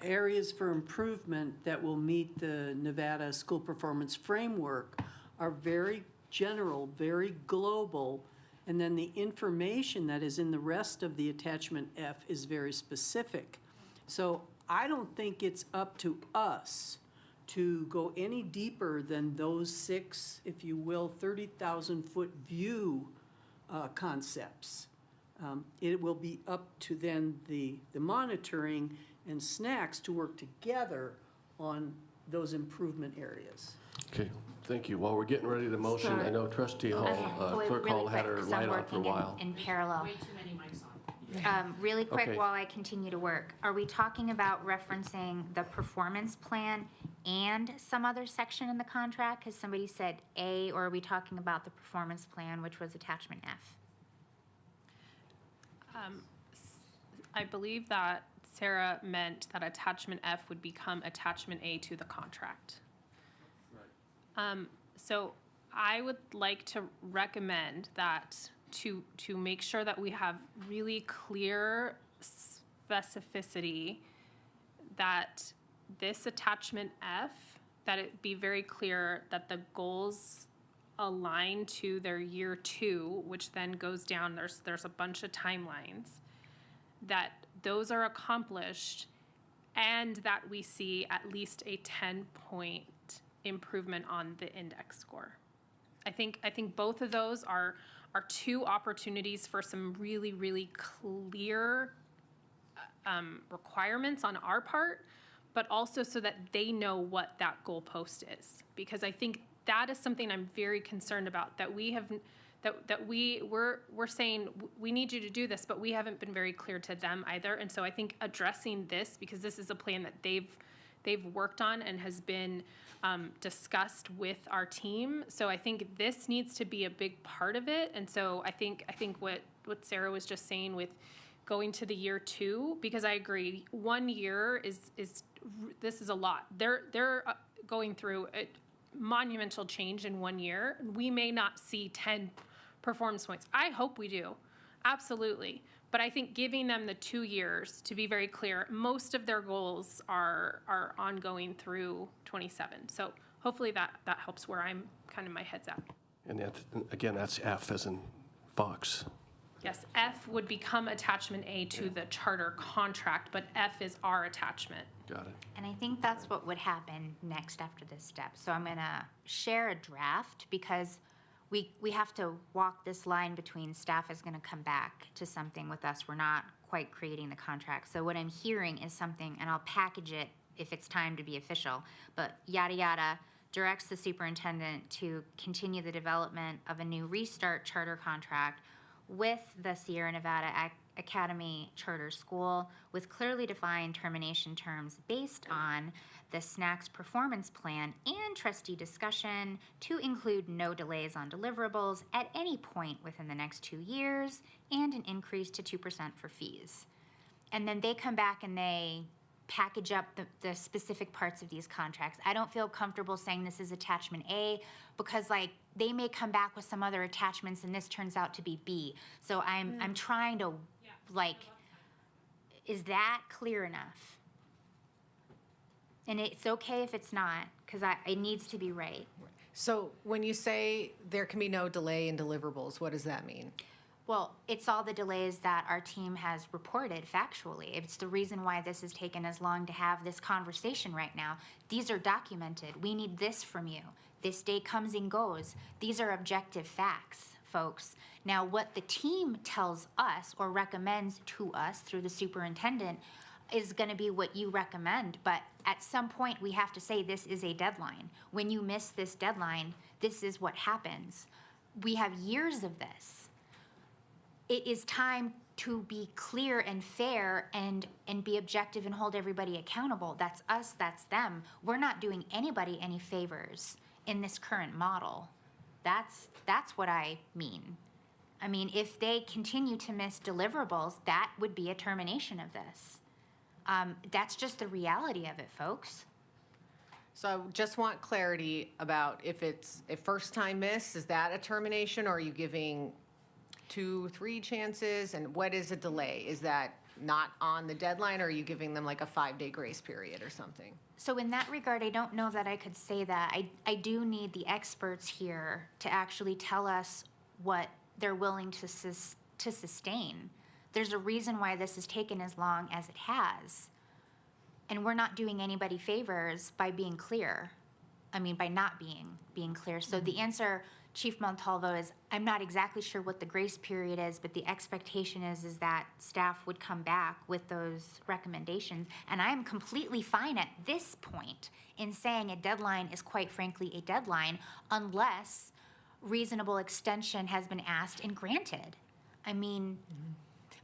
areas for improvement that will meet the Nevada School Performance Framework are very general, very global, and then the information that is in the rest of the attachment F is very specific. So I don't think it's up to us to go any deeper than those 6, if you will, 30,000-foot view concepts. It will be up to then the monitoring and snacks to work together on those improvement areas.
Okay, thank you. While we're getting ready to motion, I know Trustee Hall, Clerk Hall had her light on for a while.
In parallel.
Way too many mics on.
Really quick
Okay.
while I continue to work, are we talking about referencing the performance plan and some other section in the contract? Because somebody said A, or are we talking about the performance plan, which was attachment F?
I believe that Sarah meant that attachment F would become attachment A to the contract. So I would like to recommend that to make sure that we have really clear specificity, that this attachment F, that it be very clear that the goals align to their year 2, which then goes down, there's a bunch of timelines, that those are accomplished, and that we see at least a 10-point improvement on the index score. I think both of those are 2 opportunities for some really, really clear requirements on our part, but also so that they know what that goalpost is. Because I think that is something I'm very concerned about, that we're saying we need you to do this, but we haven't been very clear to them either. And so I think addressing this, because this is a plan that they've worked on and has been discussed with our team. So I think this needs to be a big part of it. And so I think what Sarah was just saying with going to the year 2, because I agree, 1 year this is a lot. They're going through a monumental change in 1 year. We may not see 10 performance points. I hope we do. Absolutely. But I think giving them the 2 years, to be very clear, most of their goals are ongoing through 27. So hopefully that helps where I'm kind of my head's at.
And that, again, that's F as in Fox.
Yes, F would become attachment A to the charter contract, but F is our attachment.
Got it.
And I think that's what would happen next after this step. So I'm gonna share a draft because we have to walk this line between staff is gonna come back to something with us. We're not quite creating the contract. So what I'm hearing is something, and I'll package it if it's time to be official, but yada yada directs the superintendent to continue the development of a new restart charter contract with the Sierra Nevada Academy Charter School with clearly defined termination terms based on the SNACS performance plan and trustee discussion to include no delays on deliverables at any point within the next 2 years and an increase to 2% for fees. And then they come back and they package up the specific parts of these contracts. I don't feel comfortable saying this is attachment A because they may come back with some other attachments and this turns out to be B. So I'm trying to is that clear enough? And it's okay if it's not, because it needs to be right.
So when you say there can be no delay in deliverables, what does that mean?
Well, it's all the delays that our team has reported factually. It's the reason why this has taken as long to have this conversation right now. These are documented. We need this from you. This day comes and goes. These are objective facts, folks. Now, what the team tells us or recommends to us through the superintendent is going to be what you recommend. But at some point, we have to say this is a deadline. When you miss this deadline, this is what happens. We have years of this. It is time to be clear and fair and be objective and hold everybody accountable. That's us, that's them. We're not doing anybody any favors in this current model. That's what I mean. I mean, if they continue to miss deliverables, that would be a termination of this. That's just the reality of it, folks.
So I just want clarity about if it's a first time miss, is that a termination or are you giving 2, 3 chances? And what is a delay? Is that not on the deadline or are you giving them like a 5-day grace period or something?
So in that regard, I don't know that I could say that. I do need the experts here to actually tell us what they're willing to sustain. There's a reason why this has taken as long as it has. And we're not doing anybody favors by being clear. I mean, by not being clear. So the answer, Chief Montalvo, is I'm not exactly sure what the grace period is, but the expectation is that staff would come back with those recommendations. And I am completely fine at this point in saying a deadline is quite frankly a deadline unless reasonable extension has been asked and granted. I mean,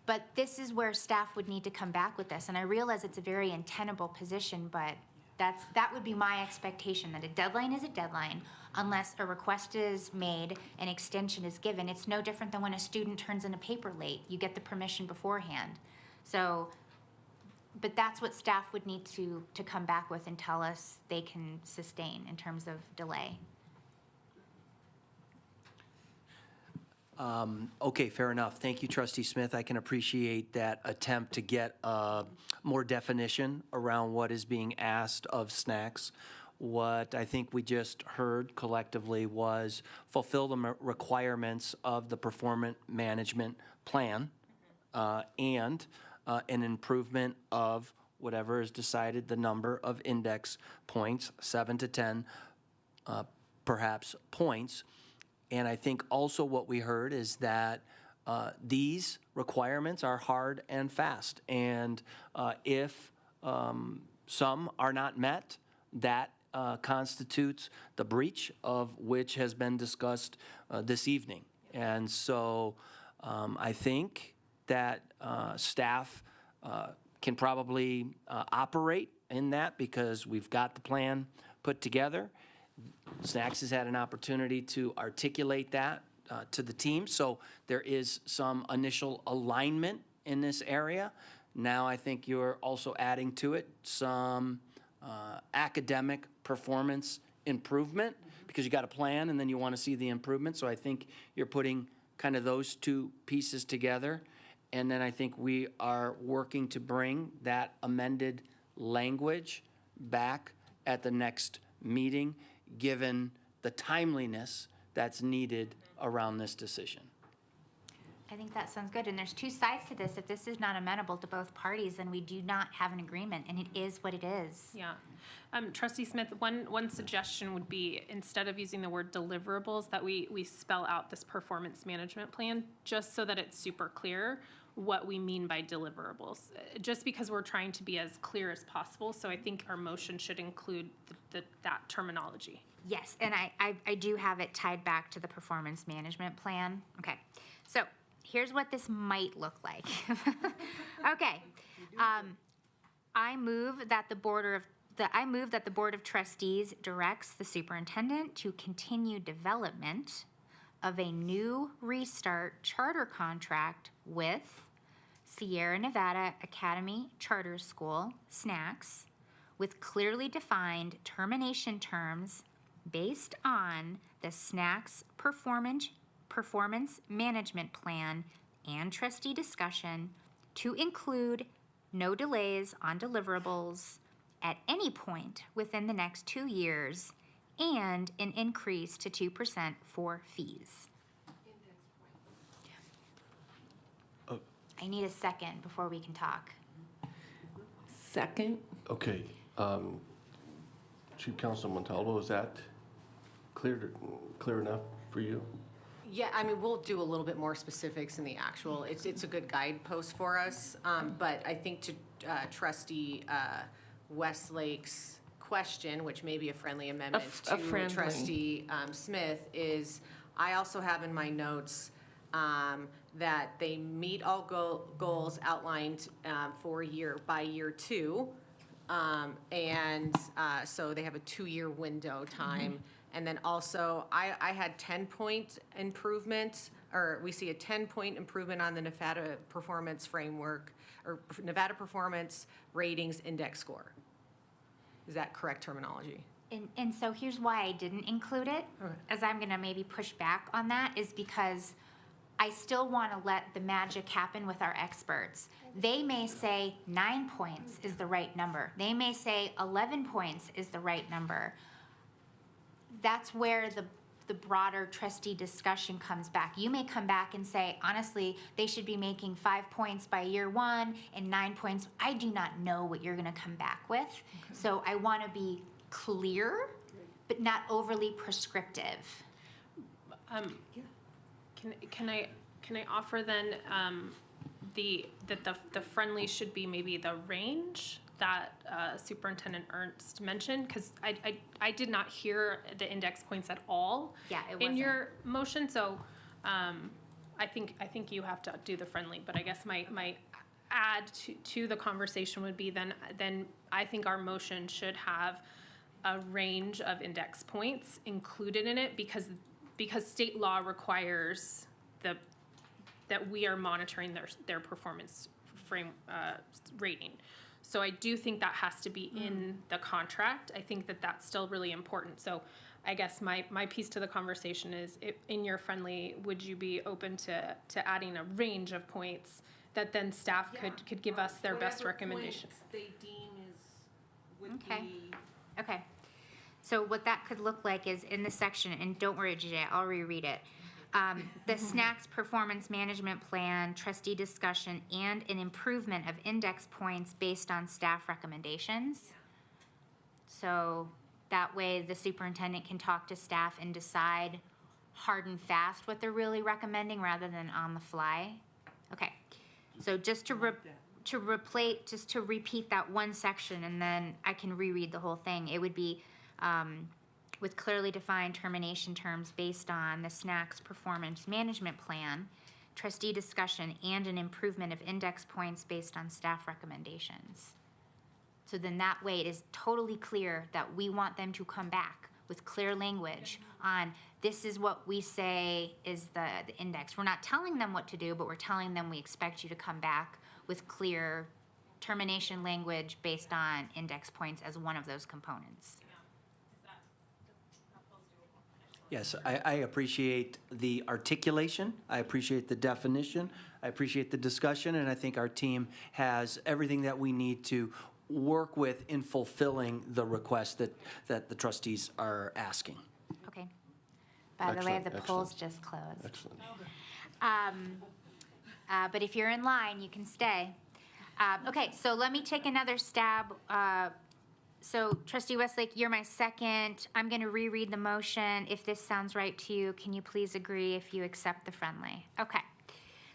but this is where staff would need to come back with this. And I realize it's a very untenable position, but that would be my expectation, that a deadline is a deadline unless a request is made, an extension is given. It's no different than when a student turns in a paper late. You get the permission beforehand. So, but that's what staff would need to come back with and tell us they can sustain in terms of delay.
Okay, fair enough. Thank you, Trustee Smith. I can appreciate that attempt to get more definition around what is being asked of SNACS. What I think we just heard collectively was fulfill the requirements of the performance management plan and an improvement of whatever is decided, the number of index points, 7 to 10 perhaps points. And I think also what we heard is that these requirements are hard and fast. And if some are not met, that constitutes the breach of which has been discussed this evening. And so I think that staff can probably operate in that because we've got the plan put together. SNACS has had an opportunity to articulate that to the team, so there is some initial alignment in this area. Now I think you're also adding to it some academic performance improvement because you got a plan and then you want to see the improvement. So I think you're putting kind of those two pieces together. And then I think we are working to bring that amended language back at the next meeting, given the timeliness that's needed around this decision.
I think that sounds good. And there's two sides to this. If this is not amenable to both parties, then we do not have an agreement, and it is what it is.
Yeah. Trustee Smith, one suggestion would be, instead of using the word deliverables, that we spell out this performance management plan, just so that it's super clear what we mean by deliverables, just because we're trying to be as clear as possible. So I think our motion should include that terminology.
Yes, and I do have it tied back to the performance management plan. Okay, so here's what this might look like. Okay, I move that the Board of Trustees directs the superintendent to continue development of a new Restart charter contract with Sierra Nevada Academy Charter School, SNACS, with clearly defined termination terms based on the SNACS performance management plan and trustee discussion, to include no delays on deliverables at any point within the next 2 years, and an increase to 2% for fees. I need a second before we can talk.
Second.
Okay. Chief Counsel Montalvo, is that clear enough for you?
Yeah, I mean, we'll do a little bit more specifics in the actual, it's a good guidepost for us, but I think to Trustee Westlake's question, which may be a friendly amendment to Trustee Smith, is I also have in my notes that they meet all goals outlined for by year 2. So they have a 2-year window time. And then also, I had 10-point improvement, or we see a 10-point improvement on the Nevada Performance Framework, or Nevada Performance Ratings Index Score. Is that correct terminology?
And so here's why I didn't include it, as I'm gonna maybe push back on that, is because I still wanna let the magic happen with our experts. They may say 9 points is the right number. They may say 11 points is the right number. That's where the broader trustee discussion comes back. You may come back and say, honestly, they should be making 5 points by year 1 and 9 points. I do not know what you're gonna come back with. So I wanna be clear, but not overly prescriptive.
Can I offer then that the friendly should be maybe the range that Superintendent Ernst mentioned? Because I did not hear the index points at all in your motion. So I think you have to do the friendly. But I guess my add to the conversation would be then I think our motion should have a range of index points included in it, because state law requires that we are monitoring their performance rating. So I do think that has to be in the contract. I think that's still really important. So I guess my piece to the conversation is, in your friendly, would you be open to adding a range of points that then staff could give us their best recommendation?
They deem would be.
Okay. So what that could look like is in the section, and don't worry, JJ, I'll reread it. The SNACS Performance Management Plan, trustee discussion, and an improvement of index points based on staff recommendations. So that way the superintendent can talk to staff and decide hard and fast what they're really recommending rather than on the fly. Okay, so just to repeat that one section, and then I can reread the whole thing. It would be with clearly defined termination terms based on the SNACS Performance Management Plan, trustee discussion, and an improvement of index points based on staff recommendations. So then that way it is totally clear that we want them to come back with clear language on this is what we say is the index. We're not telling them what to do, but we're telling them we expect you to come back with clear termination language based on index points as one of those components.
Yes, I appreciate the articulation, I appreciate the definition, I appreciate the discussion, and I think our team has everything that we need to work with in fulfilling the request that the trustees are asking.
Okay. By the way,
Excellent,
the polls
excellent.
just closed.
Excellent.
But if you're in line, you can stay. Okay, so let me take another stab. So trustee Westlake, you're my second. I'm going to reread the motion. If this sounds right to you, can you please agree if you accept the friendly? Okay.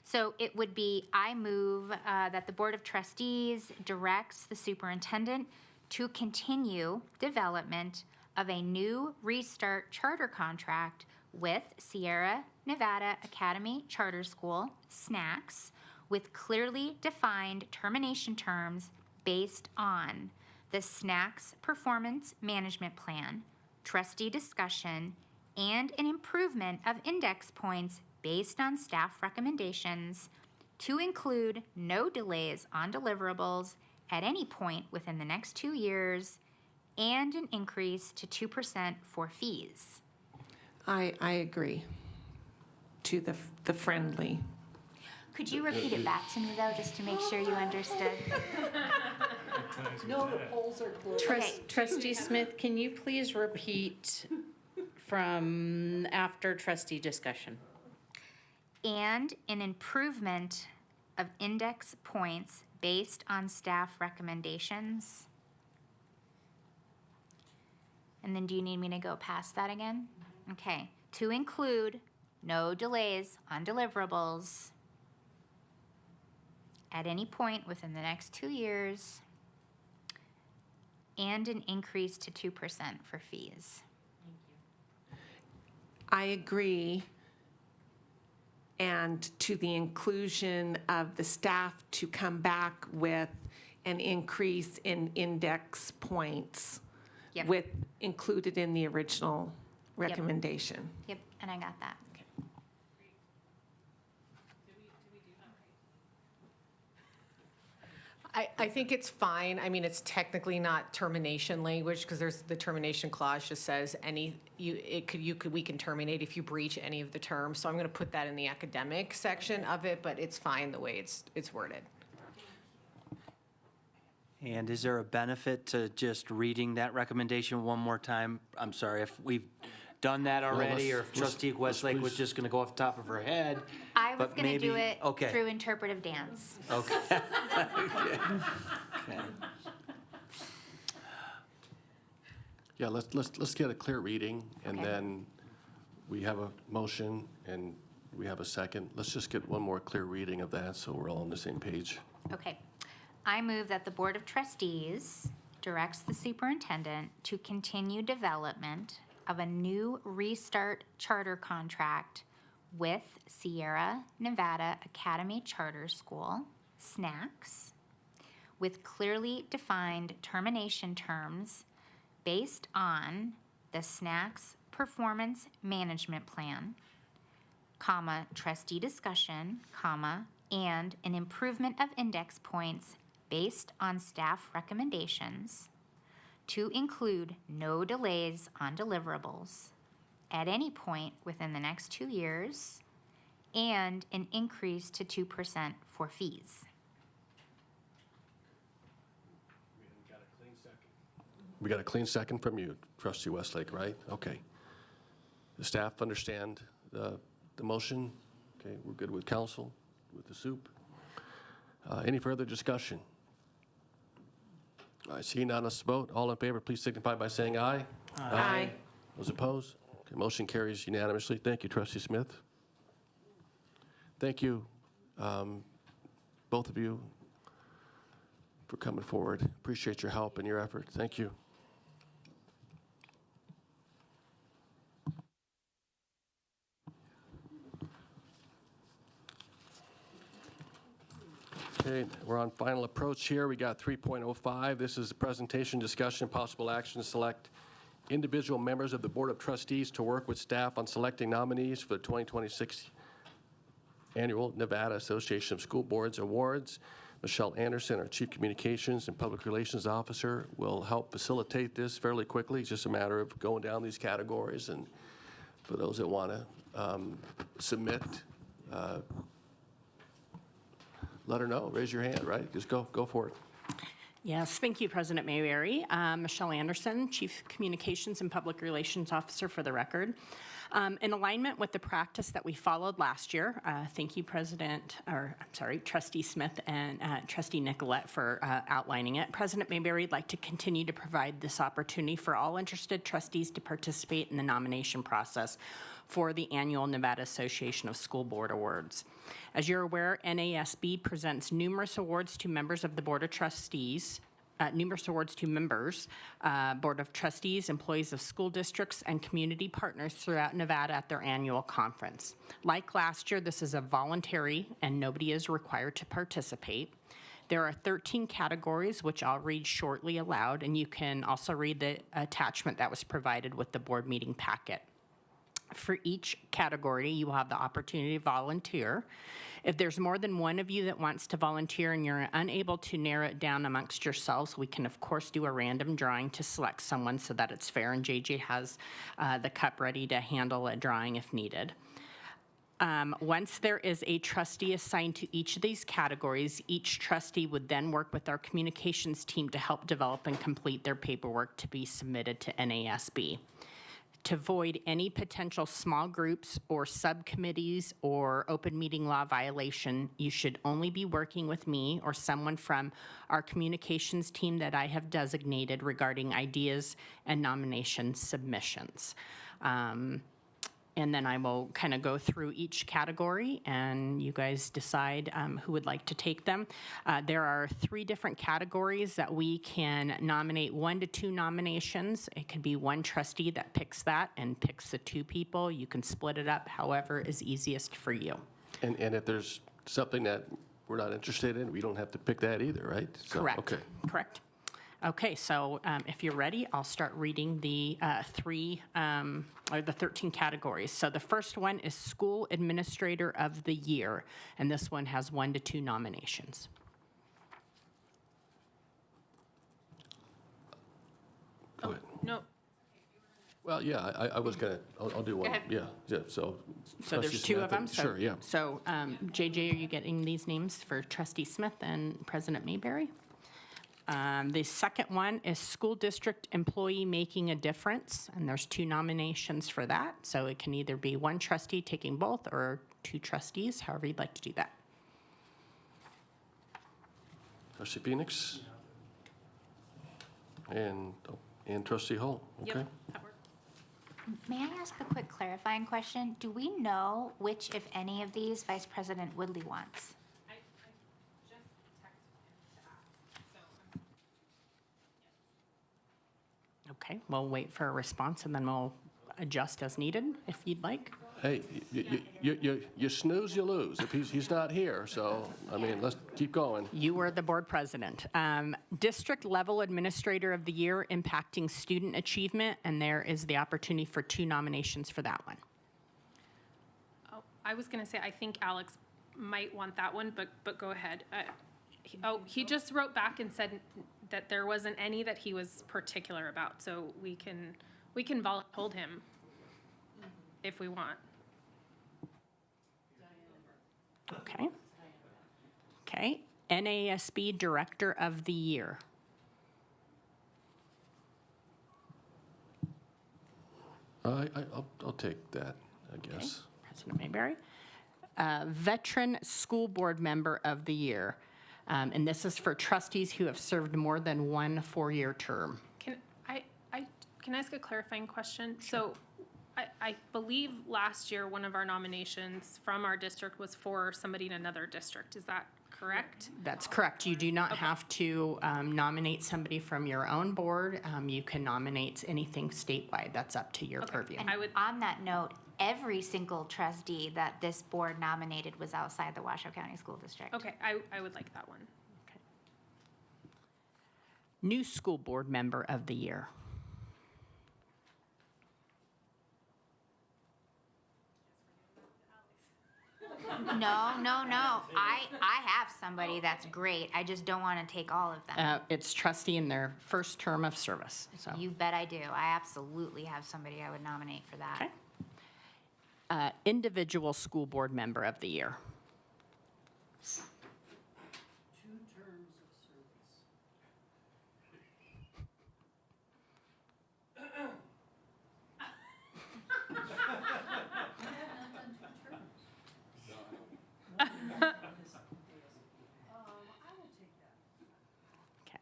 So it would be, I move that the Board of Trustees directs the superintendent to continue development of a new Restart charter contract with Sierra Nevada Academy Charter School, SNACS, with clearly defined termination terms based on the SNACS Performance Management Plan, trustee discussion, and an improvement of index points based on staff recommendations to include no delays on deliverables at any point within the next 2 years and an increase to 2% for fees.
I agree to the friendly.
Could you repeat it back to me, though, just to make sure you understood?
No, the polls are closed.
Okay.
Trustee Smith, can you please repeat from after trustee discussion?
And an improvement of index points based on staff recommendations. And then do you need me to go past that again? Okay. To include no delays on deliverables at any point within the next 2 years and an increase to 2% for fees.
I agree. And to the inclusion of the staff to come back with an increase in index points
Yep.
with included in the original recommendation.
Yep, and I got that.
I think it's fine. I mean, it's technically not termination language because there's the termination clause just says we can terminate if you breach any of the terms. So I'm going to put that in the academic section of it, but it's fine the way it's worded.
And is there a benefit to just reading that recommendation one more time? I'm sorry if we've done that already, or if trustee Westlake was just going to go off the top of her head.
I was
but
going to do
maybe-
it
okay.
through interpretive dance.
Okay. Okay.
Yeah, let's get a clear reading, and
Okay.
then we have a motion and we have a second. Let's just get one more clear reading of that so we're all on the same page.
Okay. I move that the Board of Trustees directs the superintendent to continue development of a new Restart charter contract with Sierra Nevada Academy Charter School, SNACS, with clearly defined termination terms based on the SNACS Performance Management Plan, comma, trustee discussion, comma, and an improvement of index points based on staff recommendations to include no delays on deliverables at any point within the next 2 years and an increase to 2% for fees.
We got a clean second from you, trustee Westlake, right? Okay. The staff understand the motion? Okay, we're good with council, with the soup. Any further discussion? I see none, let's vote. All in favor, please signify by saying aye.
Aye.
Those opposed? Okay, motion carries unanimously. Thank you, trustee Smith. Thank you, both of you, for coming forward. Appreciate your help and your effort. Thank you. Okay, we're on final approach here. We got 3.05. This is a presentation, discussion, possible action to select individual members of the Board of Trustees to work with staff on selecting nominees for the 2026 Annual Nevada Association of School Boards Awards. Michelle Anderson, our Chief Communications and Public Relations Officer, will help facilitate this fairly quickly. It's just a matter of going down these categories and for those that want to submit, let her know. Raise your hand, right? Just go for it.
Yes, thank you, President Mayberry. Michelle Anderson, Chief Communications and Public Relations Officer for the record. In alignment with the practice that we followed last year, thank you, Trustee Smith and Trustee Nicolette for outlining it. President Mayberry would like to continue to provide this opportunity for all interested trustees to participate in the nomination process for the annual Nevada Association of School Board Awards. As you're aware, NASB presents numerous awards to members of the Board of Trustees, Board of Trustees, employees of school districts, and community partners throughout Nevada at their annual conference. Like last year, this is a voluntary and nobody is required to participate. There are 13 categories, which I'll read shortly aloud, and you can also read the attachment that was provided with the board meeting packet. For each category, you will have the opportunity to volunteer. If there's more than one of you that wants to volunteer and you're unable to narrow it down amongst yourselves, we can, of course, do a random drawing to select someone so that it's fair, and JJ has the cup ready to handle a drawing if needed. Once there is a trustee assigned to each of these categories, each trustee would then work with our communications team to help develop and complete their paperwork to be submitted to NASB. To avoid any potential small groups or subcommittees or open meeting law violation, you should only be working with me or someone from our communications team that I have designated regarding ideas and nomination submissions. And then I will kind of go through each category and you guys decide who would like to take them. There are 3 different categories that we can nominate 1 to 2 nominations. It could be one trustee that picks that and picks the 2 people. You can split it up however is easiest for you.
And if there's something that we're not interested in, we don't have to pick that either, right? So,
Correct.
Okay.
Correct. Okay, so if you're ready, I'll start reading the 13 categories. So the first one is School Administrator of the Year, and this one has 1 to 2 nominations.
Go ahead.
No,
Well, yeah, I was gonna, I'll do one.
ahead.
Yeah, so.
So there's
Trustee
2
Smith
of them?
and- Sure, yeah.
So JJ, are you getting these names for Trustee Smith and President Mayberry? The second one is School District Employee Making a Difference, and there's 2 nominations for that. So it can either be one trustee taking both or 2 trustees, however you'd like to do that.
Trustee Phoenix? And Trustee Hull, okay?
yep, that works.
May I ask a quick clarifying question? Do we know which, if any, of these Vice President Woodley wants?
I just texted him to ask, so.
Okay, we'll wait for a response and then we'll adjust as needed if you'd like.
Hey, you snooze, you lose. If he's not here, so, I mean, let's keep going.
You were the board president. District Level Administrator of the Year impacting student achievement, and there is the opportunity for 2 nominations for that one.
Oh, I was gonna say, I think Alex might want that one, but go ahead. He just wrote back and said that there wasn't any that he was particular about, so we can hold him if we want.
Okay. Okay, NASB Director of the Year.
I'll take that, I guess.
President Mayberry. Veteran School Board Member of the Year. And this is for trustees who have served more than 1 4-year term.
Can I ask a clarifying question? So I believe last year, one of our nominations from our district was for somebody in another district. Is that correct?
That's correct. You do not have to nominate somebody from your own board. You can nominate anything statewide. That's up to your purview.
And on that note, every single trustee that this board nominated was outside the Washoe County School District.
Okay, I would like that one.
New School Board Member of the Year.
No. I have somebody that's great. I just don't want to take all of them.
It's trustee in their first term of service. So
You bet I do. I absolutely have somebody I would nominate for that.
Okay. Individual School Board Member of the Year.
2 terms of service.
Okay.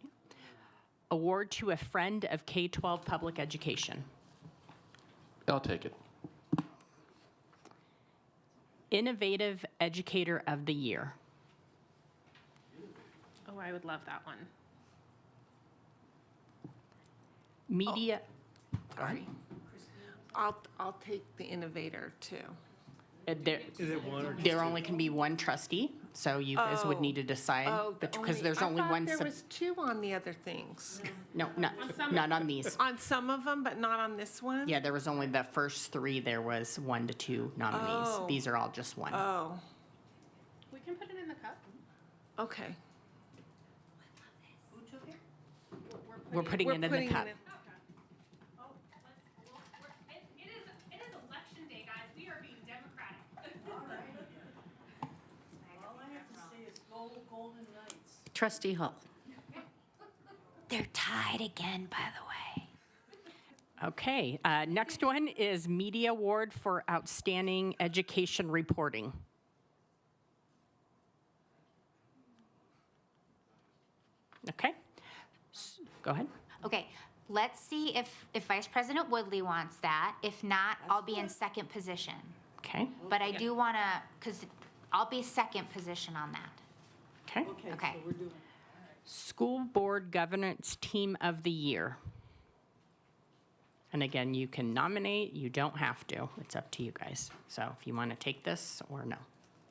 Award to a Friend of K-12 Public Education.
I'll take it.
Innovative Educator of the Year.
Oh, I would love that one.
Media.
Sorry. I'll take the innovator too.
There only can be one trustee, so you guys would need to decide, because there's only one.
There was 2 on the other things.
No, not on these.
On some of them, but not on this one?
Yeah, there was only the first 3, there was 1 to 2 nominees.
Oh.
These are all just one.
Oh,
We can put it in the cup.
okay.
Who took it?
We're putting it in the cup.
It is election day, guys. We are being democratic.
All I have to say is Golden Knights.
Trustee Hall.
They're tied again, by the way.
Okay, next one is Media Award for Outstanding Education Reporting. Okay, go ahead.
Okay, let's see if Vice President Woodley wants that. If not, I'll be in second position.
Okay,
But I do want to, because I'll be second position on that.
okay.
Okay.
So we're doing.
School Board Governance Team of the Year. And again, you can nominate, you don't have to. It's up to you guys. So if you want to take this or no.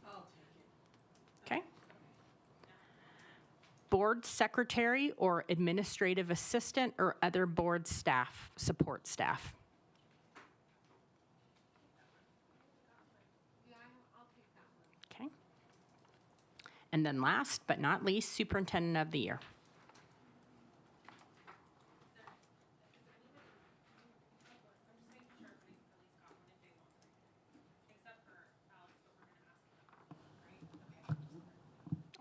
I'll take it.
Okay. Board Secretary or Administrative Assistant or other board staff, support staff. Okay. And then last but not least, Superintendent of the Year.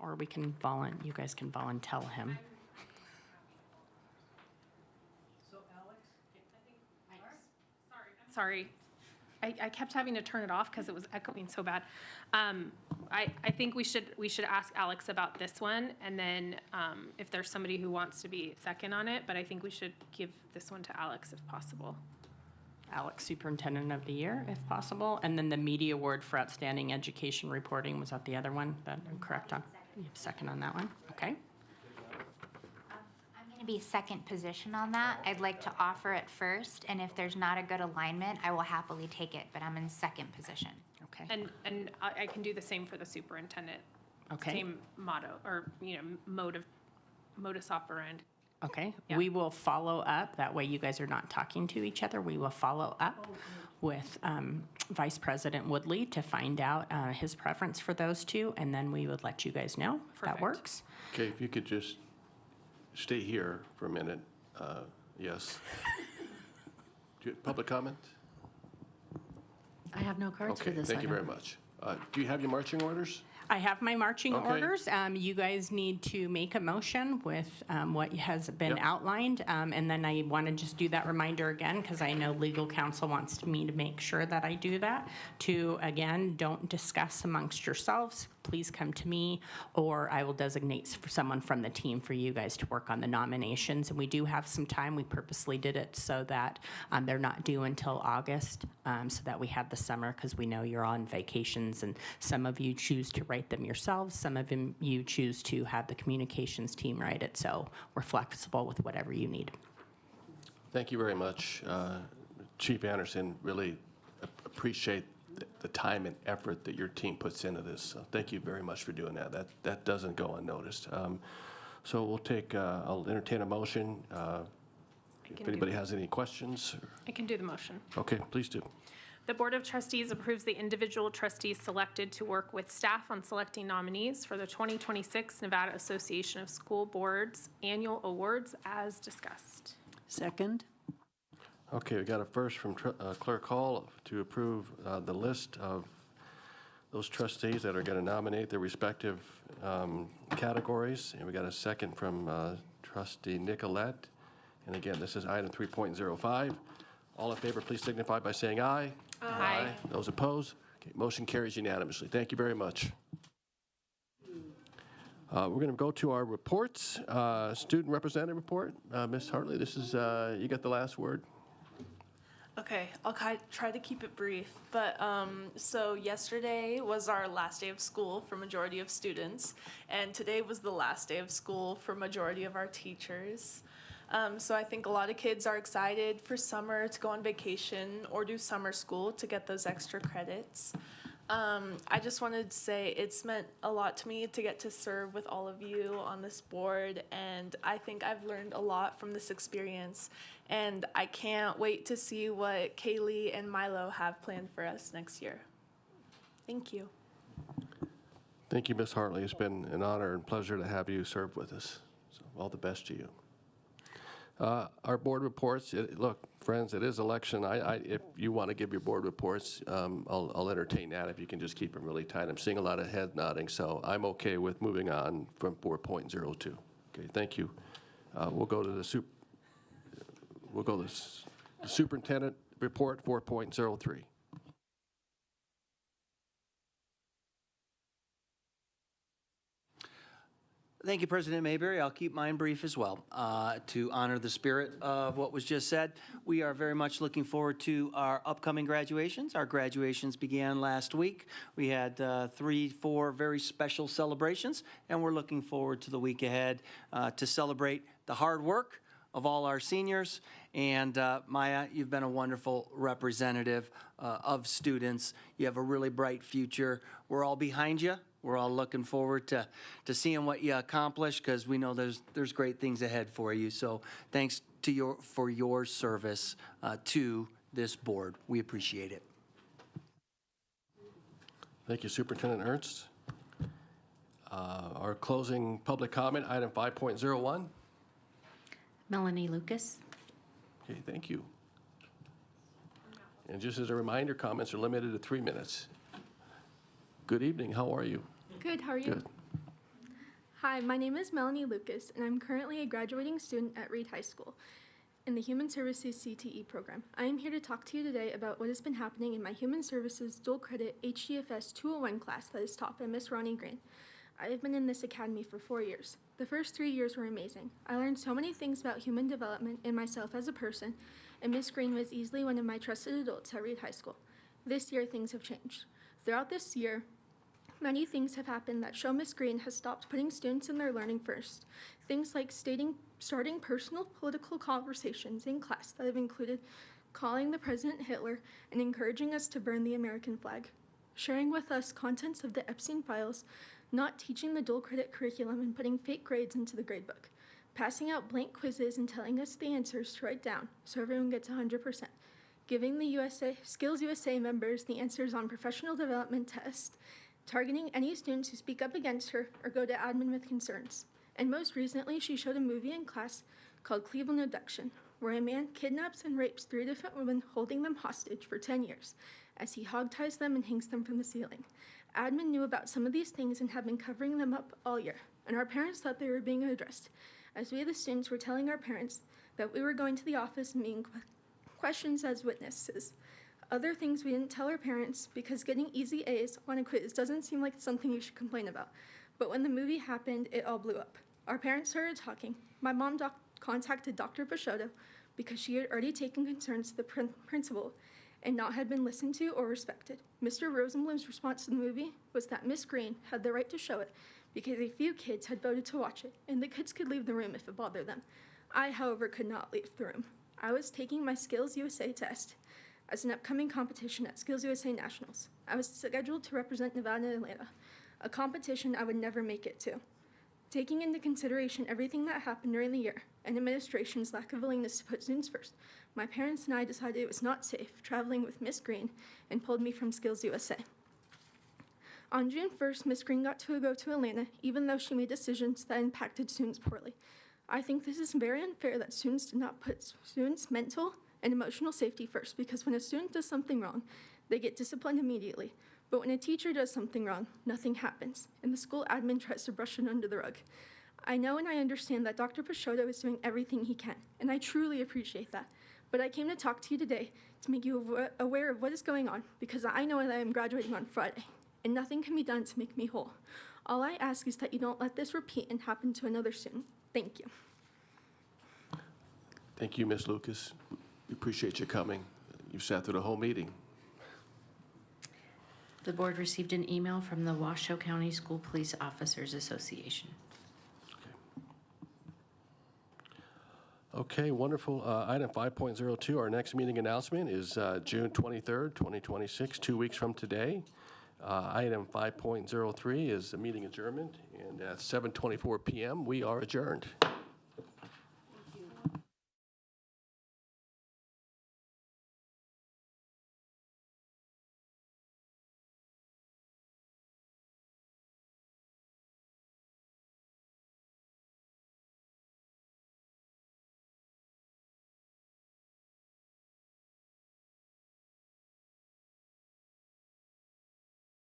Or we can you guys can tell him.
So Alex?
Sorry. I kept having to turn it off because it was echoing so bad. I think we should ask Alex about this one, and then if there's somebody who wants to be second on it, but I think we should give this one to Alex if possible.
Alex, Superintendent of the Year, if possible. And then the Media Award for Outstanding Education Reporting, was that the other one that I'm correct on? You have second on that one? Okay.
I'm going to be second position on that. I'd like to offer it first, and if there's not a good alignment, I will happily take it, but I'm in second position.
Okay.
And I can do the same for the superintendent.
Okay.
Same motto, or, modus operandi.
Okay.
Yeah.
We will follow up. That way you guys are not talking to each other. We will follow up with Vice President Woodley to find out his preference for those 2, and then we would let you guys know if that
Perfect.
works.
Okay, if you could just stay here for a minute. Yes. Public comment?
I have no cards for
Okay,
this
thank you
item.
very much. Do you have your marching orders?
I have my marching
Okay.
orders. You guys need to make a motion with what has been
Yep.
outlined. And then I want to just do that reminder again, because I know legal counsel wants me to make sure that I do that. To, again, don't discuss amongst yourselves. Please come to me, or I will designate someone from the team for you guys to work on the nominations. And we do have some time. We purposely did it so that they're not due until August, so that we have the summer, because we know you're on vacations, and some of you choose to write them yourselves. Some of you choose to have the communications team write it. So we're flexible with whatever you need.
Thank you very much. Chief Anderson, really appreciate the time and effort that your team puts into this. So thank you very much for doing that. That doesn't go unnoticed. So we'll take, I'll entertain a motion. If anybody has any questions.
I can do the motion.
Okay, please do.
The Board of Trustees approves the individual trustees selected to work with staff on selecting nominees for the 2026 Nevada Association of School Boards Annual Awards as discussed.
Second?
Okay, we got a first from Clerk Hall to approve the list of those trustees that are going to nominate their respective categories. And we got a second from Trustee Nicolette. And again, this is item 3.05. All in favor, please signify by saying aye.
Aye.
Those opposed? Okay, motion carries unanimously. Thank you very much. We're going to go to our reports. Student representative report. Ms. Hartley, this is, you got the last word.
Okay, I'll try to keep it brief. But so yesterday was our last day of school for majority of students, and today was the last day of school for majority of our teachers. So I think a lot of kids are excited for summer to go on vacation or do summer school to get those extra credits. I just wanted to say it's meant a lot to me to get to serve with all of you on this board, and I think I've learned a lot from this experience, and I can't wait to see what Kaylee and Milo have planned for us next year. Thank you.
Thank you, Ms. Hartley. It's been an honor and pleasure to have you serve with us. So all the best to you. Our board reports, look, friends, it is election. If you want to give your board reports, I'll entertain that if you can just keep them really tight. I'm seeing a lot of head nodding, so I'm okay with moving on from 4.02. Okay, thank you. We'll go to the superintendent report 4.03.
Thank you, President Mayberry. I'll keep mine brief as well. To honor the spirit of what was just said, we are very much looking forward to our upcoming graduations. Our graduations began last week. We had 3-4 very special celebrations, and we're looking forward to the week ahead to celebrate the hard work of all our seniors. And Maya, you've been a wonderful representative of students. You have a really bright future. We're all behind you. We're all looking forward to seeing what you accomplish, because we know there's great things ahead for you. So thanks for your service to this board. We appreciate it.
Thank you, Superintendent Ernst. Our closing public comment, item 5.01.
Melanie Lucas.
Okay, thank you. And just as a reminder, comments are limited to 3 minutes. Good evening, how are you?
Good, how are you?
Good.
Hi, my name is Melanie Lucas, and I'm currently a graduating student at Reed High School in the Human Services CTE program. I am here to talk to you today about what has been happening in my Human Services Dual Credit HDFS 201 class that is taught by Miss Ronnie Green. I have been in this academy for 4 years. The first 3 years were amazing. I learned so many things about human development and myself as a person, and Miss Green was easily one of my trusted adults at Reed High School. This year, things have changed. Throughout this year, many things have happened that show Miss Green has stopped putting students in their learning first. Things like starting personal political conversations in class that have included calling the President Hitler and encouraging us to burn the American flag, sharing with us contents of the Epstein files, not teaching the dual credit curriculum and putting fake grades into the gradebook, passing out blank quizzes and telling us the answers to write down so everyone gets 100%, giving the Skills USA members the answers on professional development tests, targeting any students who speak up against her or go to admin with concerns. And most recently, she showed a movie in class called Cleveland Abduction, where a man kidnaps and rapes 3 different women, holding them hostage for 10 years, as he hogties them and hangs them from the ceiling. Admin knew about some of these things and have been covering them up all year, and our parents thought they were being addressed, as we the students were telling our parents that we were going to the office and being questioned as witnesses. Other things we didn't tell our parents because getting easy A's on a quiz doesn't seem like something you should complain about. But when the movie happened, it all blew up. Our parents started talking. My mom contacted Dr. Peixoto because she had already taken concerns to the principal and not had been listened to or respected. Mr. Rosenblum's response to the movie was that Miss Green had the right to show it because a few kids had voted to watch it, and the kids could leave the room if it bothered them. I, however, could not leave the room. I was taking my Skills USA test as an upcoming competition at Skills USA Nationals. I was scheduled to represent Nevada and Atlanta, a competition I would never make it to. Taking into consideration everything that happened during the year and administration's lack of willingness to put students first, my parents and I decided it was not safe traveling with Miss Green and pulled me from Skills USA. On June 1st, Miss Green got to go to Atlanta, even though she made decisions that impacted students poorly. I think this is very unfair that students did not put students' mental and emotional safety first, because when a student does something wrong, they get disciplined immediately. But when a teacher does something wrong, nothing happens, and the school admin tries to brush it under the rug. I know and I understand that Dr. Peixoto is doing everything he can, and I truly appreciate that. But I came to talk to you today to make you aware of what is going on, because I know that I am graduating on Friday, and nothing can be done to make me whole. All I ask is that you don't let this repeat and happen to another student. Thank you.
Thank you, Ms. Lucas. We appreciate you coming. You sat through the whole meeting.
The board received an email from the Washoe County School Police Officers Association.
Okay, wonderful. Item 5.02, our next meeting announcement is June 23rd, 2026, 2 weeks from today. Item 5.03 is the meeting adjournment, and at 7:24 p.m., we are adjourned.